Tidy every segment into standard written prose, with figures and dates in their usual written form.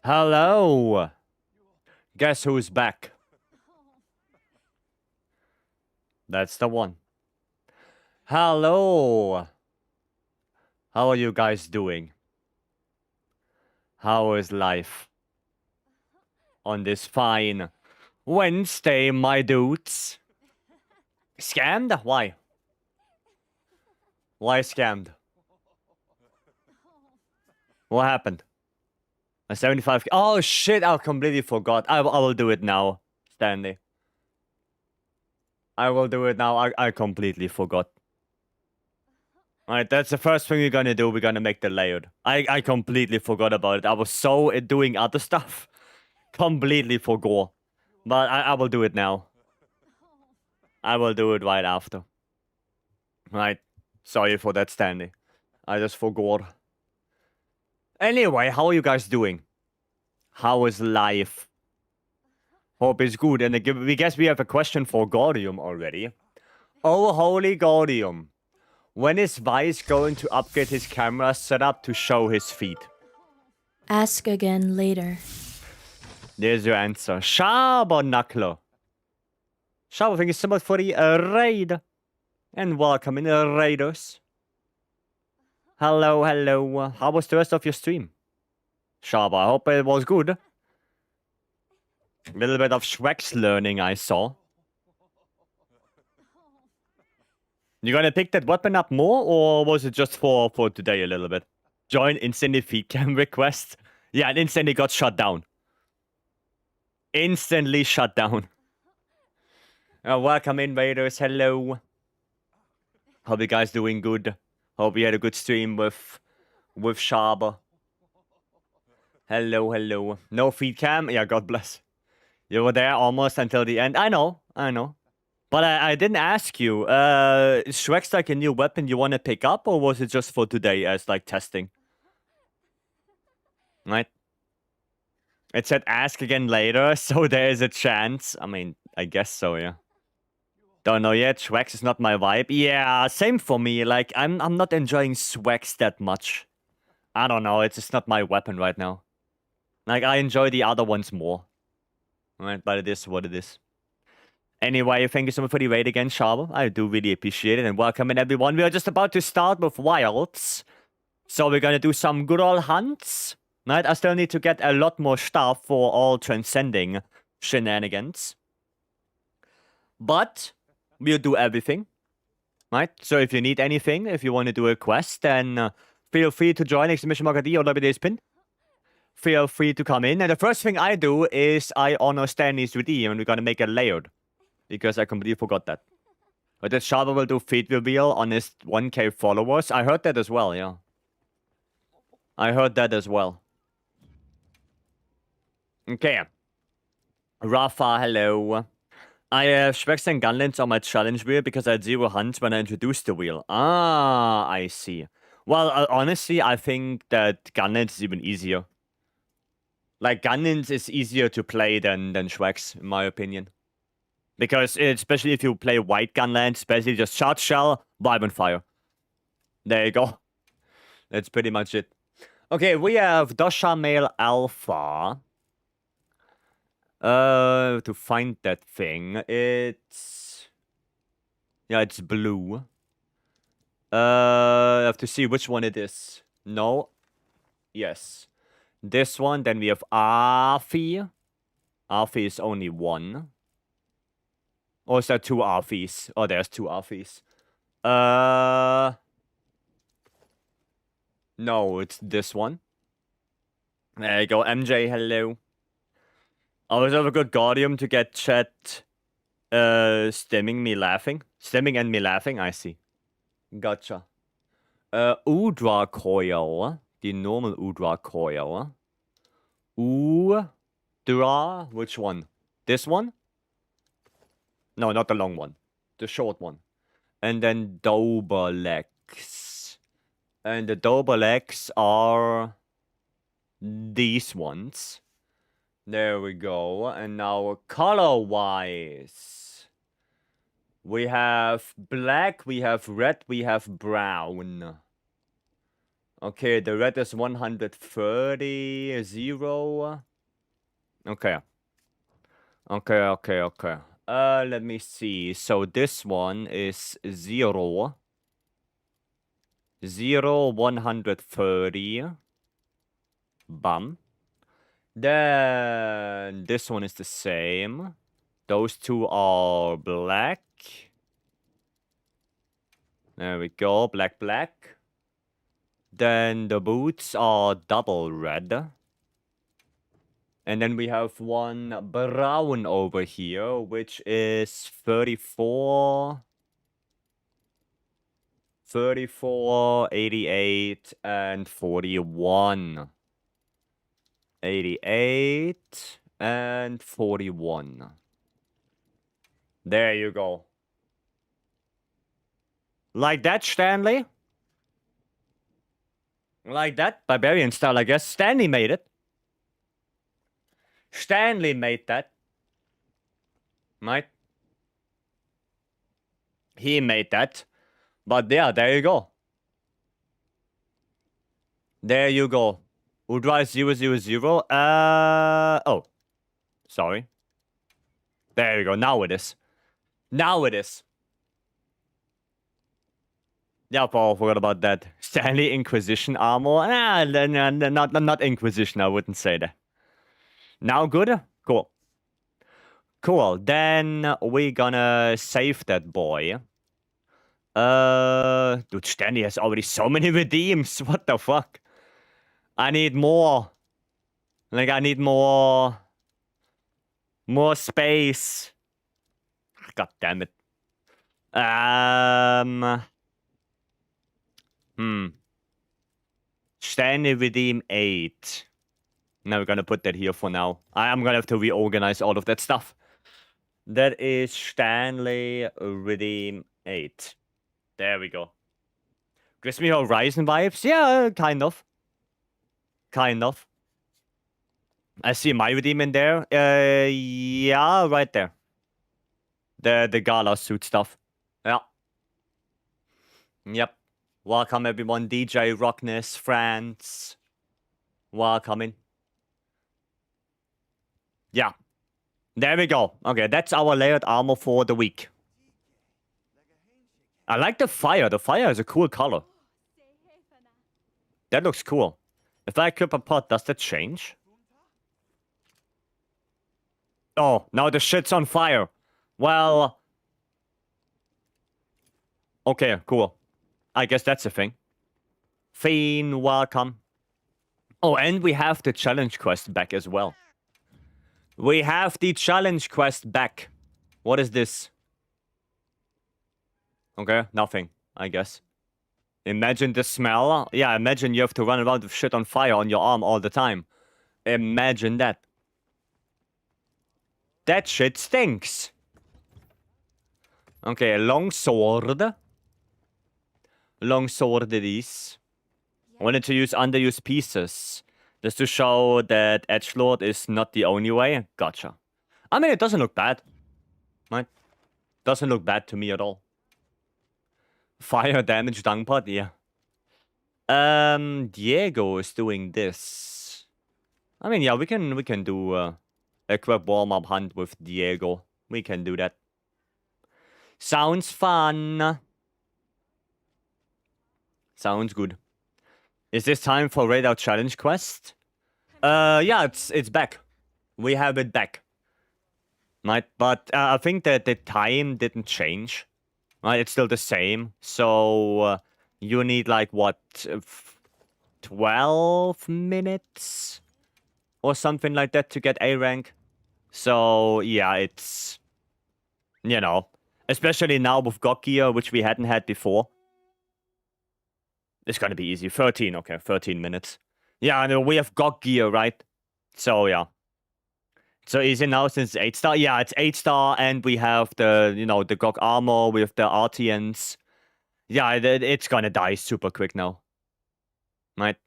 Hello. Guess who's back? That's the one. Hello. How are you guys doing? How is life? On this fine Wednesday, my dudes. Scammed? Why? Why scammed? What happened? A 75. Oh shit, I completely forgot. I will do it now, Stanley. I will do it now. I completely forgot. Alright, that's the first thing we're gonna do. We're gonna make the layout. I completely forgot about it. I was so doing other stuff. Completely forgot. But I will do it now. I will do it right after. Right. Sorry for that, Stanley. I just forgot. Anyway, how are you guys doing? How is life? Hope it's good. And we guess we have a question for Gordium already. Oh, holy Gordium. When is Vice going to upgrade his camera setup to show his feet? Ask again later. There's your answer. Shabernacler. Shaber, thank you so much for the raid. And welcome in, raiders. Hello, hello. How was the rest of your stream? Shaber, I hope it was good. A little bit of Shrek's learning I saw. You gonna pick that weapon up more, or was it just for today a little bit? Join instantly feed cam request. Yeah, and instantly got shut down. Instantly shut down. Welcome in, raiders. Hello. Hope you guys doing good. Hope you had a good stream with Shaber. Hello, hello. No feed cam? Yeah, God bless. You were there almost until the end. I know. But I didn't ask you. Is Shrek's like a new weapon you want to pick up, or was it just for today as like testing? Right? It said ask again later, so there is a chance. I mean, I guess so, yeah. Don't know yet. Shrek's is not my vibe. Yeah, same for me. Like, I'm not enjoying Shrek's that much. I don't know. It's just not my weapon right now. Like, I enjoy the other ones more. Right? But it is what it is. Anyway, thank you so much for the raid again, Shaber. I do really appreciate it. And welcome in, everyone. We are just about to start with Wilds. So we're gonna do some good old hunts. Right? I still need to get a lot more stuff for all transcending shenanigans. But we'll do everything. Right? So if you need anything, if you want to do a quest, then feel free to join exclamation mark D or WD's pin. Feel free to come in. And the first thing I do is I honor Stanley's redeem, and we're gonna make a layered. Because I completely forgot that. But that Shaber will do feed reveal on his 1k followers. I heard that as well, yeah. I heard that as well. Okay. Rafa, hello. I have Specs and Gunlens on my challenge wheel because I had 0 hunts when I introduced the wheel. Ah, I see. Well, honestly, I think that Gunlens is even easier. Like, Gunlens is easier to play than Shrex, in my opinion. Because, especially if you play white Gunland, especially just charge shell, vibrant fire. There you go. That's pretty much it. Okay, we have Dosha Male Alpha. To find that thing, it's... Yeah, it's blue. I have to see which one it is. No. Yes. This one, then we have Arfi. Arfi is only one. Or is there 2 Arfies? Oh, there's 2 Arfies. No, it's this one. There you go, MJ, hello. Always have a good Guardium to get chat stimming me laughing. Stimming and me laughing, I see. Gotcha. Udra Coil. The normal Udra Coil. Udra, which one? This one? No, not the long one. The short one. And then Dobalex. And the Dobalex are these ones. There we go. And now color-wise. We have black, we have red, we have brown. Okay, the red is 130, 0. Okay. Okay. Let me see. So this one is 0. 0, 130. Bum. Then this one is the same. Those two are black. There we go. Black. Then the boots are double red. And then we have one brown over here, which is 34, 88, and 41. 88 and 41. There you go. Like that, Stanley? Like that? Barbarian style, I guess. Stanley made it. Stanley made that. Right? He made that. But yeah, there you go. There you go. Udra 000. Oh. Sorry. There you go. Now it is. Now it is. Yeah, Paul, forgot about that. Stanley Inquisition armor. Not Inquisition, I wouldn't say that. Now good? Cool. Cool. Then we're gonna save that boy. Dude, Stanley has already so many redeems. What the fuck? I need more. Like, I need more space. God damn it. Stanley redeem 8. Now we're gonna put that here for now. I'm gonna have to reorganize all of that stuff. That is Stanley redeem 8. There we go. Gives me Horizon vibes? Yeah, kind of. Kind of. I see my redeem in there. Yeah, right there. The gala suit stuff. Yeah. Yep. Welcome everyone. DJ Rockness, France. Welcome in. Yeah. There we go. Okay, that's our layered armor for the week. I like the fire. The fire is a cool color. That looks cool. If I equip a pot, does that change? Oh, now the shit's on fire. Well... Okay, cool. I guess that's a thing. Fiend, welcome. Oh, and we have the challenge quest back as well. We have the challenge quest back. What is this? Okay, nothing, I guess. Imagine the smell. Yeah, imagine you have to run around with shit on fire on your arm all the time. Imagine that. That shit stinks. Okay, long sword. Long sword it is. I wanted to use underused pieces. Just to show that edgelord is not the only way. Gotcha. I mean, it doesn't look bad. Right? Doesn't look bad to me at all. Fire damage dung pot, yeah. Diego is doing this. I mean, yeah, we can do equip warm-up hunt with Diego. We can do that. Sounds fun. Sounds good. Is this time for Raid Out Challenge Quest? Yeah, it's back. We have it back. Right, but I think that the time didn't change. Right, it's still the same. So you need like what, 12 minutes or something like that to get A rank. So yeah, it's, you know, especially now with God gear, which we hadn't had before. It's gonna be easy. 13, okay, 13 minutes. Yeah, I know we have God gear, right? So yeah. So easy now since it's 8-star. Yeah, it's 8-star, and we have the, you know, the GOG armor with the Artians. Yeah, it's gonna die super quick now. Right?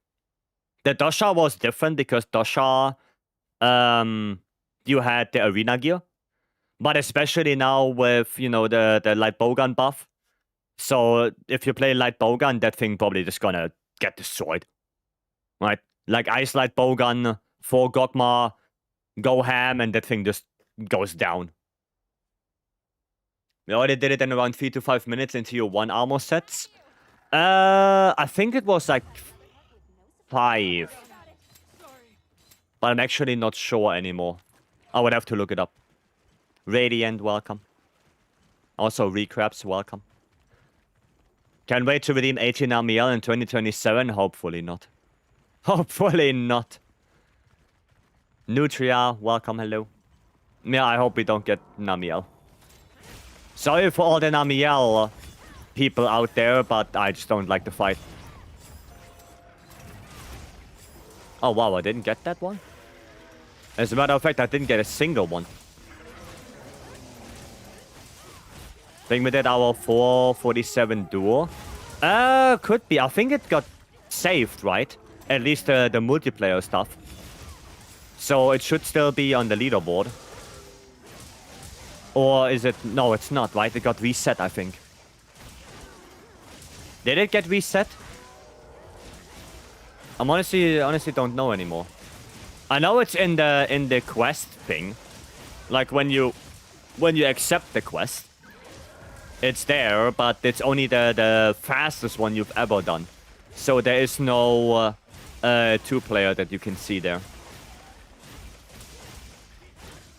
The Dosha was different because Dosha, you had the arena gear. But especially now with, you know, the light bowgun buff. So if you play light bowgun, that thing probably just gonna get destroyed. Right? Like Ice Light Bowgun for Gogma, go ham, and that thing just goes down. We already did it in around 3 to 5 minutes into your 1 armor sets. I think it was like 5. But I'm actually not sure anymore. I would have to look it up. Radiant, welcome. Also, Recraps, welcome. Can wait to redeem 18 RML in 2027? Hopefully not. Hopefully not. Nutria, welcome, hello. Yeah, I hope we don't get Namiel. Sorry for all the Namiel people out there, but I just don't like the fight. Oh wow, I didn't get that one? As a matter of fact, I didn't get a single one. I think we did our 447 duo. Could be. I think it got saved, right? At least the multiplayer stuff. So it should still be on the leaderboard. Or is it... No, it's not, right? It got reset, I think. Did it get reset? I'm honestly don't know anymore. I know it's in the quest thing. Like when you accept the quest, it's there, but it's only the fastest one you've ever done. So there is no 2-player that you can see there.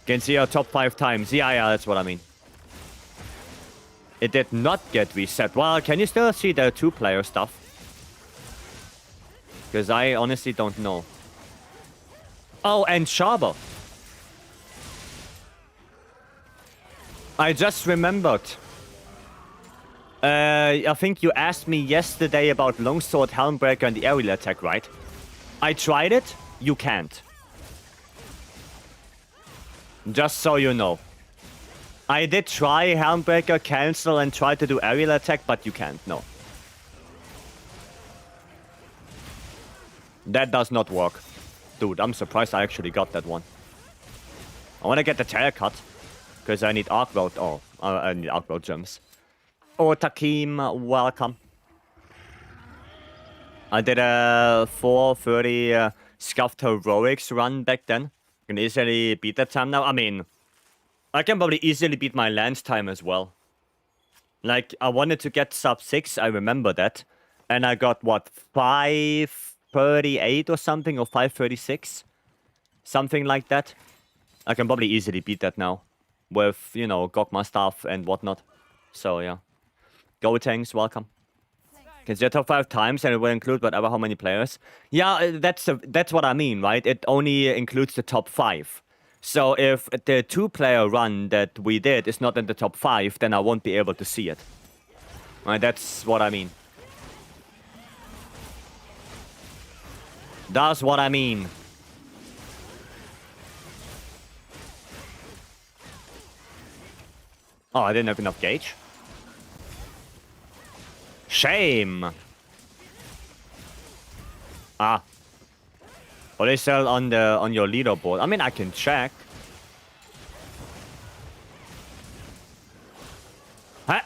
Can see our top 5 times. Yeah, that's what I mean. It did not get reset. Well, can you still see the 2-player stuff? Because I honestly don't know. Oh, and Sharber. I just remembered. I think you asked me yesterday about Longsword, Helmbreaker, and the aerial attack, right? I tried it. You can't. Just so you know. I did try Helmbreaker, cancel, and try to do aerial attack, but you can't, no. That does not work. Dude, I'm surprised I actually got that one. I want to get the tail cut. Because I need arc road. Oh, I need arc road gems. Oh, Takim, welcome. I did a 430 Scuffed Heroics run back then. Can easily beat that time now. I mean, I can probably easily beat my Lance time as well. Like, I wanted to get sub 6, I remember that. And I got, what, 538 or something, or 536? Something like that. I can probably easily beat that now. With, you know, Gogma stuff and whatnot. So, yeah. Go Tanks, welcome. Consider top 5 times and it will include whatever how many players. Yeah, that's what I mean, right? It only includes the top 5. So if the 2-player run that we did is not in the top 5, then I won't be able to see it. Right, that's what I mean. That's what I mean. Oh, I didn't have enough gauge. Shame. Ah. What is that on your leaderboard? I mean, I can check. Huh?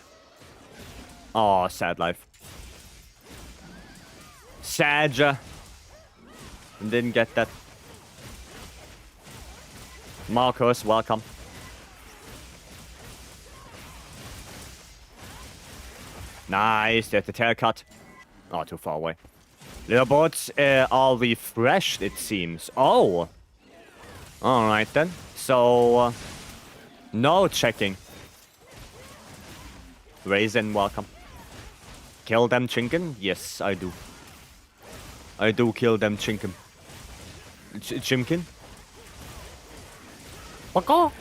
Oh, sad life. Sad. Didn't get that. Marcus, welcome. Nice, there's the tail cut. Oh, too far away. Leaderboards are refreshed, it seems. Oh. Alright then. So, no checking. Raisin, welcome. Kill them chinken? Yes, I do. I do kill them chinken. Chimkin? Waka?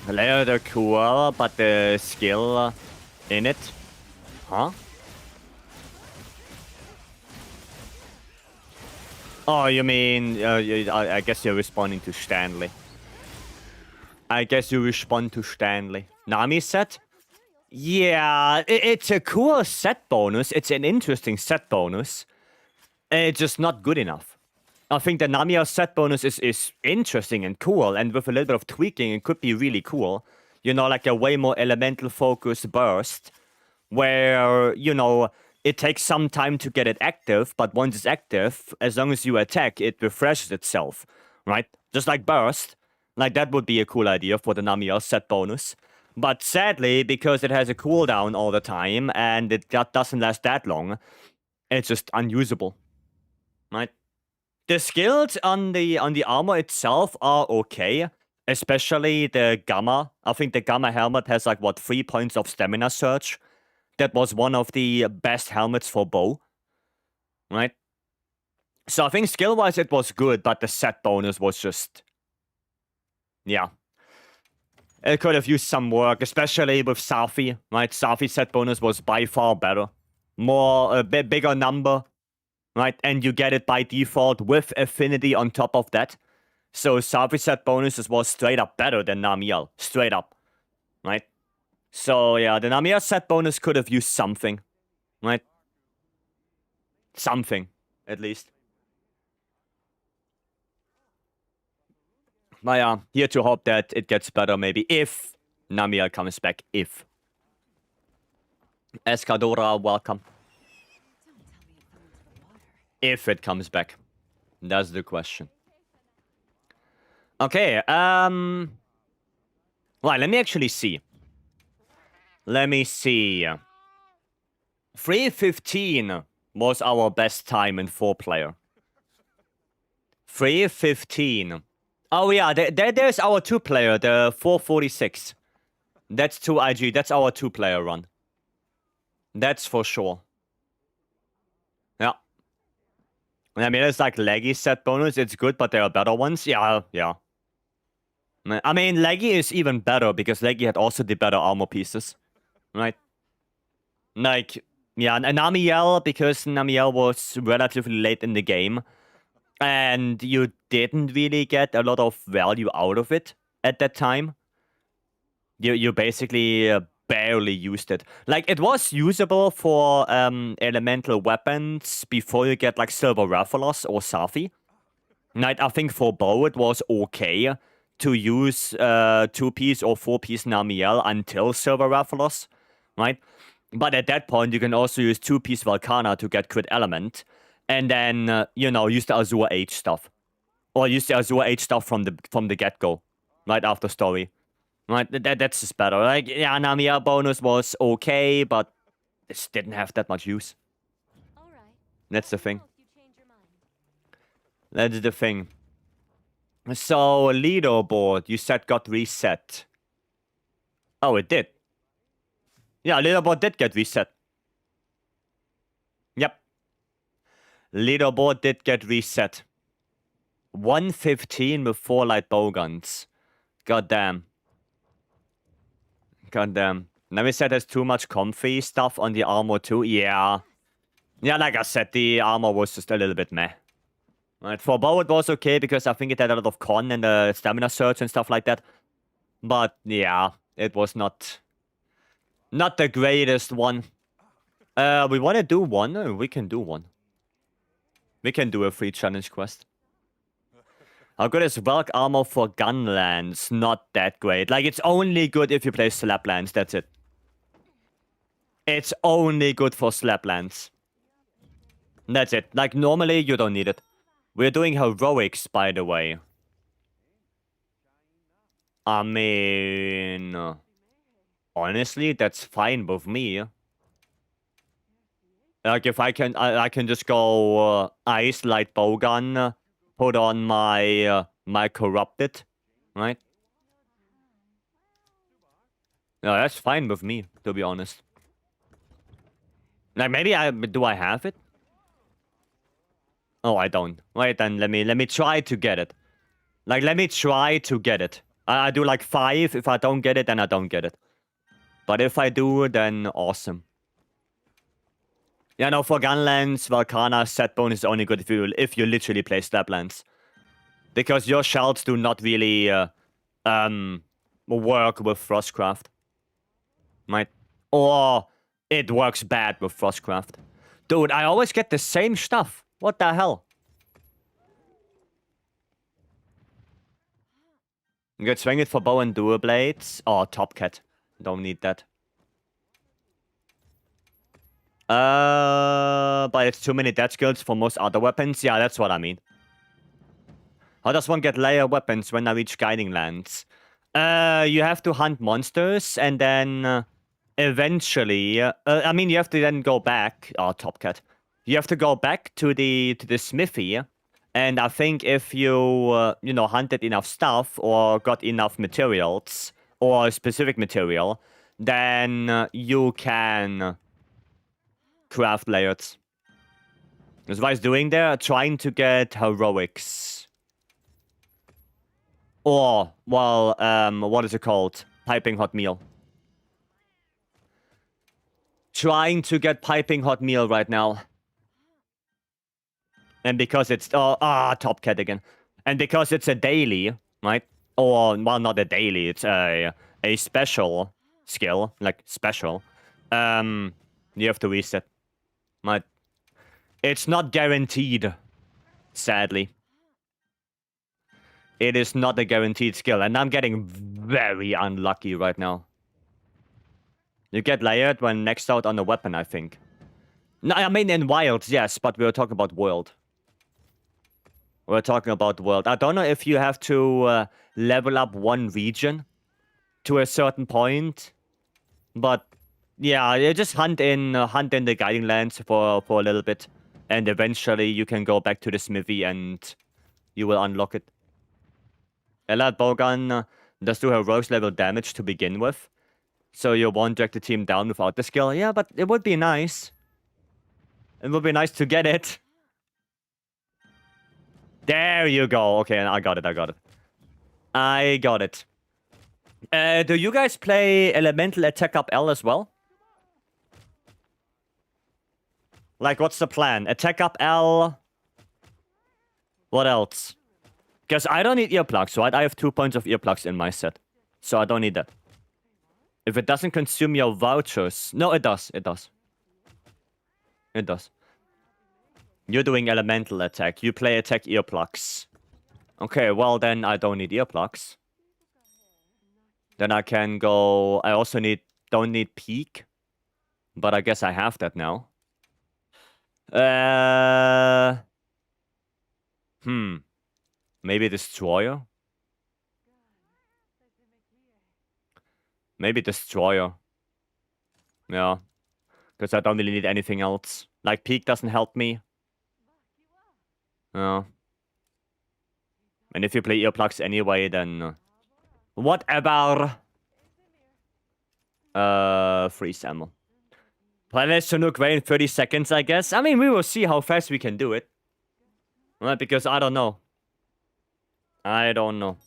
The layer, they're cool, but the skill in it? Huh? Oh, you mean... I guess you're responding to Stanley. I guess you respond to Stanley. Nami set? Yeah, it's a cool set bonus. It's an interesting set bonus. It's just not good enough. I think the Namiya set bonus is interesting and cool, and with a little bit of tweaking, it could be really cool. You know, like a way more elemental focused burst. where, you know, it takes some time to get it active, but once it's active, as long as you attack, it refreshes itself, right? Just like Burst. Like, that would be a cool idea for the Namiel set bonus. But sadly, because it has a cooldown all the time, and it doesn't last that long, it's just unusable, right? The skills on the armor itself are okay, especially the Gamma. I think the Gamma helmet has, like, what, 3 points of stamina surge? That was one of the best helmets for bow, right? So I think skill-wise it was good, but the set bonus was just... yeah. It could have used some work, especially with Safi, right? Safi set bonus was by far better. More, a bit bigger number, right? And you get it by default with affinity on top of that. So Safi set bonuses was straight up better than Namiel. Straight up, right? So yeah, the Namiel set bonus could have used something, right? Something, at least. But yeah, here to hope that it gets better maybe if Namiel comes back, if. Escadora, welcome. If it comes back. That's the question. Okay, right, let me actually see. Let me see. 3:15 was our best time in 4-player. 3:15. Oh yeah, there's our 2-player, the 4:46. That's 2IG, that's our 2-player run. That's for sure. Yeah. I mean, it's like Leggy set bonus, it's good, but there are better ones. Yeah, yeah. I mean, Leggy is even better because Leggy had also the better armor pieces, right? Like, yeah, and Namiel, because Namiel was relatively late in the game, and you didn't really get a lot of value out of it at that time. You basically barely used it. Like, it was usable for elemental weapons before you get, like, Silver Rathalos or Safi. Right, I think for bow it was okay to use 2-piece or 4-piece Namiel until Silver Rathalos, right? But at that point, you can also use 2-piece Volcana to get crit element, and then, you know, use the Azure Age stuff. Or use the Azure Age stuff from the get-go, right after story. Right, that's just better. Like, yeah, Namiel bonus was okay, but it didn't have that much use. That's the thing. That's the thing. So, leaderboard, you said got reset. Oh, it did. Yeah, leaderboard did get reset. Yep. Leaderboard did get reset. 1:15 with 4 light bowguns. God damn. God damn. Now we said there's too much comfy stuff on the armor too. Yeah. Yeah, like I said, the armor was just a little bit meh. Right, for bow it was okay because I think it had a lot of con and stamina surge and stuff like that. But yeah, it was not the greatest one. We want to do one? We can do one. We can do a free challenge quest. How good is bulk armor for gunlands? Not that great. Like, it's only good if you play slaplands, that's it. It's only good for slaplands. That's it. Like, normally you don't need it. We're doing heroics, by the way. I mean... honestly, that's fine with me. Like, if I can just go ice light bowgun, put on my my corrupted, right? No, that's fine with me, to be honest. Like, maybe do I have it? Oh, I don't. Wait, then let me try to get it. Like, let me try to get it. I do like 5. If I don't get it, then I don't get it. But if I do, then awesome. Yeah, no, for Gunlands, Volcana set bonus is only good if you literally play Slaplands. Because your shells do not really work with Frostcraft. Right? Or it works bad with Frostcraft. Dude, I always get the same stuff. What the hell? You get swing it for bow and dual blades. Oh, Top Cat. Don't need that. But it's too many death skills for most other weapons. Yeah, that's what I mean. How does one get layer weapons when I reach Guiding Lands? You have to hunt monsters, and then eventually, I mean, you have to then go back. Oh, Top Cat. You have to go back to the smithy, and I think if you you know, hunted enough stuff or got enough materials or a specific material, then you can craft layers. That's what he's doing there, trying to get heroics. Or, well, what is it called? Piping hot meal. Trying to get piping hot meal right now. And because it's... Top Cat again. And because it's a daily, right? Or, well, not a daily. It's a special skill. Like, special. You have to reset. Right? It's not guaranteed. Sadly. It is not a guaranteed skill. And I'm getting very unlucky right now. You get layered when next out on a weapon, I think. No, I mean in Wilds, yes, but we were talking about World. We're talking about World. I don't know if you have to level up one region to a certain point, but yeah, you just hunt in the Guiding Lands for a little bit, and eventually you can go back to the smithy and you will unlock it. Elad Bogan does do heroics level damage to begin with. So you won't drag the team down without the skill. Yeah, but it would be nice. It would be nice to get it. There you go. Okay, I got it. I got it. Do you guys play Elemental Attack Up L as well? Like, what's the plan? Attack Up L. What else? Because I don't need earplugs, right? I have 2 points of earplugs in my set. So I don't need that. If it doesn't consume your vouchers... No, it does. It does. It does. You're doing elemental attack. You play attack earplugs. Okay, well then I don't need earplugs. Then I can go... I also don't need peak. But I guess I have that now. Maybe Destroyer? Maybe Destroyer. Yeah. Because I don't really need anything else. Like, Peak doesn't help me. Yeah. And if you play earplugs anyway, then... whatever. Freeze ammo. Planet Chinook way in 30 seconds, I guess. I mean, we will see how fast we can do it. Right, because I don't know. I don't know.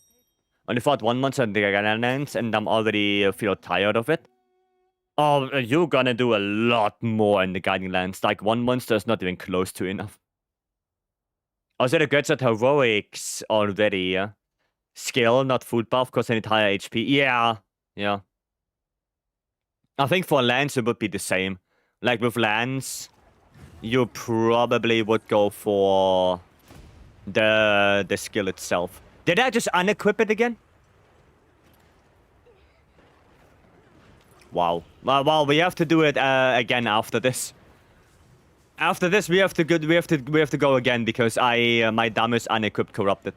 Only fought one monster in the Guardians, and I'm already feel tired of it. Oh, you're gonna do a lot more in the Guiding Lands. Like, one monster is not even close to enough. Also, the gets at heroics already. Skill, not food buff, because I need higher HP. Yeah. Yeah. I think for lands, it would be the same. Like, with lands, you probably would go for the skill itself. Did I just unequip it again? Wow. Well, we have to do it again after this. After this, we have to go again because my dam is unequipped corrupted.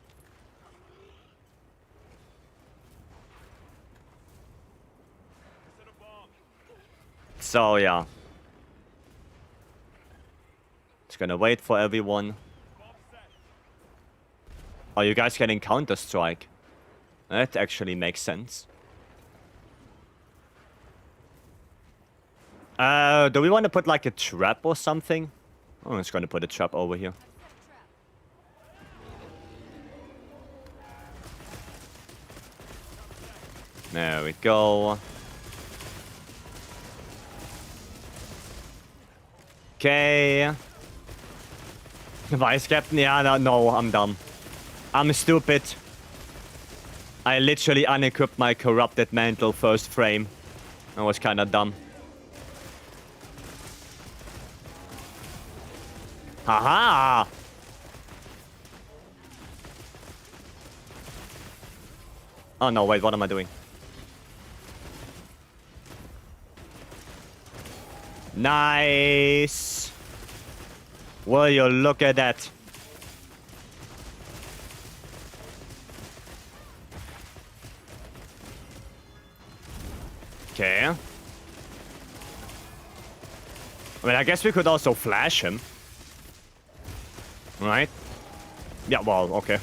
So yeah. Just gonna wait for everyone. Oh, you guys getting Counter-Strike? That actually makes sense. Do we want to put like a trap or something? Oh, I'm just gonna put a trap over here. There we go. Okay. Vice Captain? Yeah, no, I'm dumb. I'm stupid. I literally unequipped my corrupted mantle first frame. That was kind of dumb. Haha! Oh no, wait, what am I doing? Nice. Will you look at that? Okay. I mean, I guess we could also flash him. Right? Yeah, well, okay.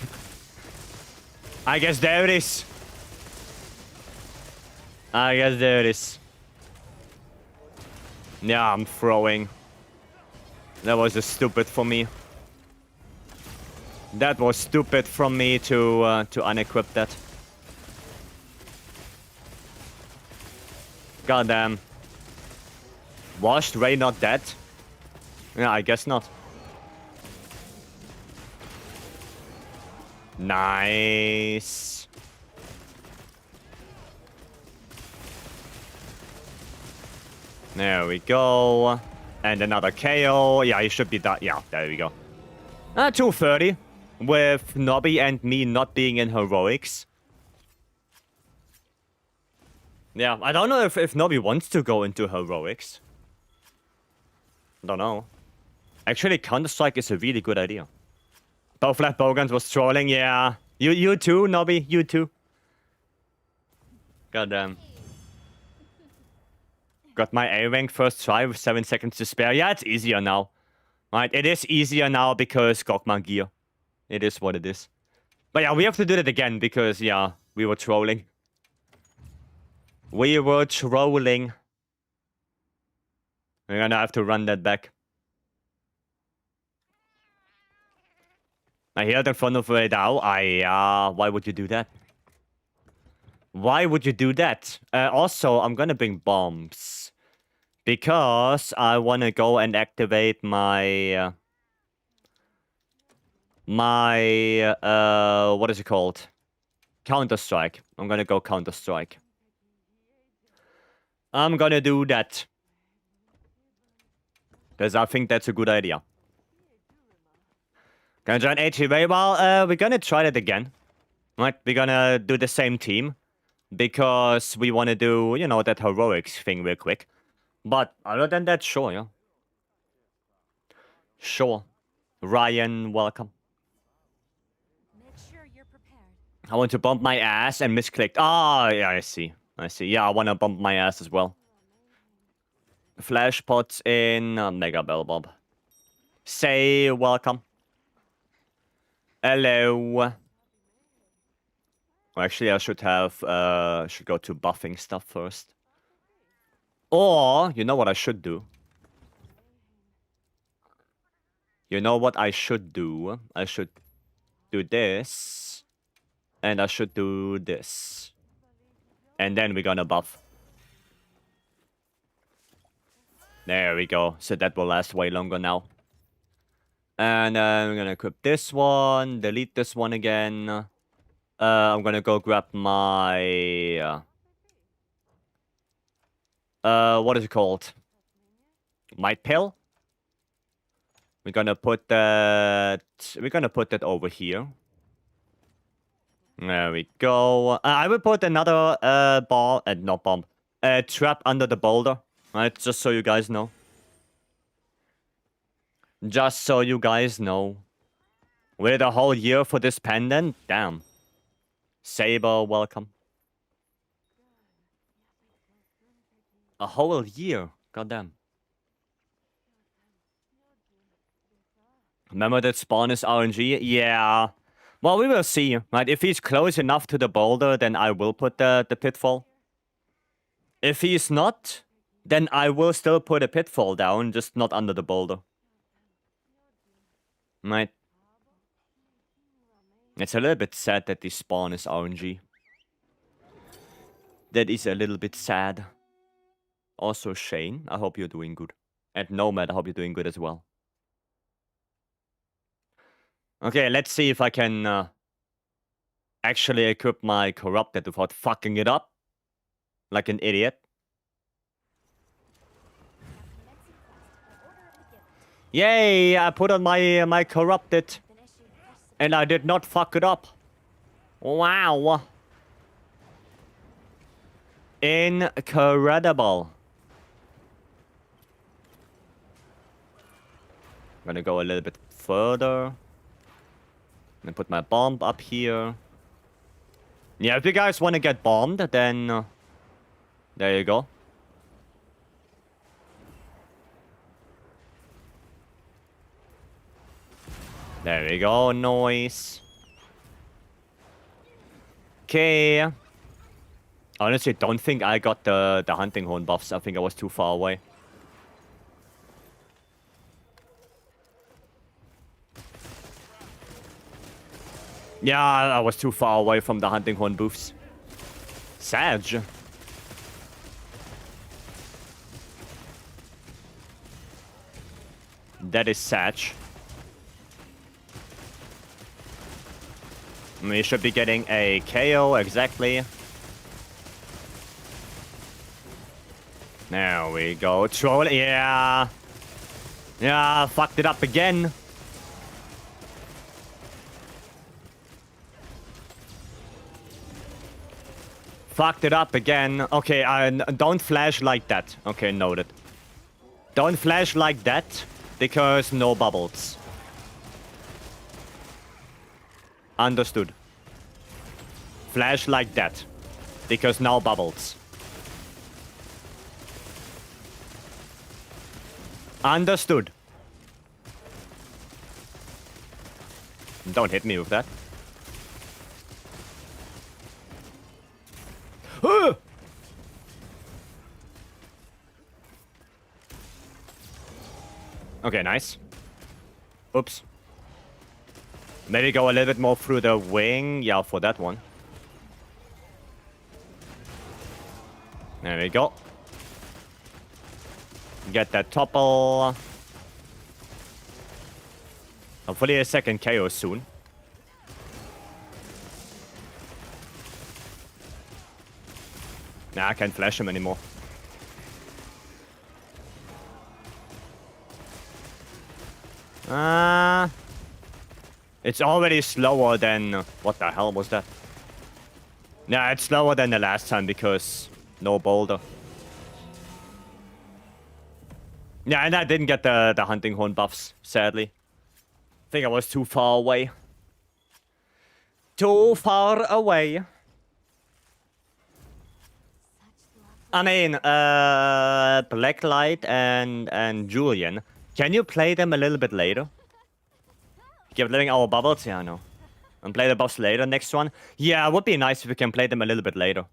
I guess there it is. I guess there it is. Yeah, I'm throwing. That was just stupid for me. That was stupid from me to unequip that. Goddamn. Was Ray not dead? Yeah, I guess not. Nice. There we go. And another KO. Yeah, he should be done. Yeah, there we go. 230. With Nobby and me not being in heroics. Yeah, I don't know if Nobby wants to go into heroics. I don't know. Actually, Counter-Strike is a really good idea. Both left Bogans was trolling, yeah. You too, Nobby, you too. Goddamn. Got my A rank first try with 7 seconds to spare. Yeah, it's easier now. Right, it is easier now because Gokman gear. It is what it is. But yeah, we have to do that again because, yeah, we were trolling. We were trolling. We're gonna have to run that back. I hear it in front of Redao. Why would you do that? Why would you do that? Also, I'm gonna bring bombs. Because I wanna go and activate my... what is it called? Counter-Strike. I'm gonna go Counter-Strike. I'm gonna do that. Because I think that's a good idea. Gonna join HEV? Well, we're gonna try that again. Right? We're gonna do the same team. Because we wanna do, you know, that heroics thing real quick. But other than that, sure, yeah. Sure. Ryan, welcome. Make sure you're prepared. I want to bump my ass and misclicked. Ah, yeah, I see. I see. Yeah, I want to bump my ass as well. Flash pots in Mega Bell Bob. Say welcome. Hello. Well, actually, I should have should go to buffing stuff first. Or you know what I should do? You know what I should do? I should do this. And I should do this. And then we're gonna buff. There we go. So that will last way longer now. And we're gonna equip this one. Delete this one again. I'm gonna go grab my... what is it called? Might pill? We're gonna put that... We're gonna put that over here. There we go. I will put another ball... not bomb. Trap under the boulder. Right, just so you guys know. Just so you guys know. Wait a whole year for this pendant? Damn. Saber, welcome. A whole year. Goddamn. Remember that spawn is RNG? Yeah. Well, we will see. Right, if he's close enough to the boulder, then I will put the pitfall. If he's not, then I will still put a pitfall down, just not under the boulder. Right. It's a little bit sad that this spawn is RNG. That is a little bit sad. Also, Shane, I hope you're doing good. And Nomad, I hope you're doing good as well. Okay, let's see if I can actually equip my Corrupted without fucking it up. Like an idiot. Yay, I put on my Corrupted. And I did not fuck it up. Wow. Incredible. Gonna go a little bit further. And put my bomb up here. Yeah, if you guys want to get bombed, then there you go. There we go, noise. Okay. Honestly, don't think I got the hunting horn buffs. I think I was too far away. Yeah, I was too far away from the hunting horn buffs. Sag. That is Sag. We should be getting a KO, exactly. There we go. Troll, yeah. Yeah, fucked it up again. Fucked it up again. Okay, don't flash like that. Okay, noted. Don't flash like that, because no bubbles. Understood. Flash like that, because no bubbles. Understood. Don't hit me with that. Okay, nice. Oops. Maybe go a little bit more through the wing. Yeah, for that one. There we go. Get that topple. Hopefully a second KO soon. Nah, I can't flash him anymore. It's already slower than... What the hell was that? Yeah, it's slower than the last time because no boulder. Yeah, and I didn't get the hunting horn buffs, sadly. I think I was too far away. Too far away. I mean, Blacklight and Julian. Can you play them a little bit later? Keep letting our bubbles? Yeah, I know. And play the buffs later, next one? Yeah, it would be nice if we can play them a little bit later.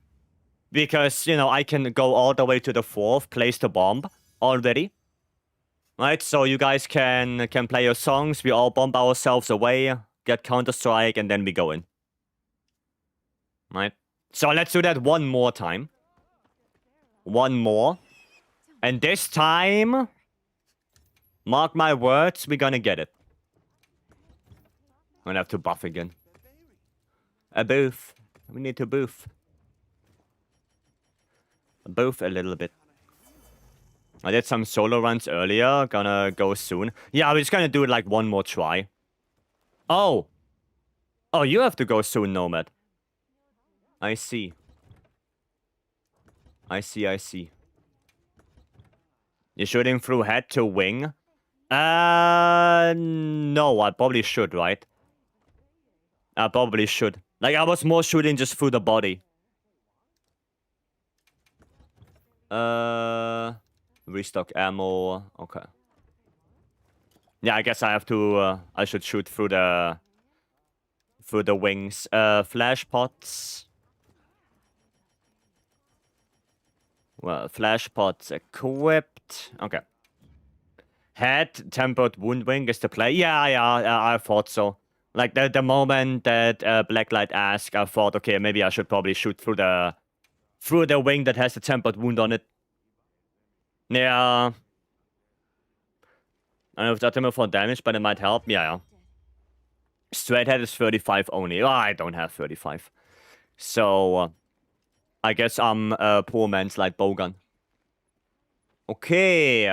Because, you know, I can go all the way to the 4th, place the bomb already. Right, so you guys can play your songs, we all bomb ourselves away, get Counter-Strike, and then we go in. Right? So let's do that one more time. One more. And this time, mark my words, we're gonna get it. I'm gonna have to buff again. A boof. We need to boof. Boof a little bit. I did some solo runs earlier. Gonna go soon. Yeah, we're just gonna do it like one more try. Oh. Oh, you have to go soon, Nomad. I see. I see. You're shooting through head to wing? No, I probably should, right? I probably should. Like, I was more shooting just through the body. Restock ammo. Okay. Yeah, I guess I have to, I should shoot through the wings. Flash pots. Well, flash pots equipped. Okay. Head, tempered wound wing is the play. Yeah, I thought so. Like, the moment that Blacklight asked, I thought, okay, maybe I should probably shoot through the wing that has the tempered wound on it. Yeah. I don't know if that's more for damage, but it might help. Yeah. Straight head is 35 only. Oh, I don't have 35. So, I guess I'm a poor man's like bowgun. Okay.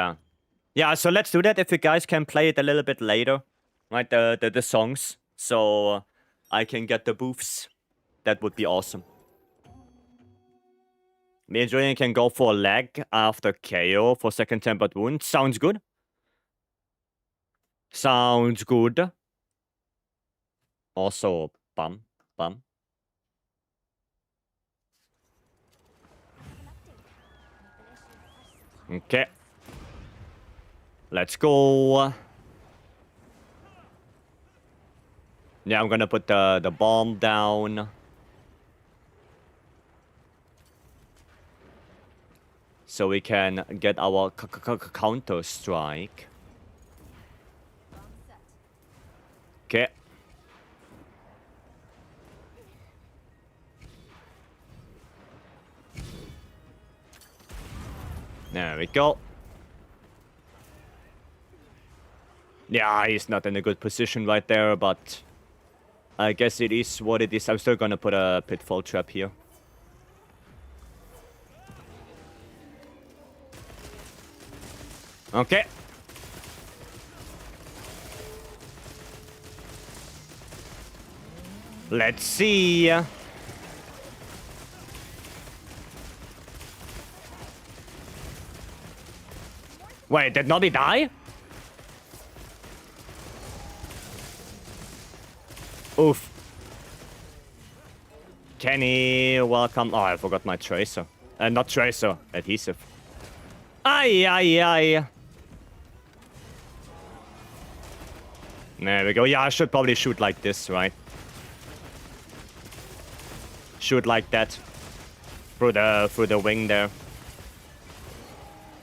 Yeah, so let's do that if you guys can play it a little bit later. Right, the songs. So, I can get the boofs. That would be awesome. Me and Julian can go for a leg after KO for second tempered wound. Sounds good. Sounds good. Also, bum. Okay. Let's go. Yeah, I'm gonna put the bomb down. So we can get our counter strike. Okay. There we go. Yeah, he's not in a good position right there, but I guess it is what it is. I'm still gonna put a pitfall trap here. Okay. Let's see. Wait, did Nobby die? Oof. Kenny, welcome. Oh, I forgot my tracer. Not tracer, adhesive. Aye. There we go. Yeah, I should probably shoot like this, right? Shoot like that. Through the wing there.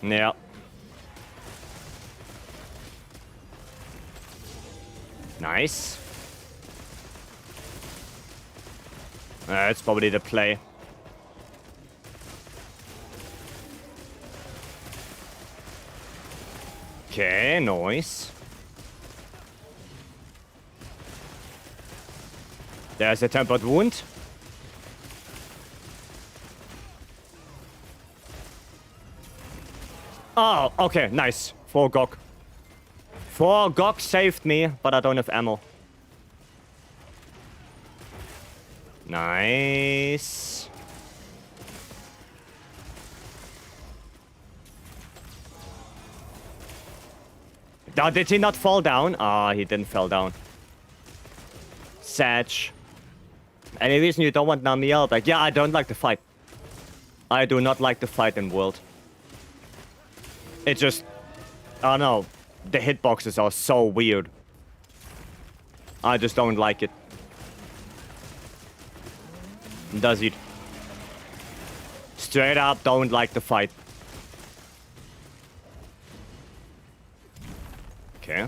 Yeah. Nice. That's probably the play. Okay, nice. There's a tempered wound. Oh, okay, nice. 4 GOG. 4 GOG saved me, but I don't have ammo. Nice. Oh, did he not fall down? Ah, he didn't fall down. Satch. Any reason you don't want Namiel back? Yeah, I don't like the fight. I do not like the fight in World. It just... I don't know. The hitboxes are so weird. I just don't like it. Does it? Straight up don't like the fight. Okay.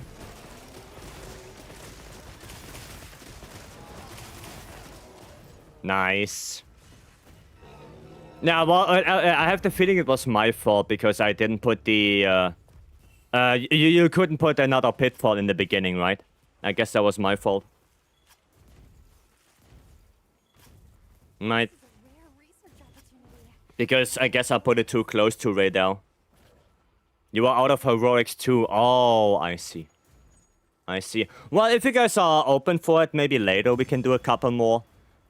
Nice. Now, well, I have the feeling it was my fault because I didn't put the... you couldn't put another pitfall in the beginning, right? I guess that was my fault. Right. Because I guess I put it too close to radar. You are out of heroics too. Oh, I see. I see. Well, if you guys are open for it, maybe later we can do a couple more.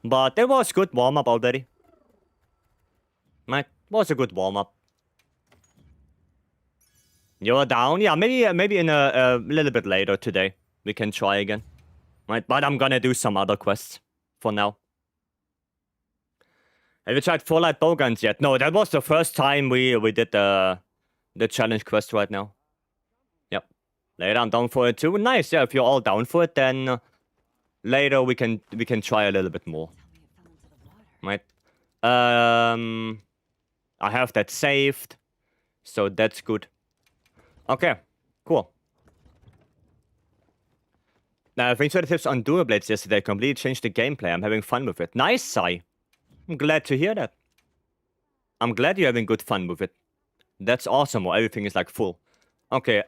But there was good warm-up already. Right, was a good warm-up. You're down? Yeah, maybe in a little bit later today. We can try again. Right, but I'm gonna do some other quests for now. Have you tried 4 light bowguns yet? No, that was the first time we did the challenge quest right now. Yep. Later I'm down for it too. Nice, yeah, if you're all down for it, then later we can try a little bit more. Right. I have that saved. So that's good. Okay, cool. Thanks for the tips on Dual Blades yesterday. Completely changed the gameplay. I'm having fun with it. Nice, Sai. I'm glad to hear that. I'm glad you're having good fun with it. That's awesome, while everything is like full. Okay,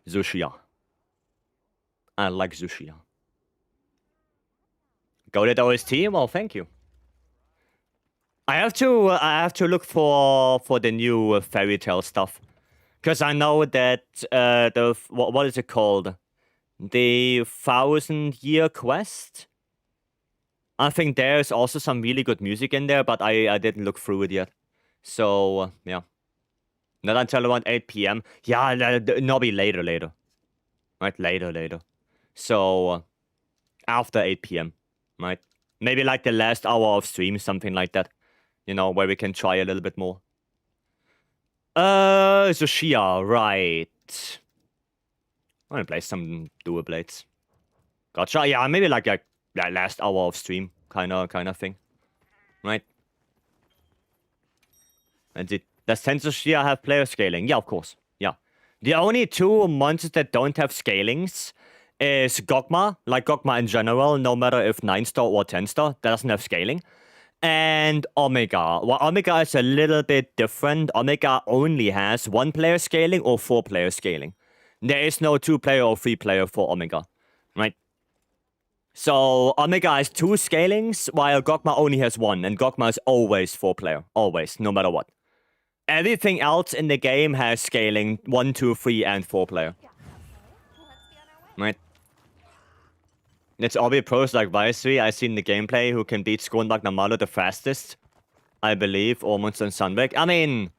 Zushia. I like Zushia. Goated OST? Well, thank you. I have to look for the new fairy tale stuff. Because I know that what is it called? The 1000-year quest? I think there's also some really good music in there, but I didn't look through it yet. So, yeah. Not until around 8 p.m. Yeah, no, be later. Right, later. So, after 8 p.m., right? Maybe like the last hour of stream, something like that. You know, where we can try a little bit more. So Shia, right. I'm gonna play some dual blades. Gotcha. Yeah, maybe like a last hour of stream kind of thing. Right? And does Tensor Shia have player scaling? Yeah, of course. Yeah. The only two monsters that don't have scalings is Gogma, like Gogma in general, no matter if 9-star or 10-star, that doesn't have scaling. And Omega. Well, Omega is a little bit different. Omega only has 1-player scaling or 4-player scaling. There is no 2-player or 3-player for Omega, right? So Omega has 2 scalings, while Gogma only has 1, and Gogma is always 4-player, always, no matter what. Everything else in the game has scaling 1, 2, 3, and 4-player. Right? It's obvious pros like Vycery, I've seen the gameplay, who can beat Skånbak Namalo the fastest, I believe, or Monster and Sunbeck. I mean,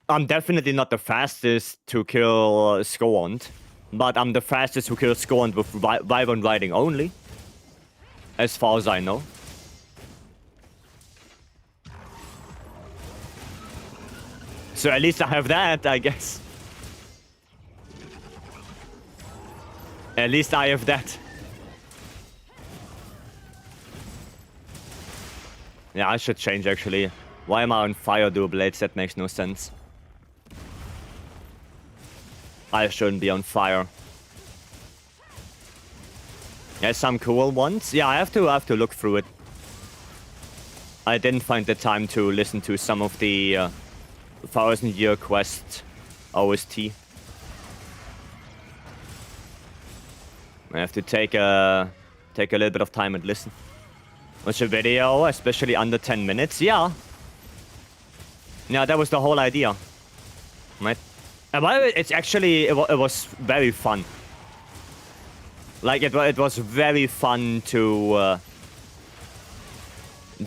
I'm definitely not the fastest to kill Scorned, but I'm the fastest to kill Scorned with Wyvern Riding only, as far as I know. So at least I have that, I guess. At least I have that. Yeah, I should change, actually. Why am I on fire dual blades? That makes no sense. I shouldn't be on fire. There's some cool ones. Yeah, I have to look through it. I didn't find the time to listen to some of the 1000-year quest OST. I have to take a little bit of time and listen. Watch a video, especially under 10 minutes. Yeah. Yeah, that was the whole idea. Right? And it's actually, it was very fun. Like, it was very fun to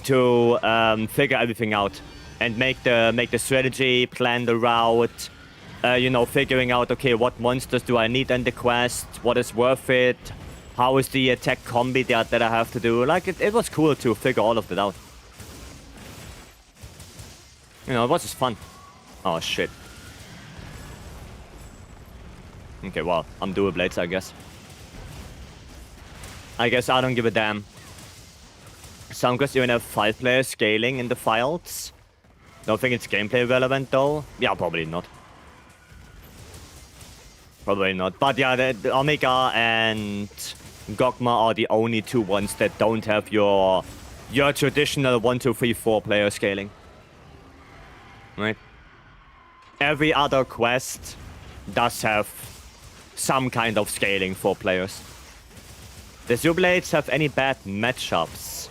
figure everything out. And make the strategy, plan the route. You know, figuring out, okay, what monsters do I need in the quest? What is worth it? How is the attack combi that I have to do? Like, it was cool to figure all of that out. You know, it was just fun. Oh, shit. Okay, well, I'm dual blades, I guess. I guess I don't give a damn. Some quests even have 5-player scaling in the files. Don't think it's gameplay relevant, though. Yeah, probably not. Probably not. But yeah, the Omega and Gogma are the only 2 ones that don't have your traditional 1, 2, 3, 4-player scaling. Right? Every other quest does have some kind of scaling for players. Does your blades have any bad matchups?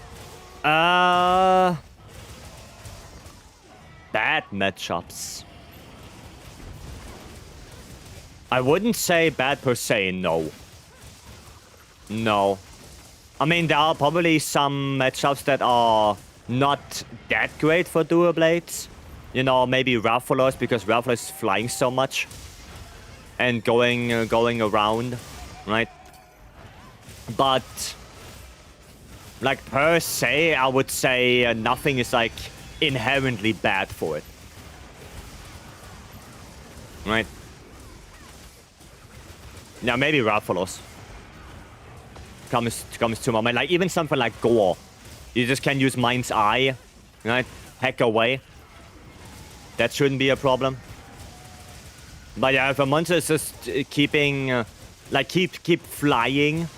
Bad matchups. I wouldn't say bad per se, no. No. I mean, there are probably some matchups that are not that great for dual blades. You know, maybe Rathalos, because Rathalos is flying so much. And going around, right? But, like, per se, I would say nothing is, like, inherently bad for it. Right? Yeah, maybe Rathalos comes to my mind. Like, even something like Gore. You just can use Mind's Eye, right? Hack away. That shouldn't be a problem. But yeah, if a monster is just keeping, like, keep flying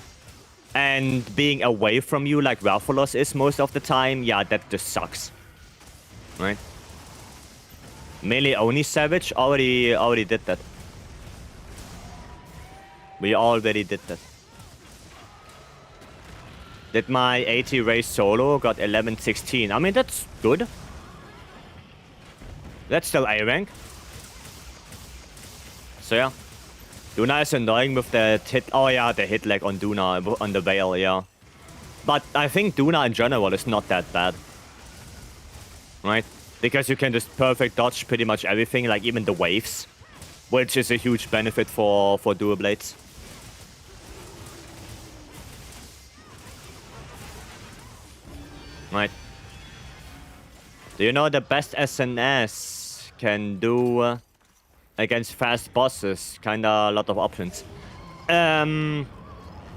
and being away from you like Rathalos is most of the time, yeah, that just sucks. Right? Melee only Savage already did that. We already did that. Did my 80 race solo, got 11-16. I mean, that's good. That's still A rank. So yeah. Duna is annoying with the hit. Oh yeah, the hit lag on Duna, on the Veil, yeah. But I think Duna in general is not that bad. Right? Because you can just perfect dodge pretty much everything, like even the waves. Which is a huge benefit for dual blades. Right. Do you know the best SNS can do against fast bosses? Kinda a lot of options.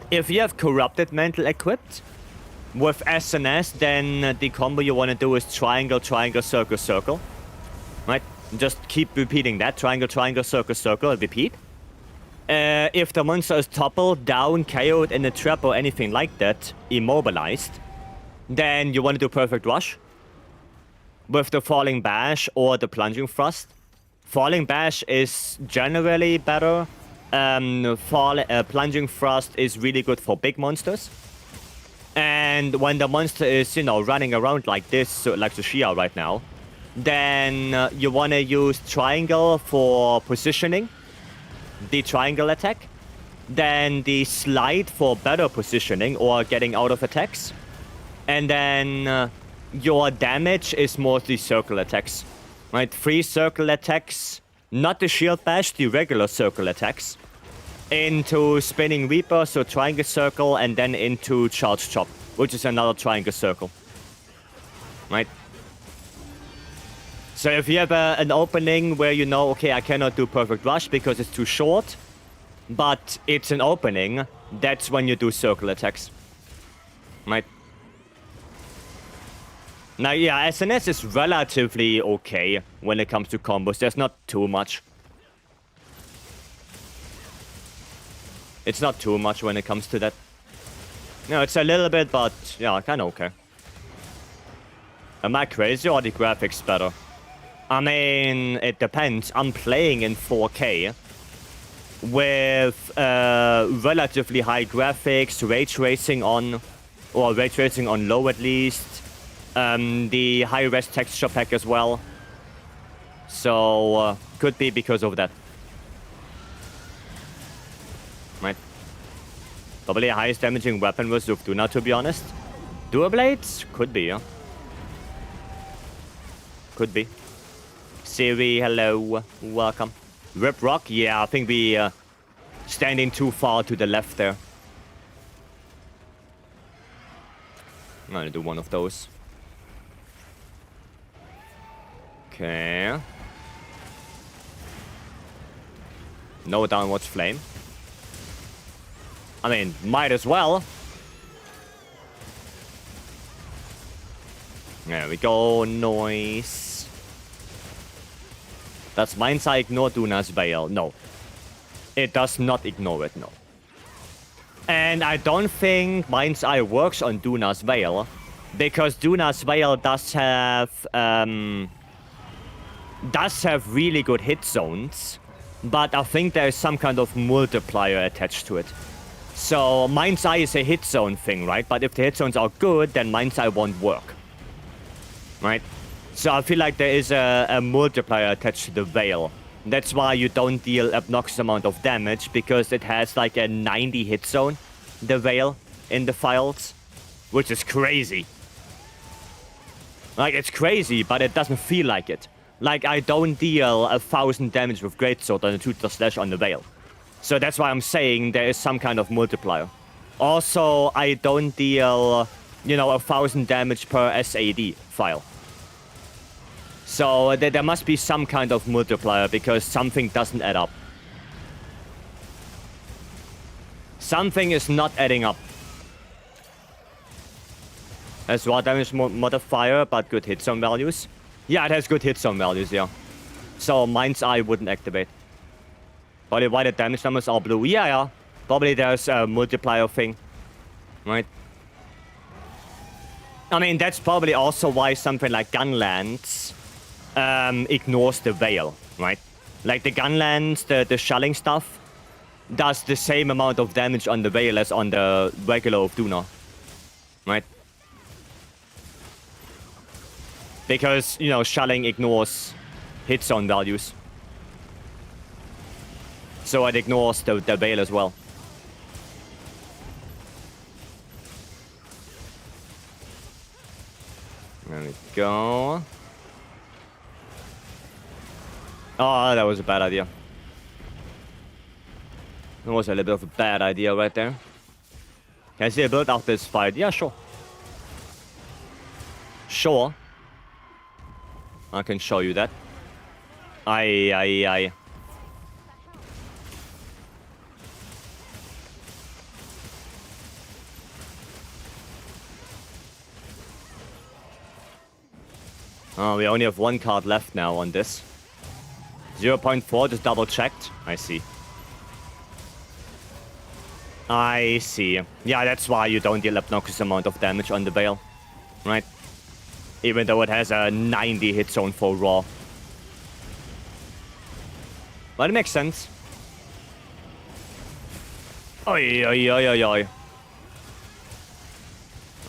If you have Corrupted Mantle equipped with SNS, then the combo you want to do is triangle, triangle, circle, circle. Right? Just keep repeating that. Triangle, triangle, circle, circle, and repeat. If the monster is toppled, down, KO'd in a trap or anything like that, immobilized, then you want to do Perfect Rush with the Falling Bash or the Plunging Thrust. Falling Bash is generally better. Plunging Thrust is really good for big monsters. And when the monster is, you know, running around like this, so like Tsushia right now, then you want to use Triangle for positioning, the triangle attack. Then the Slide for better positioning or getting out of attacks. And then your damage is mostly circle attacks. Right? 3 circle attacks, not the shield bash, the regular circle attacks. Into Spinning Reaper, so triangle circle, and then into Charge Chop, which is another triangle circle. Right? So if you have an opening where you know, okay, I cannot do Perfect Rush because it's too short, but it's an opening, that's when you do circle attacks. Right? Now, yeah, SNS is relatively okay when it comes to combos. There's not too much. It's not too much when it comes to that. No, it's a little bit, but yeah, kind of okay. Am I crazy or the graphics better? I mean, it depends. I'm playing in 4K with relatively high graphics, ray tracing on, or ray tracing on low at least. The high-res texture pack as well. So, could be because of that. Right. Probably the highest damaging weapon was Zufduna, to be honest. Dual blades? Could be, yeah. Could be. Siri, hello. Welcome. Rip Rock? Yeah, I think we standing too far to the left there. I'm gonna do one of those. Okay. No downwards flame. I mean, might as well. There we go. Noise. Does Mind's Eye ignore Duna's Veil? No. It does not ignore it, no. And I don't think Mind's Eye works on Duna's Veil, because Duna's Veil does have really good hit zones, but I think there is some kind of multiplier attached to it. So Mind's Eye is a hit zone thing, right? But if the hit zones are good, then Mind's Eye won't work. Right? So I feel like there is a multiplier attached to the Veil. That's why you don't deal obnoxious amount of damage, because it has like a 90 hit zone, the Veil, in the files. Which is crazy. Like, it's crazy, but it doesn't feel like it. Like, I don't deal 1,000 damage with Greatsword on the Tutor Slash on the Veil. So that's why I'm saying there is some kind of multiplier. Also, I don't deal, 1,000 damage per SAD file. So there must be some kind of multiplier, because something doesn't add up. Something is not adding up. Has raw damage modifier, but good hit zone values. Yeah, it has good hit zone values, yeah. So Mind's Eye wouldn't activate. Probably why the damage numbers are blue. Yeah. Probably there's a multiplier thing. Right? I mean, that's probably also why something like Gunlands ignores the Veil, right? Like the Gunlands, the shelling stuff, does the same amount of damage on the Veil as on the regular of Duna. Right? Because, shelling ignores hit zone values. So it ignores the Veil as well. There we go. Oh, that was a bad idea. That was a little bit of a bad idea right there. Can I see a build after this fight? Yeah, sure. Sure. I can show you that. Aye. Oh, we only have one card left now on this. 0.4, just double checked. I see. I see. Yeah, that's why you don't deal obnoxious amount of damage on the Veil. Right? Even though it has a 90 hit zone for raw. But it makes sense. Oi.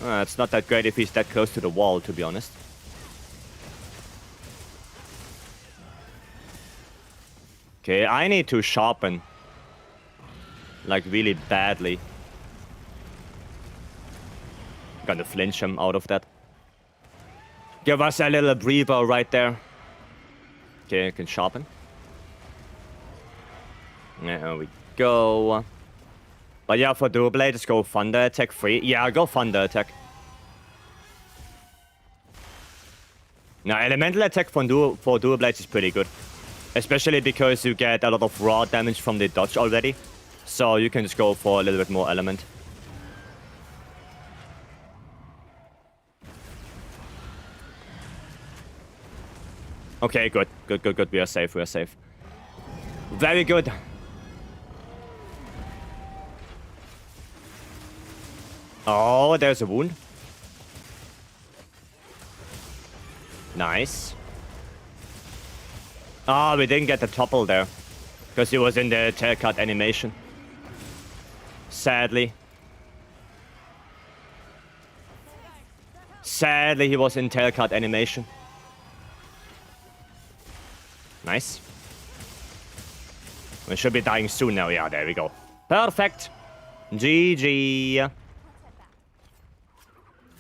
It's not that great if he's that close to the wall, to be honest. Okay, I need to sharpen. Like, really badly. Gonna flinch him out of that. Give us a little breather right there. Okay, I can sharpen. There we go. But yeah, for Dual Blade, just go Thunder Attack free. Yeah, go Thunder Attack. Now, Elemental Attack for Dual Blades is pretty good. Especially because you get a lot of raw damage from the dodge already. So you can just go for a little bit more element. Okay, good. We are safe. Very good. Oh, there's a wound. Nice. Ah, we didn't get the topple there. Because he was in the tail cut animation. Sadly. Sadly, he was in tail cut animation. Nice. We should be dying soon now. Yeah, there we go. Perfect. GG.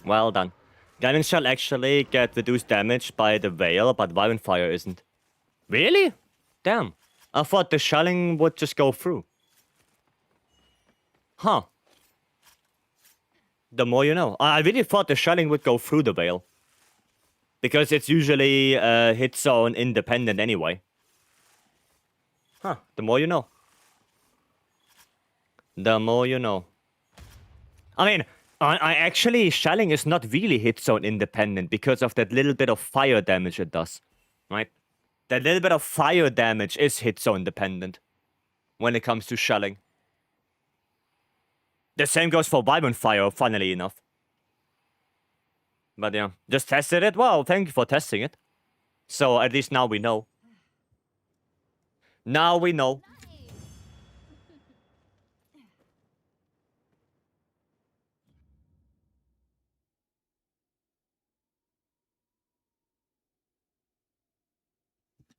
Well done. Guidance shall actually get reduced damage by the Veil, but Violent Fire isn't. Really? Damn. I thought the shelling would just go through. Huh. The more you know. I really thought the shelling would go through the Veil. Because it's usually hit zone independent anyway. Huh. The more you know. The more you know. I mean, I actually, shelling is not really hit zone independent because of that little bit of fire damage it does. Right? That little bit of fire damage is hit zone dependent. When it comes to shelling. The same goes for Vibrant Fire, funnily enough. But yeah, just tested it. Well, thank you for testing it. So at least now we know. Now we know.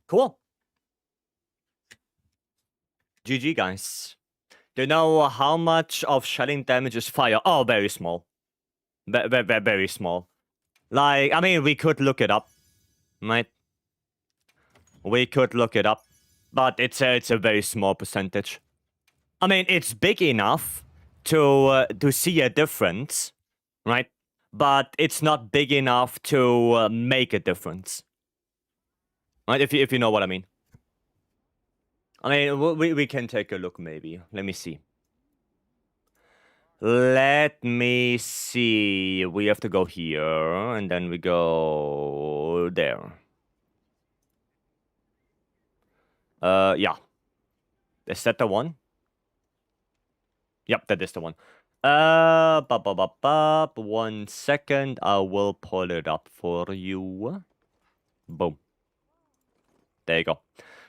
Cool. GG, guys. Do you know how much of shelling damage is fire? Oh, very small. Very small. Like, I mean, we could look it up. Right? We could look it up. But it's a very small percentage. I mean, it's big enough to see a difference. Right? But it's not big enough to make a difference. Right? If you know what I mean. I mean, we can take a look, maybe. Let me see. Let me see. We have to go here, and then we go there. Yeah. Is that the one? Yep, that is the one. 1 second. I will pull it up for you. Boom. There you go.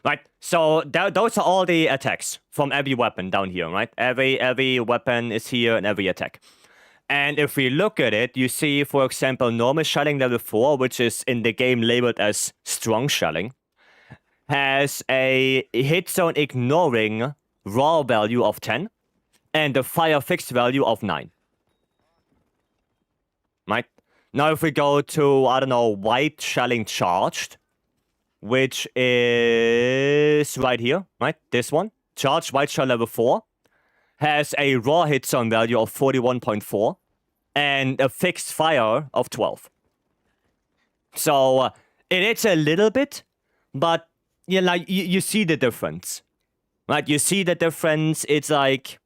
Right, so those are all the attacks from every weapon down here, right? Every weapon is here and every attack. And if we look at it, you see, for example, normal shelling level 4, which is in the game labeled as strong shelling, has a hit zone ignoring raw value of 10 and a fire fixed value of 9. Right? Now if we go to, I don't know, white shelling charged, which is right here, right? This one. Charged white shell level 4 has a raw hit zone value of 41.4 and a fixed fire of 12. So it is a little bit, but you like you see the difference, right? You see the difference. It's like,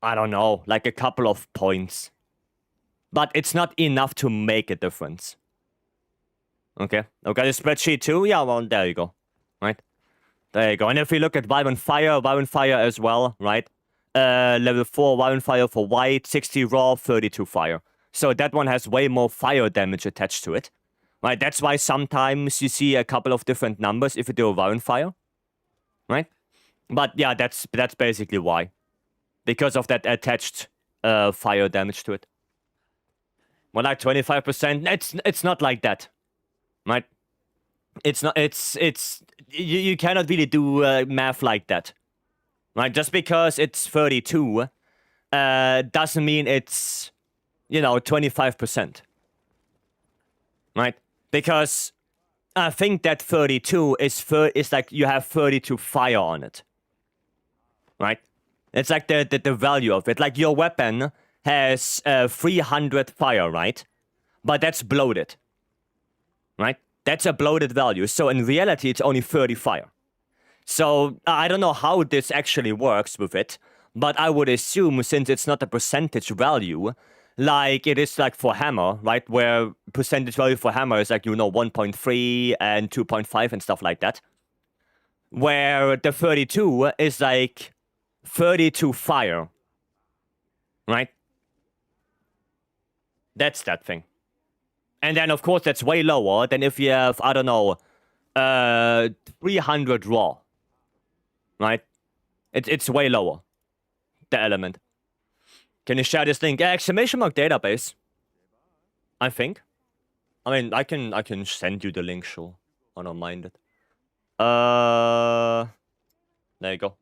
I don't know, like a couple of points, but it's not enough to make a difference. Okay, the spreadsheet too. Yeah, well, there you go, right? There you go. And if we look at Violent Fire as well, right? Level 4 Violent Fire for white, 60 raw, 32 fire. So that one has way more fire damage attached to it. Right? That's why sometimes you see a couple of different numbers if you do a Violent Fire. Right? But yeah, that's basically why. Because of that attached fire damage to it. Well, like 25%, it's not like that. Right? It's not, you cannot really do math like that. Right? Just because it's 32 doesn't mean it's, 25%. Right? Because I think that 32 is like you have 32 fire on it. Right? It's like the value of it. Like your weapon has 300 fire, right? But that's bloated. Right? That's a bloated value. So in reality, it's only 30 fire. So I don't know how this actually works with it, but I would assume since it's not a percentage value, like it is like for hammer, right? Where percentage value for hammer is like, 1.3 and 2.5 and stuff like that. Where the 32 is like 32 fire, right? That's that thing. And then, of course, that's way lower than if you have, I don't know, 300 raw. Right? It's way lower. The element. Can you share this link? Exclamation mark database. I think. I mean, I can send you the link, sure. I don't mind it. There you go.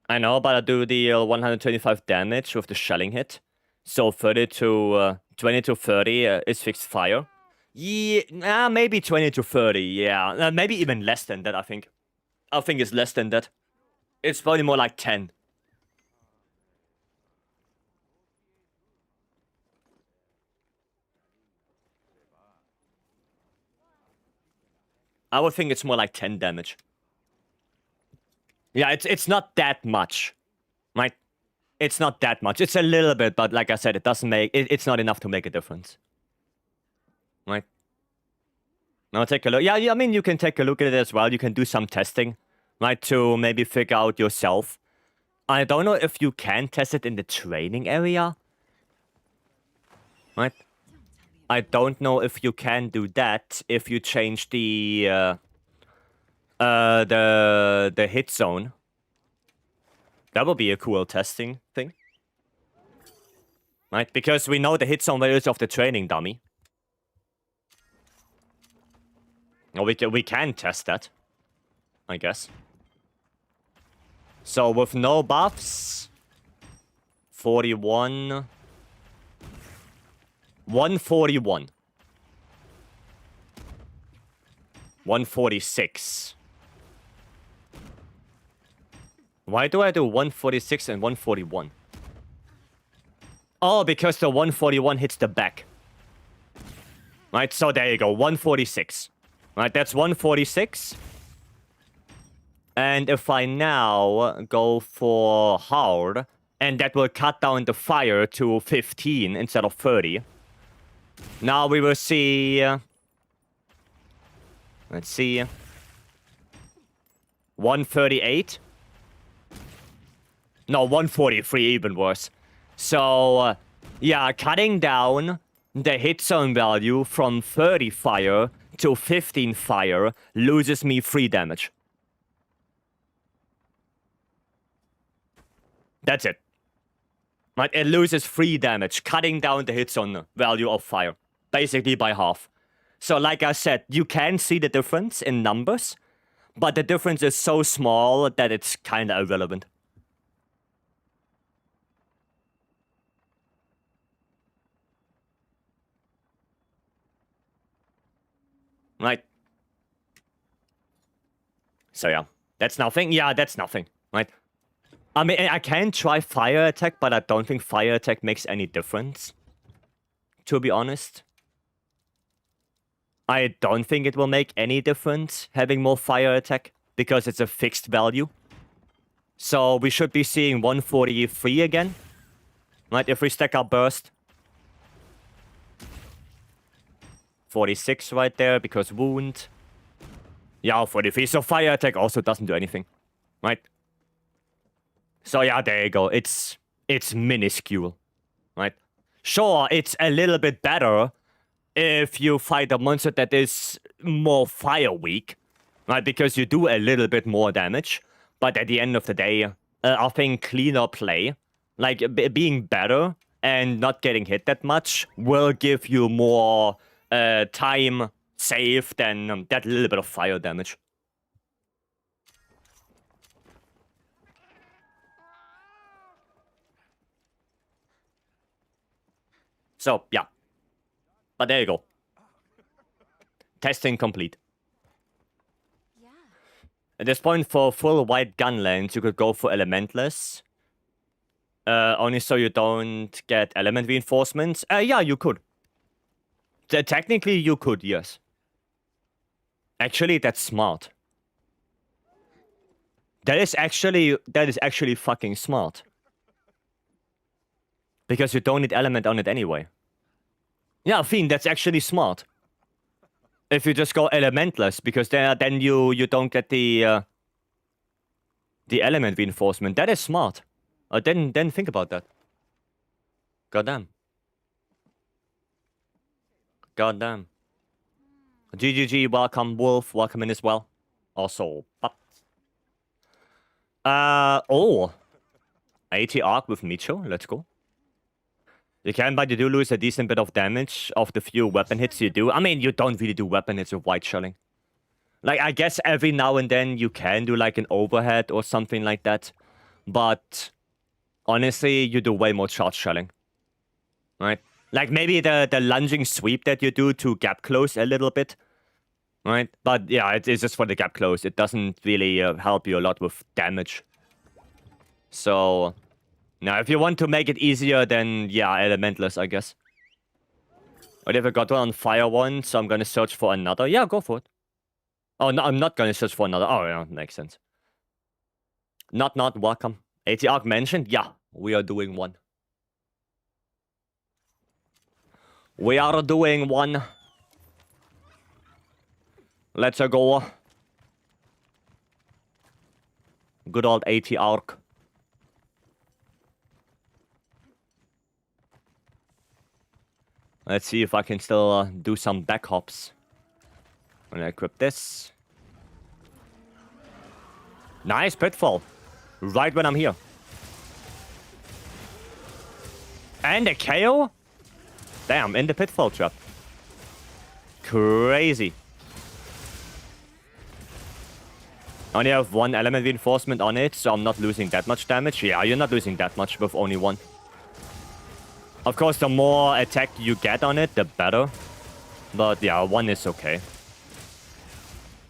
I know, but I do the 125 damage with the shelling hit. So 30 to 20 to 30 is fixed fire. Yeah, maybe 20 to 30. Yeah, maybe even less than that. I think it's less than that. It's probably more like 10. I would think it's more like 10 damage. Yeah, it's not that much, right? It's not that much. It's a little bit, but like I said, it doesn't make... It's not enough to make a difference. Right? Now take a look. Yeah, I mean, you can take a look at it as well. You can do some testing, right? To maybe figure out yourself. I don't know if you can test it in the training area. Right? I don't know if you can do that if you change the hit zone. That would be a cool testing thing. Right? Because we know the hit zone values of the training dummy. Or we can test that, I guess. So with no buffs, 41, 141, 146. Why do I do 146 and 141? Oh, because the 141 hits the back. Right, so there you go, 146. Right, that's 146. And if I now go for hard, and that will cut down the fire to 15 instead of 30. Now we will see... let's see... 138. No, 143, even worse. So, yeah, cutting down the hit zone value from 30 fire to 15 fire loses me 3 damage. That's it. Right, it loses 3 damage, cutting down the hit zone value of fire. Basically by half. So like I said, you can see the difference in numbers, but the difference is so small that it's kinda irrelevant. Right? So yeah, that's nothing. Yeah, that's nothing. Right? I mean, I can try fire attack, but I don't think fire attack makes any difference. To be honest. I don't think it will make any difference having more fire attack, because it's a fixed value. So we should be seeing 143 again. Right, if we stack our burst. 46 right there, because wound. Yeah, 43. So fire attack also doesn't do anything. Right? So yeah, there you go. It's minuscule. Right? Sure, it's a little bit better if you fight a monster that is more fire weak, right? Because you do a little bit more damage. But at the end of the day, I think cleaner play, like being better and not getting hit that much, will give you more time saved than that little bit of fire damage. So, yeah. But there you go. Testing complete. Yeah. At this point, for full white gun lens, you could go for Elementless. Only so you don't get element reinforcements. Yeah, you could. Technically, you could, yes. Actually, that's smart. That is actually fucking smart. Because you don't need element on it anyway. Yeah, Fiend, that's actually smart. If you just go Elementless, because then you don't get the element reinforcement. That is smart. I didn't think about that. Goddamn. Goddamn. GGG, welcome, Wolf, welcome in as well. Also, but... oh. 80 arc with Micho, let's go. You can, but you do lose a decent bit of damage of the few weapon hits you do. I mean, you don't really do weapon hits with white shelling. Like, I guess every now and then you can do like an overhead or something like that. But honestly, you do way more charge shelling. Right? Like maybe the lunging sweep that you do to gap close a little bit. Right? But yeah, it's just for the gap close. It doesn't really help you a lot with damage. So... now, if you want to make it easier, then yeah, Elementless, I guess. I never got one on fire one, so I'm gonna search for another. Yeah, go for it. Oh, no, I'm not gonna search for another. Oh, yeah, makes sense. Not, welcome. 80 arc mentioned? Yeah, we are doing one. We are doing one. Let's go. Good old 80 arc. Let's see if I can still do some back hops. I'm gonna equip this. Nice pitfall. Right when I'm here. And a KO? Damn, in the pitfall trap. Crazy. I only have one element reinforcement on it, so I'm not losing that much damage. Yeah, you're not losing that much with only one. Of course, the more attack you get on it, the better. But yeah, one is okay.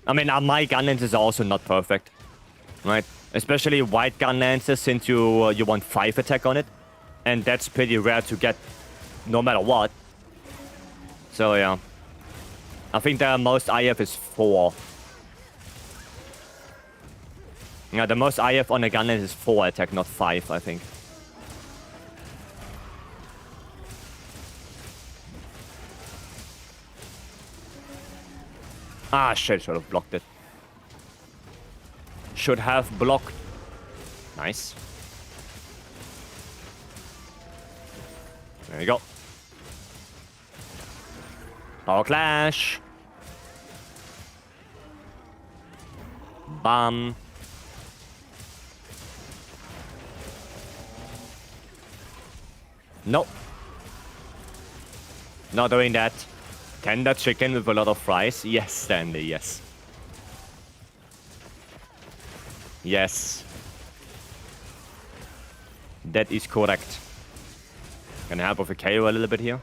I mean, my gun lance is also not perfect. Right? Especially white gun lances, since you want 5 attack on it. And that's pretty rare to get no matter what. So yeah. I think the most IF is 4. Yeah, the most IF on a gun lance is 4 attack, not 5, I think. Ah, shit, should have blocked it. Should have blocked. Nice. There you go. Power clash. Bam. Nope. Not doing that. Tender chicken with a lot of fries? Yes, Stanley, yes. Yes. That is correct. Gonna help with a KO a little bit here.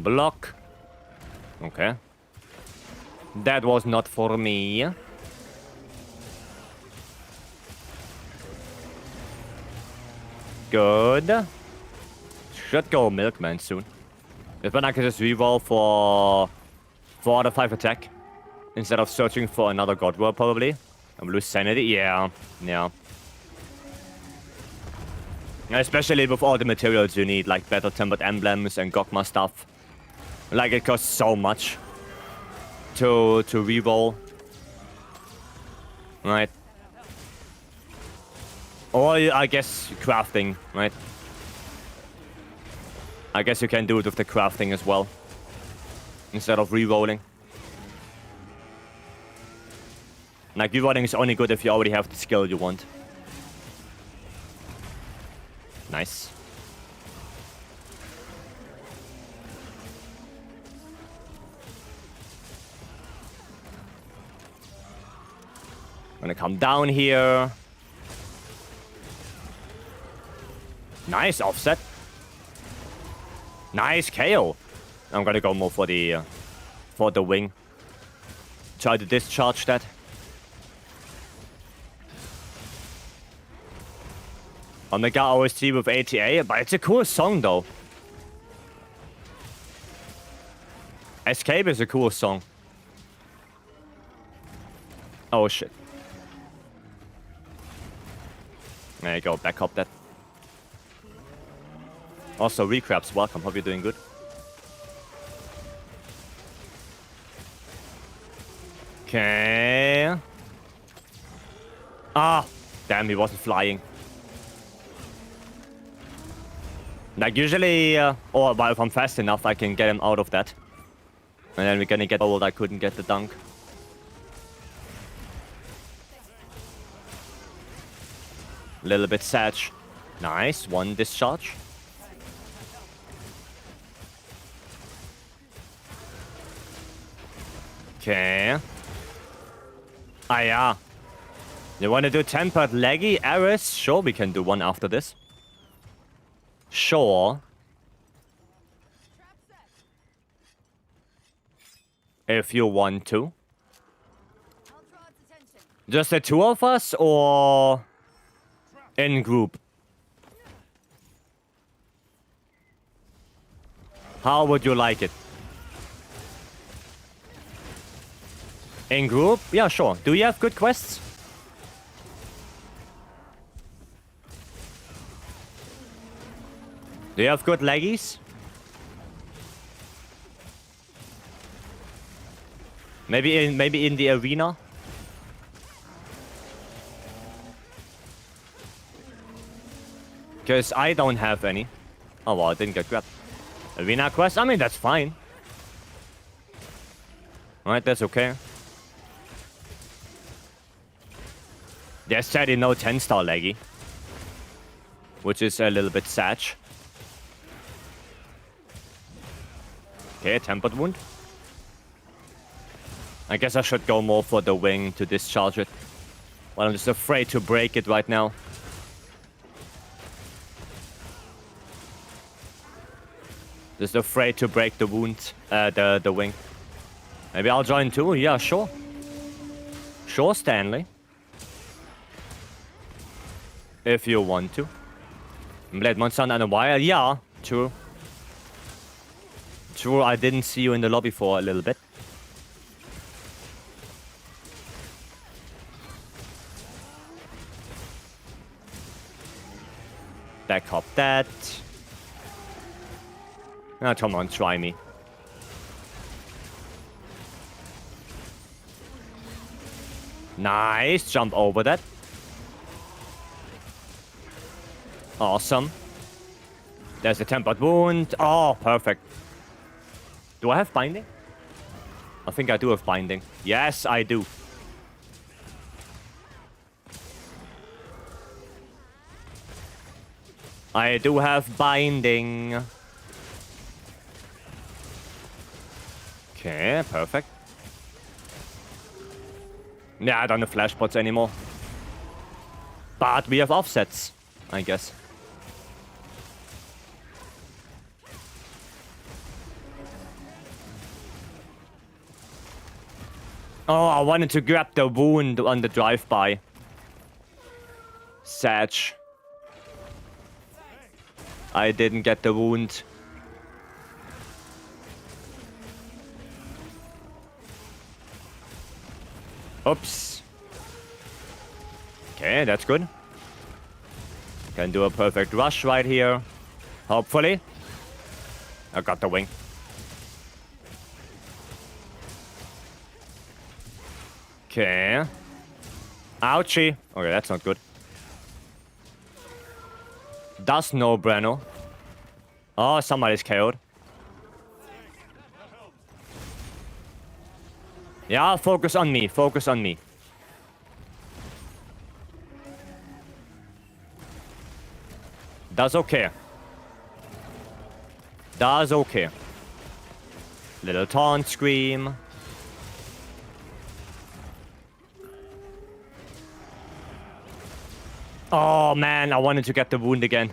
Block. Okay. That was not for me. Good. Should go Milkman soon. If I can just reroll for 4 out of 5 attack. Instead of searching for another God World, probably. I'm lose sanity. Yeah. Yeah. Especially with all the materials you need, like Better Tempered Emblems and Gogma stuff. Like, it costs so much to reroll. Right. Or, I guess, crafting, right? I guess you can do it with the crafting as well. Instead of rerolling. Like, rerolling is only good if you already have the skill you want. Nice. Gonna come down here. Nice offset. Nice KO. I'm gonna go more for the wing. Try to discharge that. Omega OST with ATA, but it's a cool song though. Escape is a cool song. Oh shit. There you go, back up that. Also, Recraps, welcome, hope you're doing good. Okay. Ah, damn, he wasn't flying. Like, usually, or well, if I'm fast enough, I can get him out of that. And then we're gonna get old, I couldn't get the dunk. Little bit sad. Nice, one discharge. Okay. Ah, yeah. You wanna do tempered leggy, Aris? Sure, we can do one after this. Sure. If you want to. Just the two of us, or in group? How would you like it? In group? Yeah, sure. Do you have good quests? Do you have good leggies? Maybe in the arena? Because I don't have any. Oh well, I didn't get grabbed. Arena quest? I mean, that's fine. Alright, that's okay. There's sadly no 10-star leggy. Which is a little bit sad. Okay, tempered wound. I guess I should go more for the wing to discharge it. Well, I'm just afraid to break it right now. Just afraid to break the wound, the wing. Maybe I'll join too. Yeah, sure. Sure, Stanley. If you want to. Blade Monster and a while. Yeah, true. True, I didn't see you in the lobby for a little bit. Back up that. Now, come on, try me. Nice, jump over that. Awesome. There's a tempered wound. Oh, perfect. Do I have binding? I think I do have binding. Yes, I do. I do have binding. Okay, perfect. Yeah, I don't have flashpots anymore. But we have offsets, I guess. Oh, I wanted to grab the wound on the drive-by. Satch. I didn't get the wound. Oops. Okay, that's good. Can do a perfect rush right here. Hopefully. I got the wing. Okay. Ouchie. Okay, that's not good. That's no bueno. Oh, somebody's KO'd. Yeah, focus on me. Focus on me. That's okay. That's okay. Little taunt scream. Oh man, I wanted to get the wound again.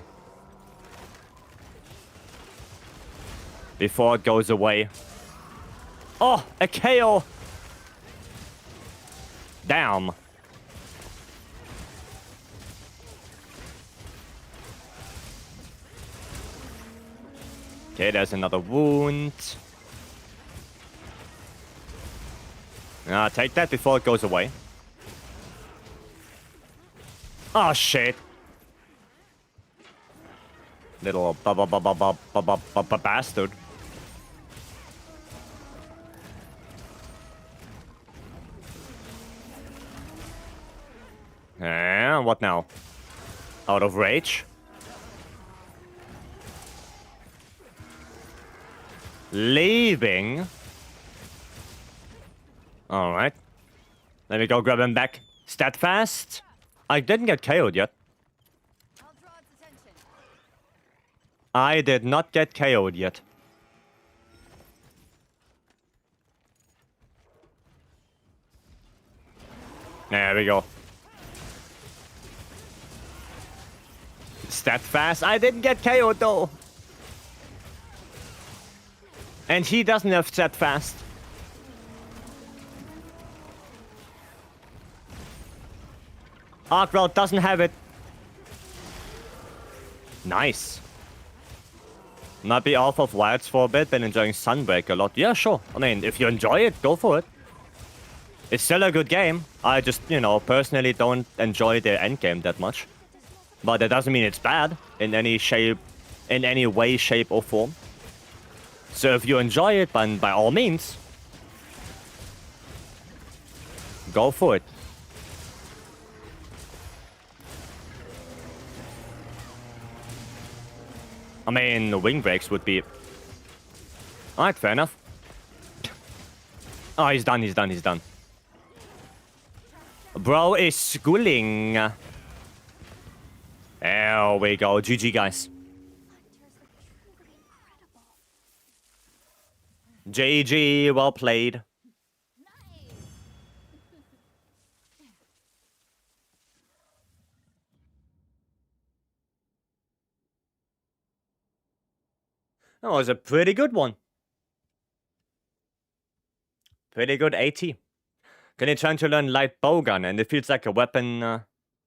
Before it goes away. Oh, a KO. Damn. Okay, there's another wound. Take that before it goes away. Oh, shit. Little bastard. What now? Out of rage? Leaving? Alright. Let me go grab him back. Stat fast? I didn't get KO'd yet. I'll draw its attention. I did not get KO'd yet. There we go. Stat fast. I didn't get KO'd though. And he doesn't have stat fast. Arkwell doesn't have it. Nice. Might be off of Wilds for a bit, been enjoying Sunbreak a lot. Yeah, sure. I mean, if you enjoy it, go for it. It's still a good game. I just, you know, personally don't enjoy the endgame that much. But that doesn't mean it's bad in any shape, in any way, shape, or form. So if you enjoy it, then by all means, go for it. I mean, the wing breaks would be... Alright, fair enough. Oh, he's done, he's done, he's done. Bro is schooling. There we go. GG, guys. GG, well played. That was a pretty good one. Pretty good AT. Can you try to learn light bowgun? And it feels like a weapon.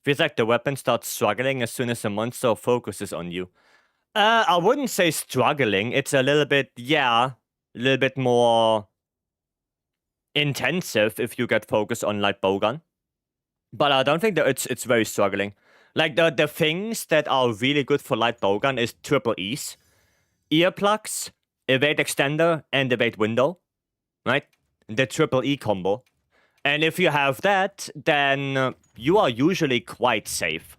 Feels like the weapon starts struggling as soon as the monster focuses on you. I wouldn't say struggling. It's a little bit, yeah, a little bit more intensive if you get focused on light bowgun. But I don't think that it's very struggling. Like the things that are really good for light bowgun is triple E's. Earplugs, evade extender, and evade window, right? The triple E combo. And if you have that, then you are usually quite safe.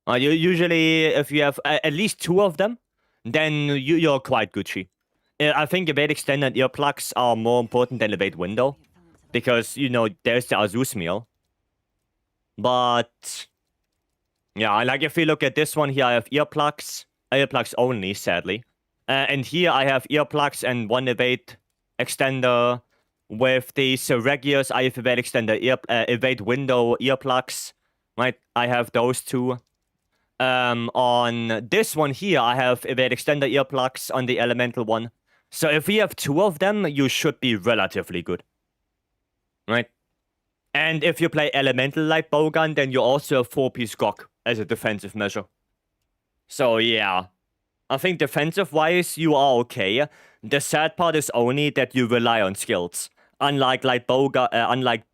You usually, if you have at least two of them, then you're quite Gucci. I think evade extender and earplugs are more important than evade window, because, you know, there's the Azus meal. But yeah, like if you look at this one here, I have earplugs. Earplugs only, sadly. And here I have earplugs and one evade extender. With these regulars, I have evade extender, evade window earplugs. Right, I have those two. On this one here, I have evade extender earplugs on the elemental one. So if we have two of them, you should be relatively good. Right? And if you play Elemental Light Bowgun, then you also have 4-piece Gok as a defensive measure. So yeah, I think defensive-wise, you are okay. The sad part is only that you rely on skills. Unlike unlike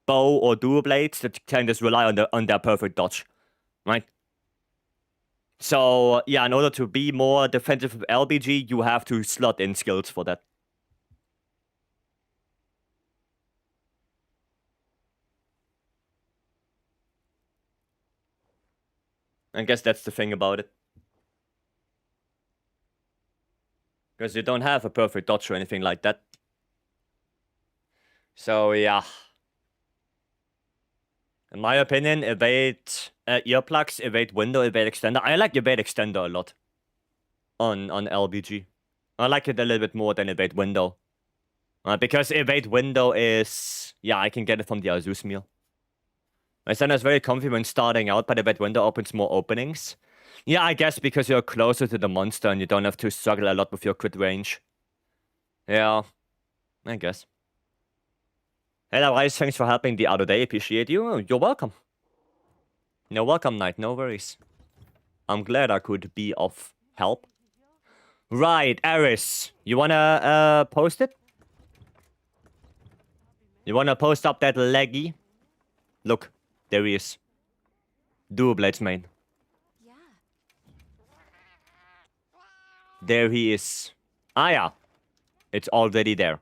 bow or dual blades that can just rely on their perfect dodge, right? So yeah, in order to be more defensive with LBG, you have to slot in skills for that. I guess that's the thing about it. Because you don't have a perfect dodge or anything like that. So yeah. In my opinion, evade earplugs, evade window, evade extender. I like evade extender a lot on LBG. I like it a little bit more than evade window. Because evade window is... Yeah, I can get it from the Azus meal. My center is very comfy when starting out, but evade window opens more openings. Yeah, I guess because you're closer to the monster and you don't have to struggle a lot with your crit range. Yeah, I guess. Hey, Rise, thanks for helping the other day. Appreciate you. You're welcome. You're welcome, Knight. No worries. I'm glad I could be of help. Right, Eris. You wanna post it? You wanna post up that leggy? Look, there he is. Dual Blades main. Yeah. There he is. Ah, yeah. It's already there.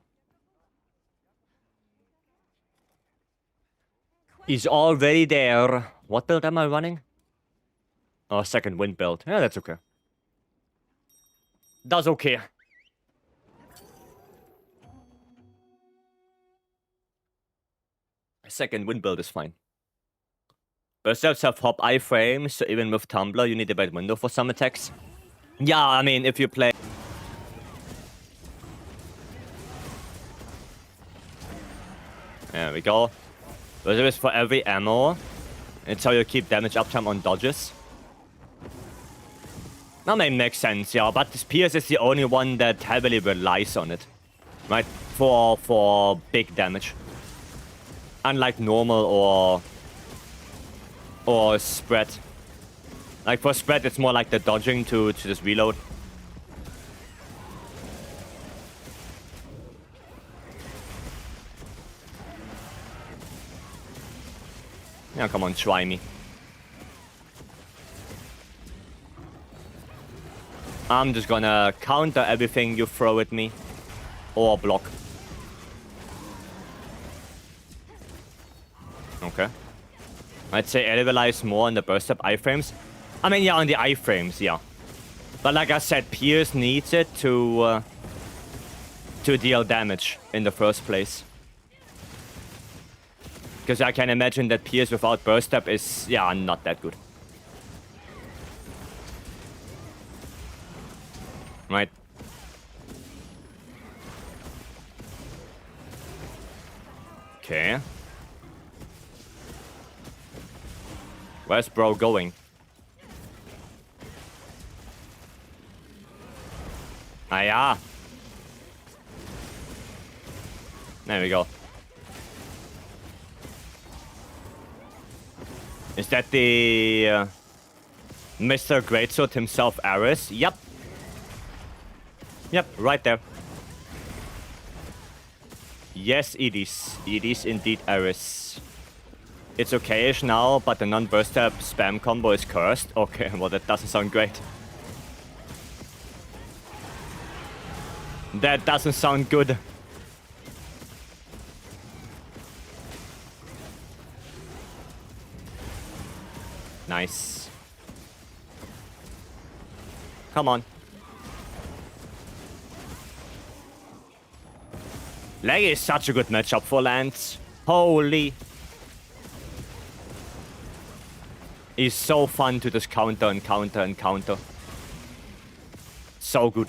He's already there. What build am I running? Oh, second wind build. Yeah, that's okay. That's okay. Second wind build is fine. Berserks have hop iframes, so even with Tumbler, you need a bad window for some attacks. Yeah, I mean, if you play... There we go. Berserk is for every ammo. It's how you keep damage uptime on dodges. That may make sense, yeah, but this Pierce is the only one that heavily relies on it. Right? For big damage. Unlike normal or spread. Like for spread, it's more like the dodging to just reload. Yeah, come on, try me. I'm just gonna counter everything you throw at me. Or block. Okay. I'd say elevelize more on the burst up iframes. I mean, yeah, on the iframes, yeah. But like I said, Pierce needs it to deal damage in the first place. Because I can imagine that Pierce without burst up is, yeah, not that good. Right. Okay. Where's bro going? Ah, yeah. There we go. Is that the Mr. Greatsword himself, Aris? Yep. Yep, right there. Yes, it is. It is indeed Aris. It's okay-ish now, but the non-burst up spam combo is cursed. Okay, well that doesn't sound great. That doesn't sound good. Nice. Come on. Leg is such a good matchup for Lance. Holy. It's so fun to just counter and counter and counter. So good.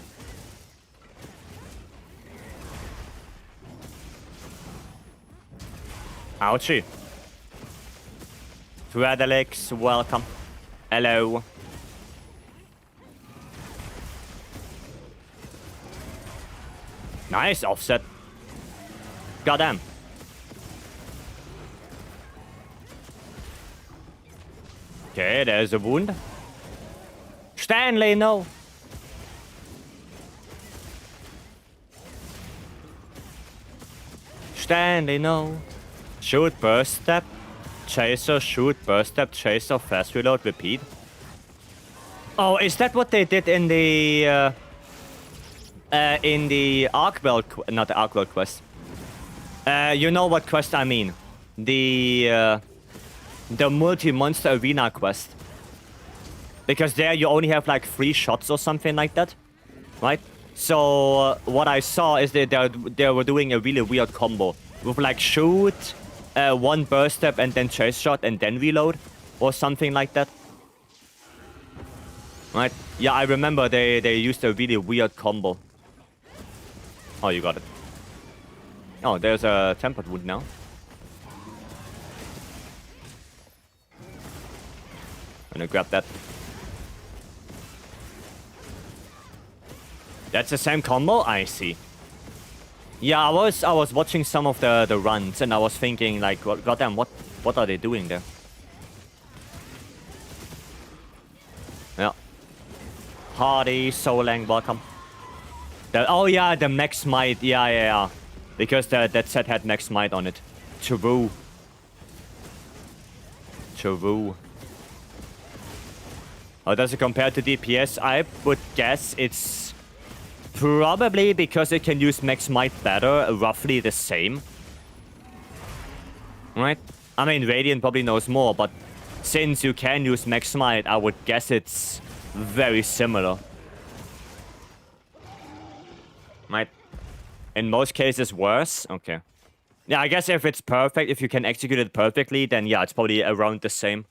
Ouchie. Threadalix, welcome. Hello. Nice offset. Goddamn. Okay, there's a wound. Stanley, no. Stanley, no. Shoot, burst step. Chaser, shoot, burst step, chaser, fast reload, repeat. Oh, is that what they did in the ArcWorld, not the ArcWorld quest? You know what quest I mean? The multi-monster arena quest. Because there you only have like 3 shots or something like that, right? So what I saw is that they were doing a really weird combo with like shoot, 1 burst step and then chase shot and then reload or something like that. Right? Yeah, I remember they used a really weird combo. Oh, you got it. Oh, there's a tempered wound now. I'm gonna grab that. That's the same combo? I see. Yeah, I was watching some of the runs and I was thinking like, goddamn, what are they doing there? Yeah. Hardy, Solang, welcome. Oh yeah, the Max Might. Yeah. Because that set had Max Might on it. True. How does it compare to DPS? I would guess it's probably because it can use Max Might better, roughly the same. Right? I mean, Radiant probably knows more, but since you can use Max Might, I would guess it's very similar. Right? In most cases, worse? Okay. Yeah, I guess if it's perfect, if you can execute it perfectly, then yeah, it's probably around the same.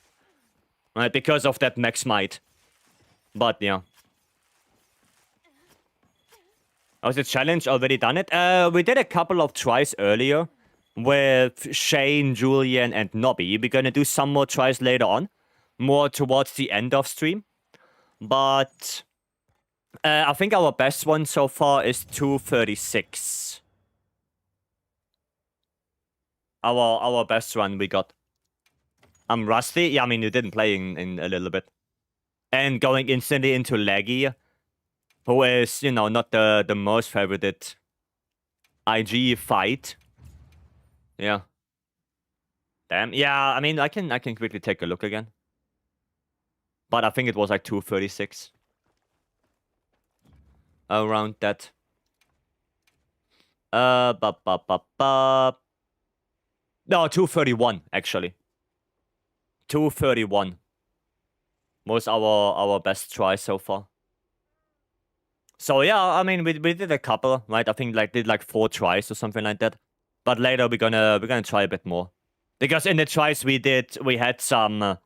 Right? Because of that Max Might. But yeah. Was the challenge already done it? We did a couple of tries earlier with Shane, Julian, and Nobby. We're gonna do some more tries later on, more towards the end of stream. But I think our best one so far is 236. Our best run we got. I'm rusty. Yeah, I mean you didn't play in a little bit, and going instantly into Laggy, who is, you know, not the most favorited IG fight. Yeah. Damn. Yeah, I mean, I can quickly take a look again. But I think it was like 236. Around that. No, 231 actually. 231 was our best try so far. So yeah, I mean, we did a couple, right? I think did 4 tries or something like that. But later we're gonna try a bit more, because in the tries we had some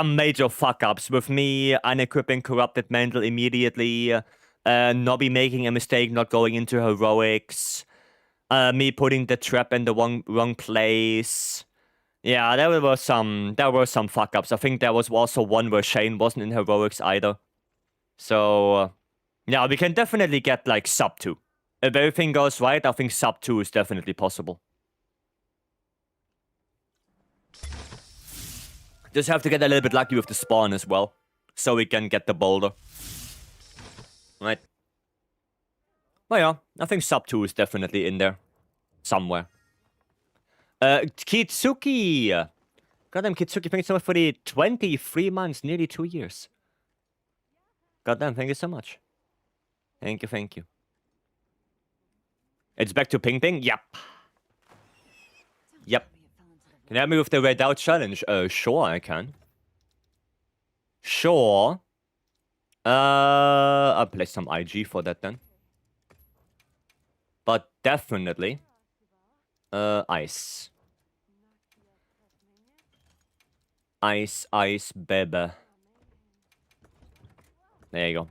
major fuck ups with me unequipping corrupted mental immediately, Nobby making a mistake not going into heroics, me putting the trap in the wrong place. Yeah, there were some fuck ups. I think there was also one where Shane wasn't in heroics either. So yeah, we can definitely get like sub 2. If everything goes right, I think sub 2 is definitely possible. Just have to get a little bit lucky with the spawn as well, so we can get the boulder. Right. Well, yeah, I think sub 2 is definitely in there. Somewhere. Kitsuki! Goddamn, Kitsuki, thank you so much for the 23 months, nearly 2 years. Goddamn, thank you so much. Thank you. It's back to ping ping? Yep. Can you help me with the red out challenge? Sure I can. Sure. I'll play some IG for that then. But definitely. Ice. Ice, baby. There you go.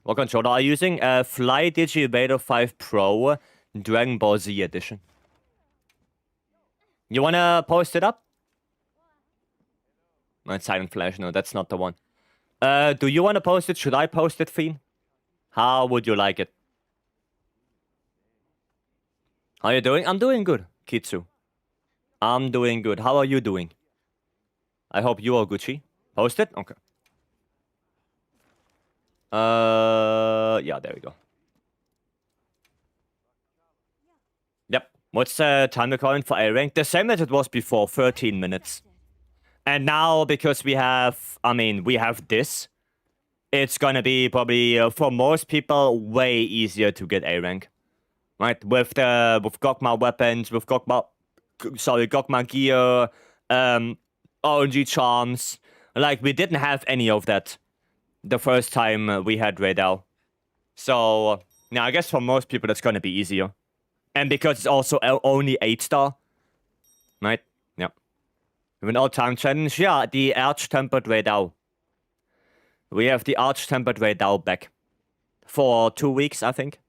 What controller are you using? Fly Digi Vader 5 Pro Dragon Ball Z edition. You wanna post it up? No, it's Silent Flash. No, that's not the one. Do you wanna post it? Should I post it, Fiend? How would you like it? How are you doing? I'm doing good, Kitsu. I'm doing good. How are you doing? I hope you are Gucci. Post it? Okay. Yeah, there we go. Yep. What's the time requirement for A rank? The same as it was before, 13 minutes. And now, because we have, we have this, it's gonna be probably, for most people, way easier to get A rank. Right? With Gokma weapons, with Gokma gear, RNG charms. Like, we didn't have any of that the first time we had Radar. So, yeah, I guess for most people, it's gonna be easier. And because it's also only 8-star. Right? Yep. With an all-time challenge, yeah, the Arch-Tempered Radar. We have the Arch-Tempered Radar back. For 2 weeks, I think.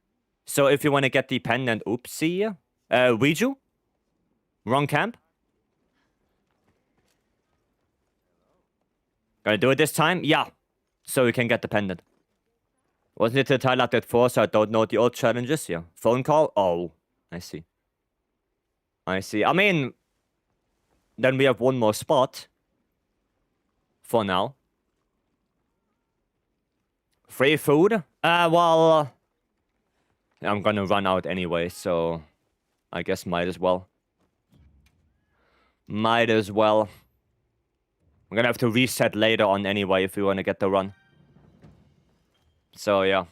So if you want to get the pendant, oopsie. Ouiju? Wrong camp? Gonna do it this time? Yeah. So you can get the pendant. Wasn't it the tile at 4, so I don't know the old challenges? Yeah. Phone call? Oh, I see. I see. Then we have one more spot. For now. Free food? Well... I'm gonna run out anyway, so... I guess might as well. Might as well. I'm gonna have to reset later on anyway if we want to get the run. So, yeah.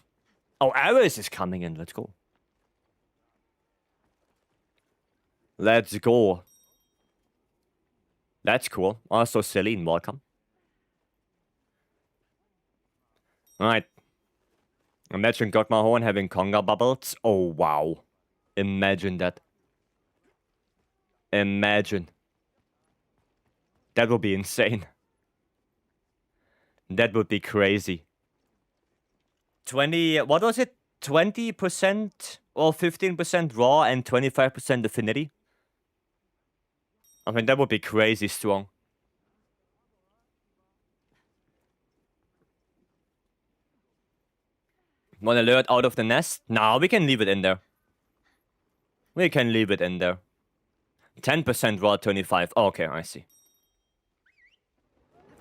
Oh, Aris is coming in. Let's go. Let's go. That's cool. Also, Celine, welcome. Alright. Imagine Gokma Horn having Conga bubbles. Oh, wow. Imagine that. Imagine. That would be insane. That would be crazy. 20... What was it? 20% or 15% raw and 25% affinity? That would be crazy strong. One alert out of the nest? No, we can leave it in there. We can leave it in there. 10% raw, 25. Oh, okay, I see.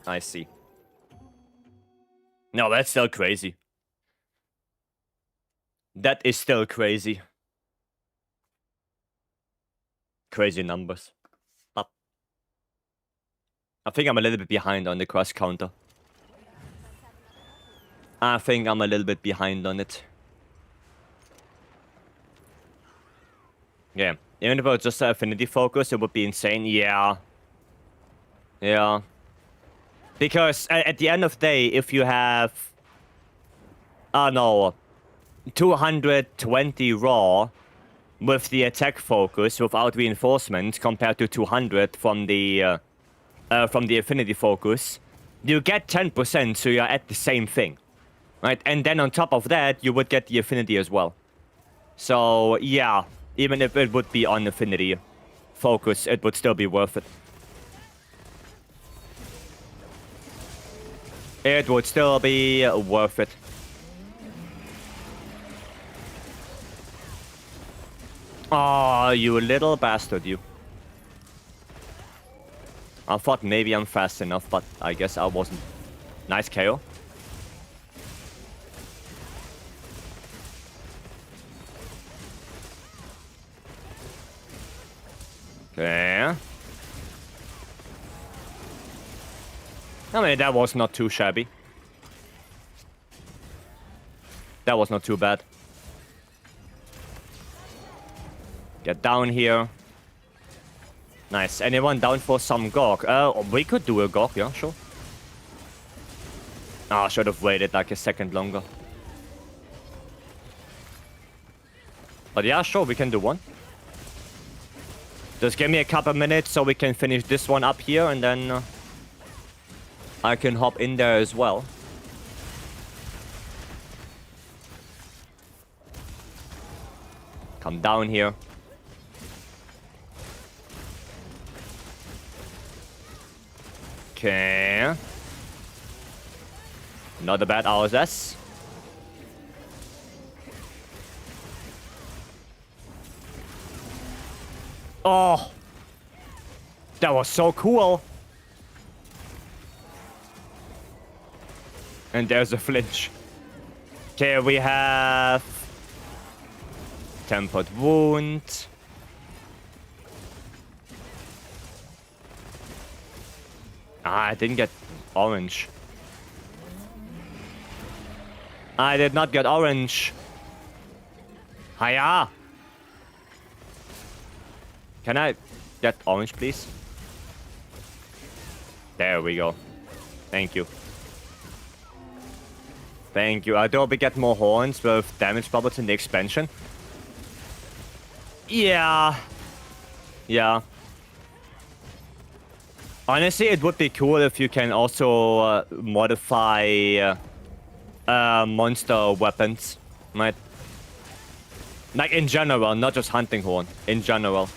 I see. No, that's still crazy. That is still crazy. Crazy numbers. Up. I think I'm a little bit behind on the cross counter. I think I'm a little bit behind on it. Yeah. Even if it was just an affinity focus, it would be insane. Yeah. Yeah. Because at the end of the day, if you have... I don't know... 220 raw with the attack focus without reinforcement compared to 200 from the affinity focus, you get 10%, so you're at the same thing. Right? And then on top of that, you would get the affinity as well. So, yeah. Even if it would be on affinity focus, it would still be worth it. It would still be worth it. Oh, you little bastard, you. I thought maybe I'm fast enough, but I guess I wasn't. Nice KO. Okay. That was not too shabby. That was not too bad. Get down here. Nice. Anyone down for some Gork? We could do a Gork, yeah, sure. I should have waited like a second longer. But yeah, sure, we can do one. Just give me a couple minutes so we can finish this one up here, and then I can hop in there as well. Come down here. Okay. Not a bad RSS. Oh. That was so cool. And there's a flinch. Okay, we have... Tempered Wound. Ah, I didn't get orange. I did not get orange. Hiya! Can I get orange, please? There we go. Thank you. Thank you. I hope we get more horns with damage bubbles in the expansion. Yeah. Yeah. Honestly, it would be cool if you can also modify monster weapons, right? Like in general, not just hunting horn. In general.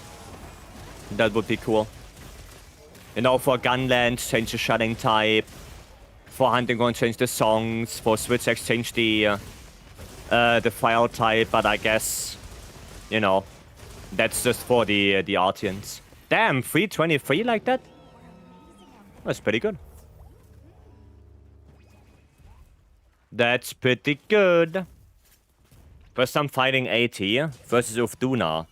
That would be cool. You know, for Gunland, change the shutting type. For hunting horn, change the songs. For Switch X, change the file type. But I guess, you know, that's just for the audience. Damn, 323 like that? That's pretty good. That's pretty good. First I'm fighting AT versus Ufduna.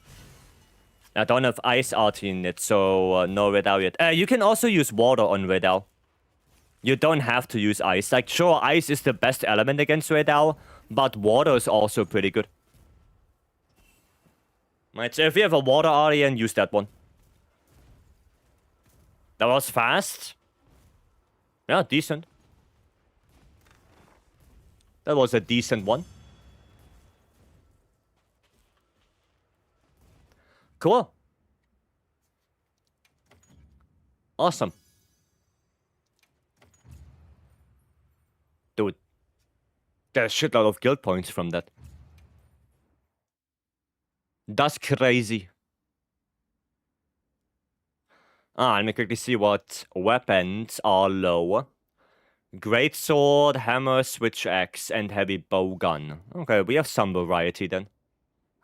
I don't have Ice RT in it, so no Red Owl yet. You can also use water on Red Owl. You don't have to use Ice. Like, sure, Ice is the best element against Red Owl, but water is also pretty good. Right, so if you have a water Aryan, use that one. That was fast. Yeah, decent. That was a decent one. Cool. Awesome. Dude. There's a shitload of guild points from that. That's crazy. Let me quickly see what weapons are low. Greatsword, hammer, switch axe, and heavy bowgun. Okay, we have some variety then.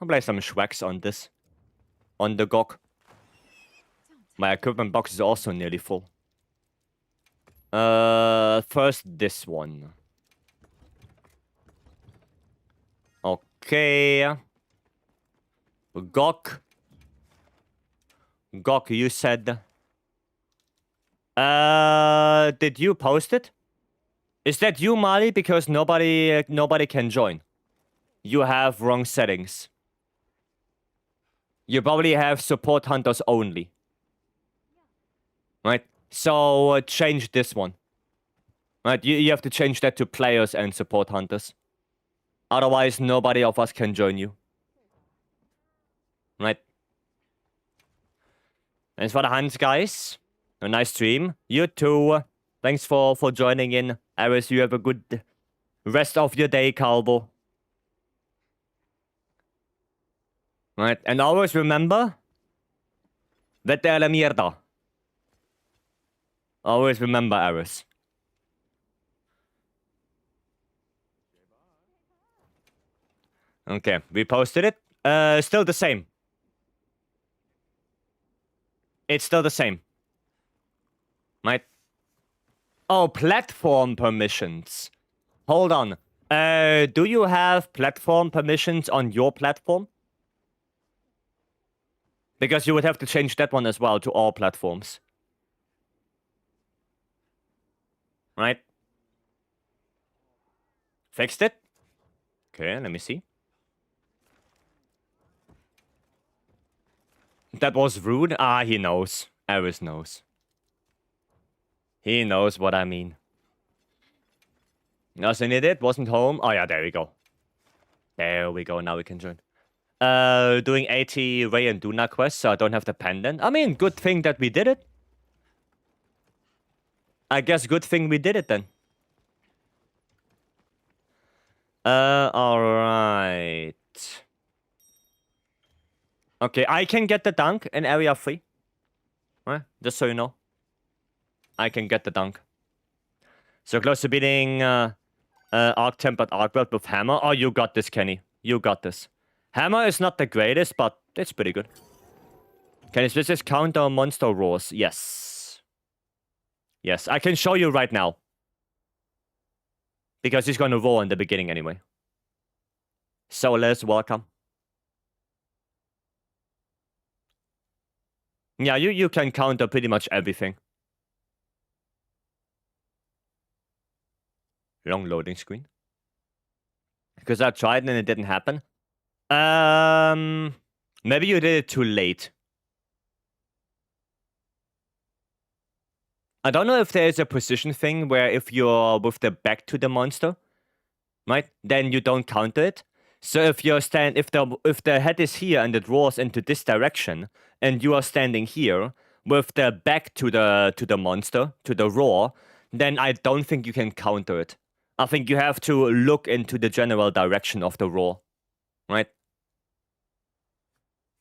I'll play some Schwacks on this. On the GOG. My equipment box is also nearly full. First this one. Okay. GOG. GOG, you said... did you post it? Is that you, Mali? Because nobody can join. You have wrong settings. You probably have support hunters only. Right? So change this one. Right? You have to change that to players and support hunters. Otherwise, nobody of us can join you. Right? Thanks for the hunts, guys. A nice stream. You too. Thanks for joining in. Aris, you have a good rest of your day, Calvo. Right, and always remember... Vete a la mierda. Always remember, Aris. Okay, we posted it. Still the same. It's still the same. Right? Oh, platform permissions. Hold on. Do you have platform permissions on your platform? Because you would have to change that one as well to all platforms. Right? Fixed it? Okay, let me see. That was rude? Ah, he knows. Aris knows. He knows what I mean. Nothing in it, wasn't home. Oh yeah, there we go. There we go, now we can join. Doing 80 Ray and Duna quests, so I don't have the pendant. I mean, good thing that we did it. I guess good thing we did it then. Alright. Okay, I can get the dunk in area 3. Right? Just so you know. I can get the dunk. So close to beating Arc Tempered Arcbelt with Hammer. Oh, you got this, Kenny. You got this. Hammer is not the greatest, but it's pretty good. Can you just counter monster roars? Yes. Yes, I can show you right now. Because he's gonna roar in the beginning anyway. Soulless, welcome. Yeah, you can counter pretty much everything. Long loading screen. Because I tried and it didn't happen. Maybe you did it too late. I don't know if there's a position thing where if you're with the back to the monster, right, then you don't counter it. So if you're if the head is here and it roars into this direction, and you are standing here with the back to the monster, to the roar, then I don't think you can counter it. I think you have to look into the general direction of the roar, right?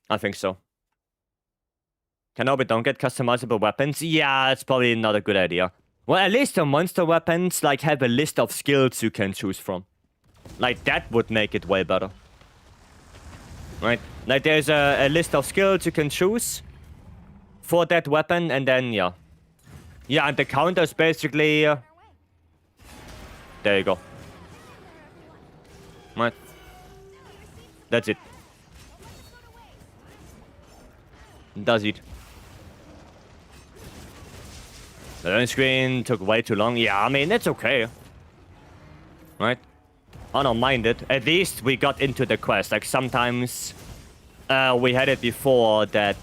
I think so. Kenobi don't get customizable weapons? Yeah, it's probably not a good idea. Well, at least the monster weapons, like, have a list of skills you can choose from. Like, that would make it way better. Right? Like, there's a list of skills you can choose for that weapon, and then, yeah. Yeah, and the counter is basically... there you go. Right? That's it. Does it. The loading screen took way too long. Yeah, I mean, it's okay. Right? I don't mind it. At least we got into the quest. Like, sometimes we had it before that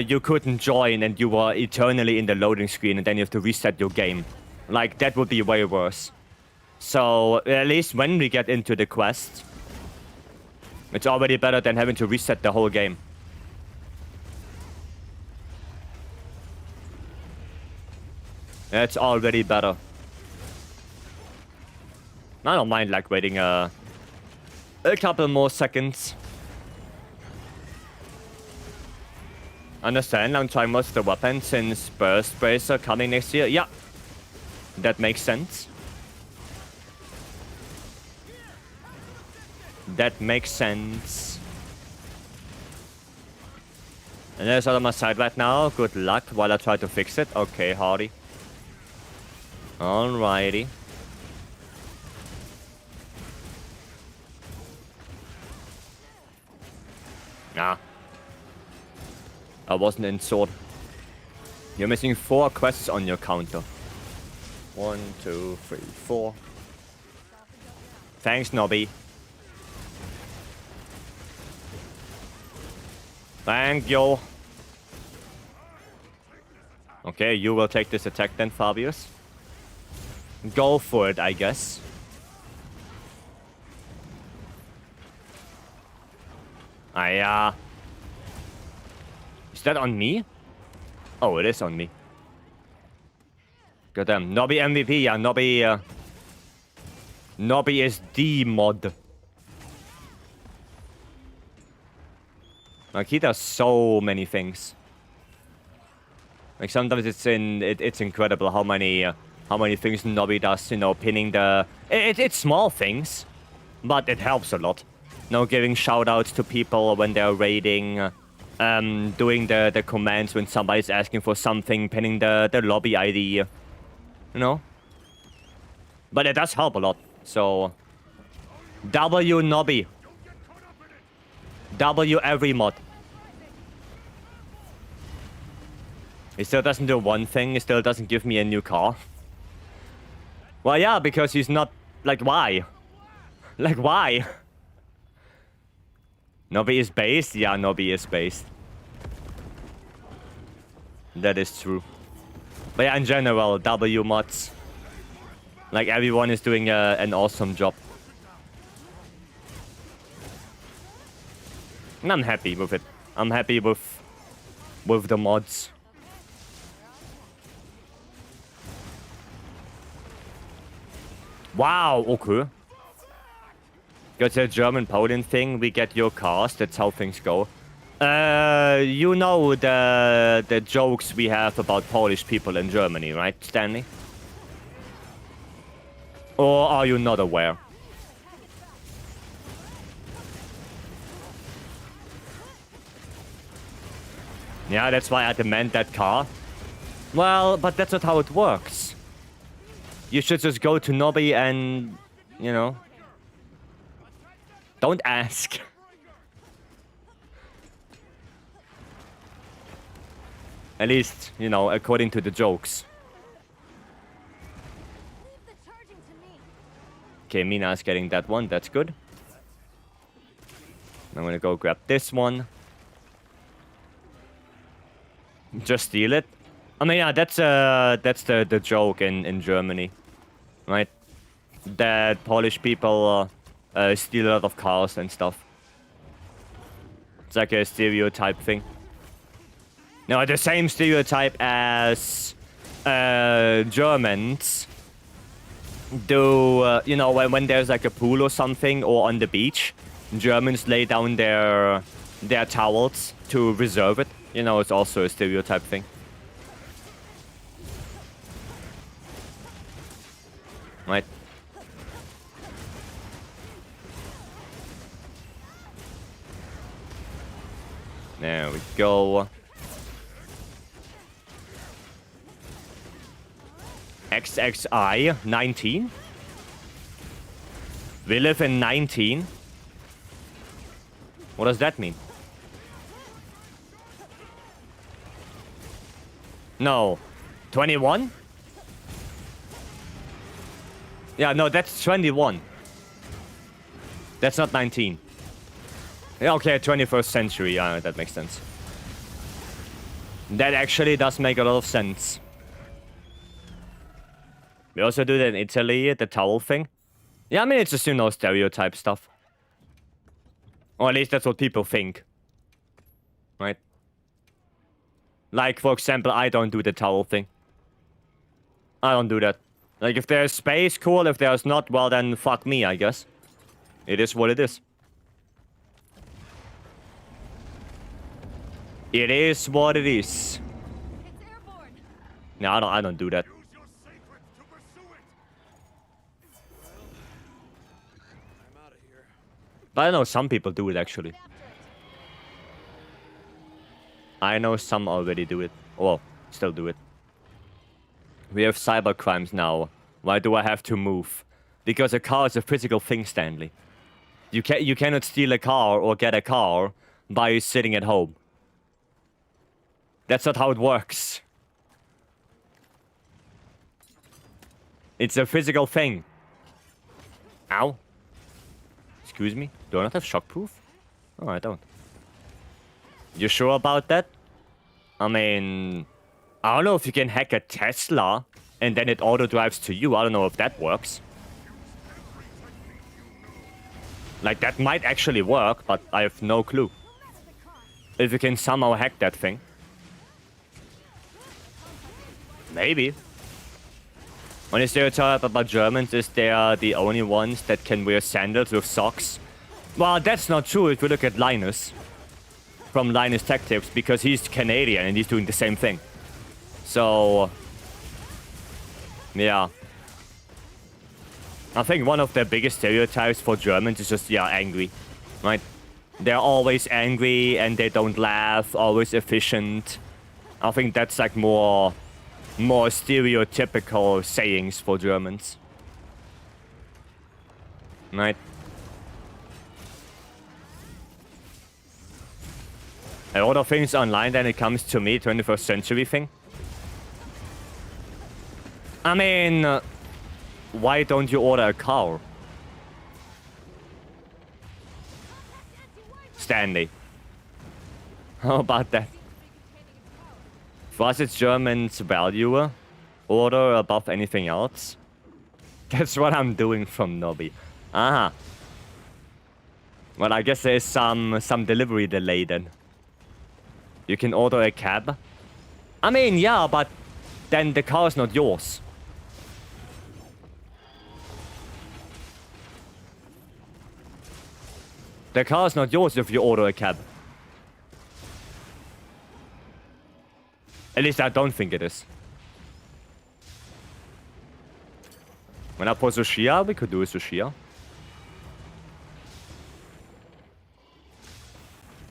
you couldn't join and you were eternally in the loading screen and then you have to reset your game. Like, that would be way worse. So, at least when we get into the quest, it's already better than having to reset the whole game. It's already better. I don't mind, like, waiting a couple more seconds. Understand, I'm trying most of the weapons since Burst Bracer coming next year. Yeah, that makes sense. That makes sense. And there's out of my side right now. Good luck while I try to fix it. Okay, Hardy. Alrighty. Nah. I wasn't in sword. You're missing 4 quests on your counter. 1, 2, 3, 4. Thanks, Nobby. Thank you. Okay, you will take this attack then, Fabius. Go for it, I guess. Is that on me? Oh, it is on me. Goddamn. Nobby MVP, yeah. Nobby is the mod. Like, he does so many things. Like, sometimes it's incredible how many things Nobby does, you know, pinning the... It's small things, but it helps a lot. You know, giving shoutouts to people when they're raiding, doing the commands when somebody's asking for something, pinning the lobby ID, you know? But it does help a lot, so... W Nobby. W every mod. He still doesn't do one thing, he still doesn't give me a new car. Well, yeah, because he's not... Like, why? Like, why? Nobby is based? Yeah, Nobby is based. That is true. But yeah, in general, W mods. Like, everyone is doing an awesome job. And I'm happy with it. I'm happy with the mods. Wow, okay. Got a German-Poland thing, we get your cars, that's how things go. You know the jokes we have about Polish people in Germany, right, Stanley? Or are you not aware? Yeah, that's why I demand that car. Well, but that's not how it works. You should just go to Nobby and, you know, don't ask. At least, you know, according to the jokes. Leave the charging to me. Okay, Mina's getting that one. That's good. I'm gonna go grab this one. Just steal it. I mean, yeah, that's the joke in Germany, right? That Polish people steal a lot of cars and stuff. It's like a stereotype thing. No, the same stereotype as Germans do. You know, when there's like a pool or something, or on the beach, Germans lay down their towels to reserve it. You know, it's also a stereotype thing. Right. There we go. XXI 19. We live in 19. What does that mean? No. 21? Yeah, no, that's 21. That's not 19. Yeah, okay, 21st century. Yeah, that makes sense. That actually does make a lot of sense. We also do that in Italy, the towel thing. Yeah, I mean, it's just, you know, stereotype stuff. Or at least that's what people think. Right? Like, for example, I don't do the towel thing. I don't do that. Like, if there's space, cool. If there's not, well, then fuck me, I guess. It is what it is. It is what it is. It's airborne. No, I don't do that. Use your secrets to pursue it. I'm out of here. But I know some people do it, actually. After it. I know some already do it. Well, still do it. We have cyber crimes now. Why do I have to move? Because a car is a physical thing, Stanley. You cannot steal a car or get a car by sitting at home. That's not how it works. It's a physical thing. Ow. Excuse me? Do I not have shockproof? Oh, I don't. You sure about that? I mean, I don't know if you can hack a Tesla and then it auto drives to you. I don't know if that works. Like, that might actually work, but I have no clue. If you can somehow hack that thing. Maybe. Only stereotype about Germans is they are the only ones that can wear sandals with socks. Well, that's not true if you look at Linus. From Linus Tech Tips, because he's Canadian and he's doing the same thing. So... yeah. I think one of the biggest stereotypes for Germans is just, yeah, angry. Right? They're always angry and they don't laugh, always efficient. I think that's like more stereotypical sayings for Germans. Right? I order things online, then it comes to me, 21st century thing. I mean, why don't you order a car? Stanley. How about that? For us, it's Germans value order above anything else. That's what I'm doing from Nobby. Aha. Well, I guess there's some delivery delay then. You can order a cab. I mean, yeah, but then the car is not yours. The car is not yours if you order a cab. At least I don't think it is. When I put Sushia, we could do a Sushia.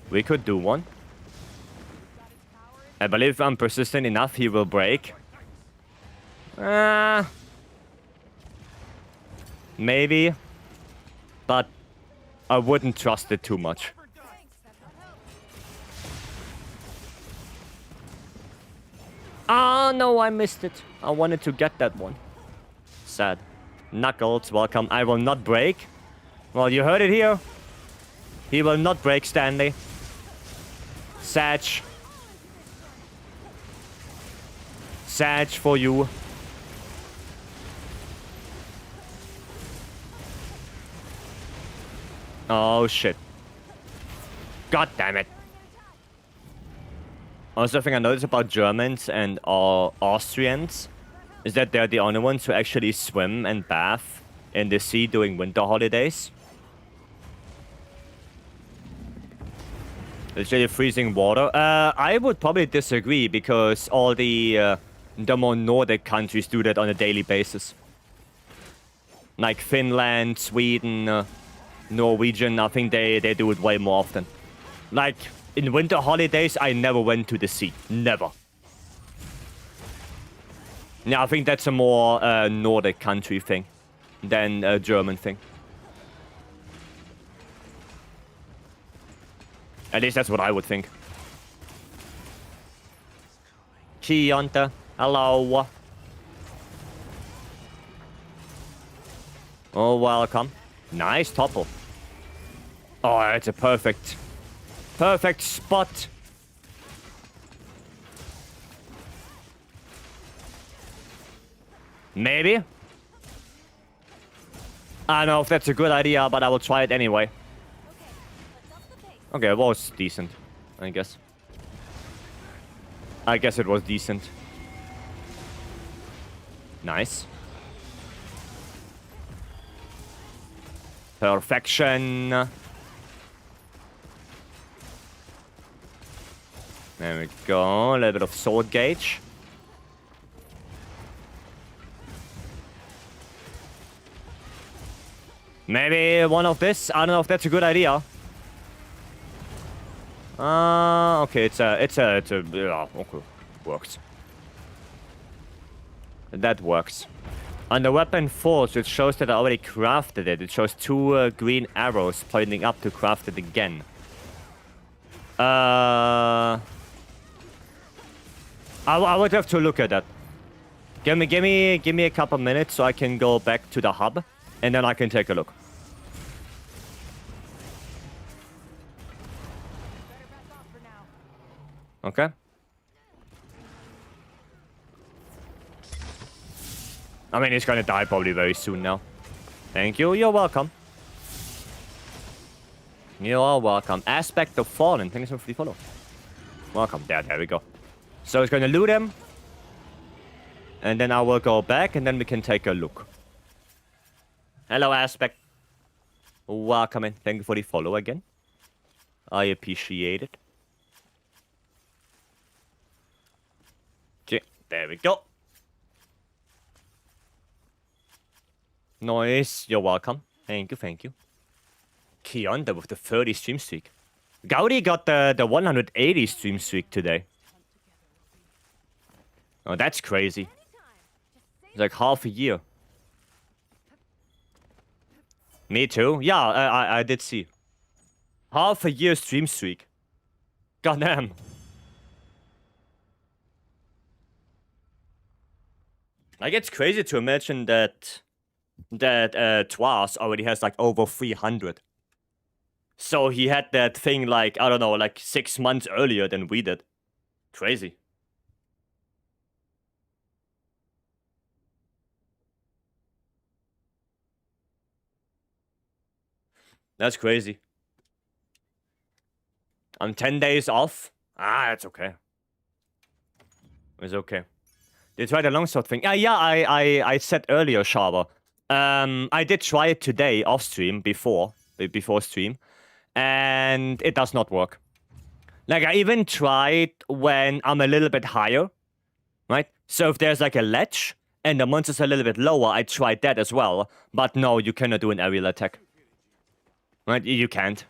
We could do one. I believe if I'm persistent enough, he will break. Maybe. But I wouldn't trust it too much. Ah, no, I missed it. I wanted to get that one. Sad. Knuckles, welcome. I will not break. Well, you heard it here. He will not break, Stanley. Sag. Sag for you. Oh, shit. God damn it. Also, thing I noticed about Germans and Austrians is that they're the only ones who actually swim and bath in the sea during winter holidays. It's really freezing water. I would probably disagree because all the more Nordic countries do that on a daily basis. Like Finland, Sweden, Norwegian, I think they do it way more often. Like, in winter holidays, I never went to the sea. Never. Yeah, I think that's a more Nordic country thing than a German thing. At least that's what I would think. Chianta, hello. Oh, welcome. Nice topple. Oh, it's a perfect spot. Maybe. I don't know if that's a good idea, but I will try it anyway. Okay, it was decent, I guess. I guess it was decent. Nice. Perfection. There we go. A little bit of sword gauge. Maybe one of this. I don't know if that's a good idea. Okay, it's a, yeah, okay, works. That works. On the weapon forge, it shows that I already crafted it. It shows 2 green arrows pointing up to craft it again. I would have to look at that. Give me a couple minutes so I can go back to the hub, and then I can take a look. Okay. I mean, he's gonna die probably very soon now. Thank you. You're welcome. You're welcome. Aspect of Fallen. Thank you so much for the follow. Welcome. There we go. So he's gonna loot him. And then I will go back, and then we can take a look. Hello, Aspect. Welcome in. Thank you for the follow again. I appreciate it. Okay, there we go. Noise, you're welcome. Thank you. Kionda with the 30 stream streak. Gaudi got the 180 stream streak today. Oh, that's crazy. It's like half a year. Me too. Yeah, I did see. Half a year stream streak. Goddamn. Like, it's crazy to imagine that Twas already has like over 300. So he had that thing like, I don't know, like 6 months earlier than we did. Crazy. That's crazy. I'm 10 days off. Ah, that's okay. It's okay. They tried the longsword thing. Yeah, I said earlier, Sharper. I did try it today off stream before stream, and it does not work. Like, I even tried when I'm a little bit higher, right? So if there's like a ledge and the monster's a little bit lower, I tried that as well. But no, you cannot do an aerial attack. Right? You can't.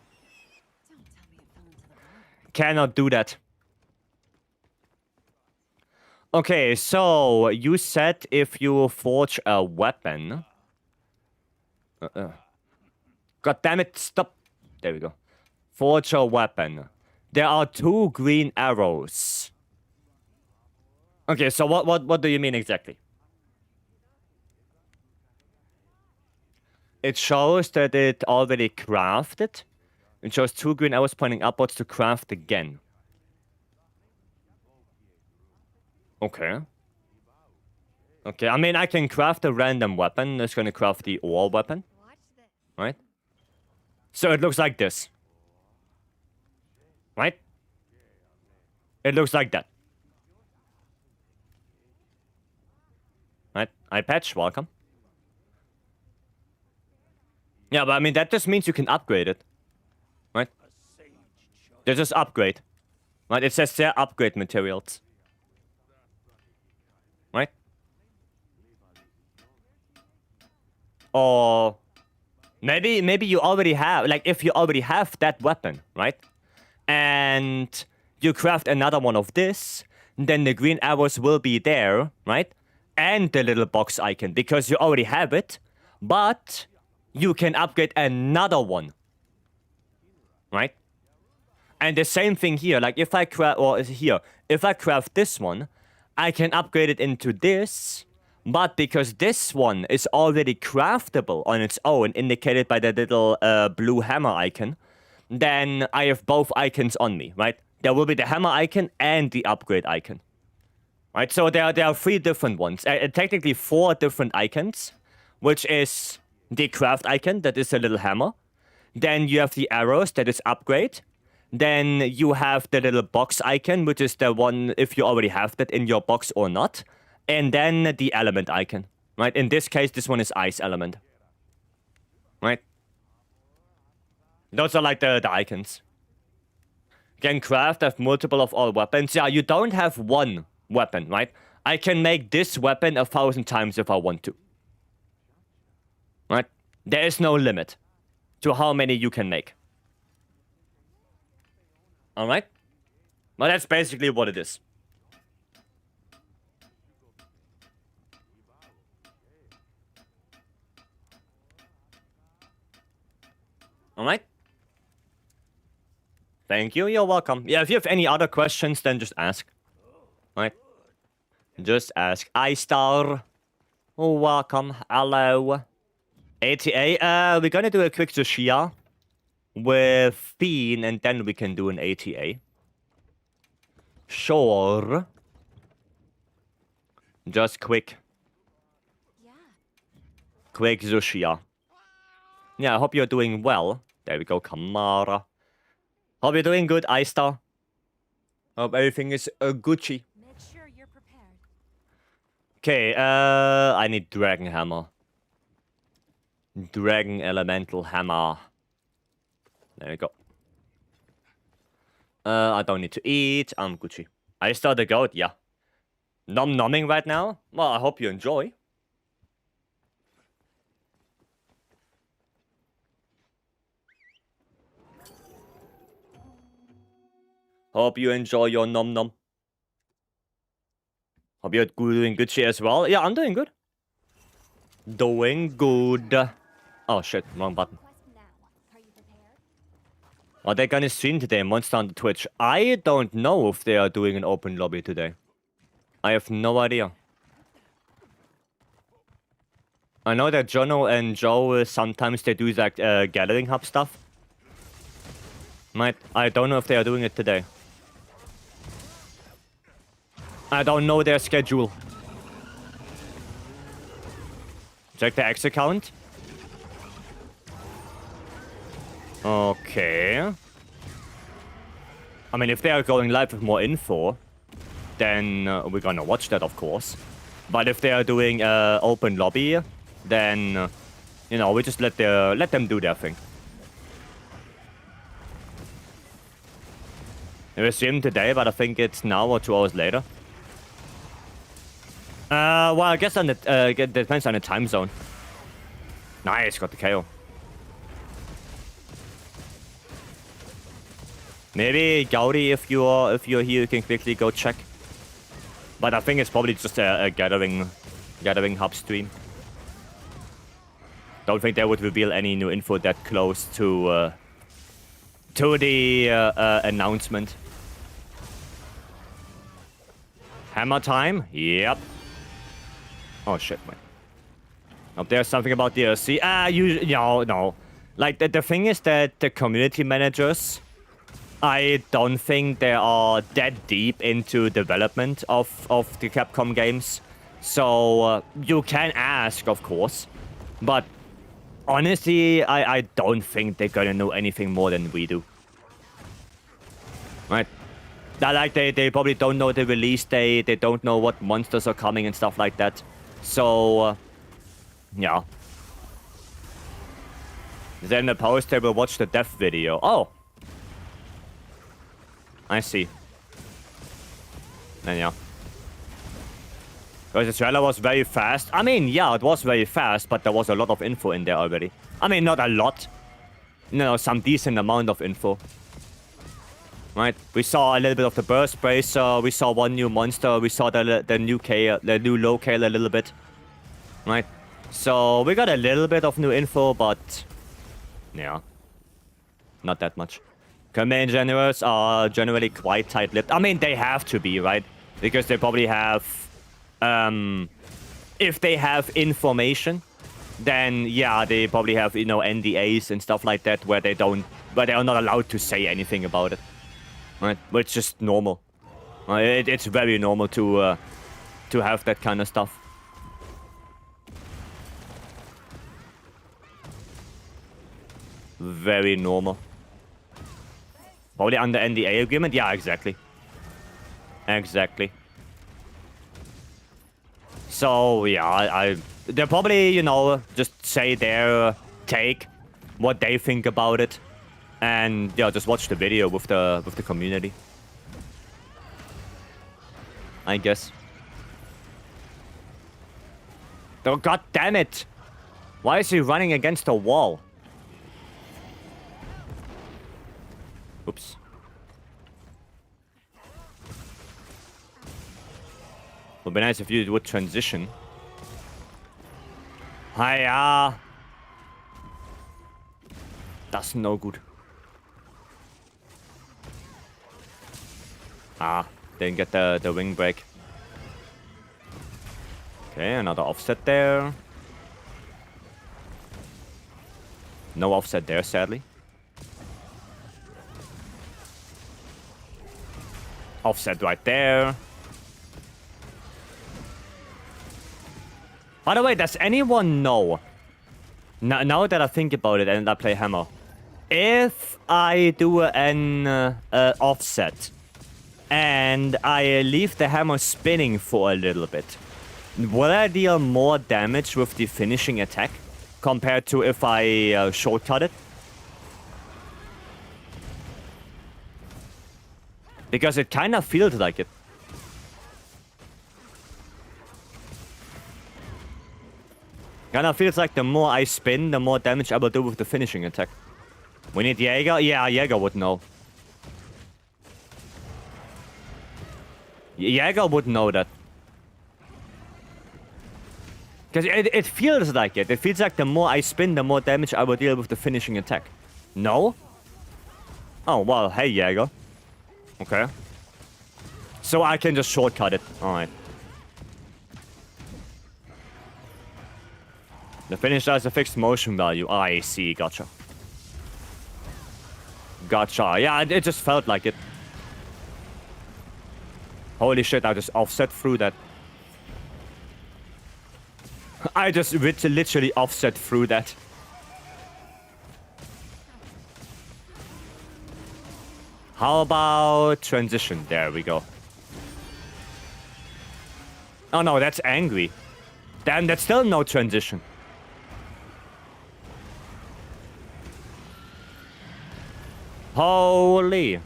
Cannot do that. Okay, so you said if you forge a weapon, God damn it, stop. There we go. Forge a weapon. There are 2 green arrows. Okay, so what do you mean exactly? It shows that it already crafted. It shows 2 green arrows pointing upwards to craft again. Okay. Okay, I mean, I can craft a random weapon. It's gonna craft the ore weapon. Watch this. Right? So it looks like this. Right? It looks like that. Right? Eye patch, welcome. Yeah, but I mean, that just means you can upgrade it. Right? There's just upgrade. Right? It says there upgrade materials. Right? Or maybe you already have, like, if you already have that weapon, right? And you craft another one of this, then the green arrows will be there, right? And the little box icon, because you already have it, but you can upgrade another one, right? And the same thing here, like if I craft, or here, if I craft this one, I can upgrade it into this, but because this one is already craftable on its own, indicated by the little blue hammer icon, then I have both icons on me, right? There will be the hammer icon and the upgrade icon. Right, so there are 3 different ones. Technically 4 different icons, which is the craft icon, that is a little hammer. Then you have the arrows, that is upgrade. Then you have the little box icon, which is the one if you already have that in your box or not. And then the element icon, right? In this case, this one is ice element. Right? Those are like the icons. Can craft have multiple of all weapons. Yeah, you don't have one weapon, right? I can make this weapon 1,000 times if I want to. Right? There is no limit to how many you can make. Alright? Well, that's basically what it is. Alright? Thank you, you're welcome. Yeah, if you have any other questions, then just ask. Right? Just ask. iStar. Oh, welcome. Hello. ATA. We're gonna do a quick Zushia with Fiend, and then we can do an ATA. Sure. Just quick. Yeah. Quick Zushia. Yeah, I hope you're doing well. There we go, Kamara. Hope you're doing good, iStar. Hope everything is Gucci. Make sure you're prepared. Okay, I need Dragon Hammer. Dragon Elemental Hammer. There we go. I don't need to eat. I'm Gucci. I start the goat, yeah. Nom-nomming right now? Well, I hope you enjoy. Hope you enjoy your nom-nom. Hope you're doing Gucci as well. Yeah, I'm doing good. Doing good. Oh shit, wrong button. Quest now. Are you prepared? Are they gonna stream today, Monster on Twitch? I don't know if they are doing an open lobby today. I have no idea. I know that Jono and Joe, sometimes they do that gathering hub stuff. I don't know if they are doing it today. I don't know their schedule. Check the X account. Okay. I mean, if they are going live with more info, then we're gonna watch that, of course. But if they are doing open lobby, then you know, we just let them do their thing. It was streamed today, but I think it's now or 2 hours later. Well, I guess on the it depends on the time zone. Nice, got the KO. Maybe Gaudi, if you're here, you can quickly go check. But I think it's probably just a gathering hub stream. Don't think they would reveal any new info that close to the announcement. Hammer time? Yep. Oh shit, man. Oh, there's something about DLC. No. Like, the thing is that the community managers, I don't think they are that deep into development of the Capcom games. So, you can ask, of course. But, honestly, I don't think they're gonna know anything more than we do. Right? Like, they probably don't know the release date, they don't know what monsters are coming and stuff like that. So, yeah. Then the post they will watch the death video. Oh! I see. Then yeah. Because the trailer was very fast. I mean, yeah, it was very fast, but there was a lot of info in there already. I mean, not a lot. No, some decent amount of info. Right? We saw a little bit of the burst bracer, we saw one new monster, we saw the new locale a little bit. Right? So, we got a little bit of new info, but... yeah. Not that much. Command generals are generally quite tight-lipped. I mean, they have to be, right? Because they probably have... if they have information, then, yeah, they probably have, you know, NDAs and stuff like that, where they are not allowed to say anything about it. Right? But it's just normal. It's very normal to have that kind of stuff. Very normal. Probably under NDA agreement? Yeah, exactly. Exactly. So, yeah, they'll probably, you know, just say their take, what they think about it. And, yeah, just watch the video with the community. I guess. Oh, god damn it! Why is he running against the wall? Oops. Would be nice if you would transition. Hiya! That's no good. Ah, didn't get the wing break. Okay, another offset there. No offset there, sadly. Offset right there. By the way, does anyone know? Now that I think about it and I play Hammer, if I do an offset and I leave the hammer spinning for a little bit, will I deal more damage with the finishing attack compared to if I shortcut it? Because it kind of feels like it. Kind of feels like the more I spin, the more damage I will do with the finishing attack. We need Jaeger? Yeah, Jaeger would know. Jaeger would know that. Because it feels like it. It feels like the more I spin, the more damage I will deal with the finishing attack. No? Oh, well, hey, Jaeger. Okay. So I can just shortcut it. Alright. The finish has a fixed motion value. I see, gotcha. Gotcha. Yeah, it just felt like it. Holy shit, I just offset through that. I just literally offset through that. How about transition? There we go. Oh no, that's angry. Damn, that's still no transition. Holy.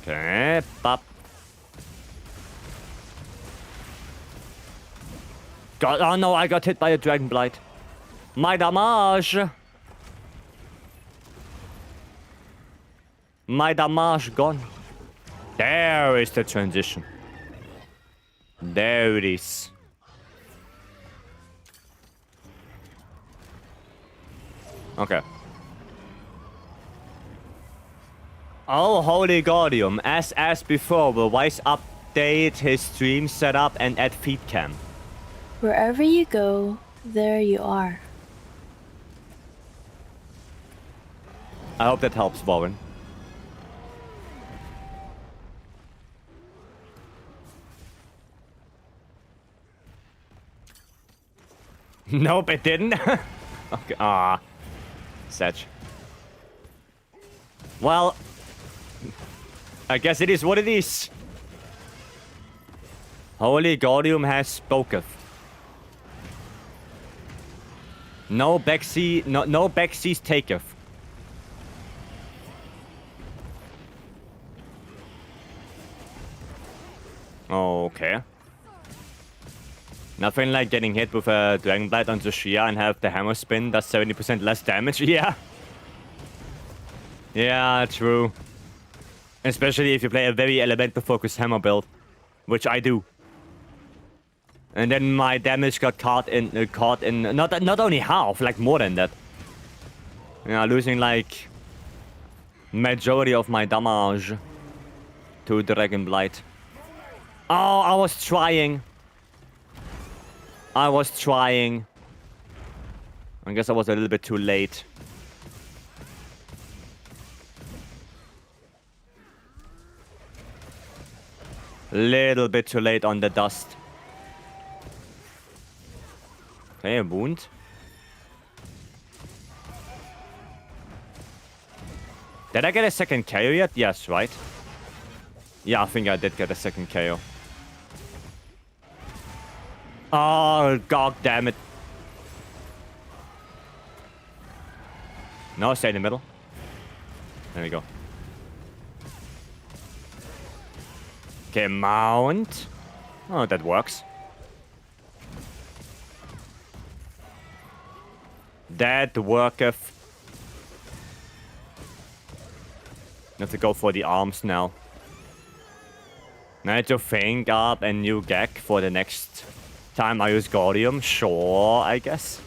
Okay, pop. God, oh no, I got hit by a Dragon Blight. My damage. My damage gone. There is the transition. There it is. Okay. Oh, holy Gaudium. As before, will Vyce update his stream setup and add feed cam? Wherever you go, there you are. I hope that helps, Warren. Nope, it didn't. Okay. Ah. Sedge. Well, I guess it is what it is. Holy Gaudium has spoketh. No backseat, no backseas taketh. Okay. Nothing like getting hit with a Dragonblight on Zushia and have the hammer spin does 70% less damage. Yeah. Yeah, true. Especially if you play a very elemental focused hammer build, which I do. And then my damage got caught in not only half, like more than that. Yeah, losing like majority of my damage to Dragonblight. Oh, I was trying. I guess I was a little bit too late. Little bit too late on the dust. Okay, a wound. Did I get a second KO yet? Yes, right? Yeah, I think I did get a second KO. Oh, god damn it. No, stay in the middle. There we go. Okay, mount. Oh, that works. That worketh. I have to go for the arms now. I need to think up a new gag for the next time I use Gaudium. Sure, I guess.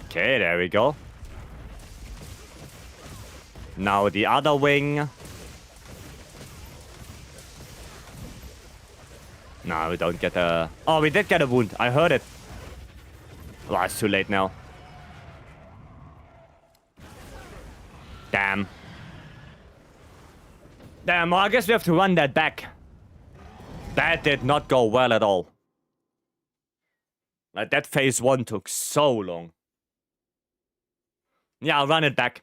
Okay, there we go. Now the other wing. No, we don't get a... Oh, we did get a wound. I heard it. Well, it's too late now. Damn. Damn, well, I guess we have to run that back. That did not go well at all. Like, that phase 1 took so long. Yeah, I'll run it back.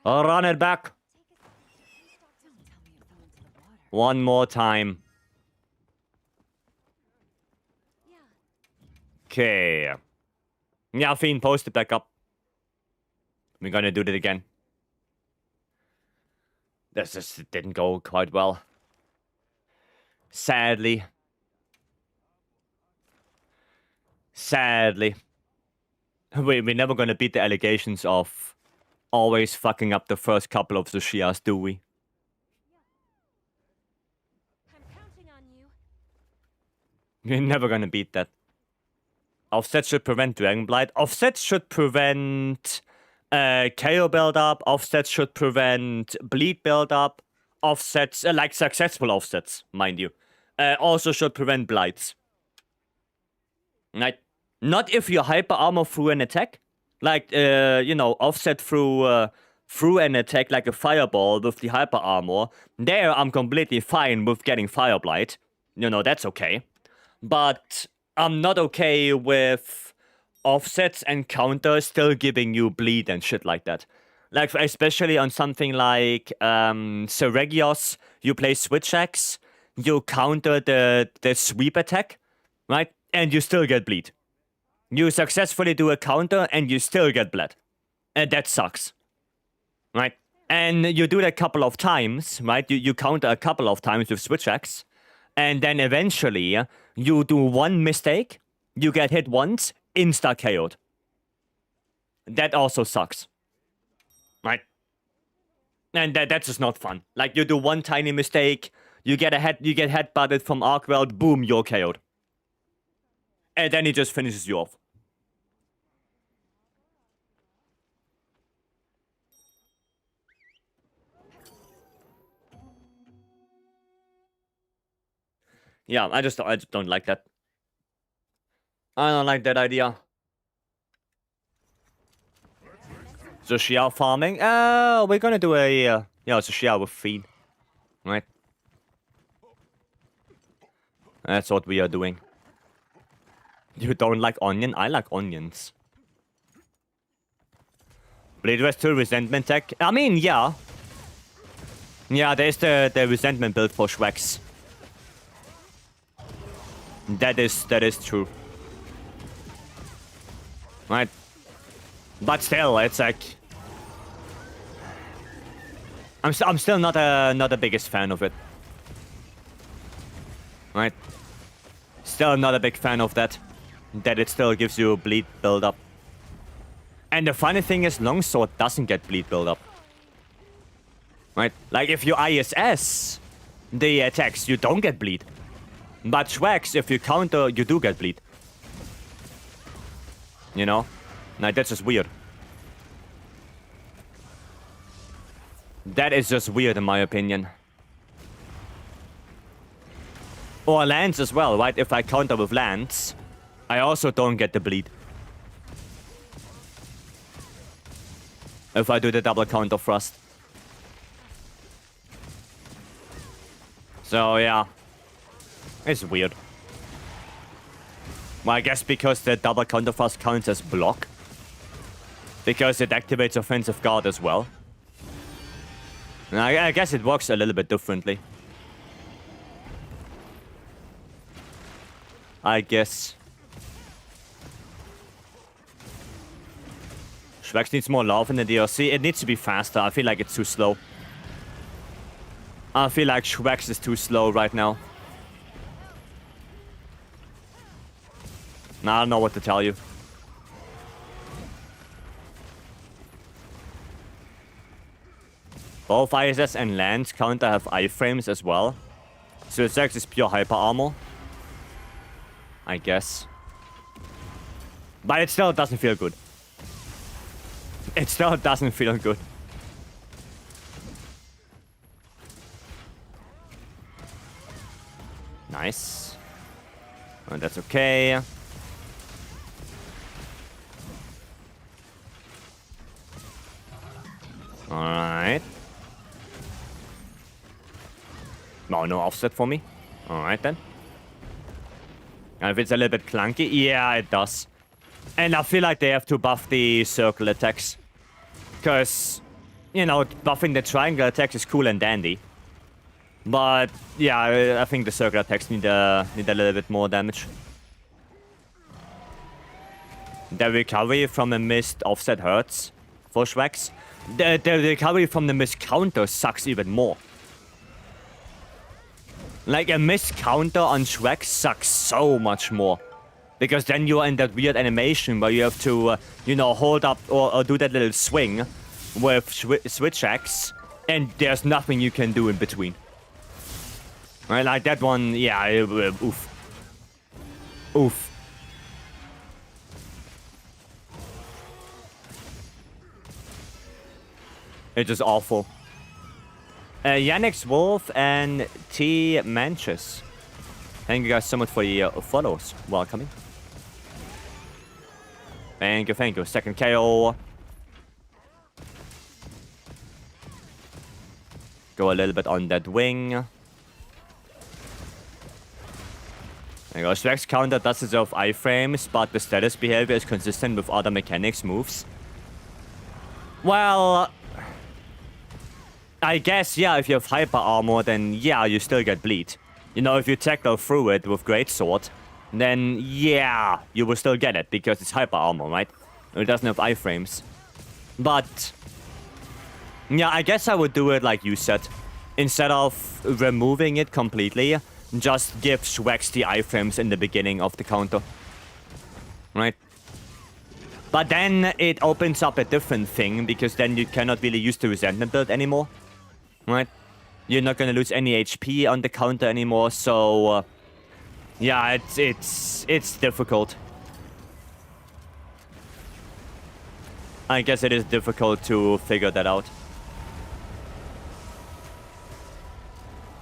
I'll run it back. One more time. Okay. Yeah, Fiend, post it back up. We're gonna do that again. This just didn't go quite well. Sadly. Sadly. We're never gonna beat the allegations of always fucking up the first couple of Zushias, do we? I'm counting on you. We're never gonna beat that. Offset should prevent Dragonblight. Offset should prevent KO build-up. Offset should prevent bleed build-up. Offsets, like successful offsets, mind you. Also should prevent blights. Right? Not if you hyper armor through an attack. Like, you know, offset through an attack like a fireball with the hyper armor. There, I'm completely fine with getting fire blight. You know, that's okay. But I'm not okay with offsets and counters still giving you bleed and shit like that. Like, especially on something like Seregios, you play Switch Axe, you counter the sweep attack, right? And you still get bleed. You successfully do a counter and you still get bled. And that sucks. Right? And you do that a couple of times, right? You counter a couple of times with Switch Axe. And then eventually, you do one mistake, you get hit once, insta-KO'd. That also sucks. Right? And that's just not fun. Like, you do one tiny mistake, you get headbutted from Arkweld, boom, you're KO'd. And then he just finishes you off. Yeah, I just don't like that. I don't like that idea. So Xiao farming? We're gonna do a yeah, it's a Xiao with feed. Right? That's what we are doing. You don't like onion? I like onions. Blade Rest 2 resentment tech? I mean, yeah. Yeah, there's the resentment build for Schwex. That is true. Right? But still, it's like I'm still not the biggest fan of it. Right? Still not a big fan of that. That it still gives you bleed build up. And the funny thing is, longsword doesn't get bleed build up. Right? Like if you ISS the attacks, you don't get bleed. But Schwex, if you counter, you do get bleed. You know? Like, that's just weird. That is just weird in my opinion. Or lands as well, right? If I counter with lands, I also don't get the bleed. If I do the double counter thrust. So yeah. It's weird. Well, I guess because the double counter thrust counts as block. Because it activates offensive guard as well. And I guess it works a little bit differently. I guess. Schwex needs more love in the DLC. It needs to be faster. I feel like it's too slow. I feel like Schwex is too slow right now. I don't know what to tell you. Both ISS and lands counter have iframes as well. So it's actually pure hyper armor. I guess. But it still doesn't feel good. It still doesn't feel good. Nice. Oh, that's okay. Alright. Oh, no offset for me. Alright then. And if it's a little bit clunky, yeah, it does. And I feel like they have to buff the circle attacks. Because, you know, buffing the triangle attacks is cool and dandy. But, yeah, I think the circle attacks need a little bit more damage. The recovery from a missed offset hurts for Schwex. The recovery from the missed counter sucks even more. Like, a missed counter on Schwex sucks so much more. Because then you're in that weird animation where you have to, you know, hold up or do that little swing with switch axe, and there's nothing you can do in between. Right, like that one, yeah, oof. Oof. It's just awful. Yannick's Wolf and T Manches. Thank you guys so much for the follows. Welcoming. Thank you, thank you. Second KO. Go a little bit on that wing. There you go. Schwex counter does deserve iframes, but the status behavior is consistent with other mechanics moves. Well, I guess, yeah, if you have hyper armor, then yeah, you still get bleed. You know, if you tackle through it with greatsword, then yeah, you will still get it, because it's hyper armor, right? It doesn't have iframes. But yeah, I guess I would do it like you said. Instead of removing it completely, just give Schwex the iframes in the beginning of the counter. Right? But then it opens up a different thing, because then you cannot really use the resentment build anymore. right? You're not gonna lose any HP on the counter anymore, so yeah, it's difficult. I guess it is difficult to figure that out.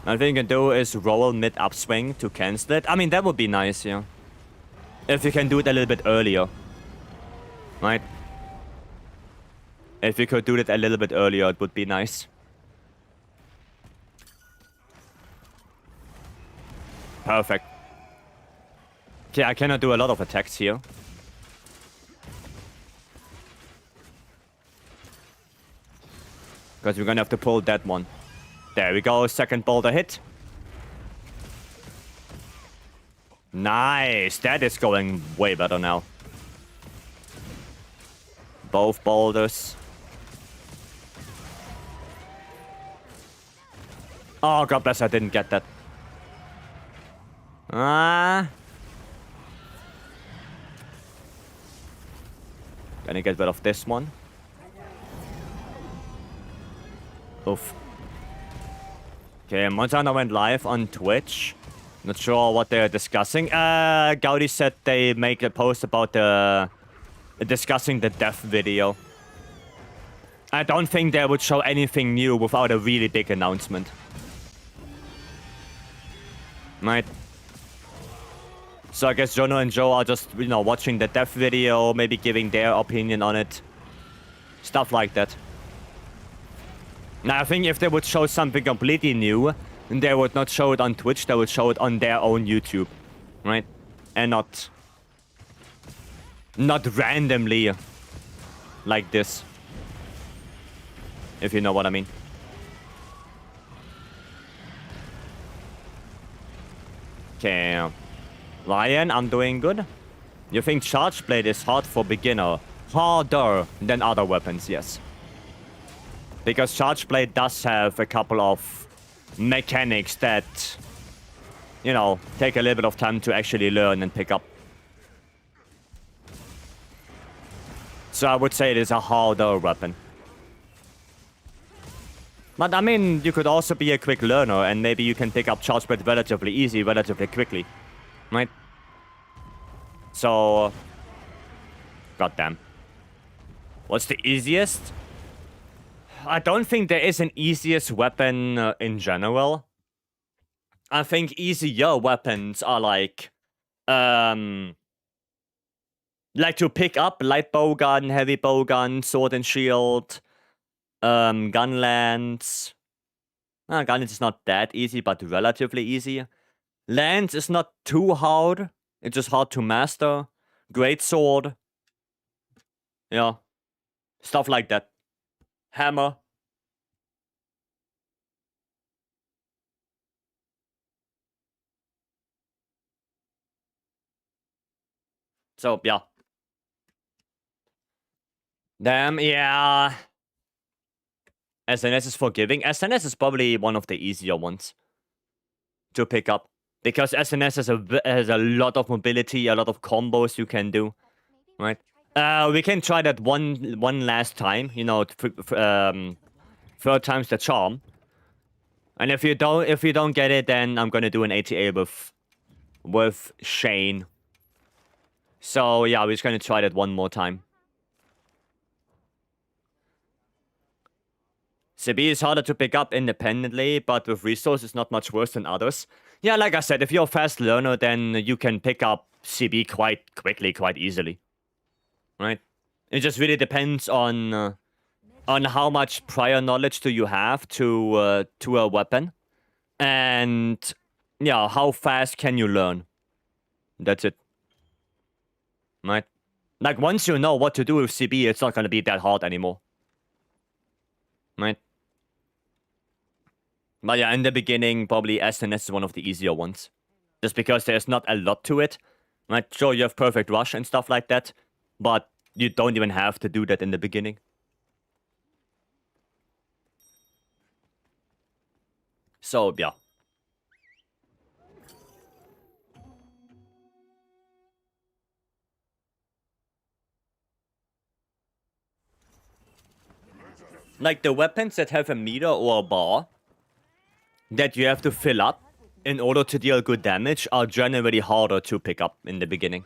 I think you can do is roll mid upswing to cancel it. I mean, that would be nice, yeah. If you can do it a little bit earlier. Right? If you could do it a little bit earlier, it would be nice. Perfect. Okay, I cannot do a lot of attacks here. Because we're gonna have to pull that one. There we go, second boulder hit. Nice, that is going way better now. Both boulders. Oh, God bless, I didn't get that. Gonna get rid of this one. Oof. Okay, Montana went live on Twitch. Not sure what they're discussing. Gaudi said they make a post about discussing the death video. I don't think they would show anything new without a really big announcement. Right. So I guess Jono and Joe are just, you know, watching the death video, maybe giving their opinion on it. Stuff like that. Now, I think if they would show something completely new, they would not show it on Twitch, they would show it on their own YouTube. Right? And not randomly like this. If you know what I mean. Okay. Ryan, I'm doing good. You think Charge Blade is hard for beginner? Harder than other weapons, yes. Because Charge Blade does have a couple of mechanics that, you know, take a little bit of time to actually learn and pick up. So I would say it is a harder weapon. But I mean, you could also be a quick learner and maybe you can pick up Charge Blade relatively easy, relatively quickly. Right? So... goddamn. What's the easiest? I don't think there is an easiest weapon in general. I think easier weapons are like to pick up light bowgun, heavy bowgun, sword and shield, gun lance. Gun lance is not that easy, but relatively easy. Lance is not too hard. It's just hard to master. Great sword. Yeah. Stuff like that. Hammer. So, yeah. Damn, yeah. SNS is forgiving. SNS is probably one of the easier ones to pick up. Because SNS has a lot of mobility, a lot of combos you can do. Right? We can try that one last time. You know, third time's the charm. And if you don't get it, then I'm gonna do an ATA with Shane. So yeah, we're just gonna try that one more time. CB is harder to pick up independently, but with resources not much worse than others. Yeah, like I said, if you're a fast learner, then you can pick up CB quite quickly, quite easily. Right? It just really depends on how much prior knowledge do you have to a weapon. And yeah, how fast can you learn? That's it. Right? Like, once you know what to do with CB, it's not gonna be that hard anymore. Right? But yeah, in the beginning, probably SNS is one of the easier ones. Just because there's not a lot to it. Right? Sure, you have perfect rush and stuff like that. But you don't even have to do that in the beginning. So, yeah. Like the weapons that have a meter or a bar that you have to fill up in order to deal good damage are generally harder to pick up in the beginning.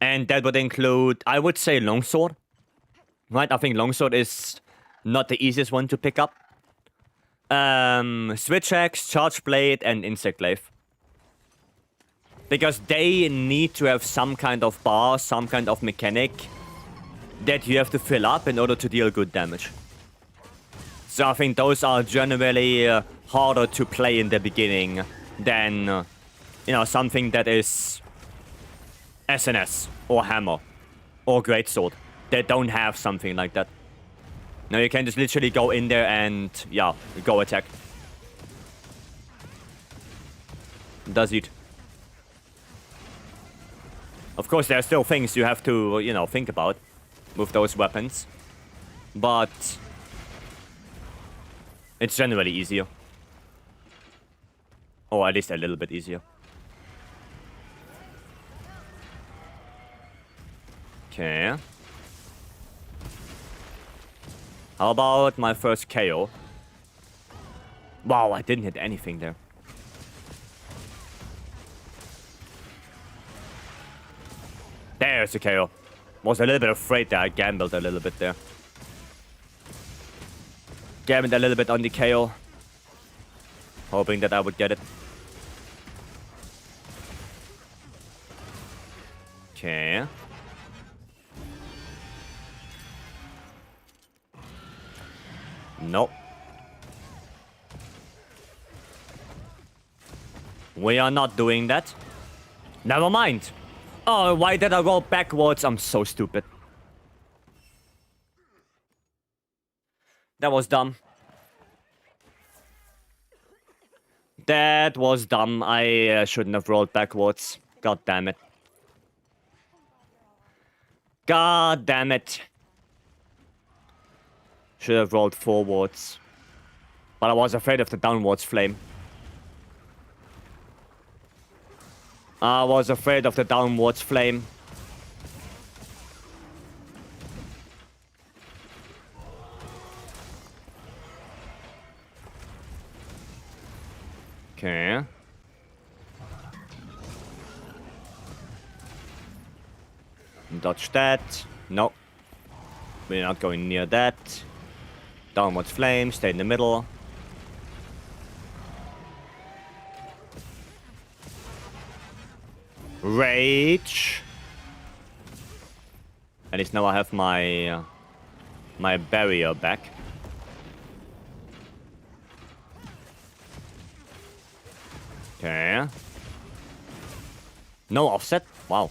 And that would include, I would say, longsword. Right? I think longsword is not the easiest one to pick up. Switch axe, charge blade, and insect glaive. Because they need to have some kind of bar, some kind of mechanic that you have to fill up in order to deal good damage. So I think those are generally harder to play in the beginning than, you know, something that is SNS or hammer or greatsword. They don't have something like that. No, you can just literally go in there and, yeah, go attack. Does it. Of course, there are still things you have to, you know, think about with those weapons. But it's generally easier. Or at least a little bit easier. Okay. How about my first KO? Wow, I didn't hit anything there. There's a KO. Was a little bit afraid that I gambled a little bit there. Gambled a little bit on the KO. Hoping that I would get it. Okay. Nope. We are not doing that. Never mind. Oh, why did I roll backwards? I'm so stupid. That was dumb. That was dumb. I shouldn't have rolled backwards. God damn it. God damn it. Should have rolled forwards. But I was afraid of the downwards flame. I was afraid of the downwards flame. Okay. Dodge that. Nope. We're not going near that. Downwards flame, stay in the middle. Rage. At least now I have my my barrier back. Okay. No offset? Wow.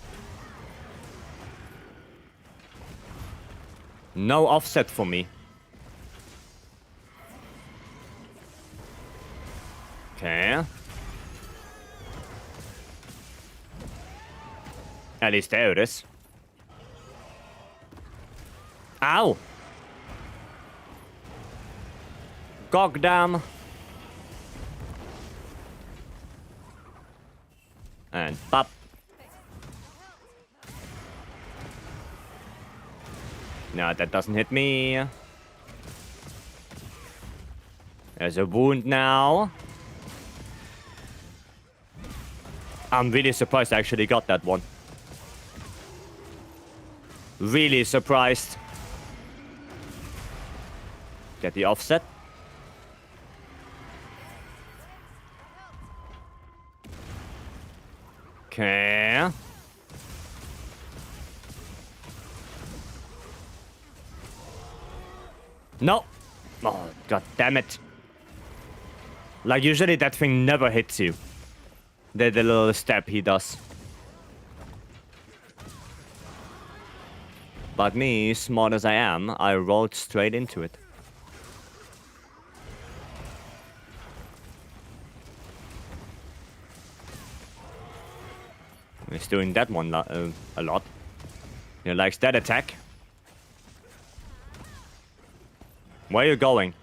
No offset for me. Okay. At least there it is. Ow! Goddamn. And pop. No, that doesn't hit me. There's a wound now. I'm really surprised I actually got that one. Really surprised. Get the offset. Okay. No. Oh, god damn it. Like, usually that thing never hits you. The little step he does. But me, smart as I am, I rolled straight into it. He's doing that one a lot. He likes that attack. Where are you going?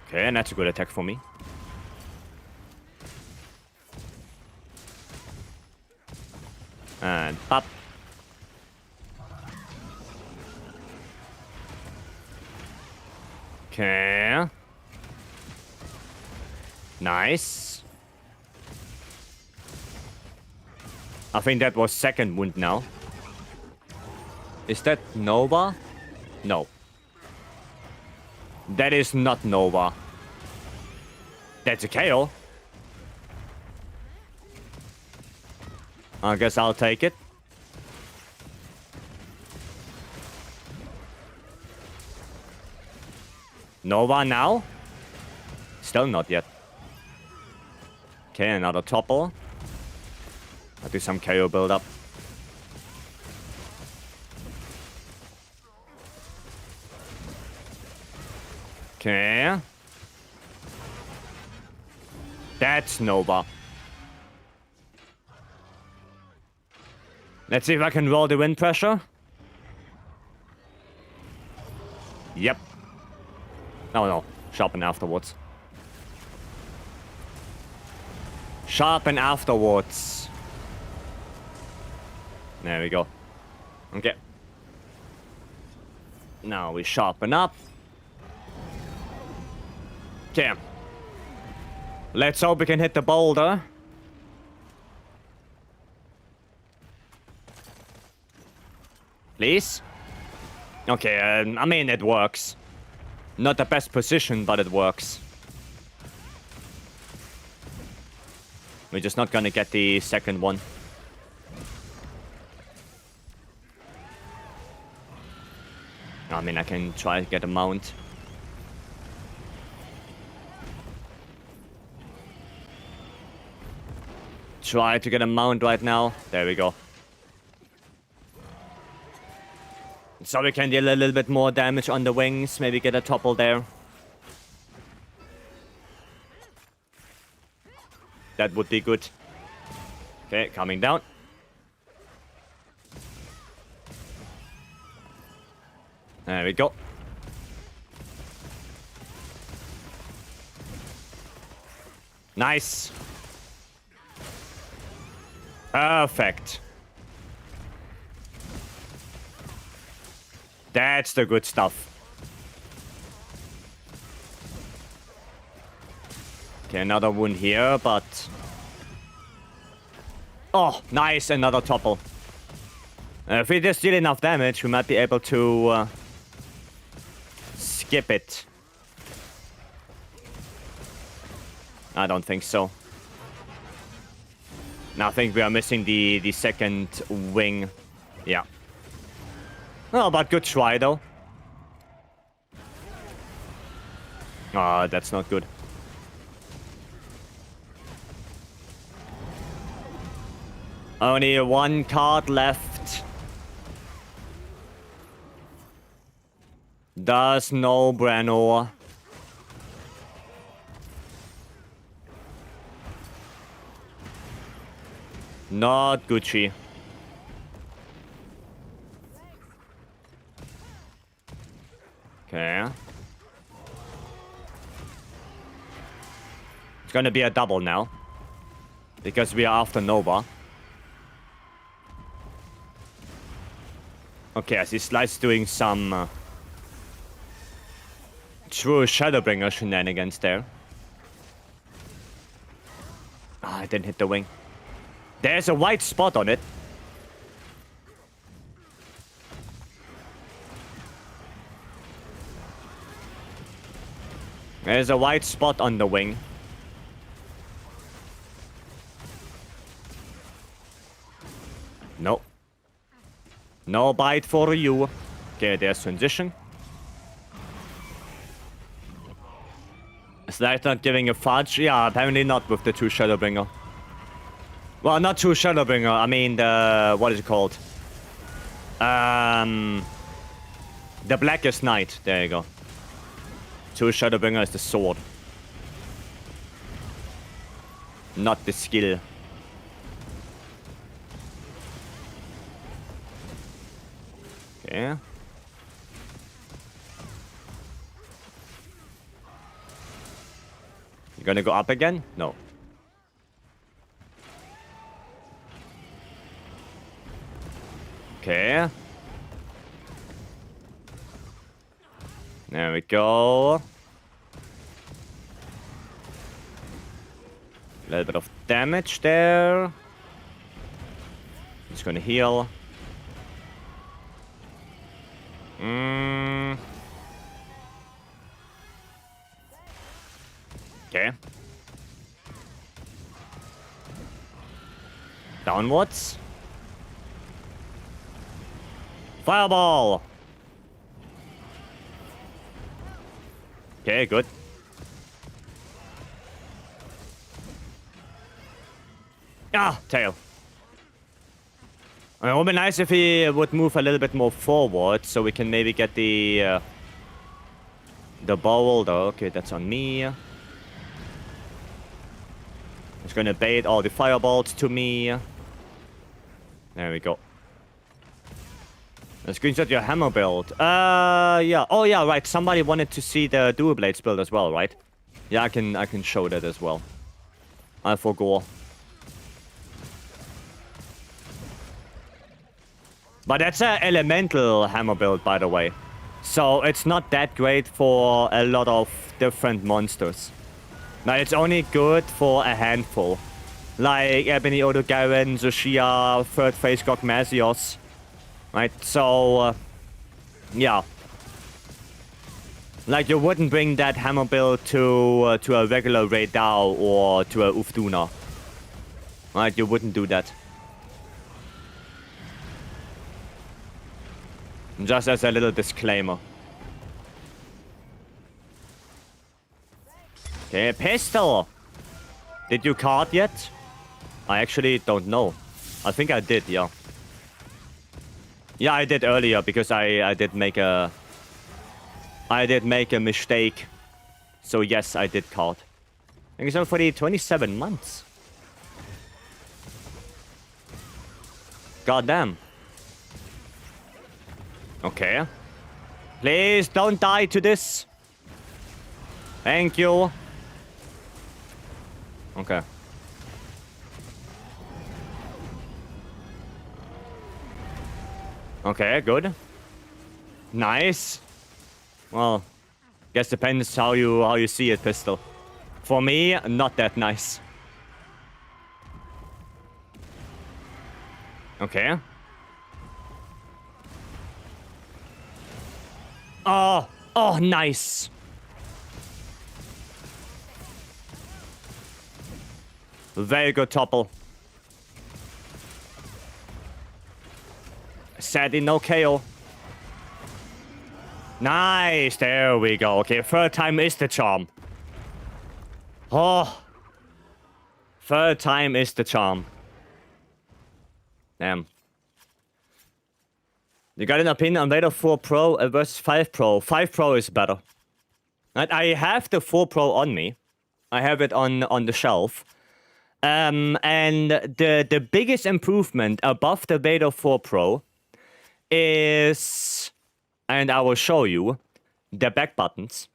Okay, and that's a good attack for me. And pop. Okay. Nice. I think that was second wound now. Is that Nova? No. That is not Nova. That's a KO. I guess I'll take it. Nova now? Still not yet. Okay, another topple. I'll do some KO build-up. Okay. That's Nova. Let's see if I can roll the wind pressure. Yep. No. Sharpen afterwards. Sharpen afterwards. There we go. Okay. Now we sharpen up. Okay. Let's hope we can hit the boulder. Please? Okay, I mean, it works. Not the best position, but it works. We're just not gonna get the second one. I mean, I can try to get a mount. Try to get a mount right now. There we go. So we can deal a little bit more damage on the wings. Maybe get a topple there. That would be good. Okay, coming down. There we go. Nice. Perfect. That's the good stuff. Okay, another wound here, but... Oh, nice, another topple. If we just deal enough damage, we might be able to skip it. I don't think so. I think we are missing the second wing. Yeah. Oh, but good try, though. Oh, that's not good. Only one card left. Does no Brano. Not Gucci. Okay. It's gonna be a double now. Because we are after Nova. Okay, I see Slice doing some true Shadowbringer shenanigans there. Ah, I didn't hit the wing. There's a white spot on it. There's a white spot on the wing. No. No bite for you. Okay, there's transition. Is that not giving a fudge? Yeah, apparently not with the 2 Shadowbringer. Well, not 2 Shadowbringer. I mean the... What is it called? The Blackest Knight. There you go. 2 Shadowbringer is the sword. Not the skill. Okay. You gonna go up again? No. Okay. There we go. A little bit of damage there. Just gonna heal. Okay. Downwards. Fireball! Okay, good. Ah, tail. It would be nice if he would move a little bit more forward, so we can maybe get the boulder. Okay, that's on me. It's gonna bait all the fireballs to me. There we go. Screenshot your hammer build. Yeah. Oh, yeah, right. Somebody wanted to see the dual blades build as well, right? Yeah, I can show that as well. I forgot. But that's an elemental hammer build, by the way. So it's not that great for a lot of different monsters. Now, it's only good for a handful. Like Ebony Odogaron, Zushia, Third Phase Gogmasios. Right, so... yeah. Like, you wouldn't bring that hammer build to a regular Raidao or to a Ufduna. Right, you wouldn't do that. Just as a little disclaimer. Okay, pistol! Did you card yet? I actually don't know. I think I did, yeah. Yeah, I did earlier because I did make a... I did make a mistake. So yes, I did card. Thank you so much for the 27 months. God damn. Okay. Please don't die to this. Thank you. Okay. Okay, good. Nice. Well, guess depends how you see it, pistol. For me, not that nice. Okay. Oh, nice. Very good topple. Sadly, no KO. Nice, there we go. Okay, third time is the charm. Oh. Third time is the charm. Damn. You got an opinion on Vader 4 Pro versus 5 Pro? 5 Pro is better. Right, I have the 4 Pro on me. I have it on the shelf. And the biggest improvement above the Vader 4 Pro is, and I will show you, the back buttons.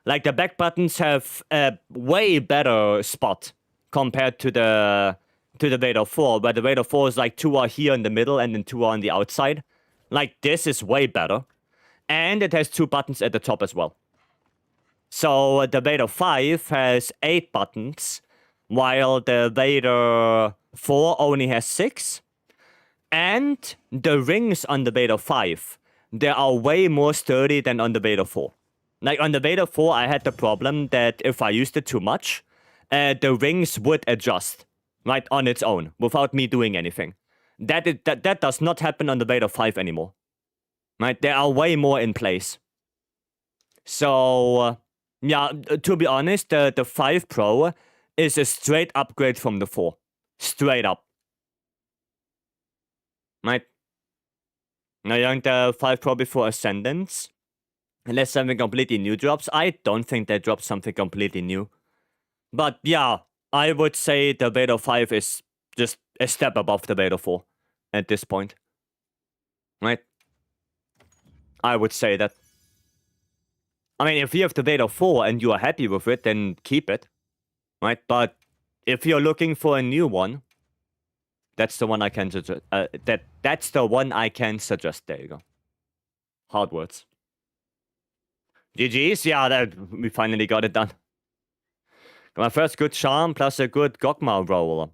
Like, the back buttons have a way better spot compared to the Vader 4, where the Vader 4 is like 2 are here in the middle and then 2 are on the outside. Like, this is way better. And it has 2 buttons at the top as well. So the Vader 5 has 8 buttons, while the Vader 4 only has 6. And the rings on the Vader 5, they are way more sturdy than on the Vader 4. Like, on the Vader 4, I had the problem that if I used it too much, the rings would adjust, right, on its own, without me doing anything. That does not happen on the Vader 5 anymore. Right, they are way more in place. So, yeah, to be honest, the 5 Pro is a straight upgrade from the 4. Straight up. Right? Now, you want the 5 Pro before Ascendance? Unless something completely new drops. I don't think they dropped something completely new. But yeah, I would say the Vader 5 is just a step above the Vader 4 at this point. Right? I would say that. I mean, if you have the Vader 4 and you are happy with it, then keep it. Right? But if you're looking for a new one, that's the one I can suggest. That's the one I can suggest. There you go. Hard words. GG's, yeah, we finally got it done. My first good charm plus a good Gogma roll.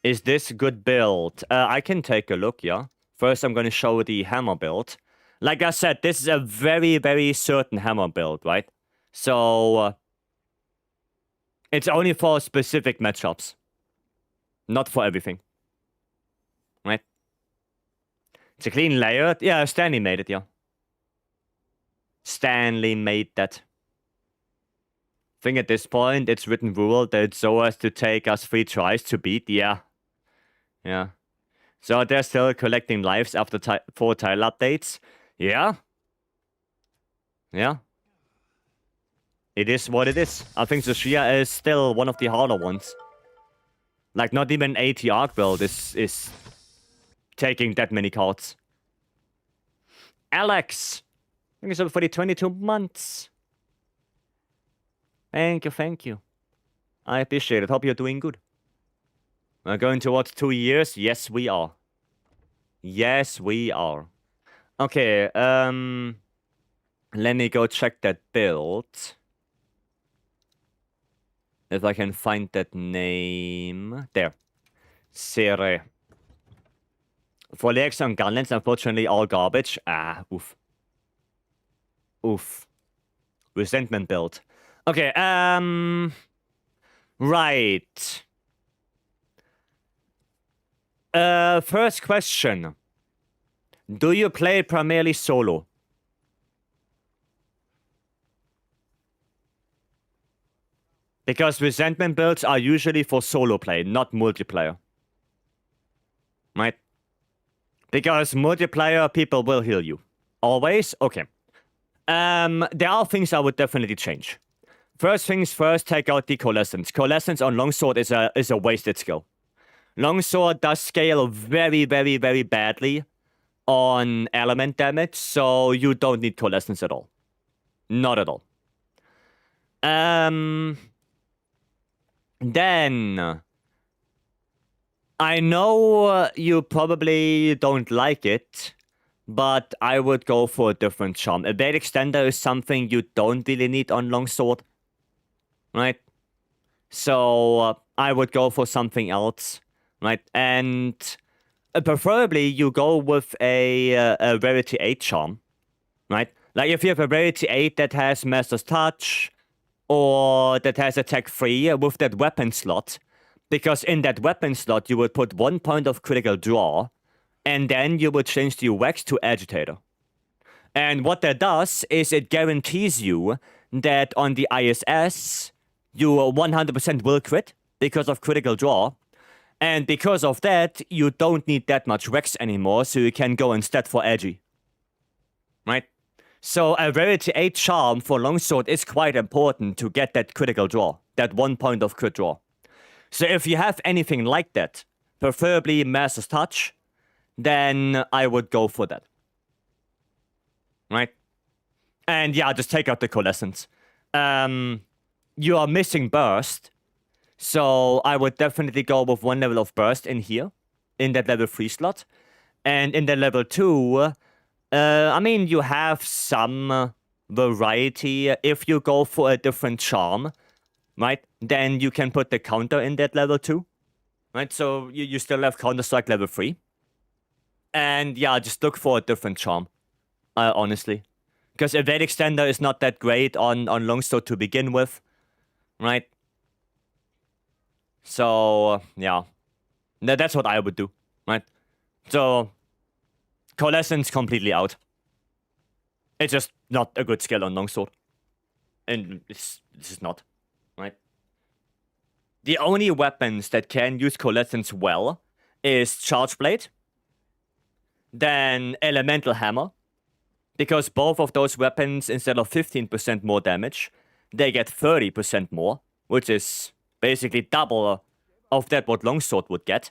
Is this good build? I can take a look, yeah. First, I'm going to show the hammer build. Like I said, this is a very, very certain hammer build, right? So, it's only for specific matchups. Not for everything. Right? It's a clean layer. Yeah, Stanley made it, yeah. Stanley made that. I think at this point, it's written rule that it's so as to take us 3 tries to beat. Yeah. Yeah. So they're still collecting lives after 4 tile updates. Yeah. Yeah. It is what it is. I think Zoshia is still one of the harder ones. Like, not even AT Arc build is taking that many cards. Alex! Thank you so much for the 22 months. Thank you, thank you. I appreciate it. Hope you're doing good. We're going towards 2 years? Yes, we are. Yes, we are. Okay, let me go check that build. If I can find that name. There. Sere. For legs and garlands, unfortunately, all garbage. Ah, oof. Oof. Resentment build. Okay, right. First question. Do you play primarily solo? Because resentment builds are usually for solo play, not multiplayer. Right? Because multiplayer people will heal you. Always? Okay. There are things I would definitely change. First things first, take out the Coalescence. Coalescence on Longsword is a wasted skill. Longsword does scale very, very, very badly on element damage, so you don't need Coalescence at all. Not at all. Then... I know you probably don't like it, but I would go for a different charm. A Blade Extender is something you don't really need on Longsword. Right? So, I would go for something else. Right? And preferably you go with a Rarity 8 charm. Right? Like if you have a Rarity 8 that has Master's Touch, or that has Attack 3 with that weapon slot, because in that weapon slot you would put 1 point of critical draw, and then you would change the Wax to Agitator. And what that does is it guarantees you that on the ISS, you 100% will crit because of critical draw. And because of that, you don't need that much Rex anymore, so you can go instead for Agi. Right? So a Rarity 8 charm for Longsword is quite important to get that critical draw, that 1 point of crit draw. So if you have anything like that, preferably Master's Touch, then I would go for that. Right? And yeah, just take out the Coalescence. You are missing Burst, so I would definitely go with 1 level of Burst in here, in that level 3 slot. And in the level 2, I mean, you have some variety. If you go for a different charm, right, then you can put the counter in that level 2. Right, so you still have Counter-Strike level 3. And yeah, just look for a different charm, honestly. Because Evade Extender is not that great on Longsword to begin with, right? So, yeah. That's what I would do, right? So, Coalescence completely out. It's just not a good skill on Longsword. And it's just not, right? The only weapons that can use Coalescence well is Charge Blade, then Elemental Hammer, because both of those weapons, instead of 15% more damage, they get 30% more, which is basically double of that what Longsword would get.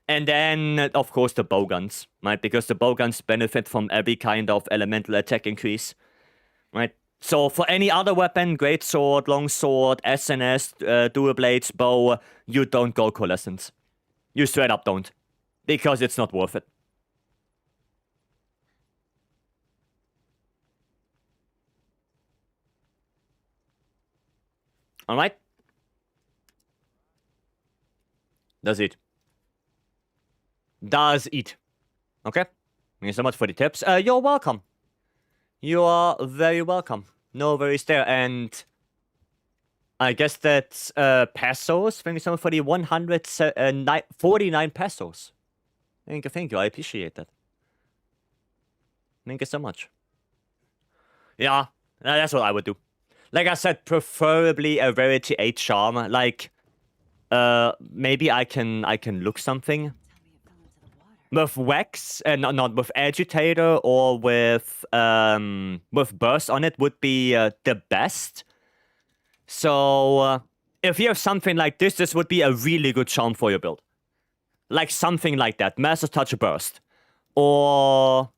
And then, of course, the bowguns, right? Because the bowguns benefit from every kind of elemental attack increase, right? So for any other weapon, Greatsword, Longsword, SNS, Dual Blades, Bow, you don't go Coalescence. You straight up don't. Because it's not worth it. Alright. Does it. Does it. Okay. Thank you so much for the tips. You're welcome. You are very welcome. No worries there. And I guess that's pesos. Thank you so much for the 149 pesos. Thank you. I appreciate that. Thank you so much. Yeah, that's what I would do. Like I said, preferably a rarity 8 charm. Like, maybe I can look something with Wax, and not with Agitator or with Burst on it would be the best. So if you have something like this, this would be a really good charm for your build. Like something like that, Master's Touch Burst, or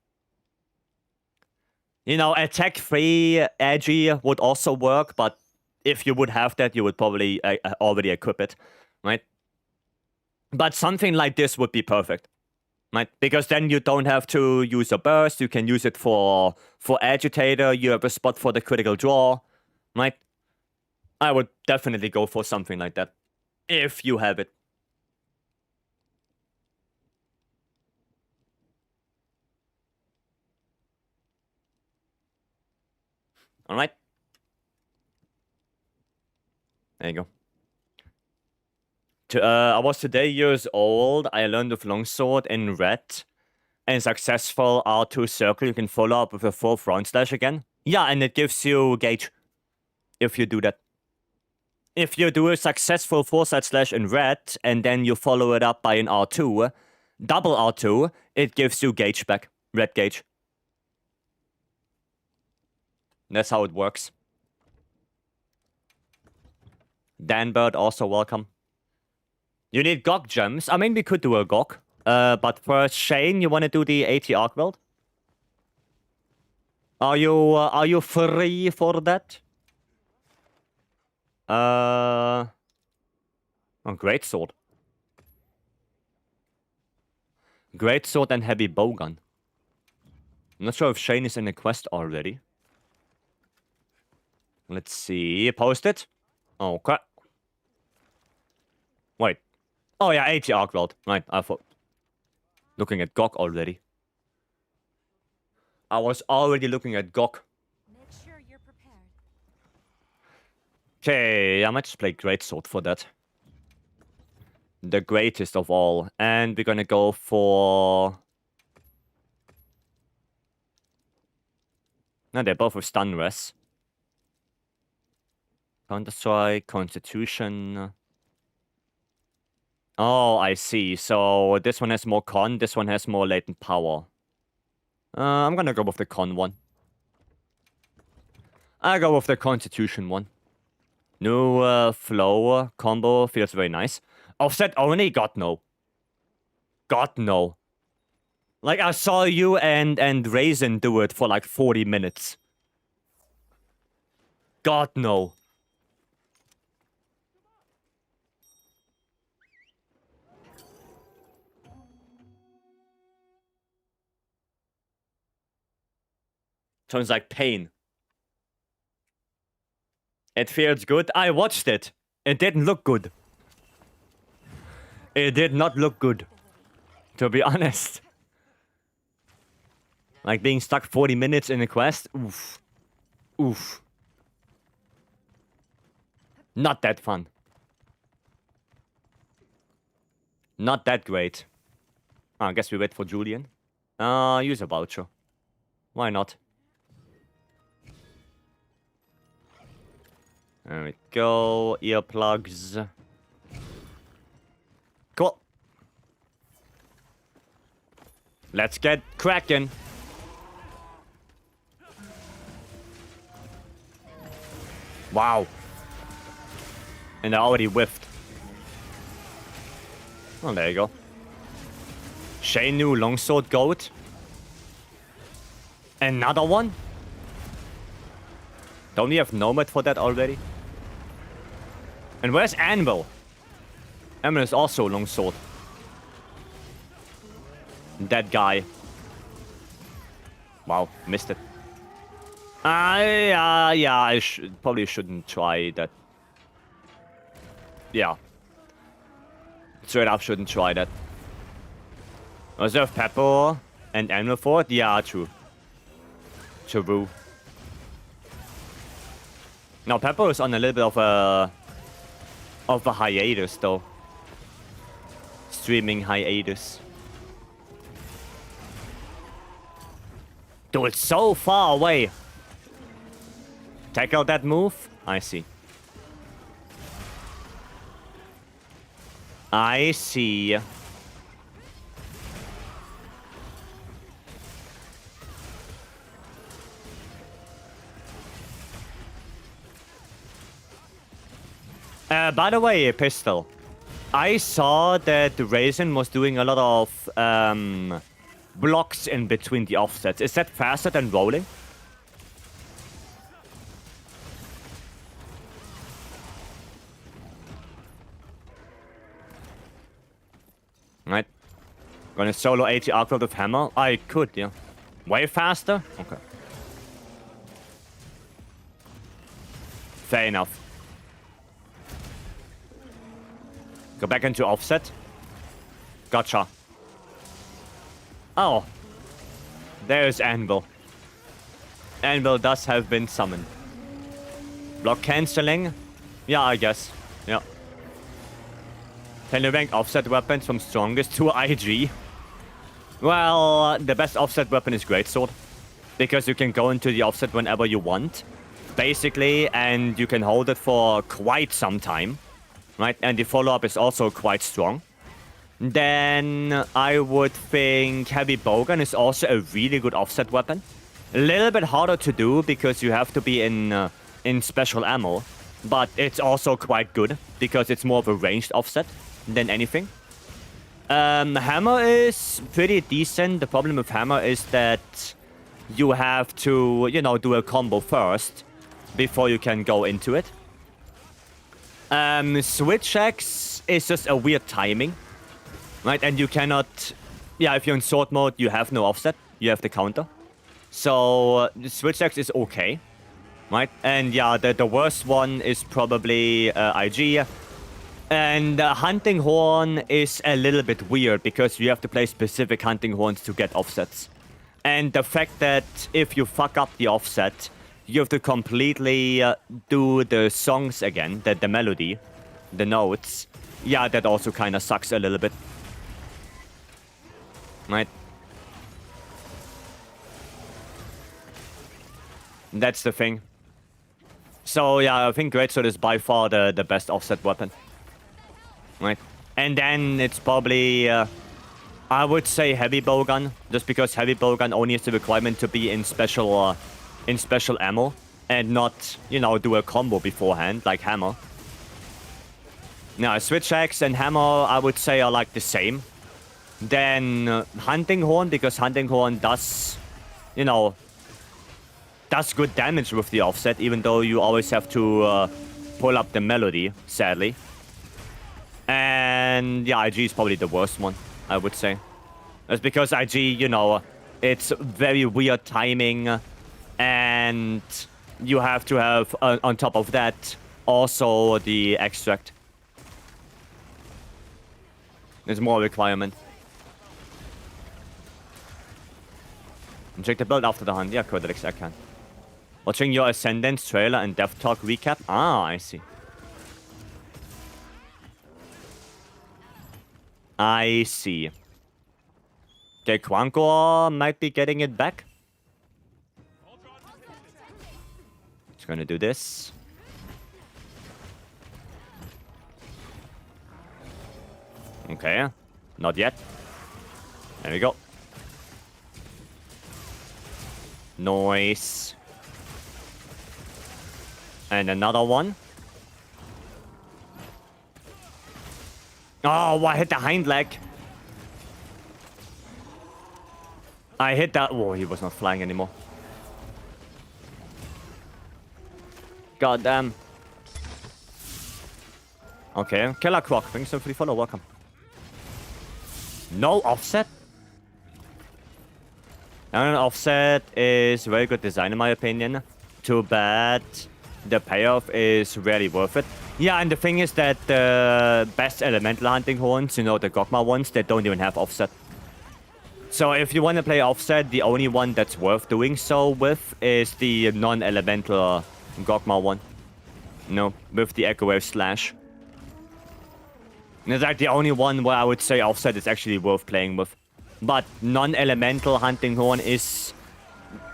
you know, attack 3 edgy would also work, but if you would have that, you would probably already equip it, right? But something like this would be perfect, right? Because then you don't have to use a burst. You can use it for agitator. You have a spot for the critical draw, right? I would definitely go for something like that if you have it. All right. There you go. I was today years old. I learned with longsword in red. And successful R2 circle, you can follow up with a full front slash again. Yeah, and it gives you gauge if you do that. If you do a successful 4-slash in red, and then you follow it up by an R2, double R2, it gives you gauge back. Red gauge. That's how it works. Danbird, also welcome. You need Gok gems. I mean, we could do a Gok. But first, Shane, you want to do the AT Arc build? Are you free for that? Oh, great sword. Great sword and heavy bowgun. I'm not sure if Shane is in the quest already. Let's see. Post it. Oh, crap. Wait. Oh, yeah, AT Arc build. Right, I thought. Looking at Gok already. I was already looking at Gok. Make sure you're prepared. Okay, I might just play Greatsword for that. The greatest of all. And we're gonna go for... No, they're both with stun res. Counter-Strike, Constitution... Oh, I see. So this one has more con, this one has more latent power. I'm gonna go with the con one. I'll go with the Constitution one. New flow combo feels very nice. Offset only? God no. God no. Like I saw you and Raisin do it for like 40 minutes. God no. Sounds like pain. It feels good. I watched it. It didn't look good. It did not look good. To be honest. Like being stuck 40 minutes in a quest. Oof. Oof. Not that fun. Not that great. I guess we wait for Julian. Use a voucher. Why not? There we go. Earplugs. Cool. Let's get cracking. Wow. And I already whiffed. Oh, there you go. Shane new longsword goat. Another one? Don't we have Nomad for that already? And where's Anvil? Anvil is also longsword. That guy. Wow, missed it. Yeah, I probably shouldn't try that Yeah. Straight up shouldn't try that. Reserve Pepper and Animal Fort? Yeah, true. True. Now, Pepper is on a little bit of a hiatus, though. Streaming hiatus. Dude, it's so far away. Tackle that move? I see. I see. By the way, Pistol. I saw that the Raisin was doing a lot of blocks in between the offsets. Is that faster than rolling? Right. Gonna solo AT Arcload with Hammer? I could, yeah. Way faster? Okay. Fair enough. Go back into offset. Gotcha. Oh. There's Anvil. Anvil does have been summoned. Block cancelling? Yeah, I guess. Yeah. Can you rank offset weapons from strongest to IG? Well, the best offset weapon is Greatsword. Because you can go into the offset whenever you want. Basically, and you can hold it for quite some time. Right, and the follow-up is also quite strong. Then I would think Heavy Bowgun is also a really good offset weapon. A little bit harder to do because you have to be in special ammo. But it's also quite good because it's more of a ranged offset than anything. Hammer is pretty decent. The problem with Hammer is that you have to, you know, do a combo first before you can go into it. Switch Axe is just a weird timing, right? And you cannot... Yeah, if you're in sword mode, you have no offset. You have the counter. So, Switch Axe is okay, right? And yeah, the worst one is probably IG. And Hunting Horn is a little bit weird because you have to play specific Hunting Horns to get offsets. And the fact that if you fuck up the offset... You have to completely do the songs again, the melody, the notes. Yeah, that also kind of sucks a little bit. Right? That's the thing. So, yeah, I think Greatsword is by far the best offset weapon. Right? And then it's probably, I would say Heavy Bowgun, just because Heavy Bowgun only has the requirement to be in special ammo and not, you know, do a combo beforehand like Hammer. Now, Switch Axe and Hammer, I would say, are like the same. Then Hunting Horn, because Hunting Horn does, you know, does good damage with the offset, even though you always have to pull up the melody, sadly. And yeah, IG is probably the worst one, I would say. That's because IG, you know, it's very weird timing. And you have to have, on top of that, also the extract. There's more requirement. And check the build after the hunt. Yeah, Codex, I can. Watching your Ascendance trailer and Death Talk recap. Ah, I see. I see. Okay, Quankor might be getting it back. Gonna do this. Okay, not yet. There we go. Noise. And another one. Oh, I hit the hind leg. I hit that. Oh, he was not flying anymore. God damn. Okay, Killer Croc, thanks for the follow, welcome. No offset? And offset is very good design in my opinion. Too bad the payoff is really worth it. Yeah, and the thing is that the best elemental hunting horns, you know, the Gogma ones, they don't even have offset. So if you want to play offset, the only one that's worth doing so with is the non-elemental Gogma one. No, with the Echo Wave Slash. And it's like the only one where I would say offset is actually worth playing with. But non-elemental hunting horn is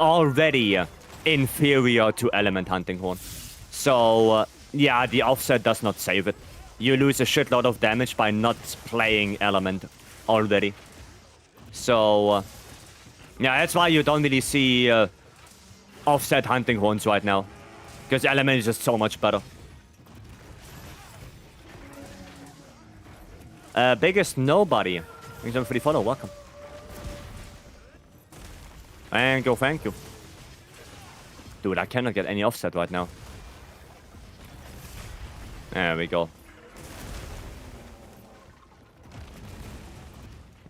already inferior to element hunting horn. So, yeah, the offset does not save it. You lose a shitload of damage by not playing element already. So, yeah, that's why you don't really see offset hunting horns right now. Because element is just so much better. Biggest nobody. Thanks for the follow, welcome. Thank you, thank you. Dude, I cannot get any offset right now. There we go.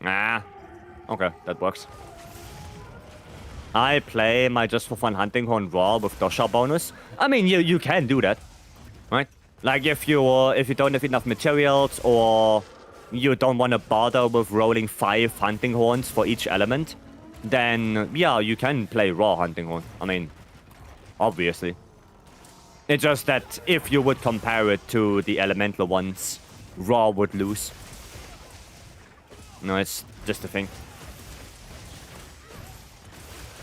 Ah. Okay, that works. I play my Just for Fun hunting horn raw with dosha bonus. I mean, you can do that, right? Like if you don't have enough materials or you don't want to bother with rolling 5 hunting horns for each element, then yeah, you can play raw hunting horn. I mean, obviously. It's just that if you would compare it to the elemental ones, raw would lose. No, it's just a thing.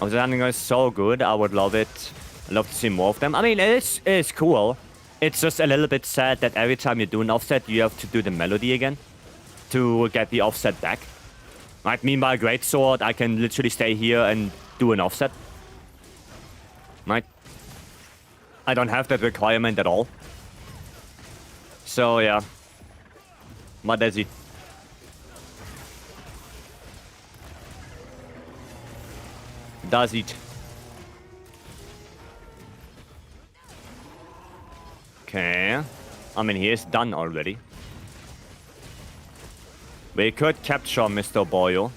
Offset hunting is so good. I would love it. I'd love to see more of them. I mean, it's cool. It's just a little bit sad that every time you do an offset, you have to do the melody again to get the offset back. Right? Meanwhile, Greatsword, I can literally stay here and do an offset. Right? I don't have that requirement at all. So, yeah. What does it? Does it? Okay. I mean, he is done already. We could capture Mr. Boyo.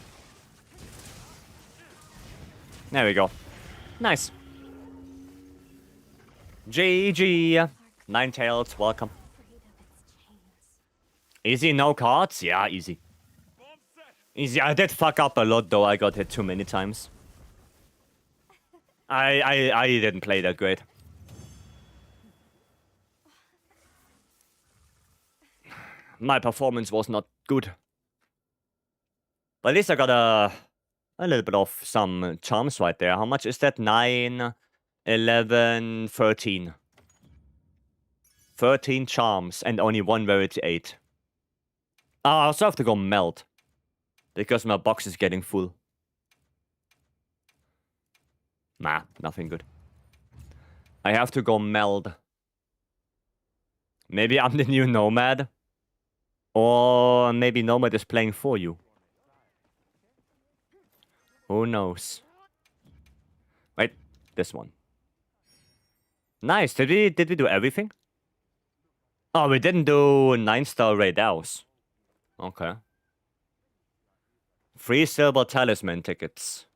There we go. Nice. GG. Ninetales, welcome. Easy, no cards? Yeah, easy. Easy. I did fuck up a lot though. I got hit too many times. I didn't play that great. My performance was not good. But at least I got a little bit of some charms right there. How much is that? 9, 11, 13. 13 charms and only 1 rarity 8. I also have to go melt. Because my box is getting full. Nah, nothing good. I have to go meld. Maybe I'm the new Nomad. Or maybe Nomad is playing for you. Who knows? Wait, this one. Nice. Did we do everything? Oh, we didn't do 9-star raid house. Okay. 3 silver talisman tickets.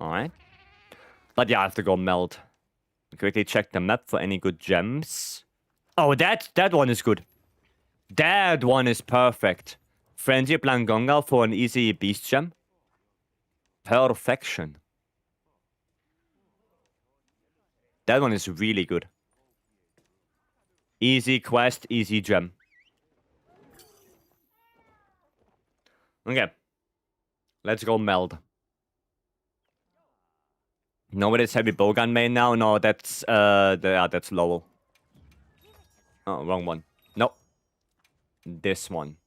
Alright. But yeah, I have to go meld. Quickly check the map for any good gems. Oh, that one is good. That one is perfect. Frenzy Blangonga for an easy beast gem. Perfection. That one is really good. Easy quest, easy gem. Okay. Let's go meld. Nobody's heavy bowgun main now? No, that's that's Lowell. Oh, wrong one. Nope. This one.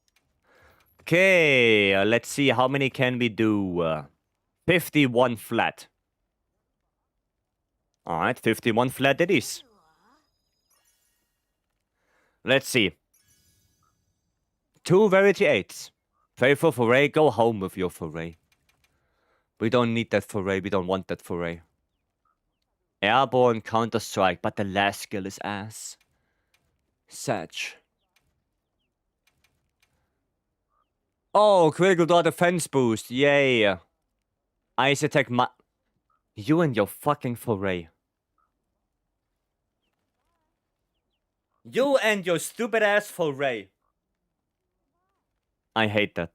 Okay, let's see how many can we do. 51 flat. Alright, 51 flat it is. Let's see. 2 rarity 8s. Faithful foray, go home with your foray. We don't need that foray, we don't want that foray. Airborne Counter-Strike, but the last skill is ass. Satch. Oh, critical door defense boost, yay. Ice attack you and your fucking foray. You and your stupid ass foray. I hate that.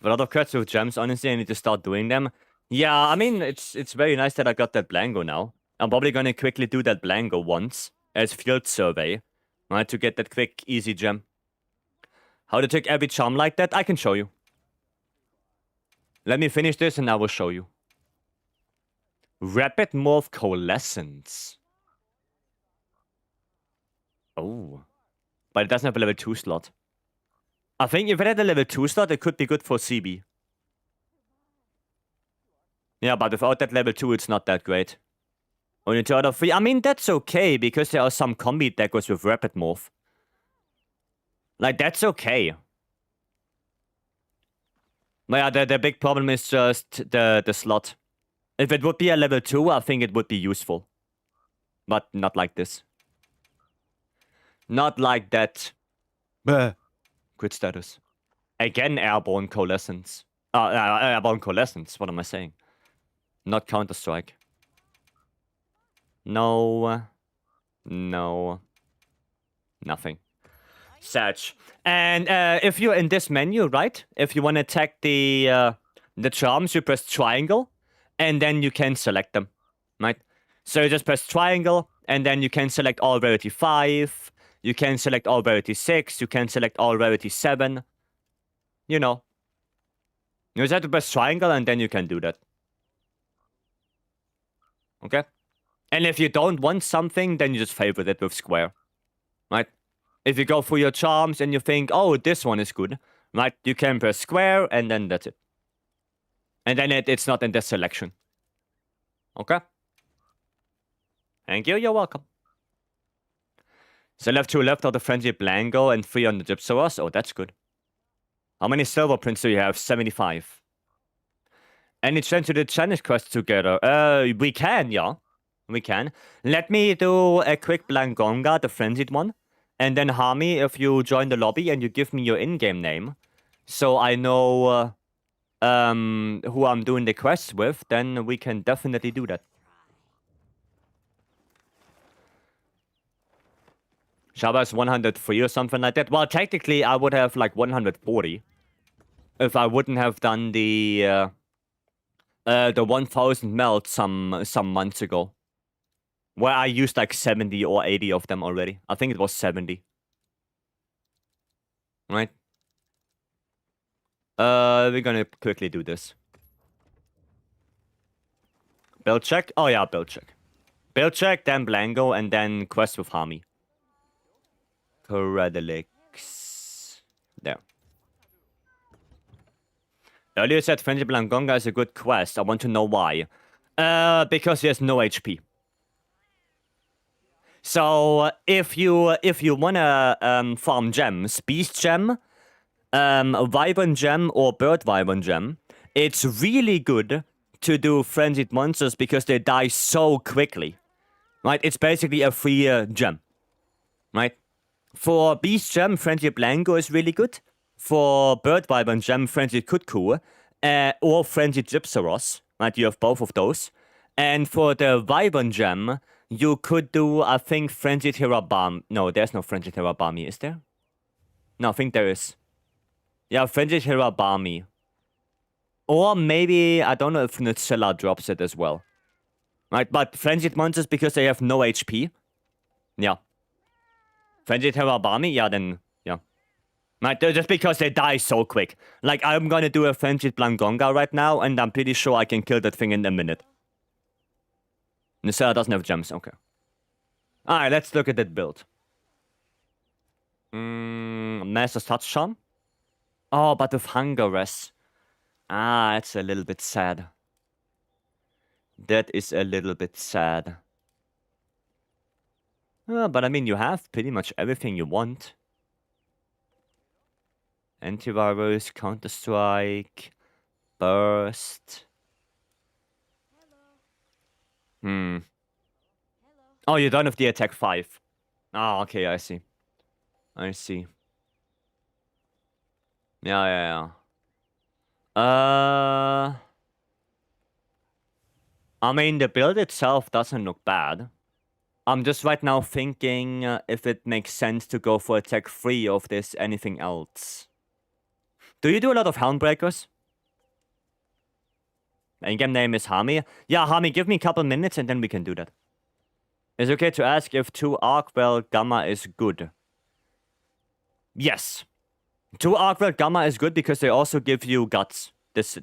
A lot of cuts with gems, honestly, I need to start doing them. Yeah, I mean, it's very nice that I got that Blango now. I'm probably gonna quickly do that Blango once as field survey, right, to get that quick, easy gem. How to take every charm like that, I can show you. Let me finish this and I will show you. Rapid Morph Coalescence. Oh. But it doesn't have a level 2 slot. I think if it had a level 2 slot, it could be good for CB. Yeah, but without that level 2, it's not that great. Only 2 out of 3. I mean, that's okay, because there are some combi deckers with Rapid Morph. Like, that's okay. But yeah, the big problem is just the slot. If it would be a level 2, I think it would be useful. But not like this. Not like that. Quit status. Again, Airborne Coalescence. Airborne Coalescence, what am I saying? Not Counter-Strike. No. No. Nothing. Search. And if you're in this menu, right? If you want to attack the charms, you press triangle, and then you can select them, right? So you just press triangle, and then you can select all rarity 5, you can select all rarity 6, you can select all rarity 7. You know. You just have to press triangle, and then you can do that. Okay? And if you don't want something, then you just favorite it with square, right? If you go through your charms and you think, oh, this one is good, right? You can press square, and then that's it. And then it's not in the selection. Okay? Thank you, you're welcome. So left 2 left of the Frenzy Blango and 3 on the Gypsaros. Oh, that's good. How many silver prints do you have? 75. Any chance to do challenge quests together? We can, yeah. We can. Let me do a quick Blangonga, the Frenzied one. And then Hami, if you join the lobby and you give me your in-game name, so I know who I'm doing the quests with, then we can definitely do that. Shaba's 103 or something like that. Well, technically, I would have like 140 if I wouldn't have done the 1000 melt some months ago, where I used like 70 or 80 of them already. I think it was 70. Right? We're gonna quickly do this. Build check? Oh yeah, build check. Build check, then Blango, and then quest with Hami. Credilix. There. Earlier said Frenzy Blangonga is a good quest. I want to know why. Because he has no HP. So if you wanna farm gems, Beast Gem, Wyvern Gem or Bird Wyvern Gem, it's really good to do Frenzied Monsters because they die so quickly. Right? It's basically a free gem. Right? For Beast Gem, Frenzied Blanco is really good. For Bird Wyvern Gem, Frenzied Kutku, or Frenzied Gypsaros. Right? You have both of those. And for the Wyvern Gem, you could do, I think, Frenzied Hirabami. No, there's no Frenzied Hirabami, is there? No, I think there is. Yeah, Frenzied Hirabami. Or maybe, I don't know if Nutsilla drops it as well. Right, but Frenzied Monsters, because they have no HP. Yeah. Frenzied Hirabami, yeah, then, yeah. Right, just because they die so quick. Like, I'm gonna do a Frenzied Blangonga right now, and I'm pretty sure I can kill that thing in a minute. Nutsilla doesn't have gems, okay. Alright, let's look at that build. Master's Touch Charm? Oh, but with Hungeress. Ah, that's a little bit sad. That is a little bit sad. But I mean, you have pretty much everything you want. Antivirus, Counter-Strike, Burst. Oh, you're done with the attack 5. Ah, okay, I see. I see. Yeah. I mean, the build itself doesn't look bad. I'm just right now thinking if it makes sense to go for attack 3 or if there's anything else. Do you do a lot of Helmbreakers? In-game name is Hami. Yeah, Hami, give me a couple minutes and then we can do that. It's okay to ask if 2 Arcwell Gamma is good. Yes. 2 Arcwell Gamma is good because they also give you guts.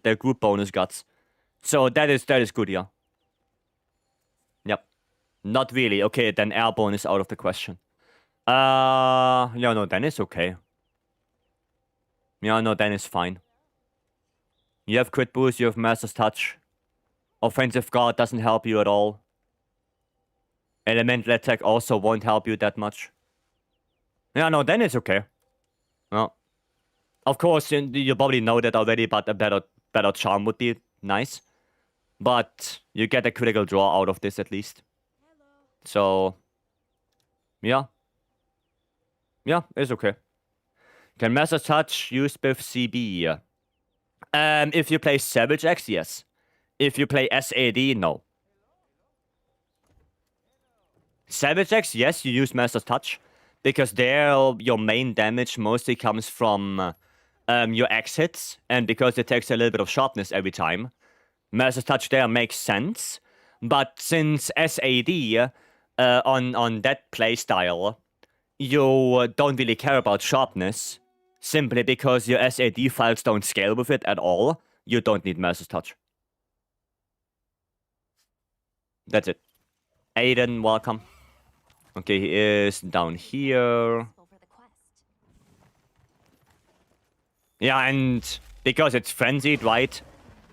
Their group bonus guts. So that is good, yeah. Yep. Not really. Okay, then airborne is out of the question. Yeah, no, then it's okay. Yeah, no, then it's fine. You have crit boost, you have Master's Touch. Offensive guard doesn't help you at all. Elemental attack also won't help you that much. Yeah, no, then it's okay. Well, of course, you probably know that already, but a better charm would be nice. But you get a critical draw out of this at least. So, yeah. Yeah, it's okay. Can Master's Touch use with CB? If you play Savage X, yes. If you play SAD, no. Savage X, yes, you use Master's Touch. Because there, your main damage mostly comes from your X hits. And because it takes a little bit of sharpness every time. Master's Touch there makes sense. But since SAD, on that playstyle, you don't really care about sharpness. Simply because your SAD files don't scale with it at all. You don't need Master's Touch. That's it. Aiden, welcome. Okay, he is down here. Yeah, and because it's frenzied, right?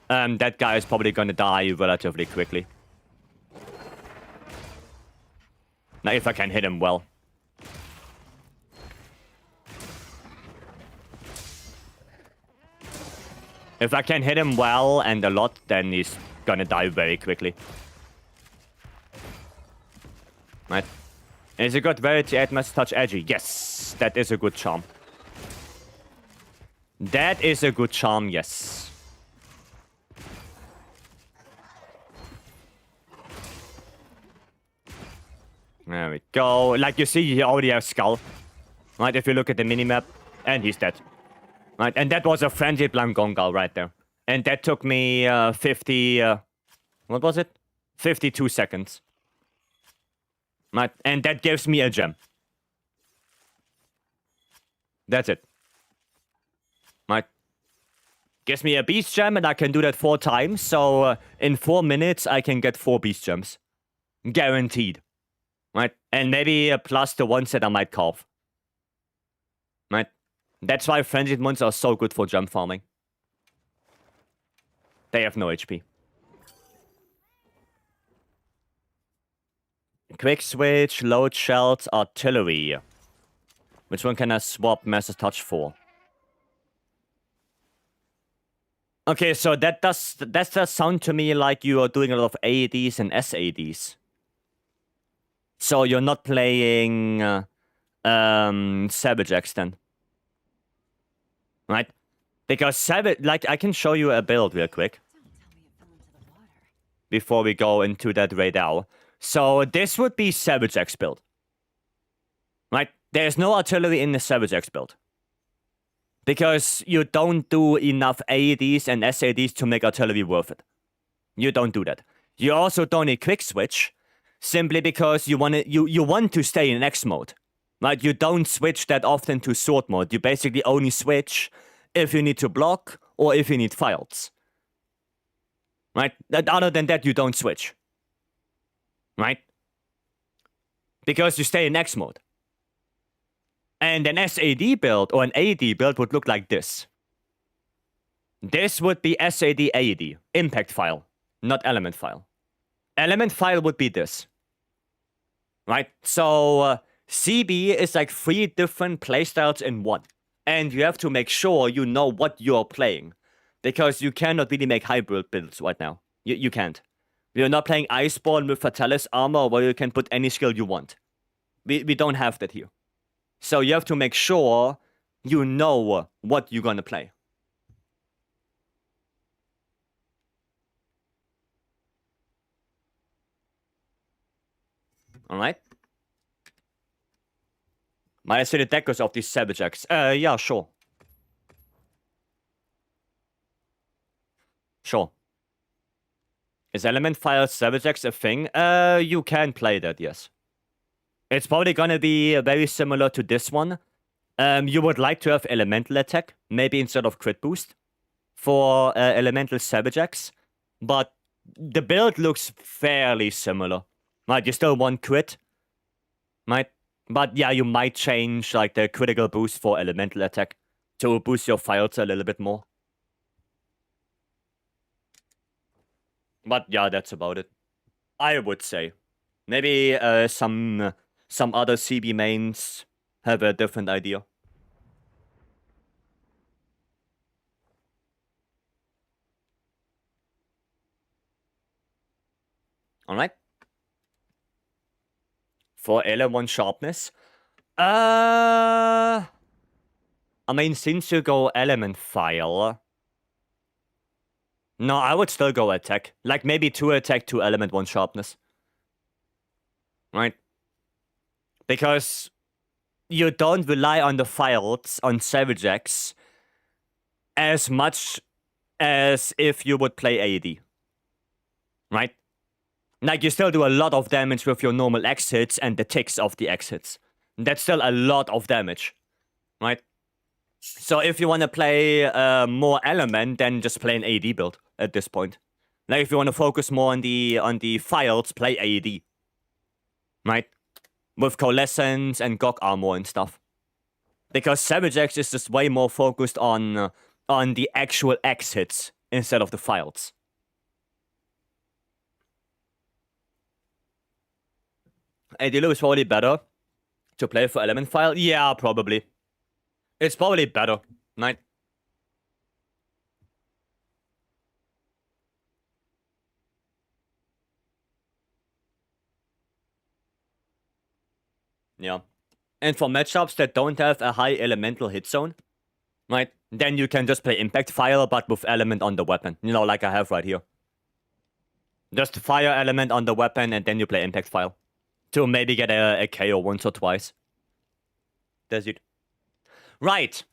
That guy is probably gonna die relatively quickly. Now, if I can hit him well. If I can hit him well and a lot, then he's gonna die very quickly. Right. Is it good Verity 8 Master's Touch edgy? Yes, that is a good charm. That is a good charm, yes. There we go. Like you see, you already have Skull. Right, if you look at the minimap. And he's dead. Right, and that was a frenzied Blangongal right there. And that took me 50... what was it? 52 seconds. Right, and that gives me a gem. That's it. Right. Gives me a beast gem and I can do that 4 times. So in 4 minutes I can get 4 beast gems. Guaranteed. Right, and maybe plus the ones that I might carve. Right. That's why frenzied ones are so good for gem farming. They have no HP. Quick switch, load shells, artillery. Which one can I swap Master's Touch for? Okay, so that does sound to me like you are doing a lot of AEDs and SADs. So you're not playing Savage X then. Right? Because Savage, like, I can show you a build real quick. Before we go into that radar. So this would be Savage X build. Right? There's no artillery in the Savage X build. Because you don't do enough AEDs and SADs to make artillery worth it. You don't do that. You also don't need quick switch. Simply because you want to stay in X mode. Right? You don't switch that often to sword mode. You basically only switch if you need to block or if you need files. Right? Other than that, you don't switch. Right? Because you stay in X mode. And an SAD build or an AD build would look like this. This would be SAD AD, impact file, not element file. Element file would be this. Right? So CB is like 3 different playstyles in one. And you have to make sure you know what you're playing. Because you cannot really make hybrid builds right now. You can't. We're not playing Iceborne with Fatalis armor where you can put any skill you want. We don't have that here. So you have to make sure you know what you're gonna play. Alright. Might I see the deckers of these Savage X? Yeah, sure. Sure. Is Element File Savage X a thing? You can play that, yes. It's probably gonna be very similar to this one. You would like to have Elemental Attack, maybe instead of Crit Boost, for Elemental Savage X. But the build looks fairly similar. Right, you still want crit. Right? But yeah, you might change like the critical boost for Elemental Attack to boost your files a little bit more. But yeah, that's about it. I would say. Maybe some other CB mains have a different idea. Alright. For L1 sharpness. I mean, since you go element file. No, I would still go attack. Like maybe 2 attack, 2 element, 1 sharpness. Right? Because you don't rely on the files on Savage X as much as if you would play AD. Right? Like, you still do a lot of damage with your normal X hits and the ticks of the X hits. That's still a lot of damage. Right? So if you want to play more element, then just play an AD build at this point. Like, if you want to focus more on the files, play AD. Right? With Coalescence and Gog Armor and stuff. Because Savage X is just way more focused on the actual X hits instead of the files. AD is probably better to play for element file. Yeah, probably. It's probably better, right? Yeah. And for matchups that don't have a high elemental hit zone, right? Then you can just play Impact Fire, but with element on the weapon. You know, like I have right here. Just fire element on the weapon, and then you play Impact Fire. To maybe get a KO once or twice. That's it. Right.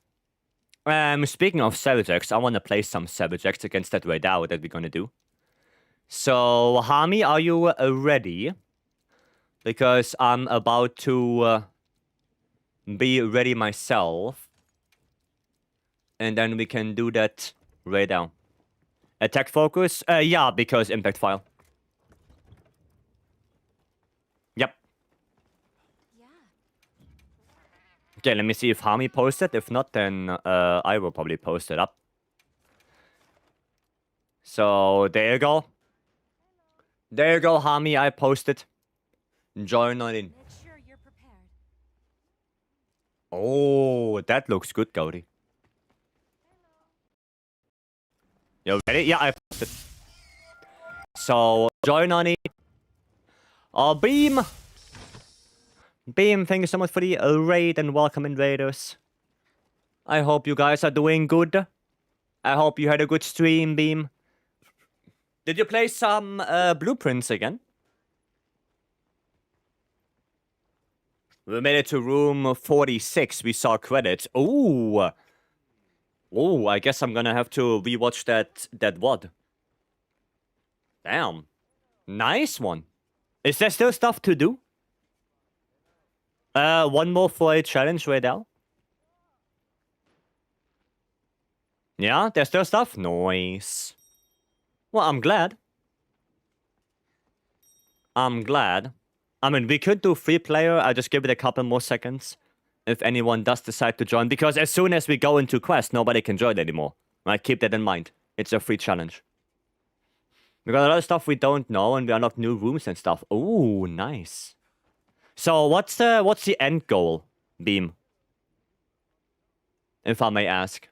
Speaking of Savage X, I want to play some Savage X against that Raidao that we're gonna do. So, Hami, are you ready? Because I'm about to be ready myself. And then we can do that Raidao. Attack focus? Yeah, because Impact File. Yep. Yeah. Okay, let me see if Hami posted. If not, then I will probably post it up. So, there you go. There you go, Hami. I posted. Join on in. Make sure you're prepared. Oh, that looks good, Cody. You ready? Yeah, I posted. So, join on it. Beam. Beam, thank you so much for the raid and welcome invaders. I hope you guys are doing good. I hope you had a good stream, Beam. Did you play some blueprints again? We made it to room 46. We saw credits. Ooh. Oh, I guess I'm gonna have to rewatch that VOD. Damn. Nice one. Is there still stuff to do? One more for a challenge right now. Yeah, there's still stuff? Nice. Well, I'm glad. I'm glad. I mean, we could do 3-player. I'll just give it a couple more seconds. If anyone does decide to join. Because as soon as we go into quest, nobody can join anymore. Right? Keep that in mind. It's a free challenge. We got a lot of stuff we don't know, and we unlocked new rooms and stuff. Ooh, nice. So, what's the end goal, Beam? If I may ask.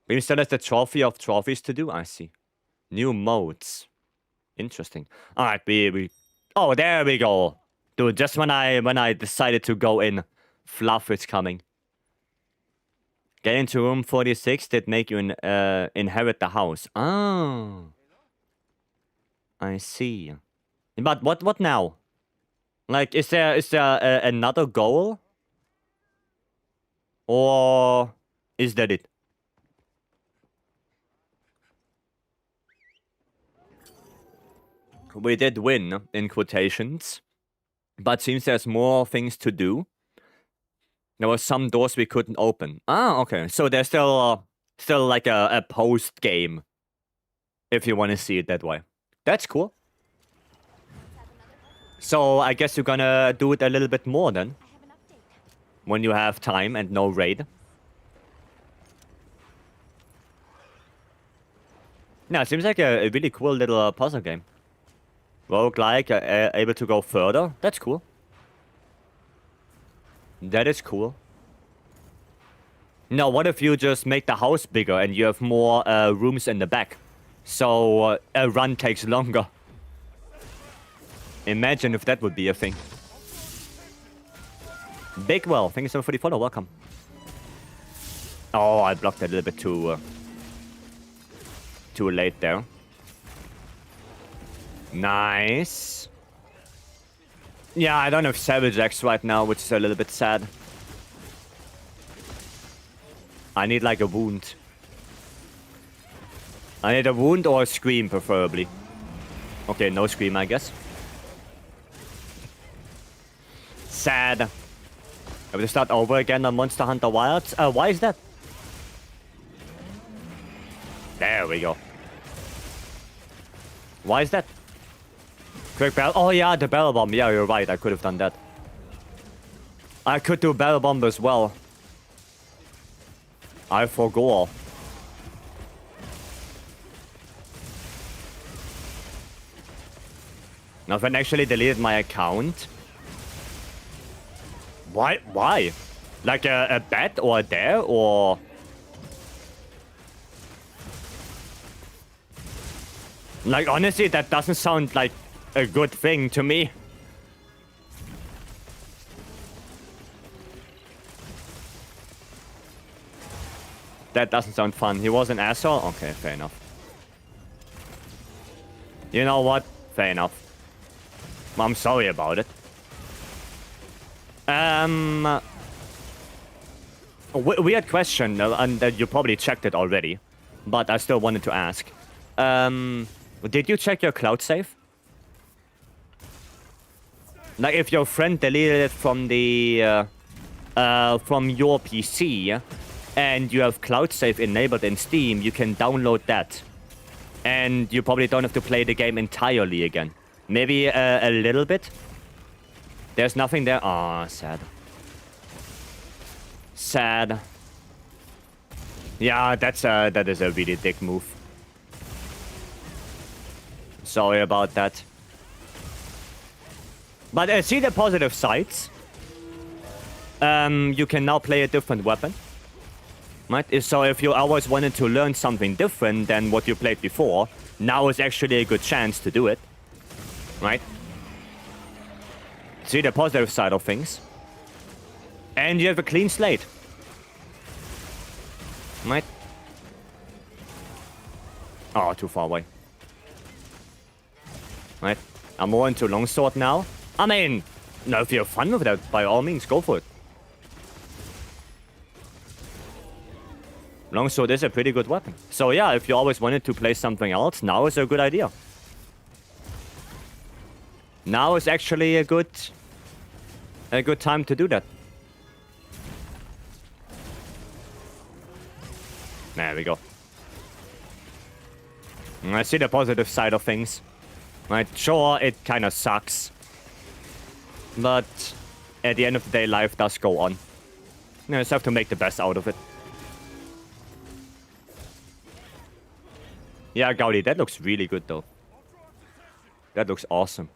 Beam still has the trophy of trophies to do? I see. New modes. Interesting. Alright, we... Oh, there we go. Dude, just when I decided to go in, Fluff is coming. Get into room 46 did make you inherit the house. Oh. I see. But what now? Like, is there another goal? Or is that it? We did win, in quotations. But seems there's more things to do. There were some doors we couldn't open. Ah, okay. So there's still like a post-game. If you want to see it that way. That's cool. So I guess you're gonna do it a little bit more then. I have an update. When you have time and no raid. Yeah, it seems like a really cool little puzzle game. Roguelike, able to go further. That's cool. That is cool. Now, what if you just make the house bigger and you have more rooms in the back? So a run takes longer. Imagine if that would be a thing. Big Well, thank you so much for the follow. Welcome. Oh, I blocked a little bit too late there. Nice. Yeah, I don't have Savage X right now, which is a little bit sad. I need like a wound. I need a wound or a scream, preferably. Okay, no scream, I guess. Sad. I have to start over again on Monster Hunter Wilds. Why is that? There we go. Why is that? Quick bell. Oh yeah, the barrel bomb. Yeah, you're right. I could have done that. I could do barrel bomb as well. I forgot. Now, if I actually deleted my account. Why? Why? Like a bet or a dare or? Like, honestly, that doesn't sound like a good thing to me. That doesn't sound fun. He was an asshole? Okay, fair enough. You know what? Fair enough. I'm sorry about it. Weird question, and you probably checked it already, but I still wanted to ask. Did you check your cloud save? Like, if your friend deleted it from the from your PC, and you have cloud save enabled in Steam, you can download that, and you probably don't have to play the game entirely again. Maybe a little bit. There's nothing there. Aw, sad. Sad. Yeah, that is a really dick move. Sorry about that. But see the positive sides. You can now play a different weapon. Right? So if you always wanted to learn something different than what you played before, now is actually a good chance to do it. Right? See the positive side of things. And you have a clean slate. Right? Oh, too far away. Right? I'm more into longsword now. I mean, no, if you have fun with that, by all means, go for it. Longsword is a pretty good weapon. So yeah, if you always wanted to play something else, now is a good idea. Now is actually a good time to do that. There we go. I see the positive side of things. Right, sure, it kind of sucks. But at the end of the day, life does go on. You just have to make the best out of it. Yeah, Gaudi, that looks really good though. That looks awesome.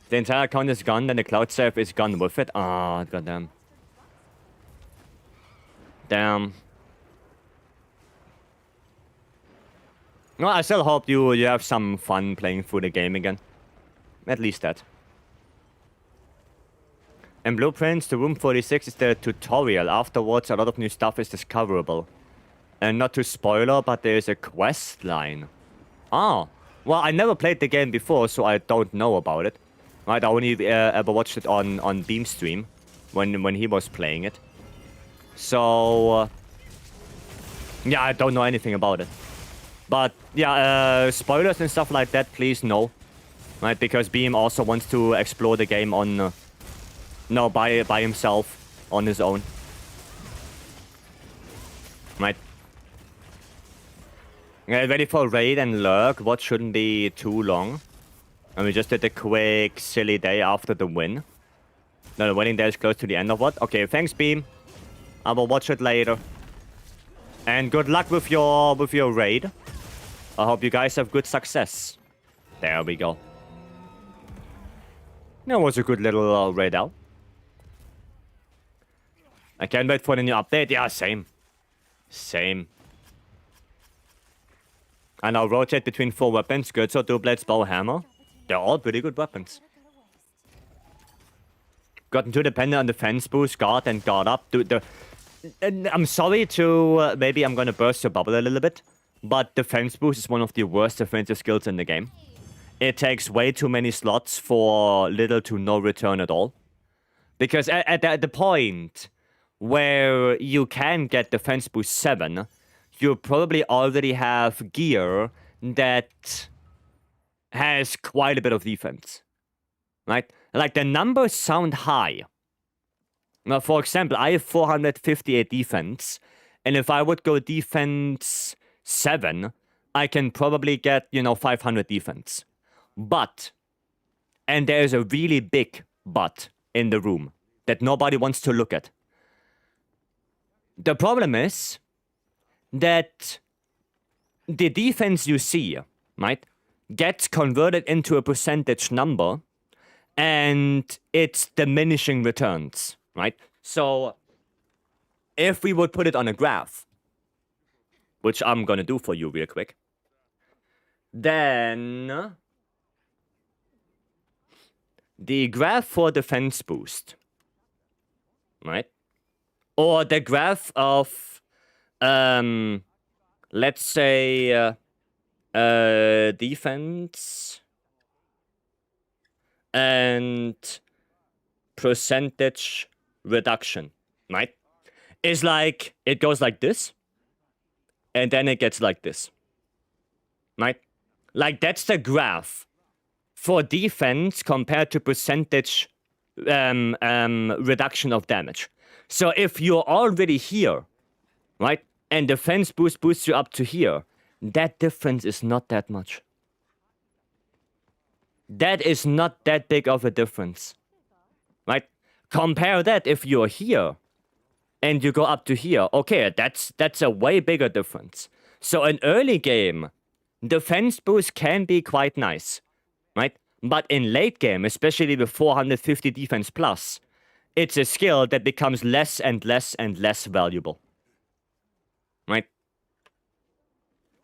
The entire account is gone, then the cloud save is gone with it. Ah, goddamn. Damn. Well, I still hope you have some fun playing through the game again. At least that. In Blueprints, the room 46 is the tutorial. Afterwards, a lot of new stuff is discoverable. And not to spoiler, but there is a quest line. Ah. Well, I never played the game before, so I don't know about it. Right, I only ever watched it on Beam stream when he was playing it. So yeah, I don't know anything about it. But yeah, spoilers and stuff like that, please no. Right, because Beam also wants to explore the game on no by himself on his own. Right. Ready for raid and lurk. What shouldn't be too long. And we just did a quick silly day after the win. No, the winning day is close to the end of what? Okay, thanks Beam. I will watch it later. And good luck with your raid. I hope you guys have good success. There we go. That was a good little raid out. I can't wait for the new update. Yeah, same. Same. And I'll rotate between 4 weapons. Good, so 2 blades, bow, hammer. They're all pretty good weapons. Gotten too dependent on defense boost, guard, and guard up. I'm sorry to... maybe I'm gonna burst your bubble a little bit. But defense boost is one of the worst defensive skills in the game. It takes way too many slots for little to no return at all. Because at the point where you can get defense boost 7, you probably already have gear that has quite a bit of defense. Right? Like, the numbers sound high. Now, for example, I have 458 defense, and if I would go defense 7, I can probably get, 500 defense. But, and there's a really big but in the room that nobody wants to look at. The problem is that the defense you see, right, gets converted into a percentage number, and it's diminishing returns, right? So, if we would put it on a graph, which I'm gonna do for you real quick, then the graph for defense boost, right? Or the graph of, let's say, defense and percentage reduction, right? Is like, it goes like this, and then it gets like this, right? Like, that's the graph for defense compared to percentage reduction of damage. So if you're already here, right, and defense boosts you up to here, that difference is not that much. That is not that big of a difference, right? Compare that if you're here and you go up to here. Okay, that's a way bigger difference. So in early game, defense boost can be quite nice, right? But in late game, especially with 450 defense plus, it's a skill that becomes less and less and less valuable, right?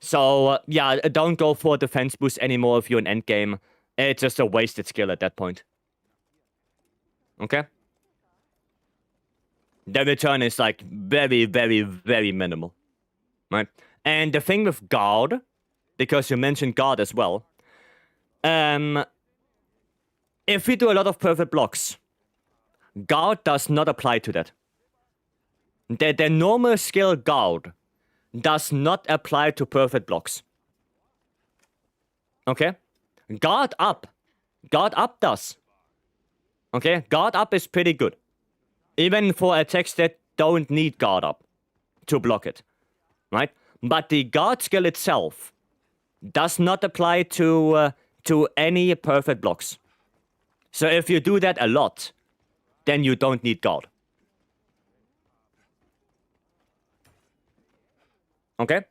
So, yeah, don't go for defense boost anymore if you're in endgame. It's just a wasted skill at that point. Okay? The return is, like, very, very, very minimal, right? And the thing with guard, because you mentioned guard as well, if we do a lot of perfect blocks, guard does not apply to that. The normal skill guard does not apply to perfect blocks. Okay? Guard up does. Okay? Guard up is pretty good. Even for attacks that don't need guard up to block it. Right? But the guard skill itself does not apply to any perfect blocks. So if you do that a lot, then you don't need guard. Okay?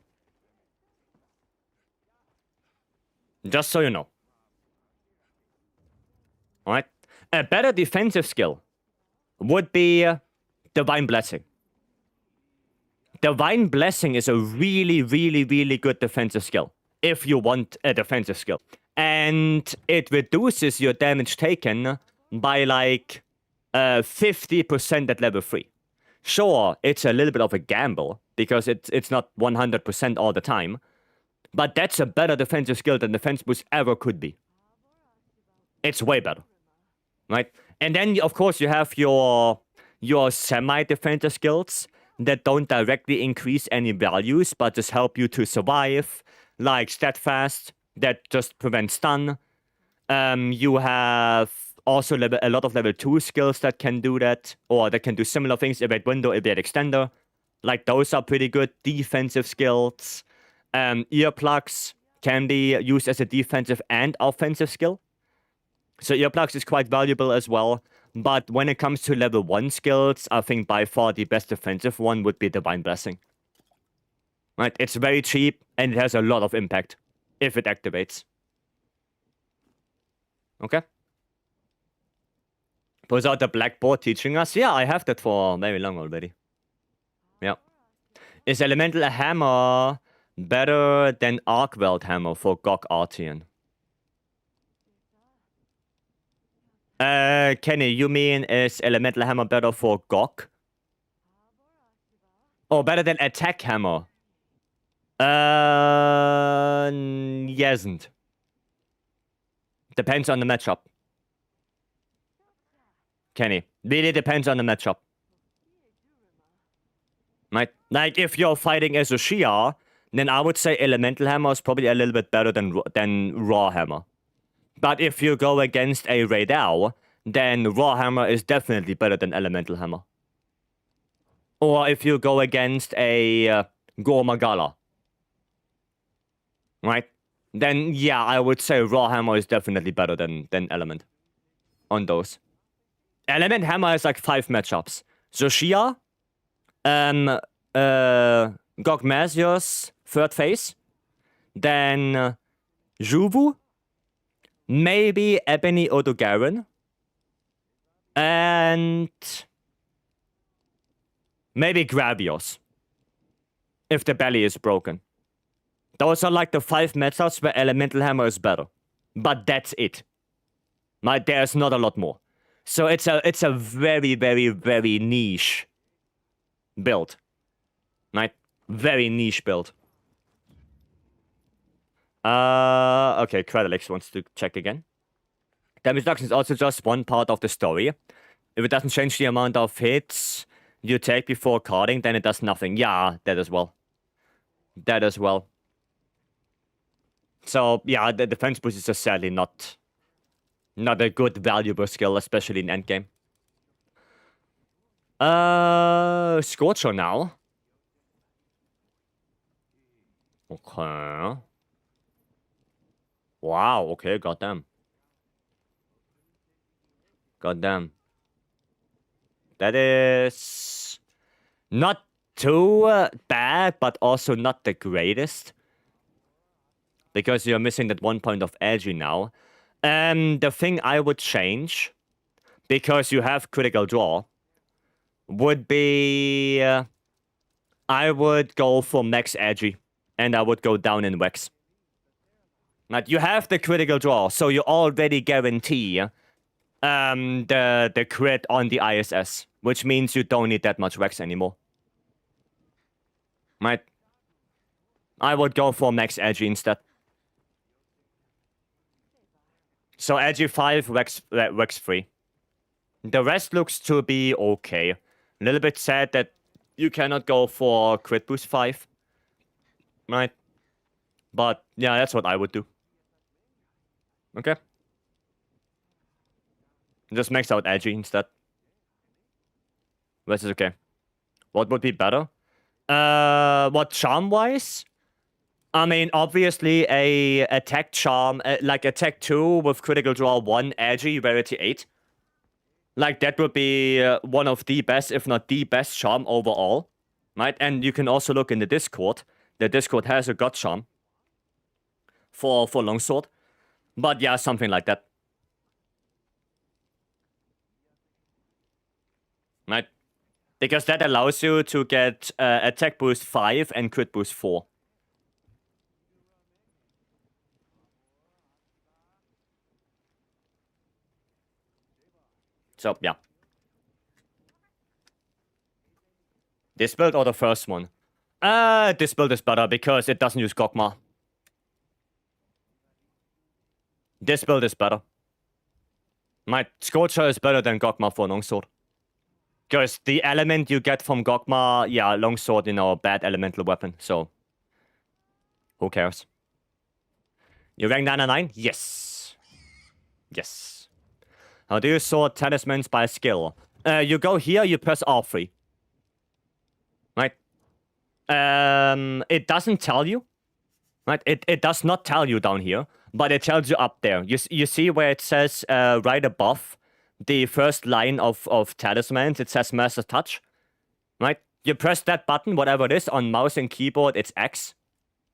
Just so you know. Alright? A better defensive skill would be Divine Blessing. Divine Blessing is a really, really, really good defensive skill. If you want a defensive skill. And it reduces your damage taken by like 50% at level 3. Sure, it's a little bit of a gamble, because it's not 100% all the time. But that's a better defensive skill than defense boost ever could be. It's way better. right? And then, of course, you have your semi-defensive skills that don't directly increase any values, but just help you to survive, like Steadfast, that just prevents stun. You have also a lot of level 2 skills that can do that, or that can do similar things. Evade Window, Evade Extender. Like, those are pretty good defensive skills. Earplugs can be used as a defensive and offensive skill. So Earplugs is quite valuable as well. But when it comes to level 1 skills, I think by far the best defensive one would be Divine Blessing. Right? It's very cheap, and it has a lot of impact if it activates. Okay? Was out the blackboard teaching us? Yeah, I have that for very long already. Yeah. Is Elemental Hammer better than Arcweld Hammer for GOG Artian? Kenny, you mean is Elemental Hammer better for GOG? Oh, better than Attack Hammer? Yesn't. Depends on the matchup. Kenny, really depends on the matchup. Right? Like, if you're fighting as a Shia, then I would say Elemental Hammer is probably a little bit better than Raw Hammer. But if you go against a Raidao, then Raw Hammer is definitely better than Elemental Hammer. Or if you go against a Gormagala, right? Then, yeah, I would say Raw Hammer is definitely better than Element on those. Element Hammer is like 5 matchups. Zoshia, Gogmasios, third phase, then Juvu, maybe Ebony Odogaron, and maybe Gravios, if the belly is broken. Those are like the 5 matchups where Elemental Hammer is better. But that's it. Like, there's not a lot more. So it's a very, very, very niche build. Right? Very niche build. Okay, Credilix wants to check again. Damage reduction is also just one part of the story. If it doesn't change the amount of hits you take before carding, then it does nothing. Yeah, that as well. That as well. So, yeah, the defense boost is just sadly not a good, valuable skill, especially in endgame. Scorcher now. Okay. Wow, okay, goddamn. Goddamn. That is not too bad, but also not the greatest. Because you're missing that 1 point of edgy now. The thing I would change, because you have critical draw, would be... I would go for max edgy, and I would go down in Wex. Like, you have the critical draw, so you already guarantee the crit on the ISS, which means you don't need that much Wex anymore. Right? I would go for max edgy instead. So edgy 5, Wex 3. The rest looks to be okay. A little bit sad that you cannot go for crit boost 5. Right? But, yeah, that's what I would do. Okay? Just max out edgy instead. This is okay. What would be better? What charm-wise? I mean, obviously, a attack charm, like attack 2 with critical draw 1, edgy, rarity 8. Like, that would be one of the best, if not the best charm overall. Right? And you can also look in the Discord. The Discord has a god charm for longsword. But yeah, something like that. Right? Because that allows you to get attack boost 5 and crit boost 4. So, yeah. This build or the first one? This build is better because it doesn't use Gogma. This build is better. My Scorcher is better than Gogma for longsword. Because the element you get from Gogma, yeah, longsword, you know, bad elemental weapon, so... Who cares? You rank 99? Yes. Yes. How do you sort talismans by skill? You go here, you press R3. Right? It doesn't tell you. Right? It does not tell you down here, but it tells you up there. You see where it says right above the first line of talismans, it says Master Touch. Right? You press that button, whatever it is, on mouse and keyboard, it's X.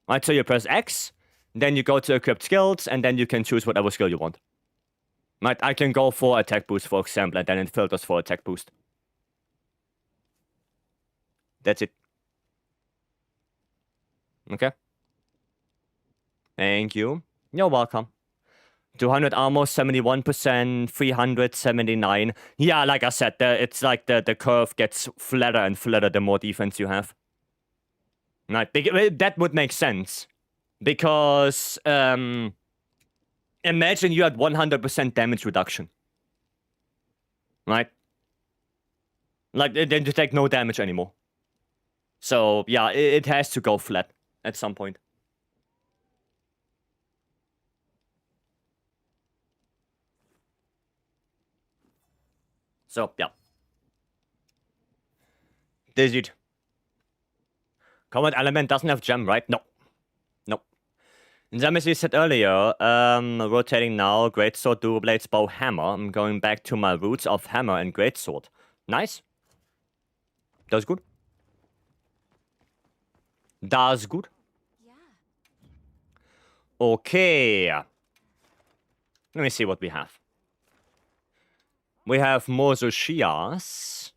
Right? So you press X, then you go to equipped skills, and then you can choose whatever skill you want. Right? I can go for attack boost, for example, and then it filters for attack boost. That's it. Okay. Thank you. You're welcome. 200 armor, 71%, 379. Yeah, like I said, it's like the curve gets flatter and flatter the more defense you have. Right, that would make sense. Because, imagine you had 100% damage reduction. Right? Like, then you take no damage anymore. So, yeah, it has to go flat at some point. So, yeah. This is it. Combat element doesn't have gem, right? No. No. As you said earlier, rotating now, greatsword, dual blades, bow, hammer. I'm going back to my roots of hammer and greatsword. Nice. That's good. That's good. Yeah. Okay. Let me see what we have. We have more Zushias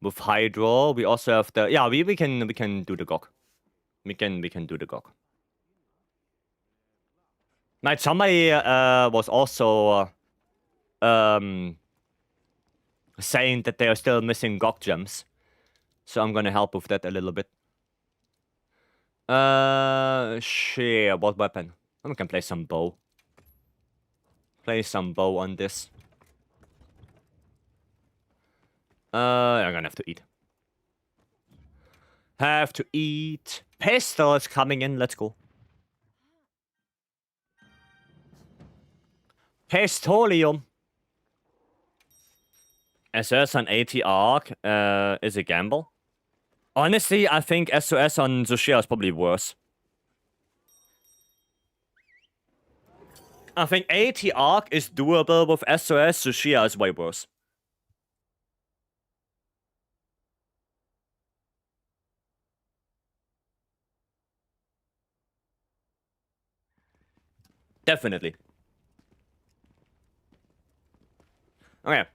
with Hydro. We also have the we can do the Gog. We can do the Gog. Right, somebody was also saying that they are still missing Gog gems. So I'm gonna help with that a little bit. Shit, what weapon? We can play some bow. Play some bow on this. I'm gonna have to eat. Have to eat. Pistol is coming in, let's go. Pistolium. SOS on AT Arc is a gamble. Honestly, I think SOS on Zushia is probably worse. I think AT Arc is doable with SOS, Zushia is way worse. Definitely. Okay.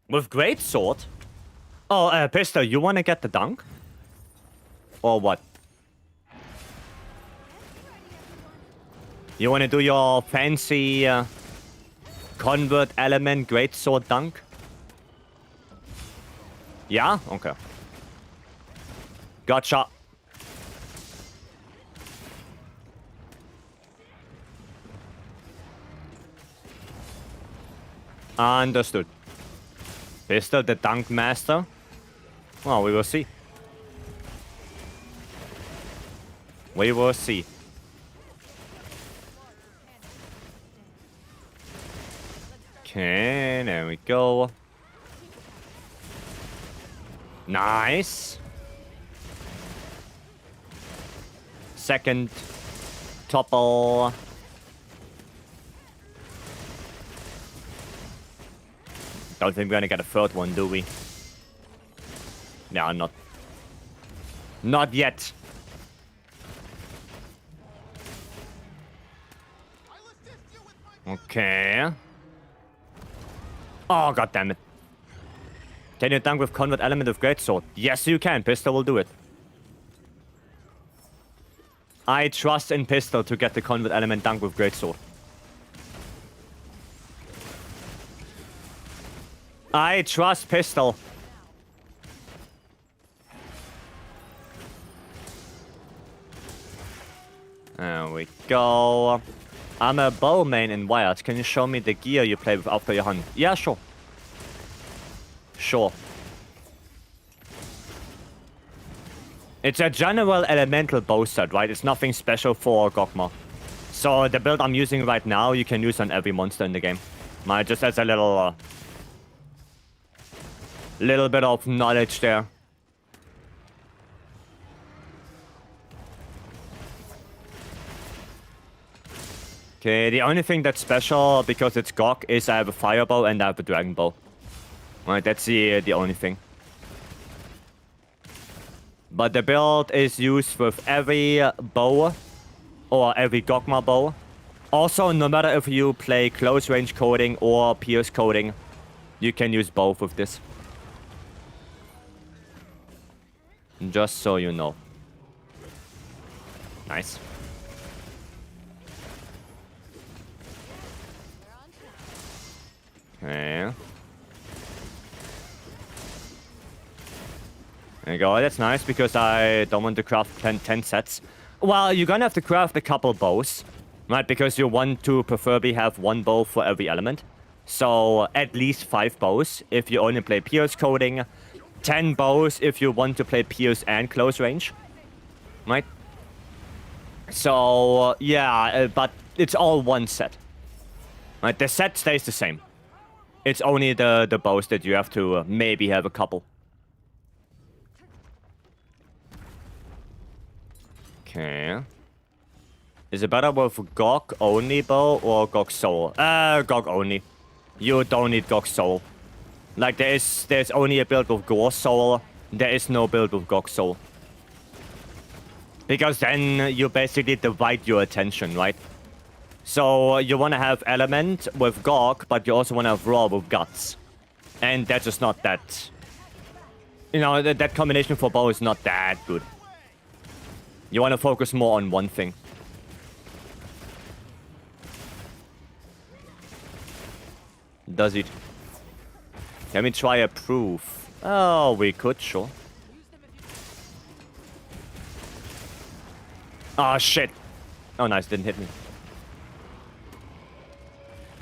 With greatsword. Oh, Pistol, you wanna get the dunk? Or what? You wanna do your fancy convert element greatsword dunk? Yeah? Okay. Gotcha. Understood. Pistol, the dunk master? Well, we will see. We will see. Okay, there we go. Nice. Second topple. Don't think we're gonna get a third one, do we? No, not. Not yet. Okay. Oh, god damn it. Can you dunk with convert element of greatsword? Yes, you can. Pistol will do it. I trust in Pistol to get the convert element dunk with greatsword. I trust Pistol. There we go. I'm a bow main in Wild. Can you show me the gear you play with after your hunt? Yeah, sure. Sure. It's a general elemental bow set, right? It's nothing special for Gogma. So the build I'm using right now, you can use on every monster in the game. Just as a little bit of knowledge there. Okay, the only thing that's special, because it's Gog, is I have a firebow and I have a dragon bow. Right, that's the only thing. But the build is used with every bow or every Gogma bow. Also, no matter if you play close range coding or pierce coding, you can use both with this. Just so you know. Nice. Okay. There you go, that's nice, because I don't want to craft 10 sets. Well, you're gonna have to craft a couple bows, right? Because you want to preferably have one bow for every element. So, at least 5 bows if you only play pierce coding. 10 bows if you want to play pierce and close range. Right? So, yeah, but it's all one set. Right? The set stays the same. It's only the bows that you have to maybe have a couple. Okay. Is it better with Gog only bow or Gog soul? Gog only. You don't need Gog soul. Like there's only a build with Gore soul. There is no build with Gog soul. Because then you basically divide your attention, right? So you want to have element with Gog, but you also want to have raw with guts. And that's just not that... You know, that combination for bow is not that good. You want to focus more on one thing. Does it? Can we try a proof? Oh, we could, sure. Oh, shit. Oh, nice, didn't hit me.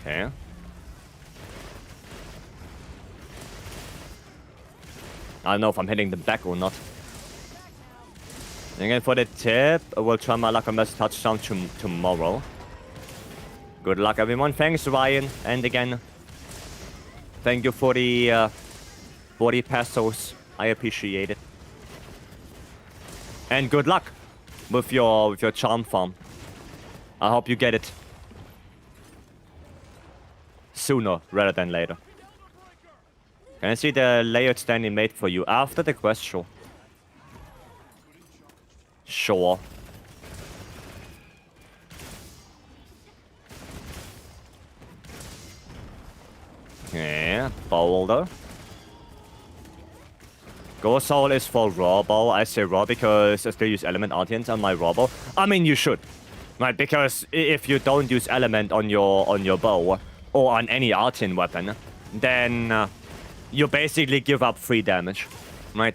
Okay. I don't know if I'm hitting the back or not. Again, for the tip, I will try my luck on this touchdown tomorrow. Good luck, everyone. Thanks, Ryan. And again, thank you for the 40 pesos. I appreciate it. And good luck with your charm farm. I hope you get it sooner rather than later. Can I see the layered standing made for you after the quest? Sure. Sure. Yeah, boulder. Go Soul is for raw bow. I say raw because I still use element artians on my raw bow. I mean, you should, right? Because if you don't use element on your bow or on any artian weapon, then you basically give up 3 damage, right?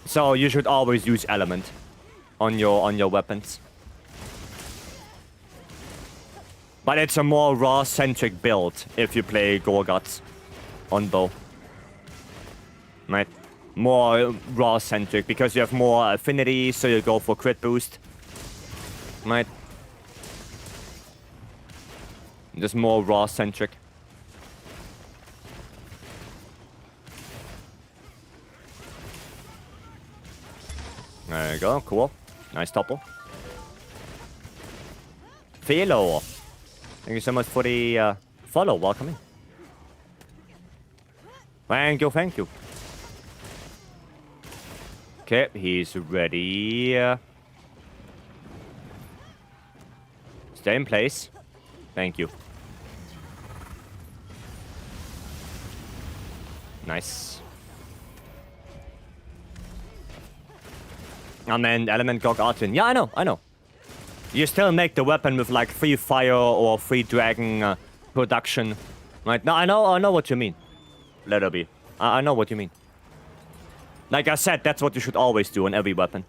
So you should always use element on your weapons. But it's a more raw-centric build if you play Gorguts on bow. Right? More raw-centric because you have more affinity, so you go for crit boost. Right? Just more raw-centric. There you go, cool. Nice topple. Philo. Thank you so much for the follow. Welcome in. Thank you, thank you. Okay, he's ready. Stay in place. Thank you. Nice. I mean, element Gog Artian. Yeah, I know. You still make the weapon with like 3 fire or 3 dragon production. Right? No, I know what you mean. Let it be. I know what you mean. Like I said, that's what you should always do on every weapon.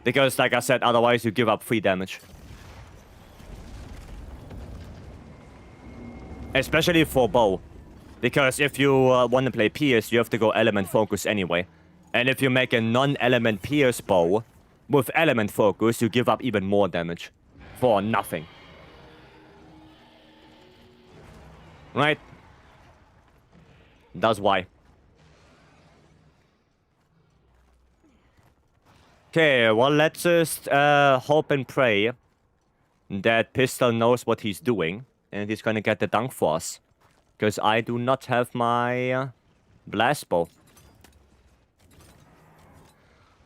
Because like I said, otherwise you give up 3 damage. Especially for bow. Because if you want to play pierce, you have to go element focus anyway. And if you make a non-element pierce bow with element focus, you give up even more damage. For nothing. Right? That's why. Okay, well, let's just hope and pray that Pistol knows what he's doing. And he's gonna get the dunk for us. Because I do not have my blast bow.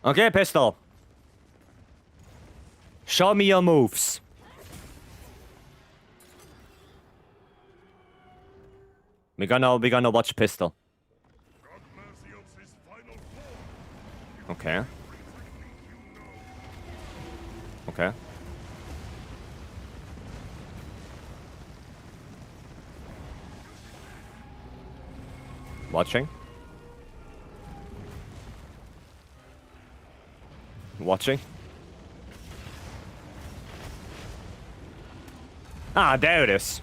Okay, Pistol. Show me your moves. We're gonna watch Pistol. Okay. Okay. Watching. Watching. Ah, there it is.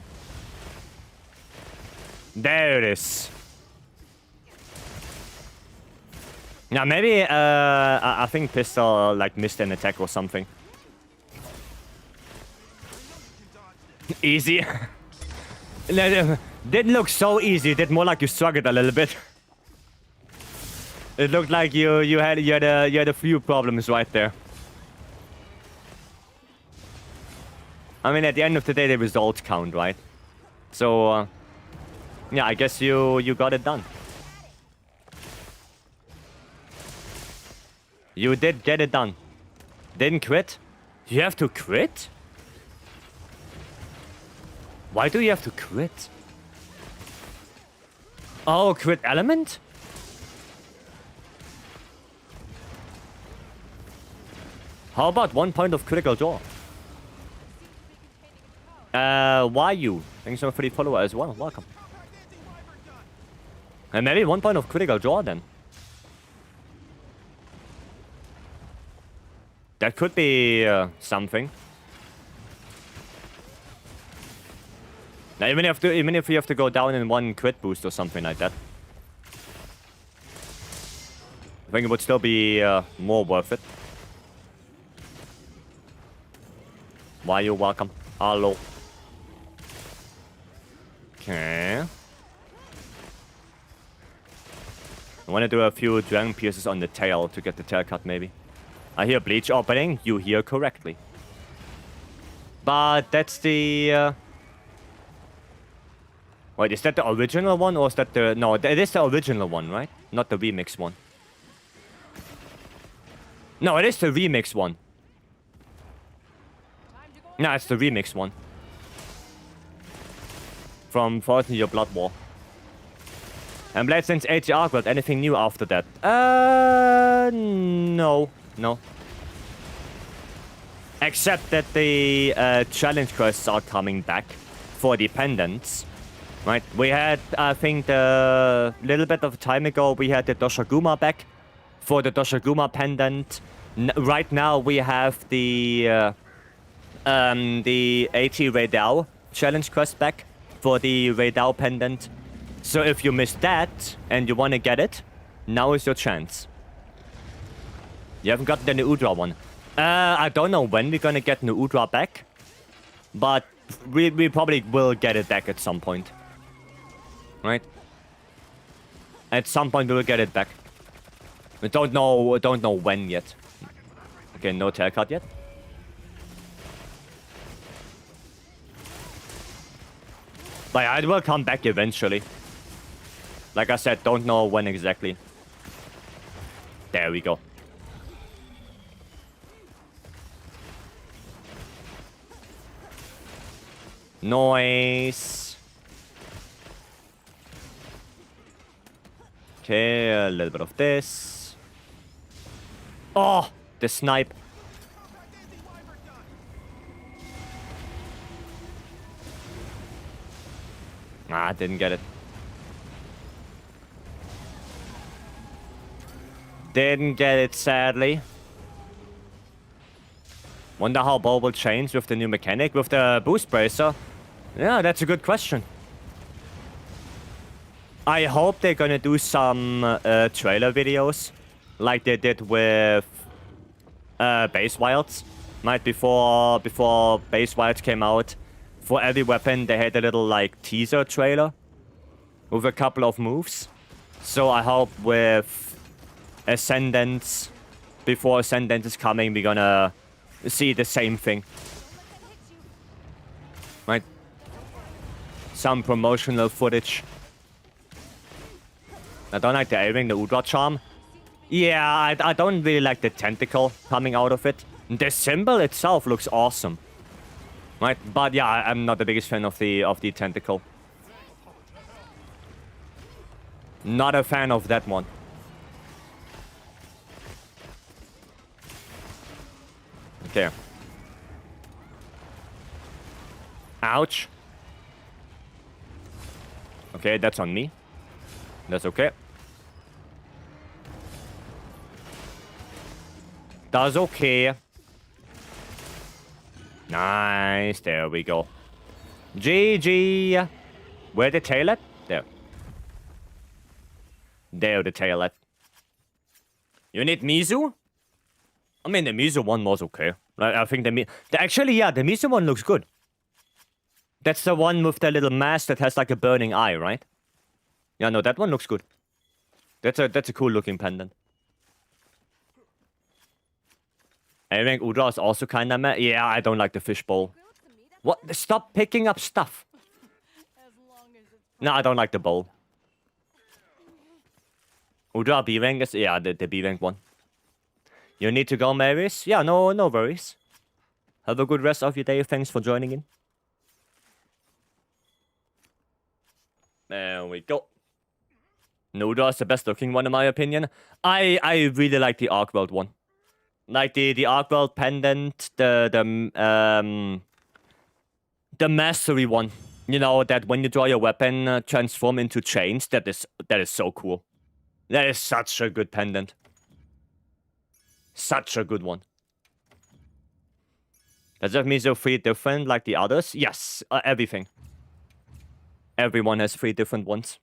There it is. Now maybe I think Pistol like missed an attack or something. Easy. Didn't look so easy. It did more like you struggled a little bit. It looked like you had a few problems right there. I mean, at the end of the day, the results count, right? So, yeah, I guess you got it done. You did get it done. Didn't quit? You have to quit? Why do you have to quit? Oh, quit element? How about 1 point of critical draw? Why you? Thanks so much for the follower as well. Welcome. And maybe 1 point of critical draw then. That could be something. Now, even if you have to go down in 1 crit boost or something like that, I think it would still be more worth it. Why you welcome? Hello. Okay. I want to do a few dragon pierces on the tail to get the tail cut, maybe. I hear bleach opening. You hear correctly. But that's the... Wait, is that the original one or is that the... No, it is the original one, right? Not the remix one. No, it is the remix one. No, it's the remix one. From Fortnite Your Blood War. And Blade since HR999, anything new after that? No. No. Except that the challenge quests are coming back for the pendants. Right? We had, I think, a little bit of time ago, we had the Doshaguma back for the Doshaguma pendant. Right now, we have the 80 Raidao challenge quest back for the Raidao pendant. So if you missed that and you want to get it, now is your chance. You haven't gotten the Udra one. I don't know when we're gonna get Udra back, but we probably will get it back at some point. Right? At some point we will get it back. We don't know when yet. Okay, no tail cut yet. But yeah, it will come back eventually. Like I said, don't know when exactly. There we go. Noise. Okay, a little bit of this. Oh, the snipe. Ah, didn't get it. Didn't get it, sadly. Wonder how bow will change with the new mechanic, with the boost bracer. Yeah, that's a good question. I hope they're gonna do some trailer videos like they did with MHWilds. Right before MHWilds came out, for every weapon they had a little like teaser trailer with a couple of moves. So I hope with Ascendance, before Ascendance is coming, we're gonna see the same thing. Right? Some promotional footage. I don't like the aiming, the Udra charm. Yeah, I don't really like the tentacle coming out of it. The symbol itself looks awesome. Right? But yeah, I'm not the biggest fan of the tentacle. Not a fan of that one. Okay. Ouch. Okay, that's on me. That's okay. That's okay. Nice. There we go. GG. Where the tail at? There. There the tail at. You need Mizu? I mean, the Mizu one was okay. I think actually, yeah, the Mizu one looks good. That's the one with the little mask that has like a burning eye, right? Yeah, no, that one looks good. That's a cool looking pendant. I think Udra is also kind of meh. Yeah, I don't like the fishbowl. What? Stop picking up stuff. No, I don't like the bowl. Udra B-Rank is... Yeah, the B-Rank one. You need to go, Maris? Yeah, no worries. Have a good rest of your day. Thanks for joining in. There we go. Udra is the best looking one in my opinion. I really like the Arc-World one. Like the Arc-World pendant, the Mastery one. You know, that when you draw your weapon, transform into chains. That is so cool. That is such a good pendant. Such a good one. Does that mean they're 3 different like the others? Yes, everything. Everyone has 3 different ones.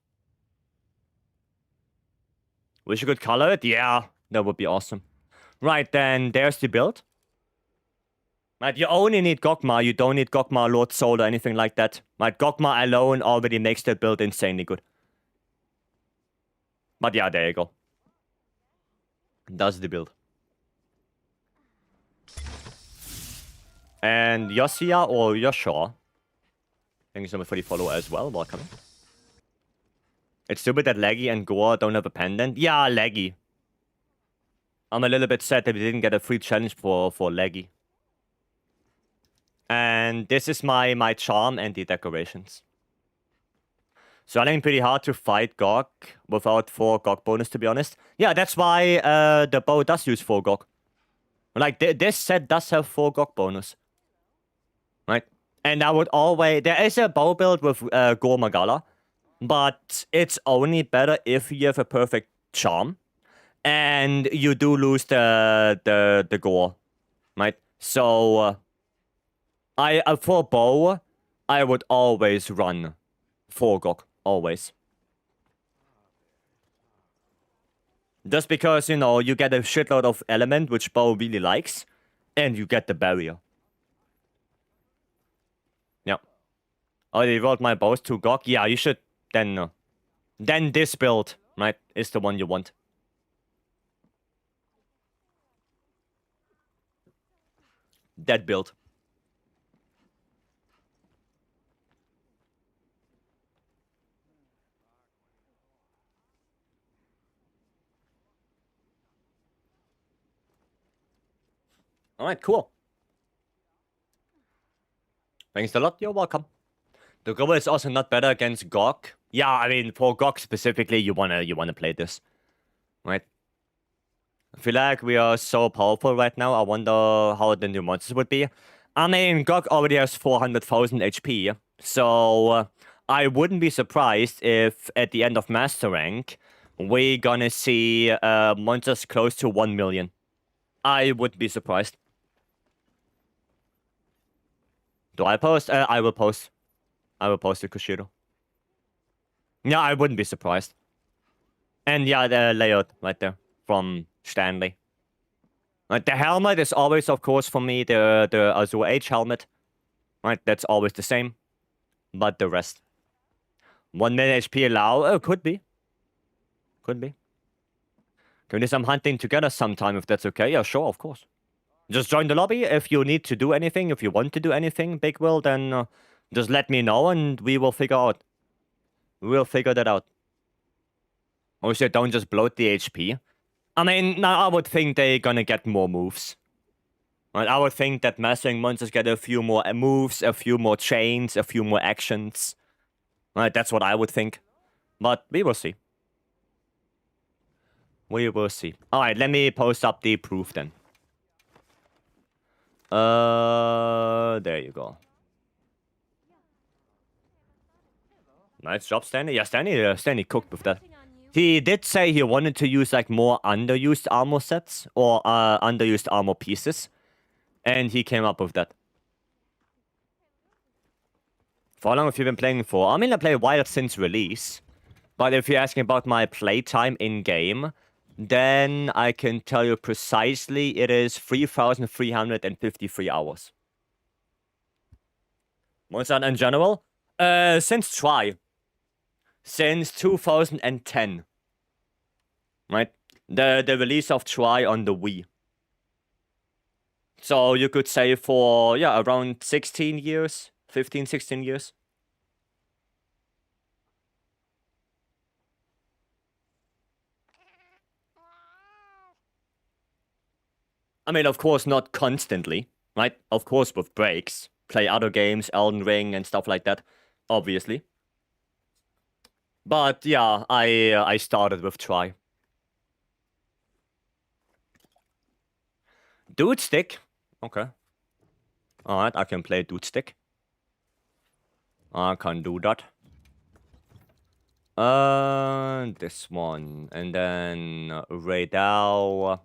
Wish you could color it? Yeah, that would be awesome. Right, then there's the build. Right, you only need Gokma. You don't need Gokma, Lord Soul, or anything like that. Right, Gokma alone already makes that build insanely good. But yeah, there you go. That's the build. And Yosia or Yoshua. Thank you so much for the follow as well. Welcome. It's stupid that Leggy and Gore don't have a pendant. Yeah, Leggy. I'm a little bit sad that we didn't get a free challenge for Leggy. And this is my charm and the decorations. So I think pretty hard to fight Gok without 4 Gok bonus, to be honest. Yeah, that's why the bow does use 4 Gok. Like, this set does have 4 Gok bonus. Right? And I would always... There is a bow build with Gore Magala. But it's only better if you have a perfect charm. And you do lose the Gore. Right? So... for bow, I would always run 4 Gok. Always. Just because, you know, you get a shitload of element, which bow really likes. And you get the barrier. Yeah. Oh, they rolled my bows to Gok? Yeah, you should then... then this build, right, is the one you want. That build. Alright, cool. Thanks a lot, you're welcome. The Gobo is also not better against Gok. Yeah, I mean, for Gok specifically, you wanna play this. Right? I feel like we are so powerful right now. I wonder how the new monsters would be. I mean, Gok already has 400,000 HP. So, I wouldn't be surprised if at the end of Master Rank, we're gonna see monsters close to 1 million. I wouldn't be surprised. Do I post? I will post. I will post to Kushiro. Yeah, I wouldn't be surprised. And yeah, the layout right there from Stanley. The helmet is always, of course, for me, the Azure H helmet. Right, that's always the same. But the rest. 1 minute HP allow? Oh, could be. Could be. Can we do some hunting together sometime if that's okay? Yeah, sure, of course. Just join the lobby. If you need to do anything, if you want to do anything, Big Will, then just let me know and we will figure out. We'll figure that out. Also, don't just bloat the HP. I mean, now I would think they're gonna get more moves. Right? I would think that mastering monsters get a few more moves, a few more chains, a few more actions. Right? That's what I would think. But we will see. We will see. Alright, let me post up the proof then. There you go. Nice job, Stanley. Yeah, Stanley cooked with that. He did say he wanted to use like more underused armor sets or underused armor pieces. And he came up with that. For how long have you been playing for? I mean, I play Wild since release. But if you're asking about my playtime in-game, then I can tell you precisely it is 3,353 hours. Monster Hunter in general? Since Try. Since 2010. Right? The release of Try on the Wii. So you could say for, yeah, around 16 years. 15, 16 years. I mean, of course, not constantly, right? Of course, with breaks. Play other games, Elden Ring and stuff like that, obviously. But yeah, I started with Try. Dude Stick? Okay. Alright, I can play Dude Stick. I can do that. This one. And then Radau.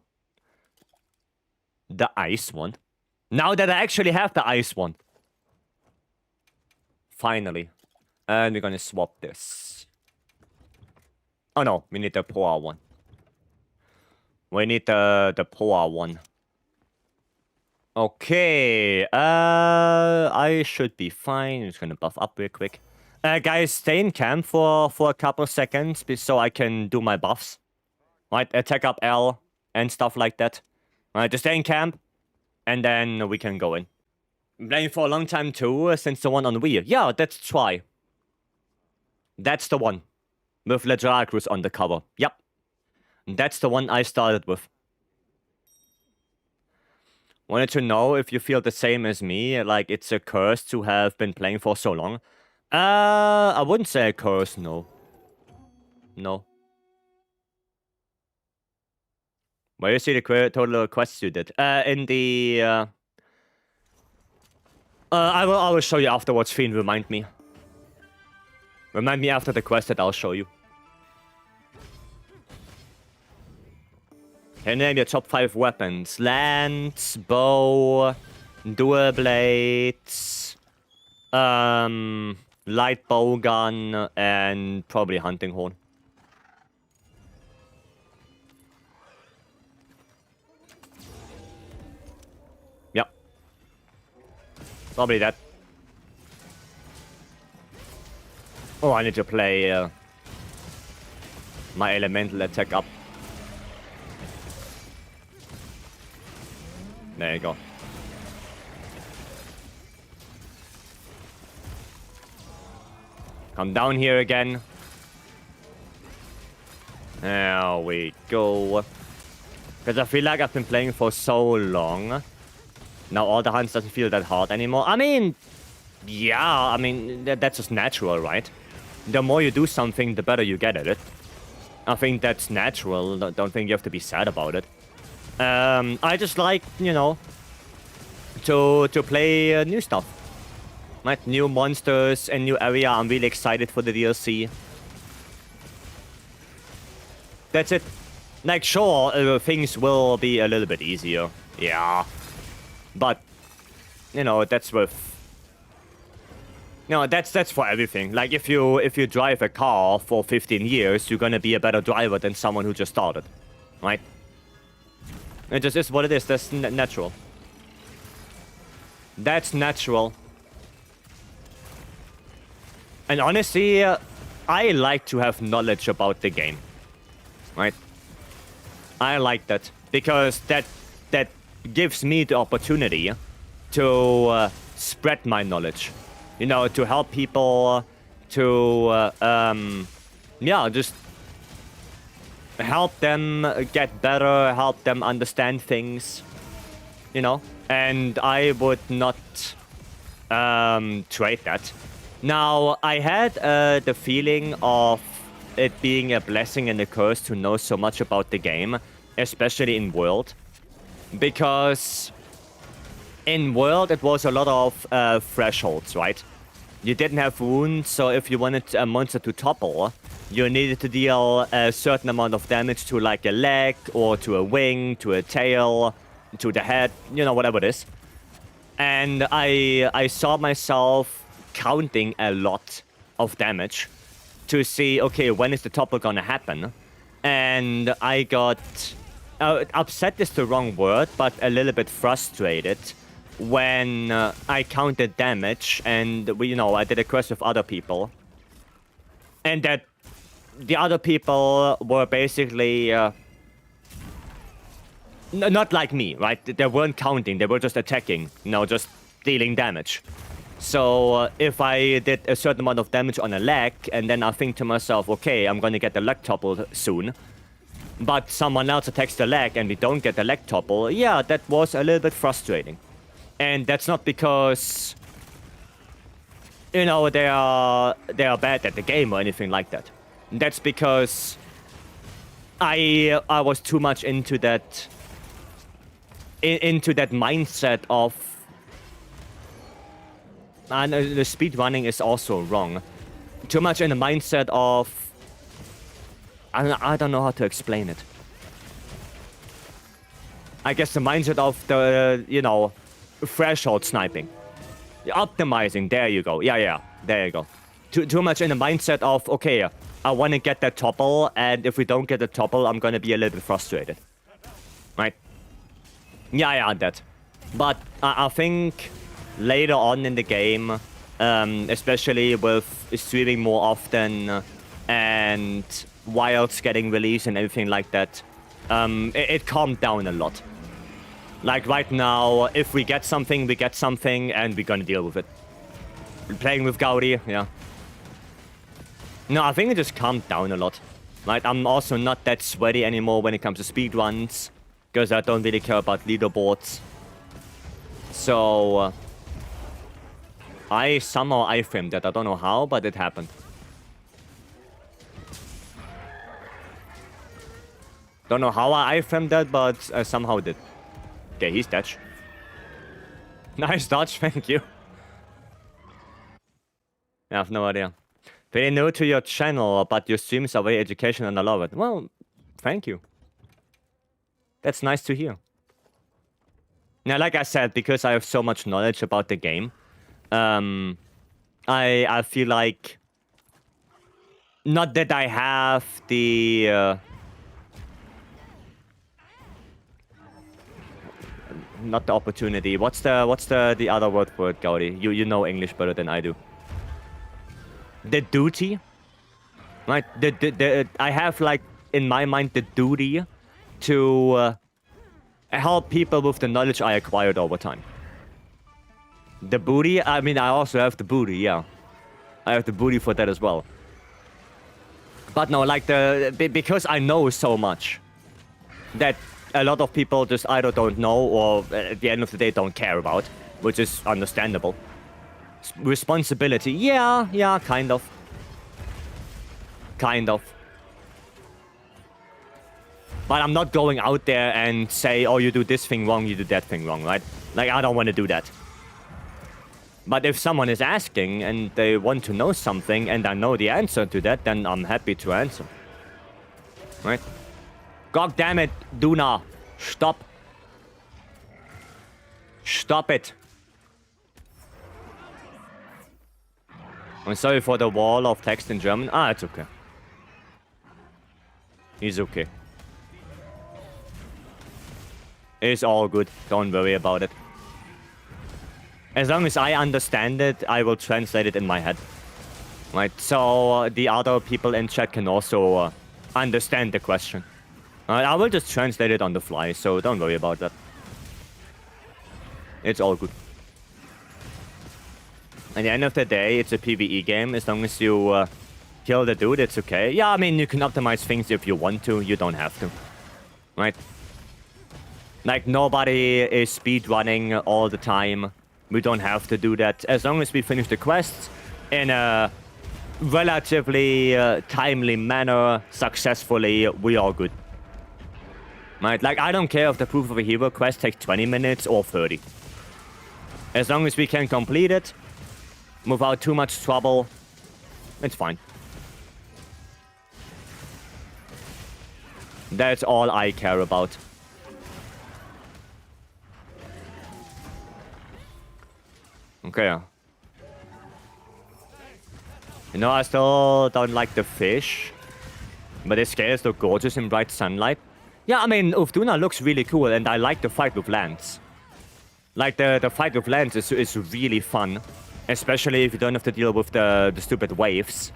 The ice one. Now that I actually have the ice one. Finally. And we're gonna swap this. Oh no, we need the poor one. We need the poor one. Okay. I should be fine. I'm just gonna buff up real quick. Guys, stay in camp for a couple seconds so I can do my buffs. Right, attack up L and stuff like that. Right, just stay in camp, and then we can go in. I'm playing for a long time too, since the one on Wii. Yeah, that's Try. That's the one. With Ledracruz on the cover. Yep. That's the one I started with. Wanted to know if you feel the same as me, like it's a curse to have been playing for so long. I wouldn't say a curse, no. No. Where you see the total quests you did? In the... I will show you afterwards, Fiend, remind me. Remind me after the quest that I'll show you. Can you name your top 5 weapons? Lance, bow, dual blades, light bow gun, and probably hunting horn. Yep. Probably that. Oh, I need to play my elemental attack up. There you go. Come down here again. There we go. Because I feel like I've been playing for so long. Now all the hunts doesn't feel that hard anymore. I mean, yeah, I mean, that's just natural, right? The more you do something, the better you get at it. I think that's natural. Don't think you have to be sad about it. I just like, you know, to play new stuff. Like new monsters and new area. I'm really excited for the DLC. That's it. Like, sure, things will be a little bit easier. Yeah. But, you know, that's with No, that's for everything. Like if you drive a car for 15 years, you're gonna be a better driver than someone who just started, right? It just is what it is. That's natural. That's natural. And honestly, I like to have knowledge about the game, right? I like that because that gives me the opportunity to spread my knowledge, you know, to help people, to yeah, just help them get better, help them understand things, you know. And I would not trade that. Now, I had the feeling of it being a blessing and a curse to know so much about the game, especially in World. Because in World, it was a lot of thresholds, right? You didn't have wounds, so if you wanted a monster to topple, you needed to deal a certain amount of damage to like a leg, or to a wing, to a tail, to the head, you know, whatever it is. And I saw myself counting a lot of damage to see, okay, when is the topple gonna happen? And I got... upset is the wrong word, but a little bit frustrated when I counted damage and, you know, I did a quest with other people. And that the other people were basically... not like me, right? They weren't counting, they were just attacking, you know, just dealing damage. So if I did a certain amount of damage on a leg, and then I think to myself, okay, I'm gonna get the leg topple soon, but someone else attacks the leg and we don't get the leg topple, yeah, that was a little bit frustrating. And that's not because, you know, they are bad at the game or anything like that. That's because I was too much into that mindset of... And the speedrunning is also wrong. Too much in the mindset of... I don't know how to explain it. I guess the mindset of the, you know, threshold sniping. Optimizing, there you go. Yeah, there you go. Too much in the mindset of, okay, I want to get that topple, and if we don't get the topple, I'm going to be a little bit frustrated. Right? Yeah, that. But I think later on in the game, especially with streaming more often and Wilds getting released and everything like that, it calmed down a lot. Like right now, if we get something, we get something, and we're gonna deal with it. Playing with Gaudi, yeah. No, I think it just calmed down a lot. Right, I'm also not that sweaty anymore when it comes to speedruns, because I don't really care about leaderboards. So I somehow iframed that. I don't know how, but it happened. Don't know how I iframed that, but I somehow did. Okay, he's dodge. Nice dodge, thank you. I have no idea. Very new to your channel, but your streams are very educational and I love it. Well, thank you. That's nice to hear. Now, like I said, because I have so much knowledge about the game, I feel like... Not that I have the... not the opportunity. What's the other word for it, Gaudi? You know English better than I do. The duty? Right? I have, like, in my mind, the duty to help people with the knowledge I acquired over time. The booty? I mean, I also have the booty, yeah. I have the booty for that as well. But no, like, because I know so much that a lot of people just either don't know or at the end of the day don't care about, which is understandable. Responsibility, yeah, kind of. Kind of. But I'm not going out there and say, oh, you do this thing wrong, you do that thing wrong, right? Like, I don't want to do that. But if someone is asking and they want to know something and I know the answer to that, then I'm happy to answer. Right? God damn it, Duna. Stop. Stop it. I'm sorry for the wall of text in German. Ah, it's okay. He's okay. It's all good. Don't worry about it. As long as I understand it, I will translate it in my head. Right, so the other people in chat can also understand the question. I will just translate it on the fly, so don't worry about that. It's all good. At the end of the day, it's a PvE game. As long as you kill the dude, it's okay. Yeah, I mean, you can optimize things if you want to. You don't have to. Right? Like, nobody is speedrunning all the time. We don't have to do that. As long as we finish the quests in a relatively timely manner, successfully, we are good. Right? Like, I don't care if the Proof of a Hero quest takes 20 minutes or 30. As long as we can complete it without too much trouble, it's fine. That's all I care about. Okay. You know, I still don't like the fish, but the scales look gorgeous in bright sunlight. Yeah, I mean, Ufduna looks really cool, and I like the fight with Lance. Like, the fight with Lance is really fun. Especially if you don't have to deal with the stupid waves.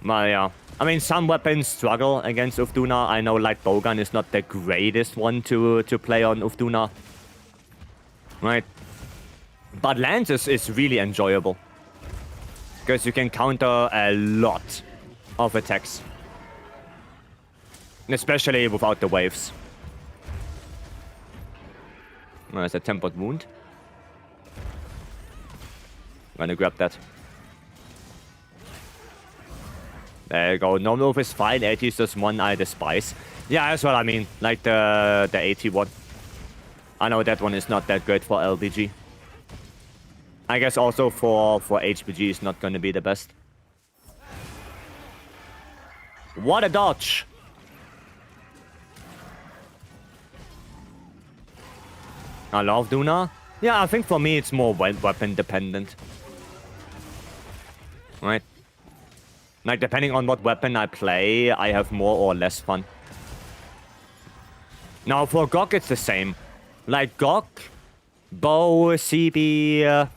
Well, yeah. I mean, some weapons struggle against Ufduna. I know Light Bowgun is not the greatest one to play on Ufduna. Right? But Lance is really enjoyable. Because you can counter a lot of attacks. Especially without the waves. There's a tempered wound. I'm gonna grab that. There you go. Normal move is fine. 80 is just one I despise. Yeah, that's what I mean. Like the 80 one. I know that one is not that good for LBG. I guess also for HBG is not gonna be the best. What a dodge! I love Duna. Yeah, I think for me it's more weapon dependent. Right? Like, depending on what weapon I play, I have more or less fun. Now, for Gok, it's the same. Like, Gok, bow, CB,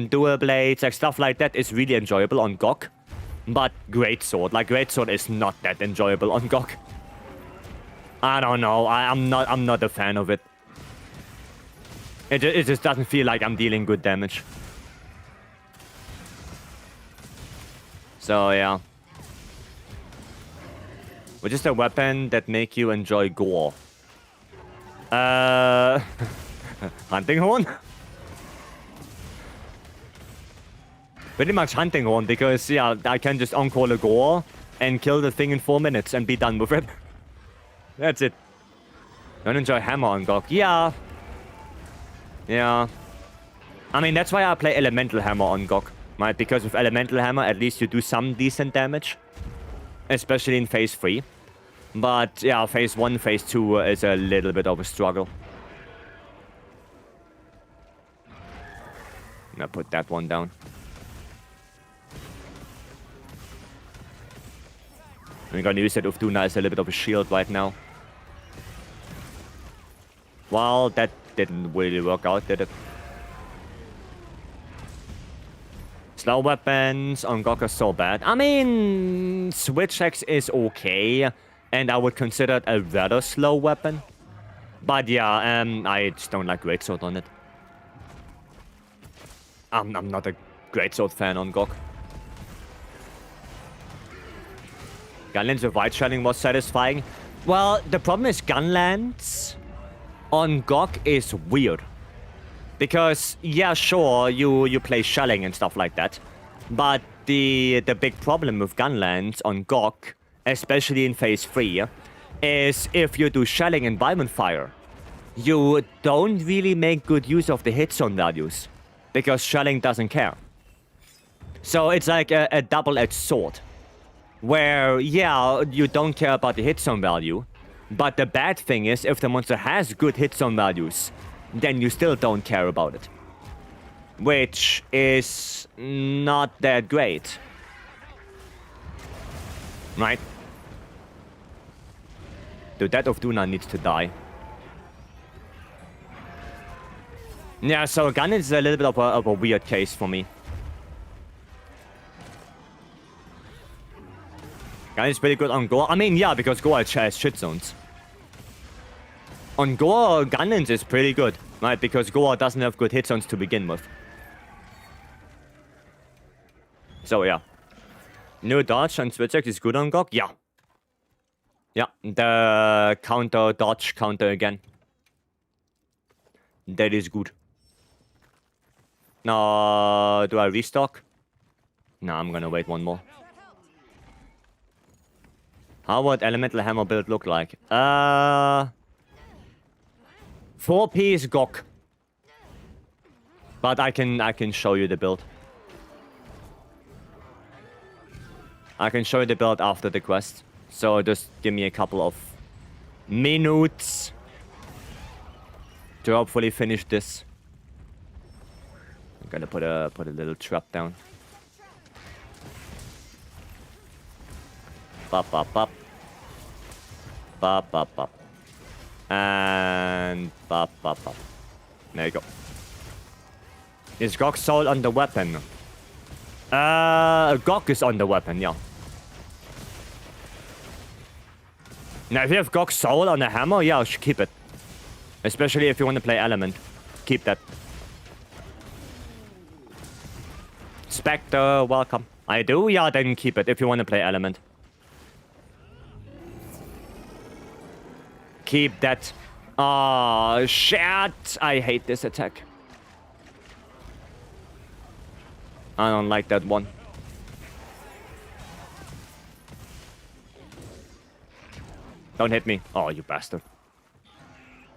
dual blades, like stuff like that is really enjoyable on Gok. But Greatsword, like, Greatsword is not that enjoyable on Gok. I don't know, I'm not a fan of it. It just doesn't feel like I'm dealing good damage. So, yeah. Which is a weapon that make you enjoy gore? Hunting Horn? Pretty much Hunting Horn, because, yeah, I can just on-call a gore and kill the thing in 4 minutes and be done with it. That's it. Don't enjoy Hammer on Gok. Yeah. Yeah. I mean, that's why I play Elemental Hammer on Gok, right? Because with Elemental Hammer, at least you do some decent damage. Especially in Phase 3. But, yeah, Phase 1, Phase 2 is a little bit of a struggle. I'm gonna put that one down. I'm gonna use that Ufduna as a little bit of a shield right now. Well, that didn't really work out, did it? Slow weapons on Gok are so bad. I mean, Switch Axe is okay, and I would consider it a rather slow weapon. But yeah, I just don't like Greatsword on it. I'm not a Greatsword fan on Gok. Gunlands with White was satisfying. Well, the problem is Gunlands on Gok is weird. Because, yeah, sure, you play shelling and stuff like that. But the big problem with Gunlands on Gok, especially in Phase 3, is if you do shelling and Environment Fire, you don't really make good use of the hit zone values. Because shelling doesn't care. So it's like a double-edged sword. Where, yeah, you don't care about the hit zone value. But the bad thing is, if the monster has good hit zone values, then you still don't care about it. which is not that great. Right? Dude, that Ovduna needs to die. Yeah, so Gun is a little bit of a weird case for me. Gun is pretty good on Gore. I mean, yeah, because Gore has shit zones. On Gore, Gunnins is pretty good, right? Because Gore doesn't have good hit zones to begin with. So, yeah. New dodge on Switchx is good on Gog? Yeah. Yeah, the counter, dodge, counter again. That is good. No, do I restock? No, I'm gonna wait one more. How would Elemental Hammer build look like? 4-piece Gok. But I can show you the build. I can show you the build after the quest. So just give me a couple of minutes to hopefully finish this. I'm gonna put a little trap down. Bop bop bop. Bop bop bop. And bop bop bop. There you go. Is Gok soul on the weapon? Gok is on the weapon, yeah. Now, if you have Gok soul on the hammer, yeah, I should keep it. Especially if you want to play element. Keep that. Spectre, welcome. I do? Yeah, then keep it if you want to play element. Keep that. Oh, shit. I hate this attack. I don't like that one. Don't hit me. Oh, you bastard.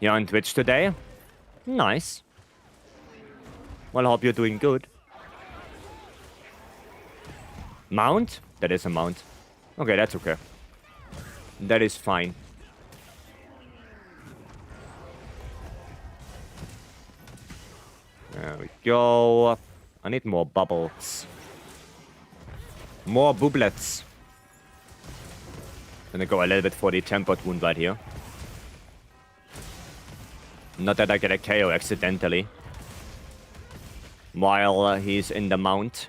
You're on Twitch today? Nice. Well, I hope you're doing good. Mount? That is a mount. Okay, that's okay. That is fine. There we go. I need more bubbles. More booblets. Gonna go a little bit for the tempered wound right here. Not that I get a KO accidentally. While he's in the mount.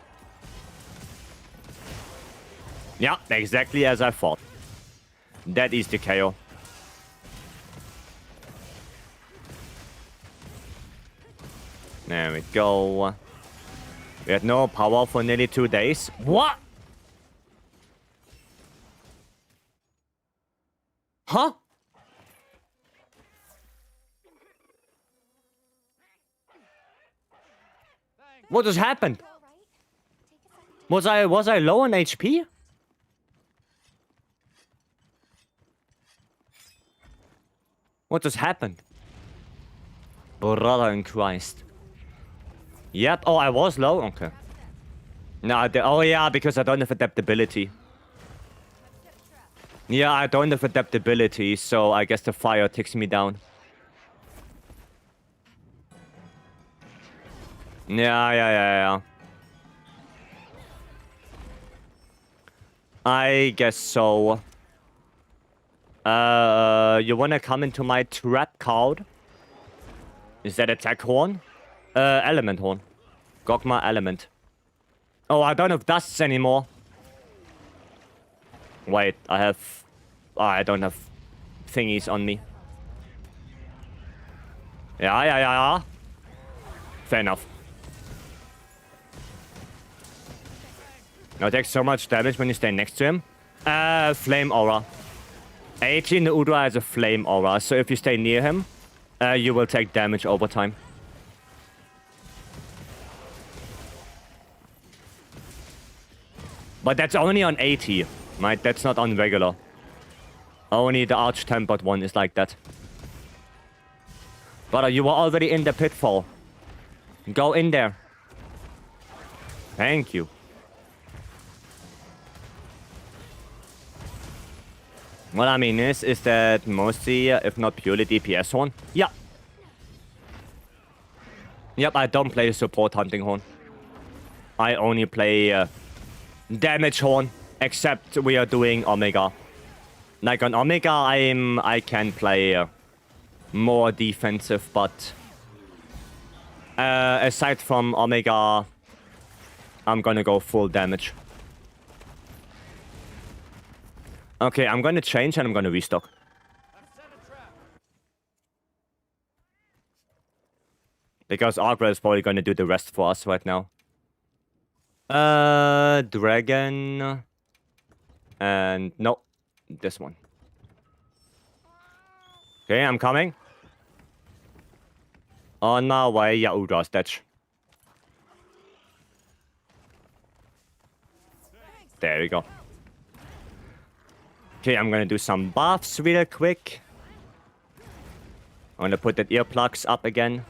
Yeah, exactly as I thought. That is the KO. There we go. We had no power for nearly 2 days. What? Huh? What just happened? Was I low on HP? What just happened? Brother in Christ. Yep. Oh, I was low? Okay. No, oh yeah, because I don't have adaptability. Yeah, I don't have adaptability, so I guess the fire takes me down. Yeah. I guess so. You wanna come into my trap card? Is that attack horn? Element horn. Gogma element. Oh, I don't have dusts anymore. Wait, I have... Oh, I don't have thingies on me. Yeah. Fair enough. Now take so much damage when you stay next to him. Flame aura. 18 Udra has a flame aura, so if you stay near him, you will take damage over time. But that's only on 80, right? That's not on regular. Only the arch-tempered one is like that. But you were already in the pitfall. Go in there. Thank you. What I mean is that mostly, if not purely DPS horn. Yeah. Yep, I don't play support hunting horn. I only play damage horn, except we are doing Omega. Like on Omega, I can play more defensive, but aside from Omega, I'm gonna go full damage. Okay, I'm gonna change and I'm gonna restock. Because Argra is probably gonna do the rest for us right now. Dragon. And no, this one. Okay, I'm coming. On my way, yeah, Udra stage. There we go. Okay, I'm gonna do some buffs real quick. I'm gonna put the earplugs up again.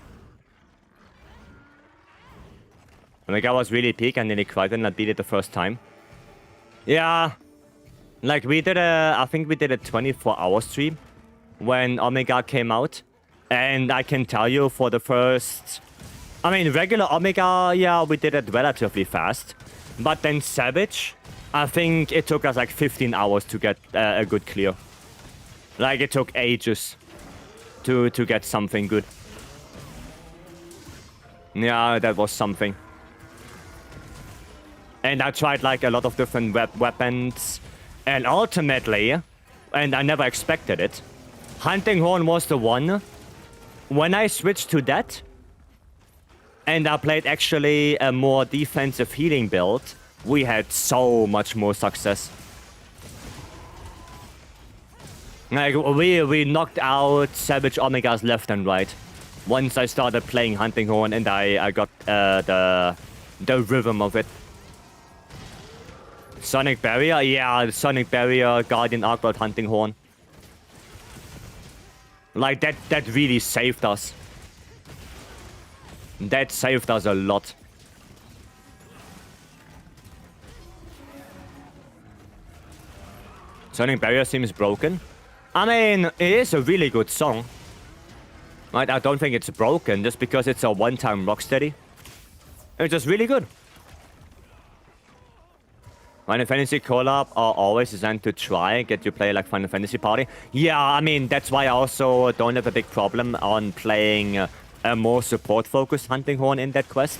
Omega was really peak and nearly cried and I beat it the first time. Yeah. Like we did I think we did a 24-hour stream when Omega came out. And I can tell you for the first... I mean, regular Omega, yeah, we did it relatively fast. But then Savage, I think it took us like 15 hours to get a good clear. Like it took ages to get something good. Yeah, that was something. And I tried like a lot of different weapons. And ultimately, and I never expected it, Hunting Horn was the one. When I switched to that, and I played actually a more defensive healing build, we had so much more success. Like, we knocked out Savage Omegas left and right. Once I started playing Hunting Horn and I got the rhythm of it. Sonic Barrier? Yeah, Sonic Barrier, Guardian Arcblood, Hunting Horn. Like, that really saved us. That saved us a lot. Sonic Barrier seems broken. I mean, it is a really good song. Right, I don't think it's broken just because it's a one-time Rocksteady. It's just really good. Final Fantasy collab are always designed to try and get you play like Final Fantasy Party. Yeah, I mean, that's why I also don't have a big problem on playing a more support-focused Hunting Horn in that quest.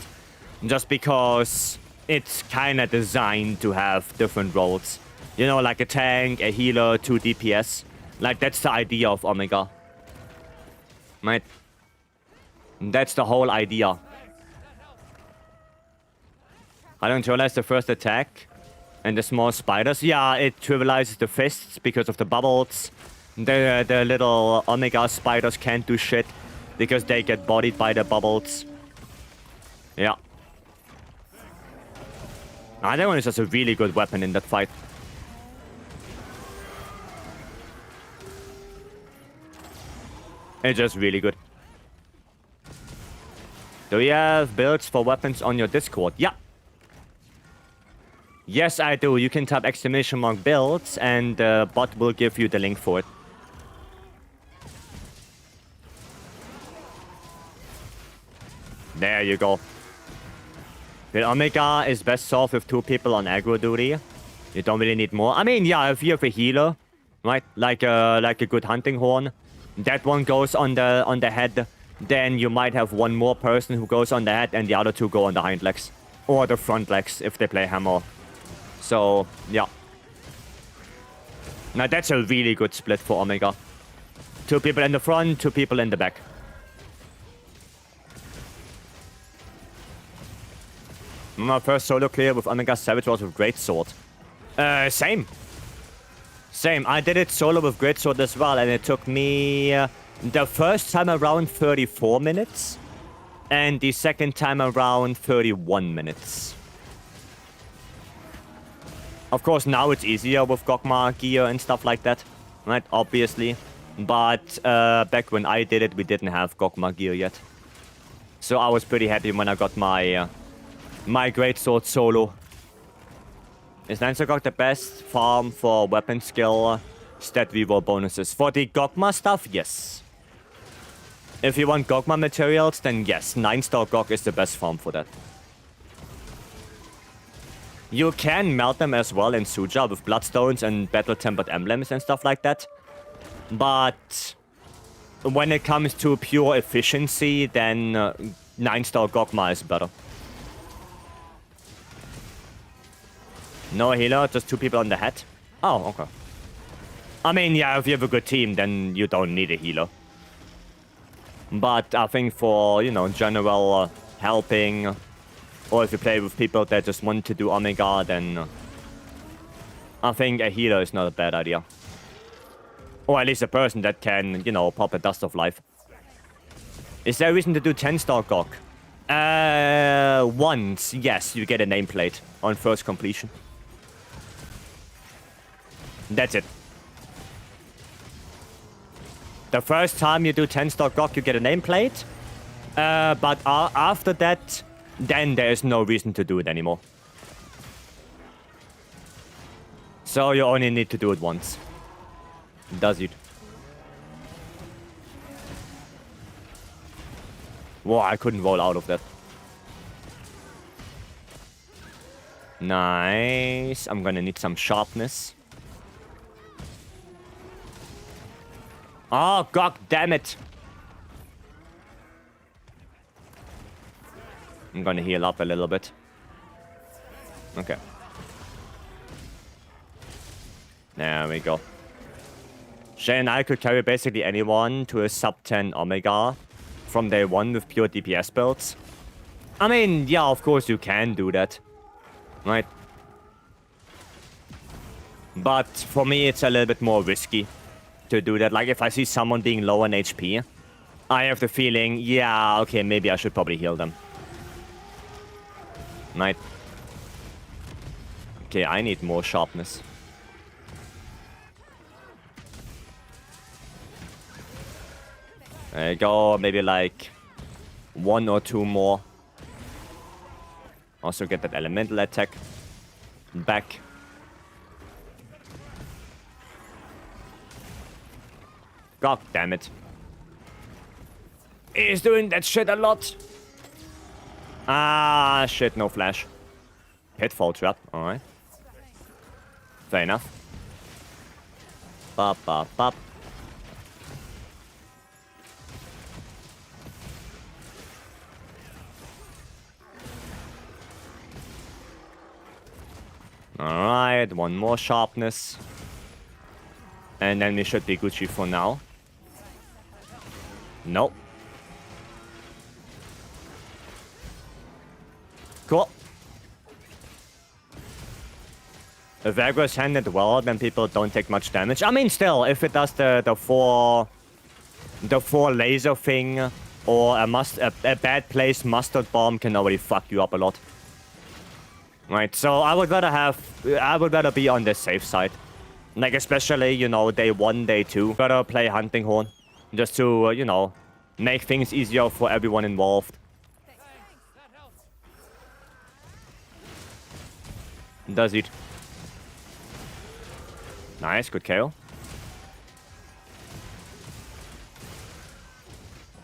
Just because it's kind of designed to have different roles. You know, like a tank, a healer, 2 DPS. Like, that's the idea of Omega. Right? That's the whole idea. I don't realize the first attack. And the small spiders, yeah, it trivializes the fists because of the bubbles. The little Omega spiders can't do shit because they get bodied by the bubbles. Yeah. That one is just a really good weapon in that fight. It's just really good. Do you have builds for weapons on your Discord? Yeah. Yes, I do. You can type !_ builds and the bot will give you the link for it. There you go. The Omega is best solved with 2 people on aggro duty. You don't really need more. I mean, yeah, if you have a healer, right? Like a good Hunting Horn, that one goes on the head. Then you might have one more person who goes on the head and the other 2 go on the hind legs. Or the front legs if they play hammer. So, yeah. Now, that's a really good split for Omega. 2 people in the front, 2 people in the back. My first solo clear with Omega Savage was with Greatsword. Same. Same. I did it solo with Greatsword as well, and it took me the first time around 34 minutes. And the second time around 31 minutes. Of course, now it's easier with Gogma gear and stuff like that, right? Obviously. But back when I did it, we didn't have Gogma gear yet. So I was pretty happy when I got my my Greatsword solo. Is Lancergog the best farm for weapon skill stat reroll bonuses? For the Gogma stuff, yes. If you want Gogma materials, then yes, 9-star Gog is the best farm for that. You can melt them as well in Suja with Bloodstones and Battle-Tempered Emblems and stuff like that. But when it comes to pure efficiency, then 9-star Gogma is better. No healer, just 2 people on the head. Oh, okay. I mean, yeah, if you have a good team, then you don't need a healer. But I think for, you know, general helping, or if you play with people that just want to do Omega, then I think a healer is not a bad idea. Or at least a person that can, you know, pop a Dust of Life. Is there a reason to do 10-star Gog? Once, yes, you get a nameplate on first completion. That's it. The first time you do 10-star Gog, you get a nameplate. But after that, then there is no reason to do it anymore. So you only need to do it once. Does it? Whoa, I couldn't roll out of that. Nice. I'm gonna need some sharpness. Oh, god damn it. I'm gonna heal up a little bit. Okay. There we go. Shay and I could carry basically anyone to a sub 10 Omega from day 1 with pure DPS builds. I mean, yeah, of course you can do that. Right? But for me, it's a little bit more risky to do that. Like, if I see someone being low on HP, I have the feeling, yeah, okay, maybe I should probably heal them. Right? Okay, I need more sharpness. There you go, maybe like 1 or 2 more. Also get that elemental attack back. God damn it. He's doing that shit a lot. Ah, shit, no flash. Pitfall trap, alright. Fair enough. Bop, bop, bop. Alright, 1 more sharpness. And then we should be Gucci for now. Nope. Cool. If aggro's handled well, then people don't take much damage. I mean, still, if it does the four laser thing, or a bad placed mustard bomb can already fuck you up a lot. Right, so I would rather be on the safe side. Like, especially, you know, day 1, day 2. Gotta play Hunting Horn. Just to, you know, make things easier for everyone involved. Does it? Nice, good KO.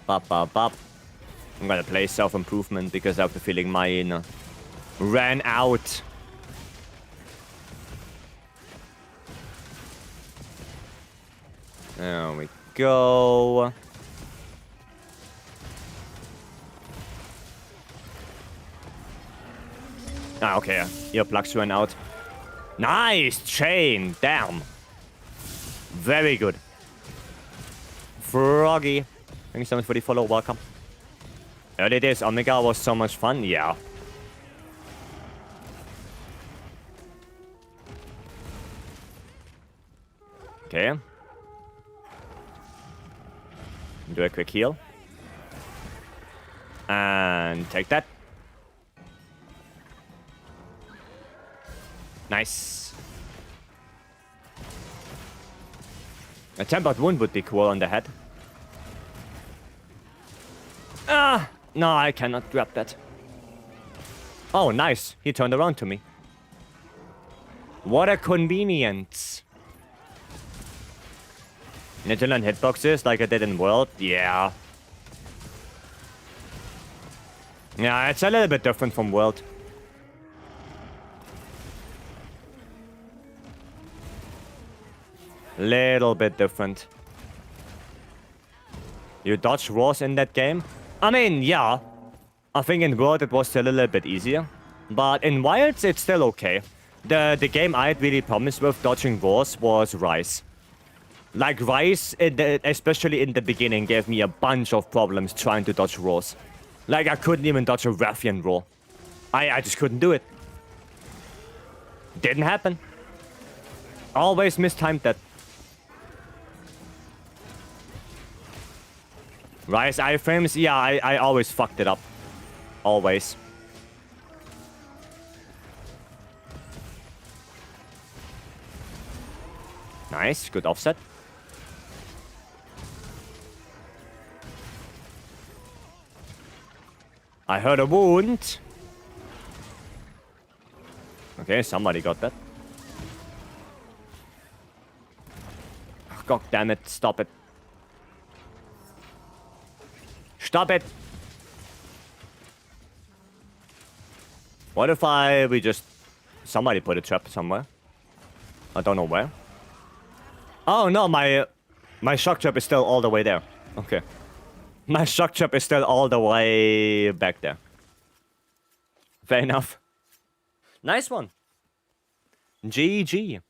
Bop, bop, bop. I'm gonna play self-improvement because I have the feeling mine ran out. There we go. Ah, okay. Earplugs ran out. Nice chain. Damn. Very good. Froggy. Thank you so much for the follow. Welcome. Early days Omega was so much fun. Yeah. Okay. Do a quick heal. And take that. Nice. A tempered wound would be cool on the head. Ah! No, I cannot grab that. Oh, nice. He turned around to me. What a convenience. Need to learn hitboxes like I did in World? Yeah. Yeah, it's a little bit different from World. Little bit different. You dodge wars in that game? I mean, yeah. I think in World it was a little bit easier. But in Wilds, it's still okay. The game I had really problems with dodging wars was Rise. Like, Rise, especially in the beginning, gave me a bunch of problems trying to dodge wars. Like, I couldn't even dodge a Rathian roar. I just couldn't do it. Didn't happen. Always mistimed that. Rise iframes? Yeah, I always fucked it up. Always. Nice, good offset. I heard a wound. Okay, somebody got that. God damn it, stop it. Stop it! What if we just... Somebody put a trap somewhere. I don't know where. Oh no, my shock trap is still all the way there. Okay. My shock trap is still all the way back there. Fair enough. Nice one. GG.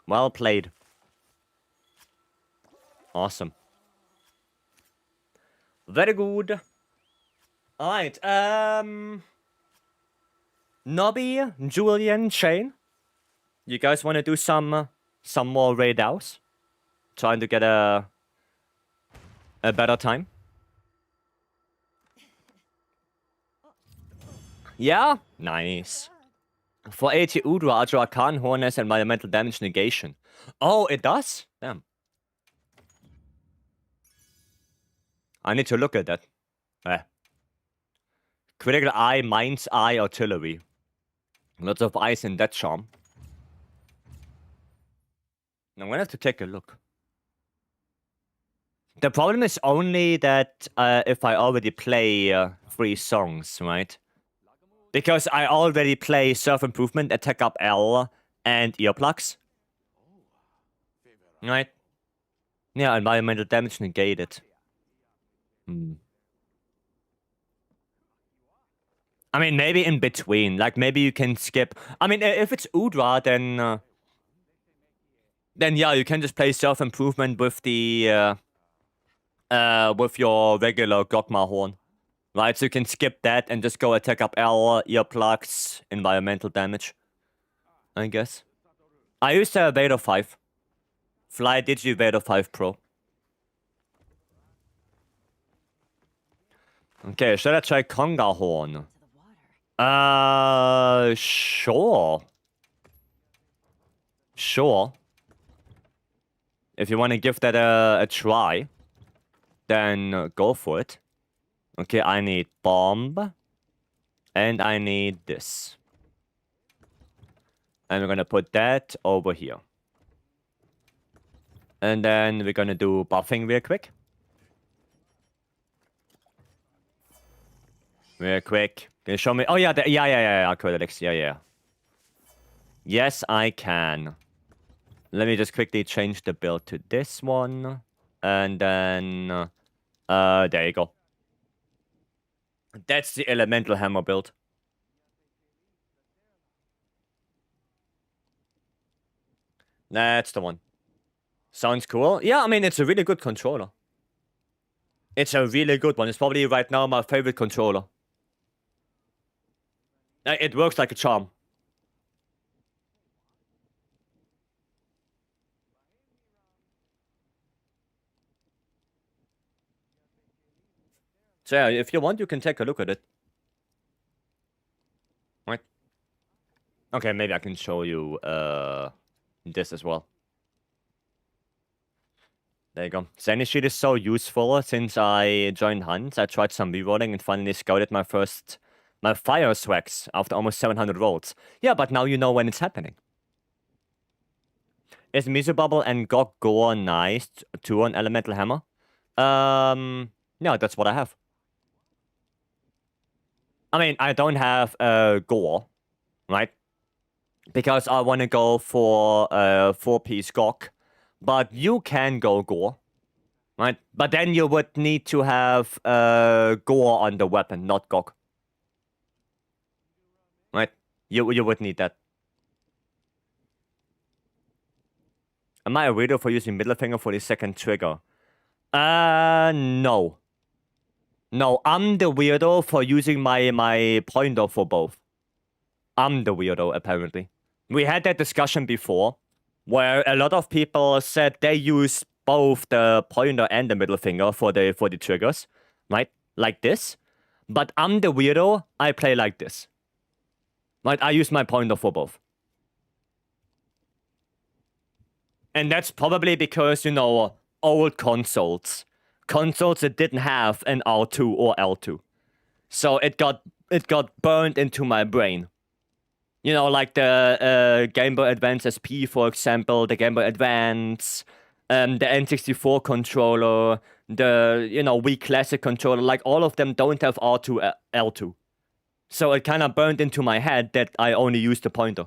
Well played. Awesome. Very good. Alright, Nobby, Julian, Shane. You guys want to do some more raid outs? Trying to get a better time? Yeah? Nice. For 80 Udra, Archer Arcan, Horn has environmental damage negation. Oh, it does? Damn. I need to look at that. Critical Eye, Mind's Eye, Artillery. Lots of eyes in that charm. I'm gonna have to take a look. The problem is only that if I already play 3 songs, right? Because I already play Self Improvement, Attack Up L, and Earplugs. Right? Yeah, environmental damage negated. I mean, maybe in between. Like, maybe you can skip. I mean, if it's Udra, then yeah, you can just play Self Improvement with the with your regular Gogma horn, right? So you can skip that and just go Attack Up L, Earplugs, environmental damage. I guess. I used to have Vader 5. Fly Digi Vader 5 Pro. Okay, should I try Conga horn? Sure. Sure. If you want to give that a try, then go for it. Okay, I need bomb. And I need this. And we're gonna put that over here. And then we're gonna do buffing real quick. Real quick. Can you show me? Oh, yeah, yeah, Aqualytics. Yeah. Yes, I can. Let me just quickly change the build to this one. And then... there you go. That's the Elemental Hammer build. That's the one. Sounds cool. Yeah, I mean, it's a really good controller. It's a really good one. It's probably right now my favorite controller. It works like a charm. So yeah, if you want, you can take a look at it. Right? Okay, maybe I can show you this as well. There you go. Sandy Sheet is so useful. Since I joined Hunt, I tried some rerolling and finally scouted my fire swags after almost 700 rolls. Yeah, but now you know when it's happening. Is Miso Bubble and Gog Gore nice to an Elemental Hammer? Yeah, that's what I have. I mean, I don't have gore, right? Because I want to go for 4-piece gok, but you can go gore, right? But then you would need to have gore on the weapon, not gok, right? You would need that. Am I a weirdo for using middle finger for the second trigger? No. No, I'm the weirdo for using my pointer for both. I'm the weirdo, apparently. We had that discussion before, where a lot of people said they use both the pointer and the middle finger for the triggers, right? Like this. But I'm the weirdo, I play like this. Right, I use my pointer for both. And that's probably because, you know, old consoles that didn't have an R2 or L2. So it got burned into my brain. You know, like the Game Boy Advance SP, for example, the Game Boy Advance, the N64 controller, the, you know, Wii Classic controller, like all of them don't have R2, L2. So it kind of burned into my head that I only use the pointer.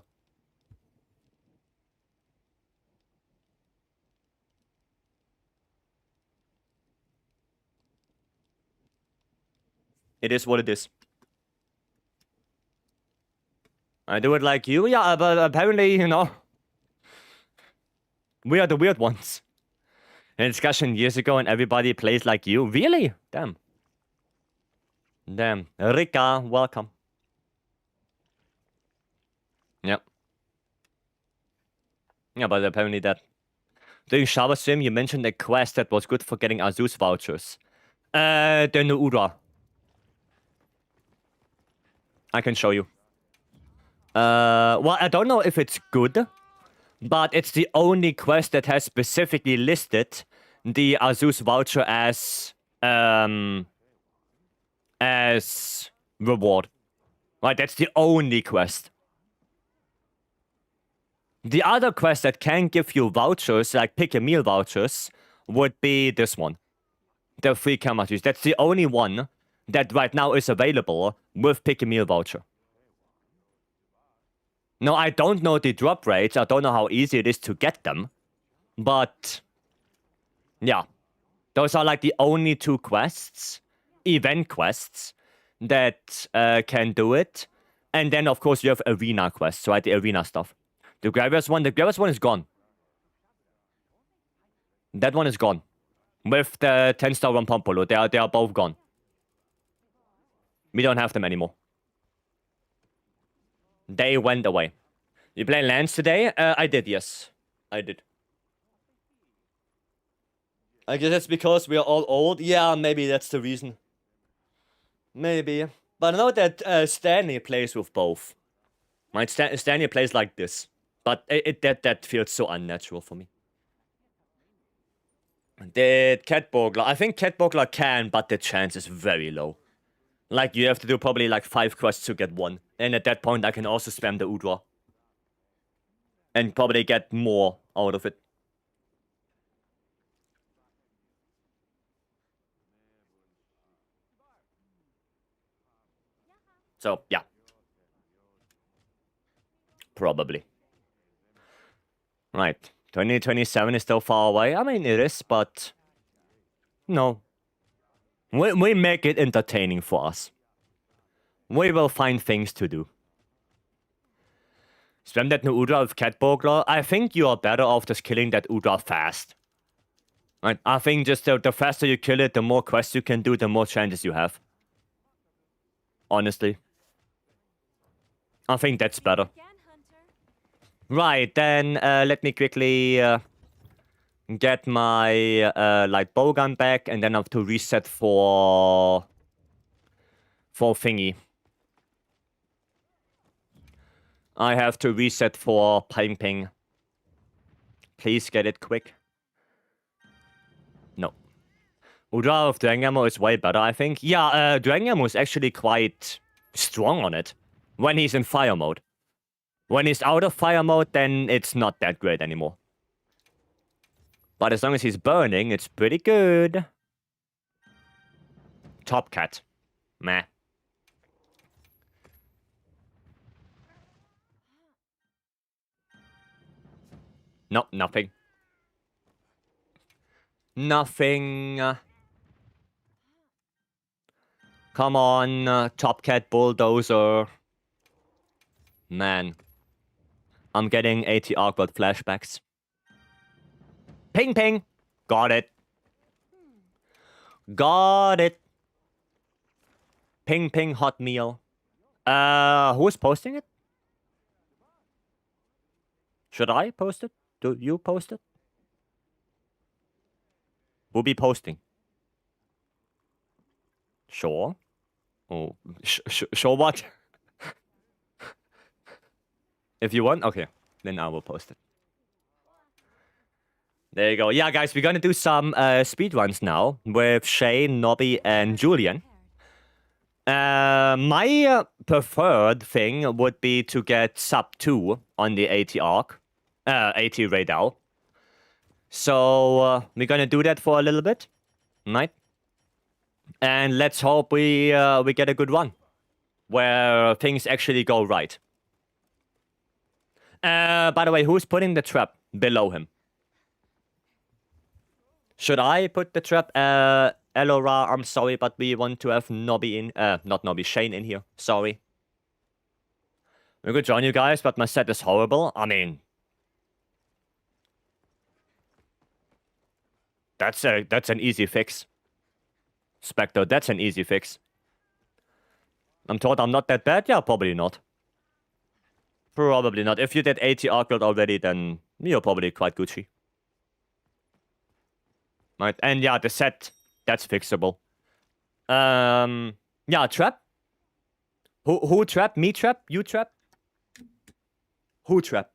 It is what it is. I do it like you, yeah, but apparently, you know, we are the weird ones. In a discussion years ago and everybody plays like you. Really? Damn. Damn. Rika, welcome. Yep. Yeah, but apparently that. During shower stream, you mentioned a quest that was good for getting Azus vouchers. The Nuura. I can show you. Well, I don't know if it's good, but it's the only quest that has specifically listed the Azus voucher as reward. Right, that's the only quest. The other quest that can give you vouchers, like pick a meal vouchers, would be this one. The free camera juice. That's the only one that right now is available with pick a meal voucher. No, I don't know the drop rates. I don't know how easy it is to get them. But yeah, those are like the only two quests, event quests, that can do it. And then, of course, you have arena quests, right? The arena stuff. The Gravius one is gone. That one is gone. With the 10-star Rampompolo, they are both gone. We don't have them anymore. They went away. You play lands today? I did, yes. I did. I guess that's because we are all old. Yeah, maybe that's the reason. Maybe. But I know that Stanley plays with both. Right? Stanley plays like this. But that feels so unnatural for me. Did Catburglar? I think Catburglar can, but the chance is very low. Like, you have to do probably like 5 quests to get one. And at that point, I can also spam the Udra. And probably get more out of it. So, yeah. Probably. Right. 2027 is still far away. I mean, it is, but... No. We make it entertaining for us. We will find things to do. Spam that new Udra with Catburglar. I think you are better off just killing that Udra fast. Right? I think just the faster you kill it, the more quests you can do, the more chances you have. Honestly. I think that's better. Right, then let me quickly get my light bowgun back, and then I have to reset for thingy. I have to reset for ping ping. Please get it quick. No. Udra of Drangamo is way better, I think. Yeah, Drangamo is actually quite strong on it when he's in fire mode. When he's out of fire mode, then it's not that great anymore. But as long as he's burning, it's pretty good. Top cat. Meh. No, nothing. Nothing. Come on, Top Cat Bulldozer. Man. I'm getting AT awkward flashbacks. Ping ping! Got it. Got it. Ping ping hot meal. Who's posting it? Should I post it? Do you post it? Who be posting? Sure. Oh, sure what? If you want, okay. Then I will post it. There you go. Yeah, guys, we're gonna do some speedruns now with Shane, Nobby, and Julian. My preferred thing would be to get sub 2 on the AT arc. AT radar. So, we're gonna do that for a little bit. Right? And let's hope we get a good run. Where things actually go right. By the way, who's putting the trap below him? Should I put the trap? Elora, I'm sorry, but we want to have Nobby in... not Nobby, Shane in here. Sorry. We could join you guys, but my set is horrible. I mean... That's an easy fix. Spectre, that's an easy fix. I'm told I'm not that bad? Yeah, probably not. Probably not. If you did 80 arc build already, then you're probably quite Gucci. Right, and yeah, the set, that's fixable. Yeah, trap? Who trap? Me trap? You trap? Who trap?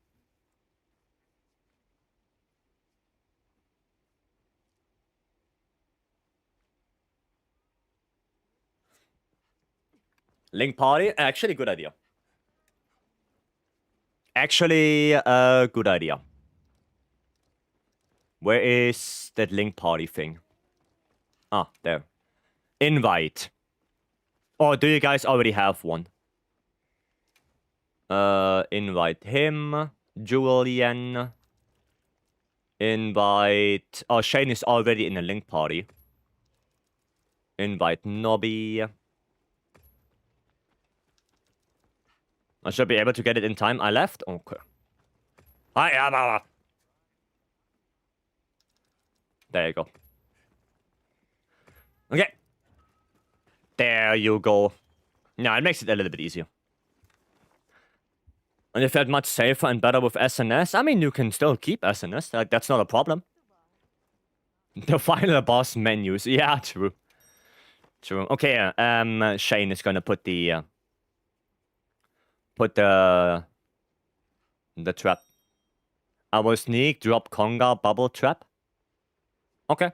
Link party? Actually, good idea. Actually, a good idea. Where is that link party thing? Ah, there. Invite. Or do you guys already have one? Invite him. Julian. Invite... Oh, Shane is already in a link party. Invite Nobby. I should be able to get it in time. I left? Okay. Hi, there you go. Okay. There you go. Yeah, it makes it a little bit easier. And it felt much safer and better with SNS. I mean, you can still keep SNS. Like, that's not a problem. The final boss menus. Yeah, true. True. Okay, Shane is gonna put the... the trap. I will sneak, drop Conga, bubble trap. Okay.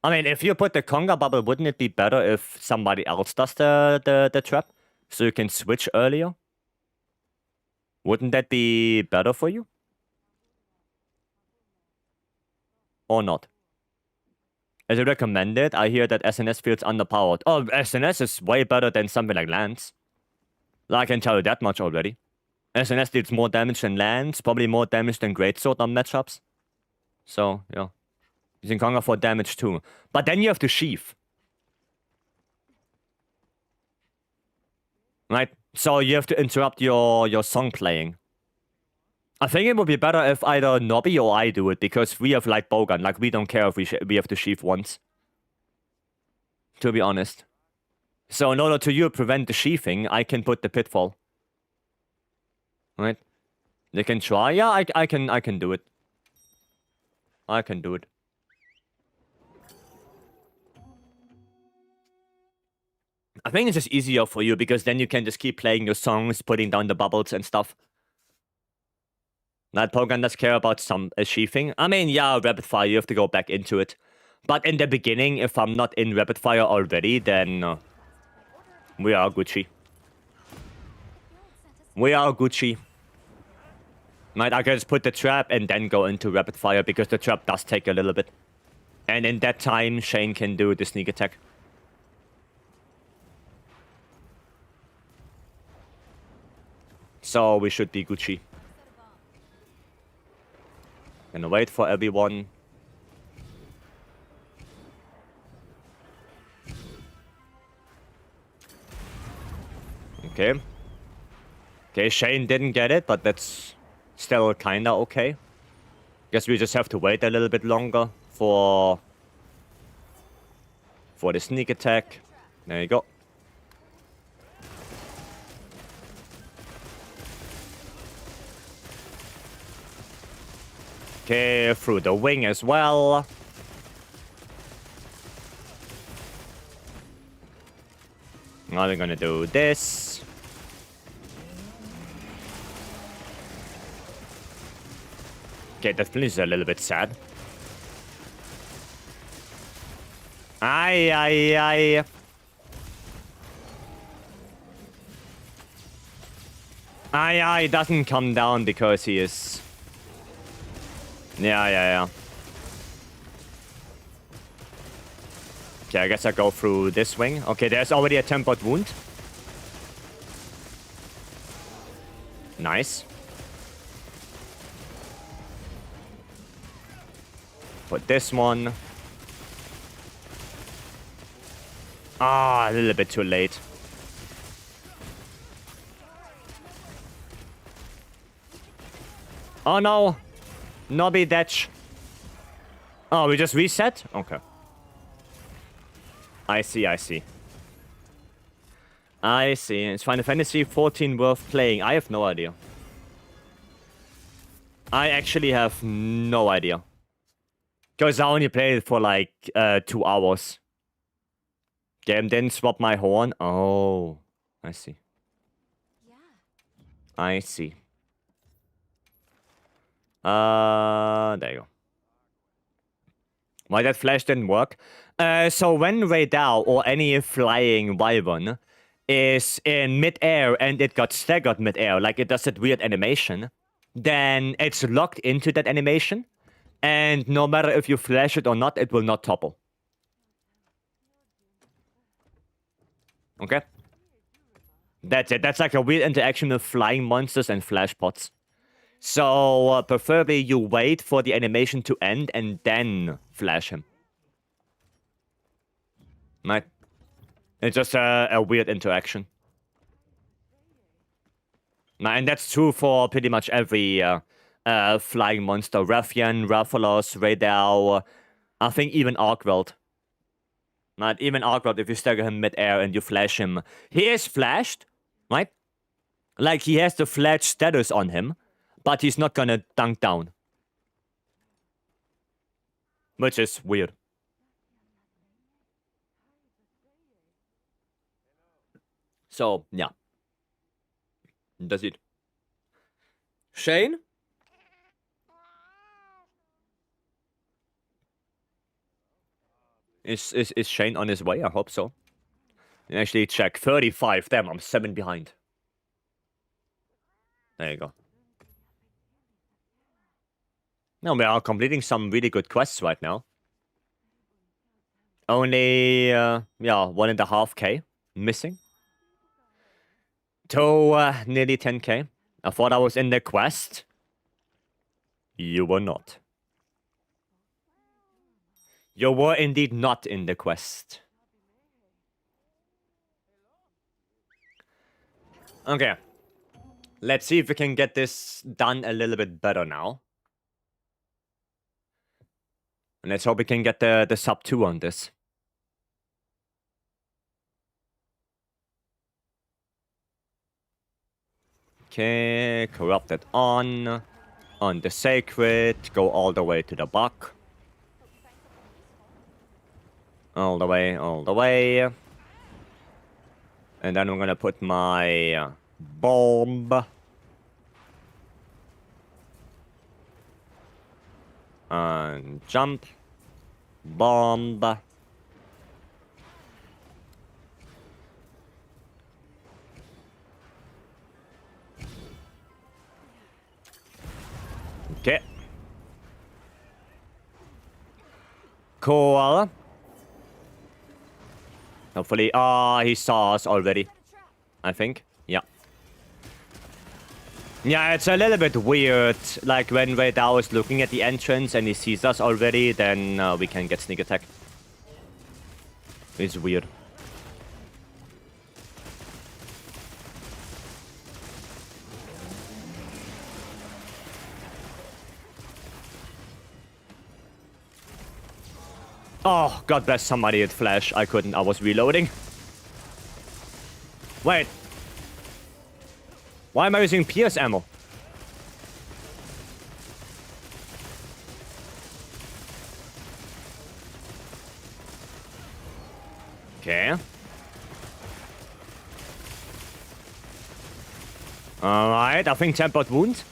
I mean, if you put the Conga bubble, wouldn't it be better if somebody else does the trap? So you can switch earlier? Wouldn't that be better for you? Or not? Is it recommended? I hear that SNS feels underpowered. Oh, SNS is way better than something like Lance. I can tell you that much already. SNS deals more damage than Lance, probably more damage than Greatsword on matchups. So, yeah. Using Conga for damage too. But then you have to sheath. Right? So you have to interrupt your song playing. I think it would be better if either Nobby or I do it, because we have light bowgun. Like, we don't care if we have to sheath once. To be honest. So in order to prevent the sheathing, I can put the pitfall. Right? They can try. Yeah, I can do it. I can do it. I think it's just easier for you, because then you can just keep playing your songs, putting down the bubbles and stuff. Light bowgun does care about some sheathing. I mean, yeah, rapid fire, you have to go back into it. But in the beginning, if I'm not in rapid fire already, then... we are Gucci. We are Gucci. Right, I can just put the trap and then go into rapid fire, because the trap does take a little bit. And in that time, Shane can do the sneak attack. So we should be Gucci. Gonna wait for everyone. Okay. Okay, Shane didn't get it, but that's still kinda okay. Guess we just have to wait a little bit longer for the sneak attack. There you go. Okay, through the wing as well. Now we're gonna do this. Okay, that is a little bit sad. Aye. Aye, doesn't come down because he is... Yeah. Okay, I guess I go through this wing. Okay, there's already a tempered wound. Nice. Put this one. Ah, a little bit too late. Oh no! Nobby Detch. Oh, we just reset? Okay. I see. Is Final Fantasy 14 worth playing? I have no idea. I actually have no idea. Because I only played it for like 2 hours. Game didn't swap my horn. Oh, I see. Yeah. I see. There you go. Why that flash didn't work? So when Radar or any flying wyvern is in mid-air and it got staggered mid-air, like it does that weird animation, then it's locked into that animation, and no matter if you flash it or not, it will not topple. Okay? That's it. That's like a weird interaction with flying monsters and flash pots. So, preferably you wait for the animation to end and then flash him. Right? It's just a weird interaction. And that's true for pretty much every flying monster. Rathian, Rathalos, Radar, I think even Arkweld. Right? Even Arkweld, if you stagger him mid-air and you flash him, he is flashed, right? Like, he has the flash status on him, but he's not gonna dunk down. Which is weird. So, yeah. That's it. Shane? Is Shane on his way? I hope so. Actually, check. 35. Damn, I'm 7 behind. There you go. No, we are completing some really good quests right now. Only, yeah, 1.5k missing. To nearly 10k. I thought I was in the quest. You were not. You were indeed not in the quest. Okay. Let's see if we can get this done a little bit better now. And let's hope we can get the sub 2 on this. Okay, corrupted on the sacred, go all the way to the buck. All the way. And then I'm gonna put my bomb. And jump. Bomb. Okay. Cool. Hopefully, he saw us already. I think. Yeah. Yeah, it's a little bit weird. Like when Wei Dao is looking at the entrance and he sees us already, then we can get sneak attack. It's weird. Oh, God bless somebody at flash. I couldn't. I was reloading. Wait. Why am I using Pierce ammo? Okay. Alright, I think tempered wound.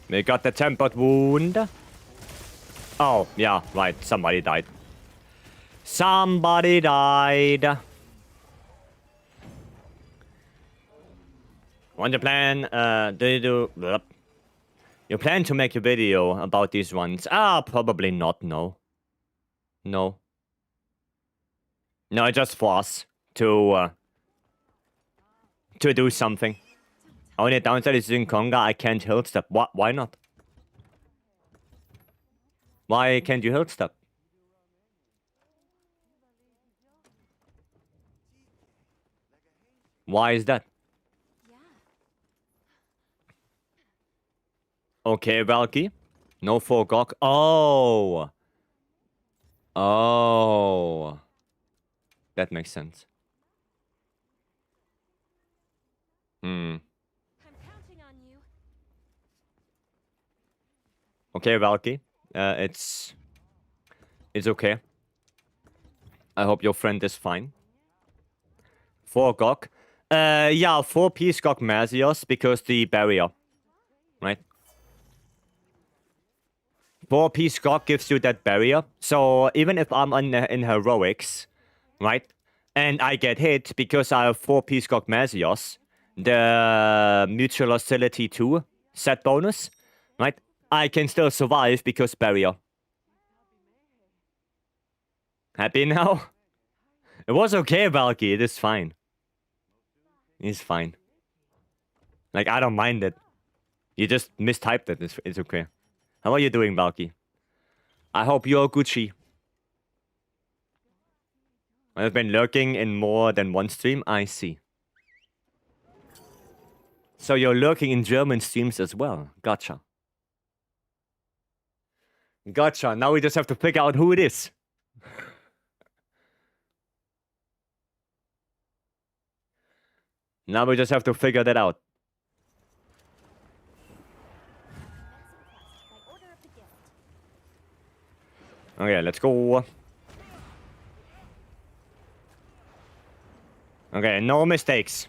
We got the tempered wound. Oh, yeah, right. Somebody died. Somebody died. Want to plan, bleh. You plan to make a video about these ones? Ah, probably not, no. No. No, just for us to do something. Only downside is in Konga, I can't hill step. Why not? Why can't you hill step? Why is that? Yeah. Okay, Valky. No Forgok. Oh. Oh. That makes sense. I'm counting on you. Okay, Valky. It's okay. I hope your friend is fine. 4 Gok. Yeah, 4-piece Gok Mazios because the barrier. Right? 4-piece Gok gives you that barrier. So even if I'm in heroics, right? And I get hit because I have 4-piece Gok Mazios, the mutual hostility 2 set bonus, right? I can still survive because barrier. Happy now? It was okay, Valky. It is fine. It's fine. Like, I don't mind it. You just mistyped it. It's okay. How are you doing, Valky? I hope you're Gucci. I've been lurking in more than one stream. I see. So you're lurking in German streams as well. Gotcha. Gotcha. Now we just have to figure out who it is. Now we just have to figure that out. Okay, let's go. Okay, no mistakes.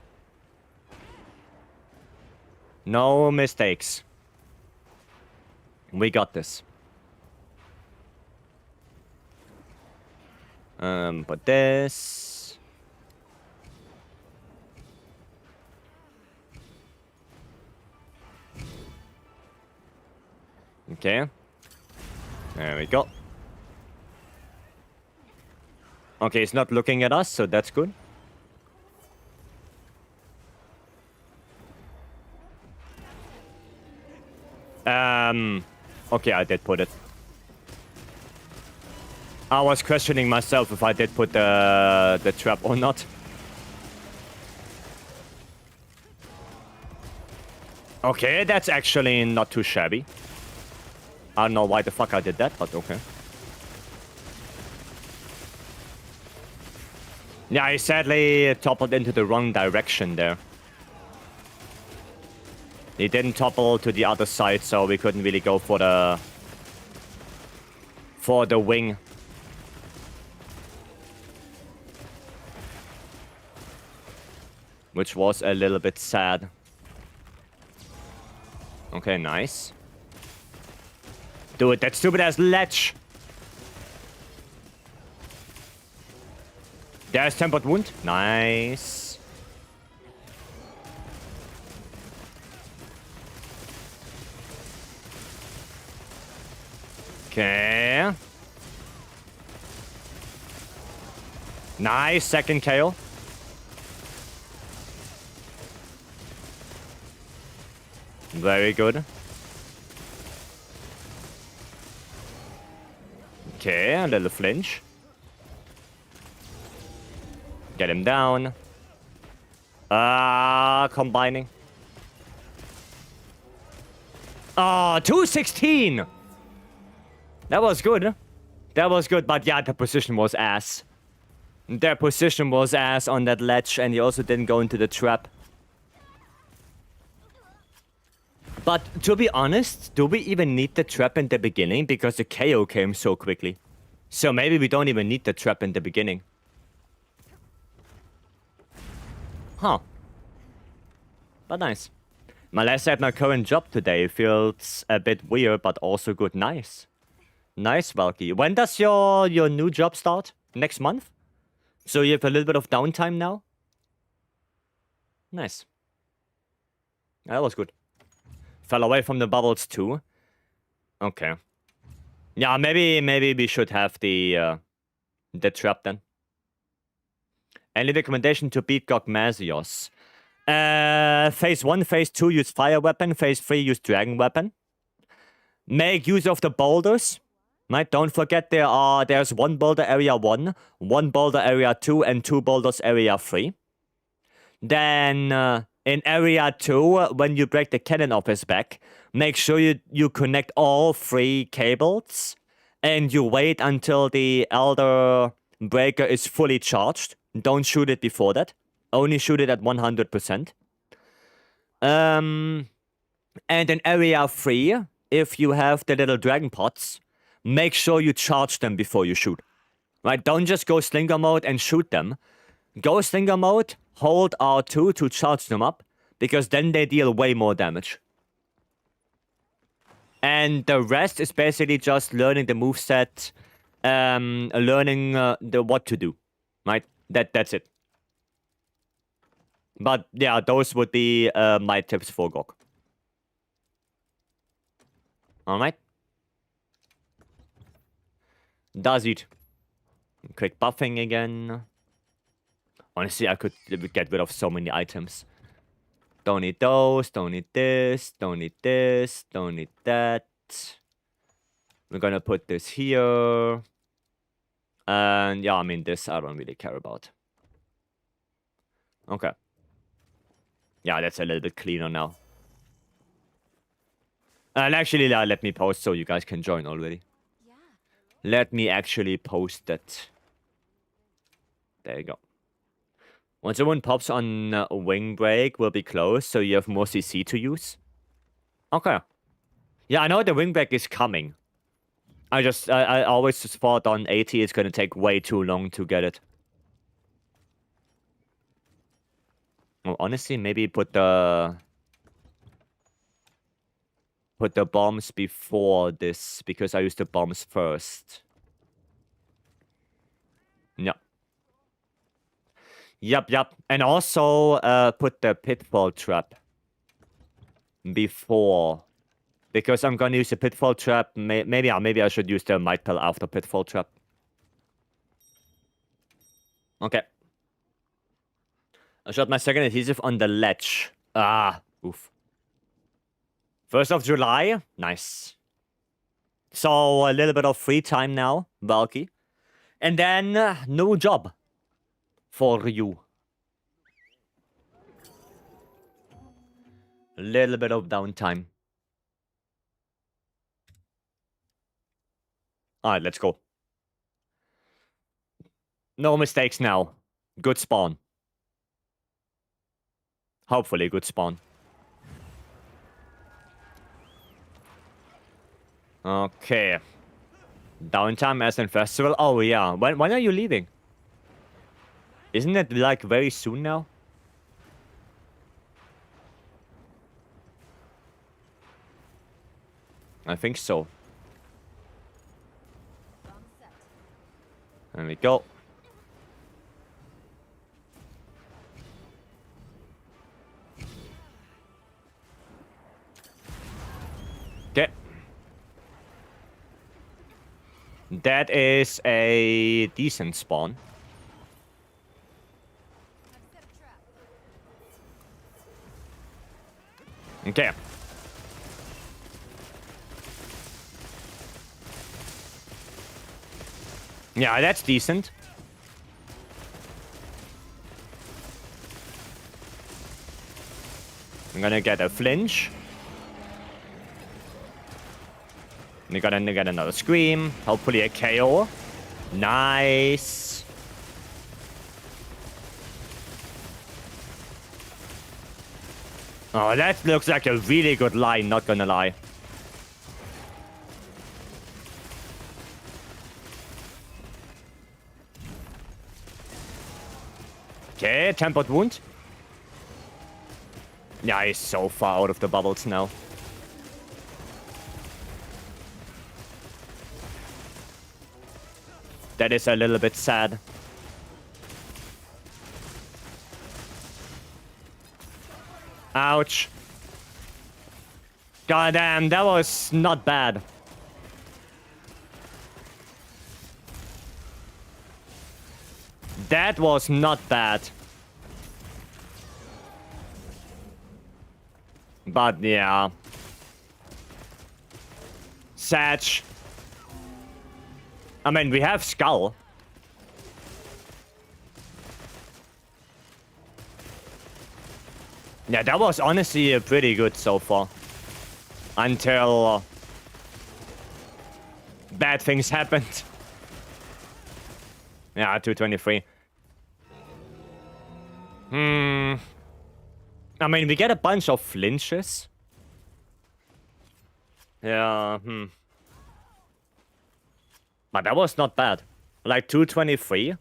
No mistakes. We got this. But this. Okay. There we go. Okay, it's not looking at us, so that's good. Okay, I did put it. I was questioning myself if I did put the trap or not. Okay, that's actually not too shabby. I don't know why the fuck I did that, but okay. Yeah, I sadly toppled into the wrong direction there. He didn't topple to the other side, so we couldn't really go for the wing. Which was a little bit sad. Okay, nice. Dude, that stupid ass ledge. There's tempered wound. Nice. Okay. Nice, second KO. Very good. Okay, a little flinch. Get him down. Combining. Ah, 216! That was good. That was good, but yeah, the position was ass. Their position was ass on that ledge, and he also didn't go into the trap. But to be honest, do we even need the trap in the beginning? Because the KO came so quickly. So maybe we don't even need the trap in the beginning. Huh. But nice. My last at my current job today feels a bit weird, but also good. Nice. Nice, Valky. When does your new job start? Next month? So you have a little bit of downtime now? Nice. That was good. Fell away from the bubbles too. Okay. Yeah, maybe we should have the trap then. Any recommendation to beat Gogmasios? Phase 1, Phase 2 use fire weapon, Phase 3 use dragon weapon. Make use of the boulders. Right, don't forget there's one boulder area 1, one boulder area 2, and 2 boulders area 3. Then in area 2, when you break the cannon off his back, make sure you connect all 3 cables, and you wait until the Elder Breaker is fully charged. Don't shoot it before that. Only shoot it at 100%. And in area 3, if you have the little dragon pots, make sure you charge them before you shoot. Right? Don't just go slinger mode and shoot them. Go slinger mode, hold R2 to charge them up, because then they deal way more damage. And the rest is basically just learning the moveset, learning what to do. Right? That's it. But yeah, those would be my tips for Gog. Alright. Does it. Quick buffing again. Honestly, I could get rid of so many items. Don't need those, don't need this, don't need this, don't need that. We're gonna put this here. And yeah, I mean, this I don't really care about. Okay. Yeah, that's a little bit cleaner now. And actually, let me post so you guys can join already. Yeah. Let me actually post that. There you go. When someone pops on wing break, will be close, so you have more CC to use. Okay. Yeah, I know the wing break is coming. I always just thought on 80 it's gonna take way too long to get it. Well, honestly, maybe put the bombs before this, because I used the bombs first. Yep. Yep. And also put the pitfall trap before, because I'm gonna use the pitfall trap. Maybe I should use the might pill after pitfall trap. Okay. I shot my second adhesive on the ledge. Ah, oof. 1st of July, nice. So a little bit of free time now, Valky. And then no job for you. A little bit of downtime. Alright, let's go. No mistakes now. Good spawn. Hopefully good spawn. Okay. Downtime as in festival. Oh yeah. When are you leaving? Isn't it like very soon now? I think so. There we go. Okay. That is a decent spawn. Okay. Yeah, that's decent. I'm gonna get a flinch. We're gonna get another scream. Hopefully a KO. Nice. Oh, that looks like a really good line, not gonna lie. Okay, tempered wound. Yeah, he's so far out of the bubbles now. That is a little bit sad. Ouch. God damn, that was not bad. That was not bad. But yeah. Satch. I mean, we have Skull. Yeah, that was honestly pretty good so far. Until bad things happened. Yeah, 223. I mean, we get a bunch of flinches. Yeah, But that was not bad. Like 223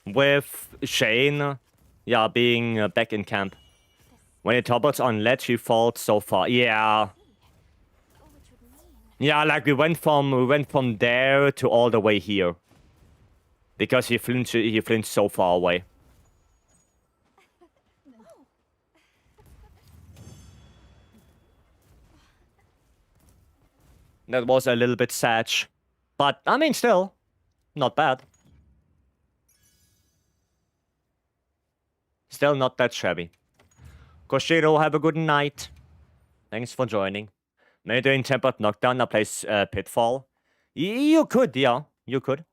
with Shane, yeah, being back in camp. When he topples on ledge, he falls so far. Yeah. Yeah, like we went from there to all the way here. Because he flinched so far away. That was a little bit sad. But, I mean, still, not bad. Still not that shabby. Koshiro, have a good night. Thanks for joining. Maybe doing Tempered Knockdown, I play Pitfall. You could, yeah. You could.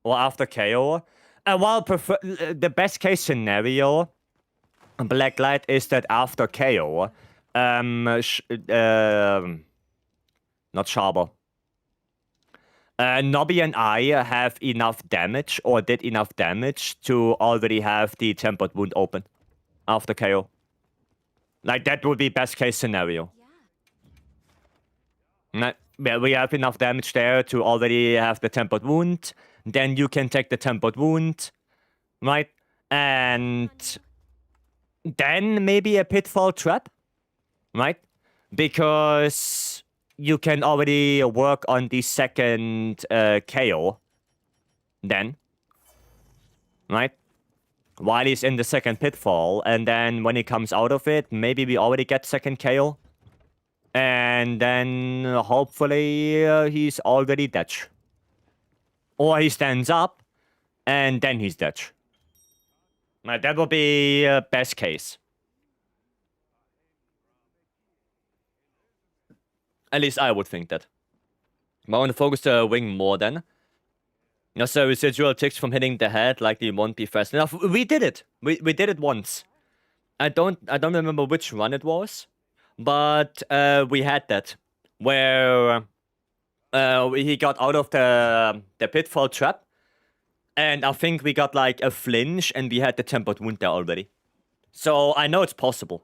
Or after KO. Well, the best case scenario, Blacklight, is that after KO, not Sharper. Nobby and I have enough damage, or did enough damage, to already have the Tempered Wound open after KO. Like, that would be best case scenario. Yeah, we have enough damage there to already have the Tempered Wound. Then you can take the Tempered Wound, right? And then maybe a Pitfall Trap, right? Because you can already work on the second KO then, right? While he's in the second Pitfall, and then when he comes out of it, maybe we already get second KO. And then hopefully he's already dead. Or he stands up, and then he's dead. That would be best case. At least I would think that. But I want to focus the wing more then. So residual ticks from hitting the head likely won't be fast enough. We did it. We did it once. I don't remember which run it was, but we had that where he got out of the pitfall trap, and I think we got like a flinch, and we had the tempered wound there already. So I know it's possible.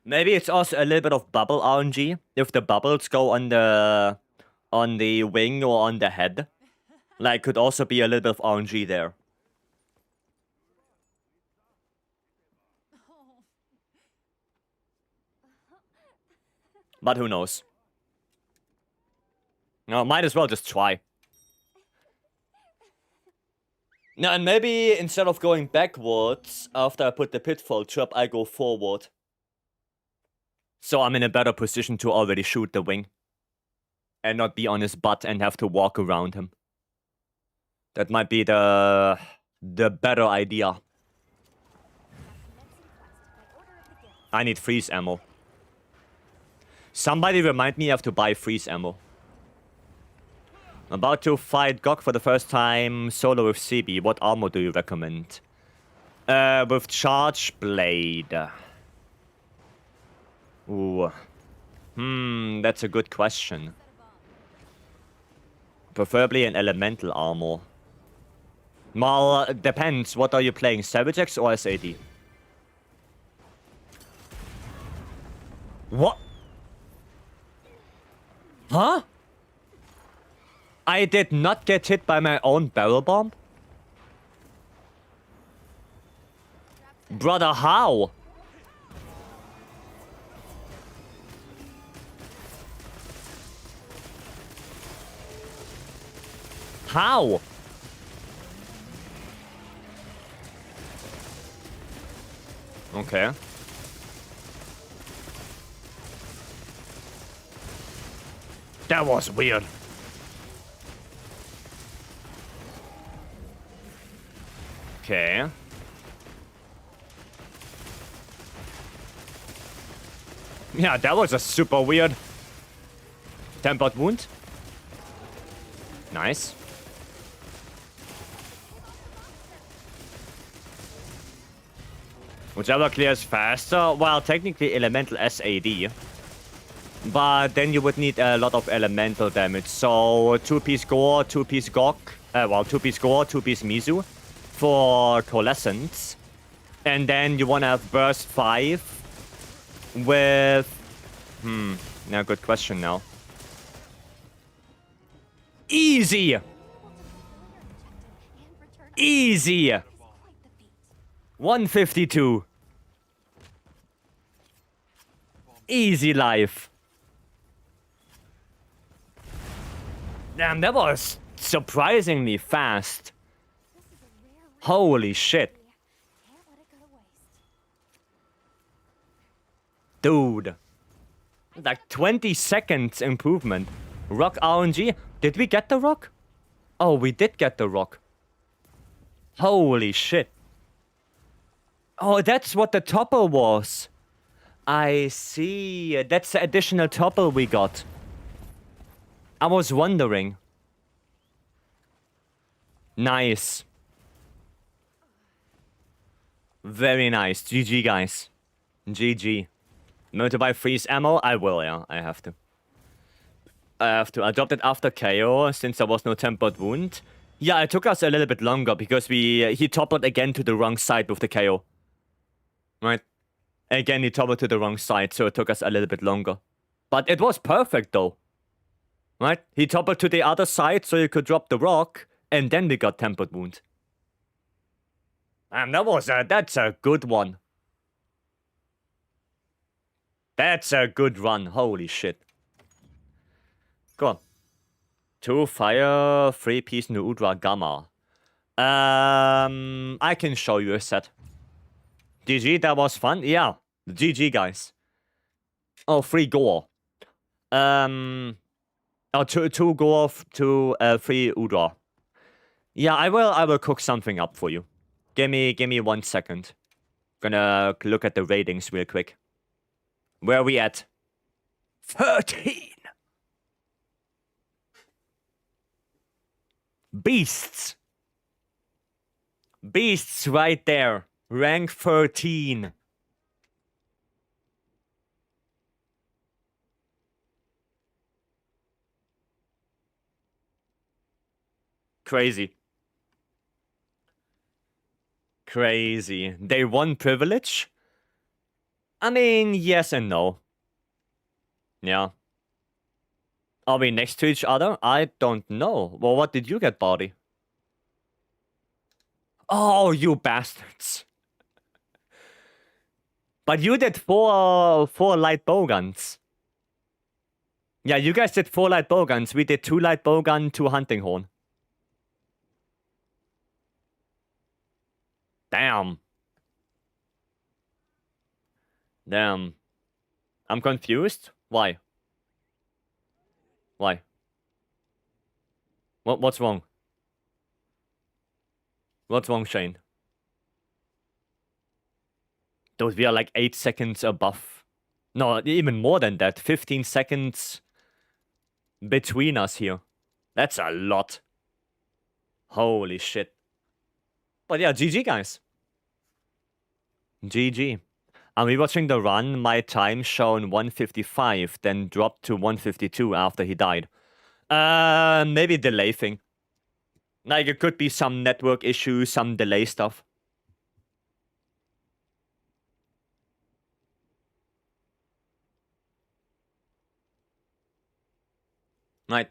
Maybe it's also a little bit of bubble RNG if the bubbles go on the wing or on the head. Like, could also be a little bit of RNG there. But who knows? No, might as well just try. Now, and maybe instead of going backwards after I put the pitfall trap, I go forward. So I'm in a better position to already shoot the wing. And not be on his butt and have to walk around him. That might be the better idea. I need freeze ammo. Somebody remind me I have to buy freeze ammo. About to fight Gok for the first time solo with CB. What armor do you recommend? With Charge Blade. Ooh. That's a good question. Preferably an elemental armor. Well, depends. What are you playing? Savage X or SAD? What? Huh? I did not get hit by my own barrel bomb? Brother, how? How? Okay. That was weird. Okay. Yeah, that was a super weird tempered wound. Nice. Whichever clears faster. Well, technically elemental SAD. But then you would need a lot of elemental damage. So 2-piece Gore, 2-piece Gok. Well, 2-piece Gore, 2-piece Mizu. For Coalescence. And then you want to have Burst 5. With... Now, good question now. Easy! Easy! 152. Easy life. Damn, that was surprisingly fast. Holy shit. Dude. Like 20 seconds improvement. Rock RNG. Did we get the rock? Oh, we did get the rock. Holy shit. Oh, that's what the topper was. I see. That's the additional topper we got. I was wondering. Nice. Very nice. GG, guys. GG. Want to buy freeze ammo? I will, yeah. I have to. I dropped it after KO since there was no tempered wound. Yeah, it took us a little bit longer because he toppled again to the wrong side with the KO. Right? Again, he toppled to the wrong side, so it took us a little bit longer. But it was perfect, though. Right? He toppled to the other side so you could drop the rock, and then we got tempered wound. And that's a good one. That's a good run. Holy shit. Go on. 2 fire, 3-piece Nuudra Gamma. I can show you a set. GG, that was fun. Yeah, GG, guys. Oh, 3 gore. Oh, 2 gore, 3 Udra. Yeah, I will cook something up for you. Give me 1 second. Gonna look at the ratings real quick. Where are we at? 13! Beasts! Beasts right there. Rank 13. Crazy. Crazy. They won privilege? I mean, yes and no. Yeah. Are we next to each other? I don't know. Well, what did you get, Body? Oh, you bastards. But you did four light bowguns. Yeah, you guys did 4 light bowguns. We did 2 light bowgun, 2 hunting horn. Damn. Damn. I'm confused. Why? Why? What's wrong? What's wrong, Shane? Dude, we are like 8 seconds above. No, even more than that. 15 seconds between us here. That's a lot. Holy shit. But yeah, GG, guys. GG. I'm rewatching the run. My time shown 155, then dropped to 152 after he died. Maybe delay thing. Like, it could be some network issues, some delay stuff. Right.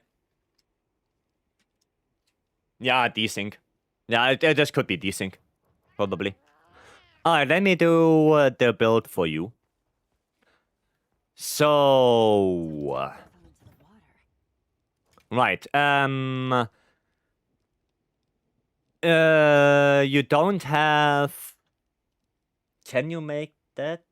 Yeah, desync. Yeah, it just could be desync. Probably. Alright, let me do the build for you. So... Right, you don't have... Can you make that?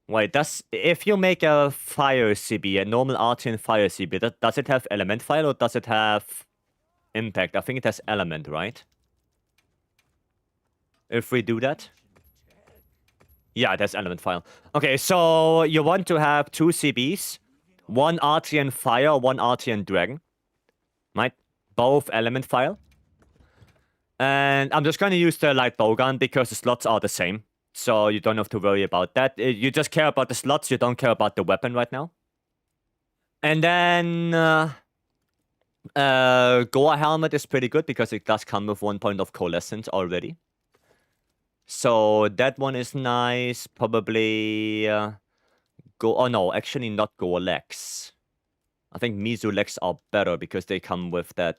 Wait, if you make a fire CB, a normal Artian fire CB, does it have element file or does it have impact? I think it has element, right? If we do that? Yeah, it has element file. Okay, so you want to have 2 CBs, 1 Artian fire, 1 Artian dragon. Right? Both element file. And I'm just going to use the light bowgun because the slots are the same. So you don't have to worry about that. You just care about the slots. You don't care about the weapon right now. And then... Goa helmet is pretty good because it does come with 1 point of coalescence already. So that one is nice. Probably... Oh no, actually not Goa legs. I think Mizu legs are better because they come with that...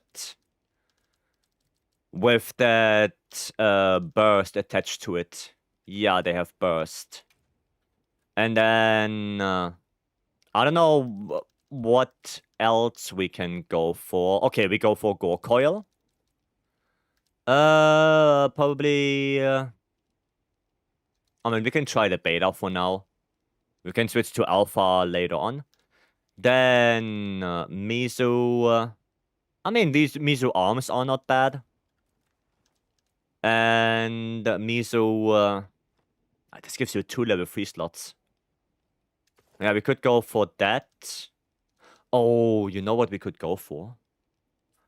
burst attached to it. Yeah, they have burst. And then... I don't know what else we can go for. Okay, we go for Gore Coil. Probably... I mean, we can try the beta for now. We can switch to alpha later on. Then... Mizu... I mean, these Mizu arms are not bad. And Mizu... this gives you 2 level 3 slots. Yeah, we could go for that. Oh, you know what we could go for?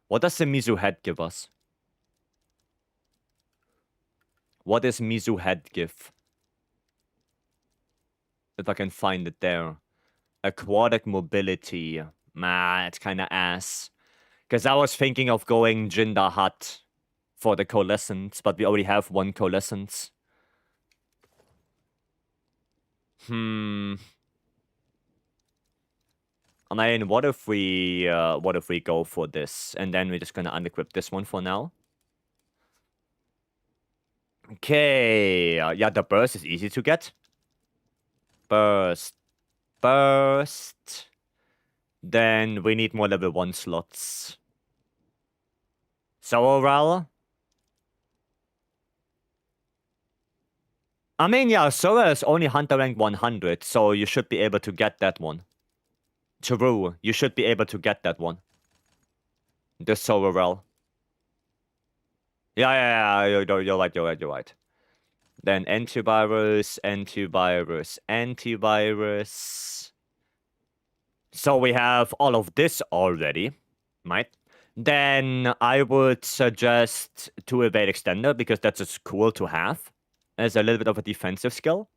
What does the Mizu head give us? What does Mizu head give? If I can find it there. Aquatic mobility. Nah, it's kind of ass. Because I was thinking of going Jinda Hut for the coalescence, but we already have 1 coalescence. I mean, what if we go for this, and then we're just gonna unequip this one for now? Okay, yeah, the burst is easy to get. Burst. Then we need more level 1 slots. Sorrel. I mean, yeah, Sorrel is only Hunter rank 100, so you should be able to get that one. True, you should be able to get that one. The Sorrel. Yeah, you're right. Then antivirus. So we have all of this already, right? Then I would suggest 2 evade extender because that's just cool to have as a little bit of a defensive skill.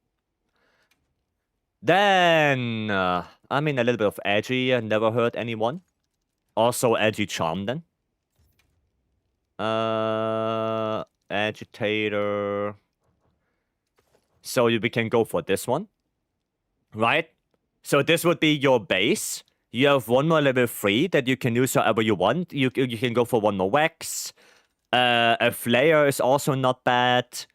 Then, I mean, a little bit of edgy, never hurt anyone. Also edgy charm then. Agitator. So we can go for this one. Right? So this would be your base. You have 1 more level 3 that you can use however you want. You can go for 1 more wax. A flare is also not bad.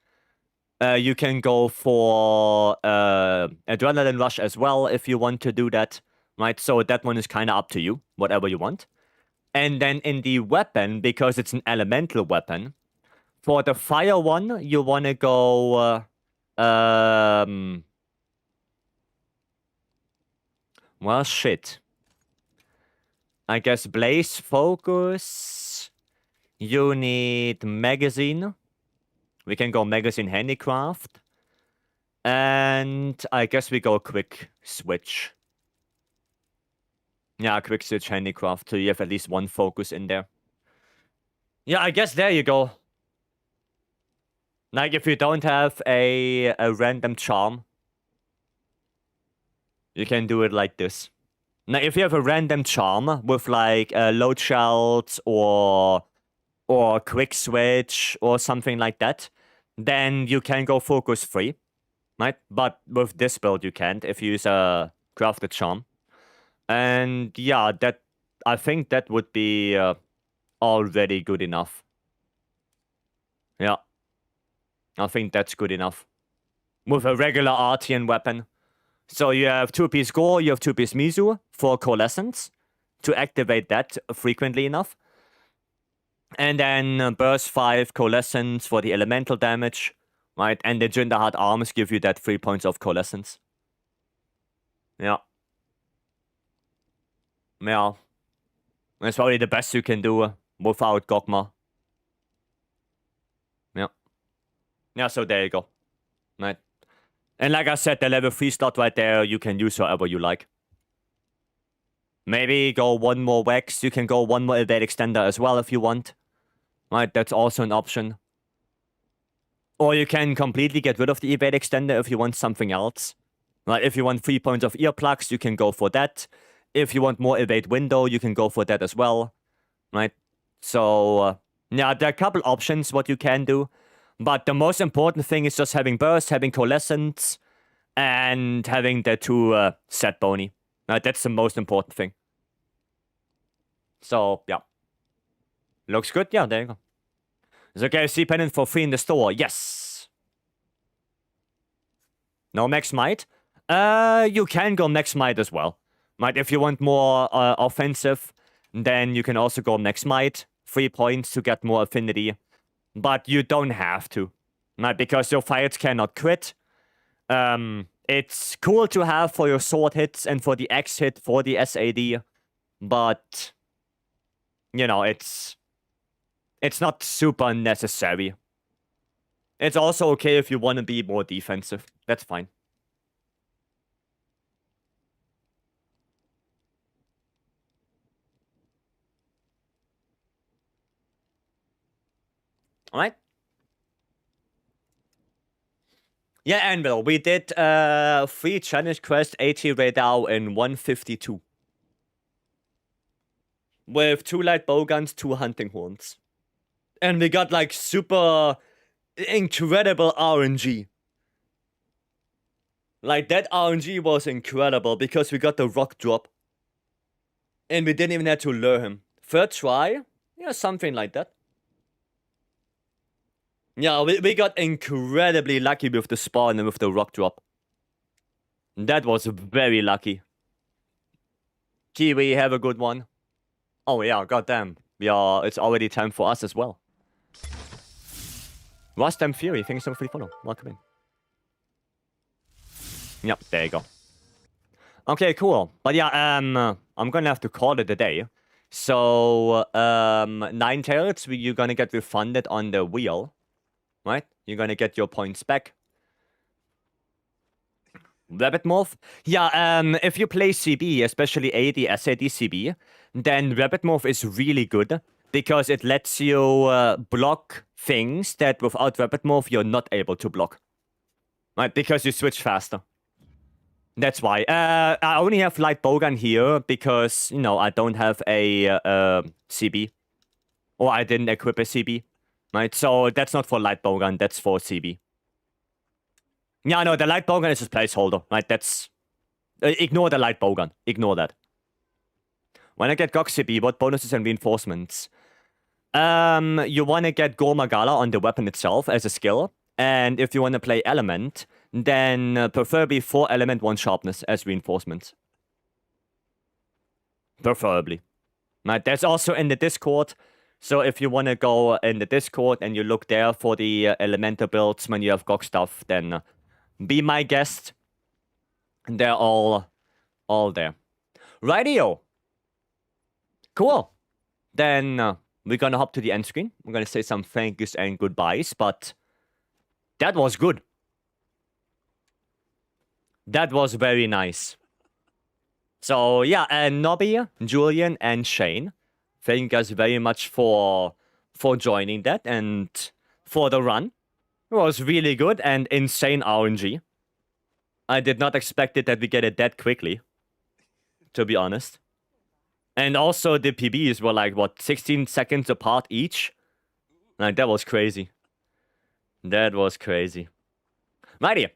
You can go for adrenaline rush as well if you want to do that. Right? So that one is kind of up to you. Whatever you want. And then in the weapon, because it's an elemental weapon, for the fire one, you want to go... well, shit. I guess Blaze Focus. You need Magazine. We can go Magazine Handicraft. And I guess we go quick switch. Yeah, quick switch Handicraft, so you have at least one focus in there. Yeah, I guess there you go. Like, if you don't have a random charm, you can do it like this. Now, if you have a random charm with, like, load shells or quick switch or something like that, then you can go focus free, right? But with this build, you can't if you use a crafted charm. And yeah, I think that would be already good enough. Yeah. I think that's good enough. With a regular Artian weapon. So you have 2-piece Gore, you have 2-piece Mizu for Coalescence to activate that frequently enough. And then Burst 5 Coalescence for the elemental damage, right? And the Jindahat arms give you that 3 points of Coalescence. Yeah. Yeah. That's probably the best you can do without Gogma. Yeah. Yeah, so there you go. Right. And like I said, the level 3 slot right there, you can use however you like. Maybe go one more Wax. You can go one more Evade Extender as well if you want. Right, that's also an option. Or you can completely get rid of the Evade Extender if you want something else. Right, if you want 3 points of Earplugs, you can go for that. If you want more Evade Window, you can go for that as well. Right, so yeah, there are a couple options what you can do. But the most important thing is just having Burst, having Coalescence, and having the 2 set bony. That's the most important thing. So, yeah. Looks good? Yeah, there you go. Is the KFC pennant for free in the store? Yes. No Max Might? You can go Max Might as well. Right, if you want more offensive, then you can also go Max Might. 3 points to get more affinity. But you don't have to. Right, because your fights cannot crit. It's cool to have for your sword hits and for the X hit for the SAD. But, you know, it's not super necessary. It's also okay if you want to be more defensive. That's fine. Alright. Yeah, Anvil, we did 3 challenge quests, 80 Radau in 152. With 2 light bowguns, 2 hunting horns. And we got like super incredible RNG. Like that RNG was incredible because we got the rock drop. And we didn't even have to lure him. 3rd try? Yeah, something like that. Yeah, we got incredibly lucky with the spawn and with the rock drop. That was very lucky. Kiwi, have a good one. Oh yeah, goddamn. Yeah, it's already time for us as well. Rustam Fury, thanks so much for the follow. Welcome in. Yep, there you go. Okay, cool. But yeah, I'm gonna have to call it a day. So, Ninetales, you're gonna get refunded on the wheel. Right? You're gonna get your points back. Rabbit Morph? Yeah, if you play CB, especially AD SAD CB, then Rabbit Morph is really good because it lets you block things that without Rabbit Morph you're not able to block. Right? Because you switch faster. That's why. I only have light bowgun here because, you know, I don't have a CB. Or I didn't equip a CB. Right, so that's not for light bowgun, that's for CB. Yeah, no, the light bowgun is just placeholder, right? That's... ignore the light bowgun. Ignore that. When I get GOG CB, what bonuses and reinforcements? You want to get Gore Magala on the weapon itself as a skill. And if you want to play Element, then preferably 4 Element, 1 Sharpness as reinforcements. Preferably. Right, that's also in the Discord. So if you want to go in the Discord and you look there for the Elemental builds when you have GOG stuff, then be my guest. They're all there. Rightio. Cool. Then we're gonna hop to the end screen. We're gonna say some thank yous and goodbyes, but That was good. That was very nice. So yeah, and Nobby, Julian, and Shane, thank you guys very much for joining that and for the run. It was really good and insane RNG. I did not expect it that we get it that quickly, to be honest. And also the PBs were like, what, 16 seconds apart each? Like, that was crazy. That was crazy. Mighty, I'm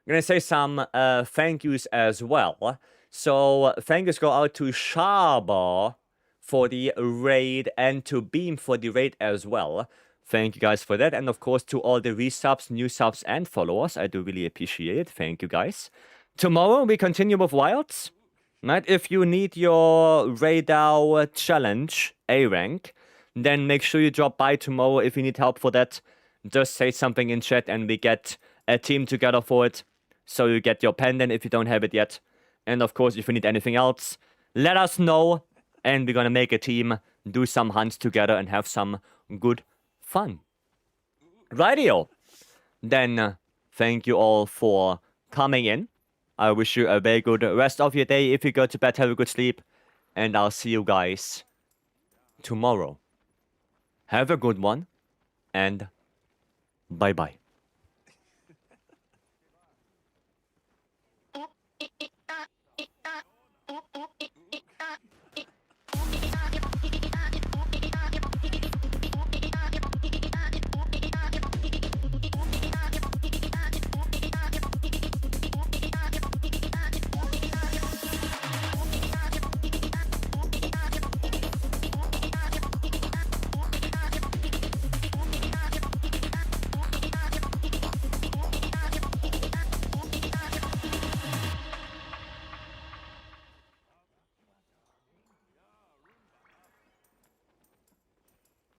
gonna say some thank yous as well. So, thank yous go out to Shaba for the raid and to Beam for the raid as well. Thank you guys for that. And of course, to all the resubs, new subs, and followers. I do really appreciate it. Thank you guys. Tomorrow, we continue with Wilds. Right? If you need your Radar challenge, A rank, then make sure you drop by tomorrow if you need help for that. Just say something in chat and we get a team together for it. So you get your pendant if you don't have it yet. And of course, if you need anything else, let us know. And we're gonna make a team, do some hunts together, and have some good fun. Rightio. Then, thank you all for coming in. I wish you a very good rest of your day. If you go to bed, have a good sleep. And I'll see you guys tomorrow. Have a good one. And bye-bye.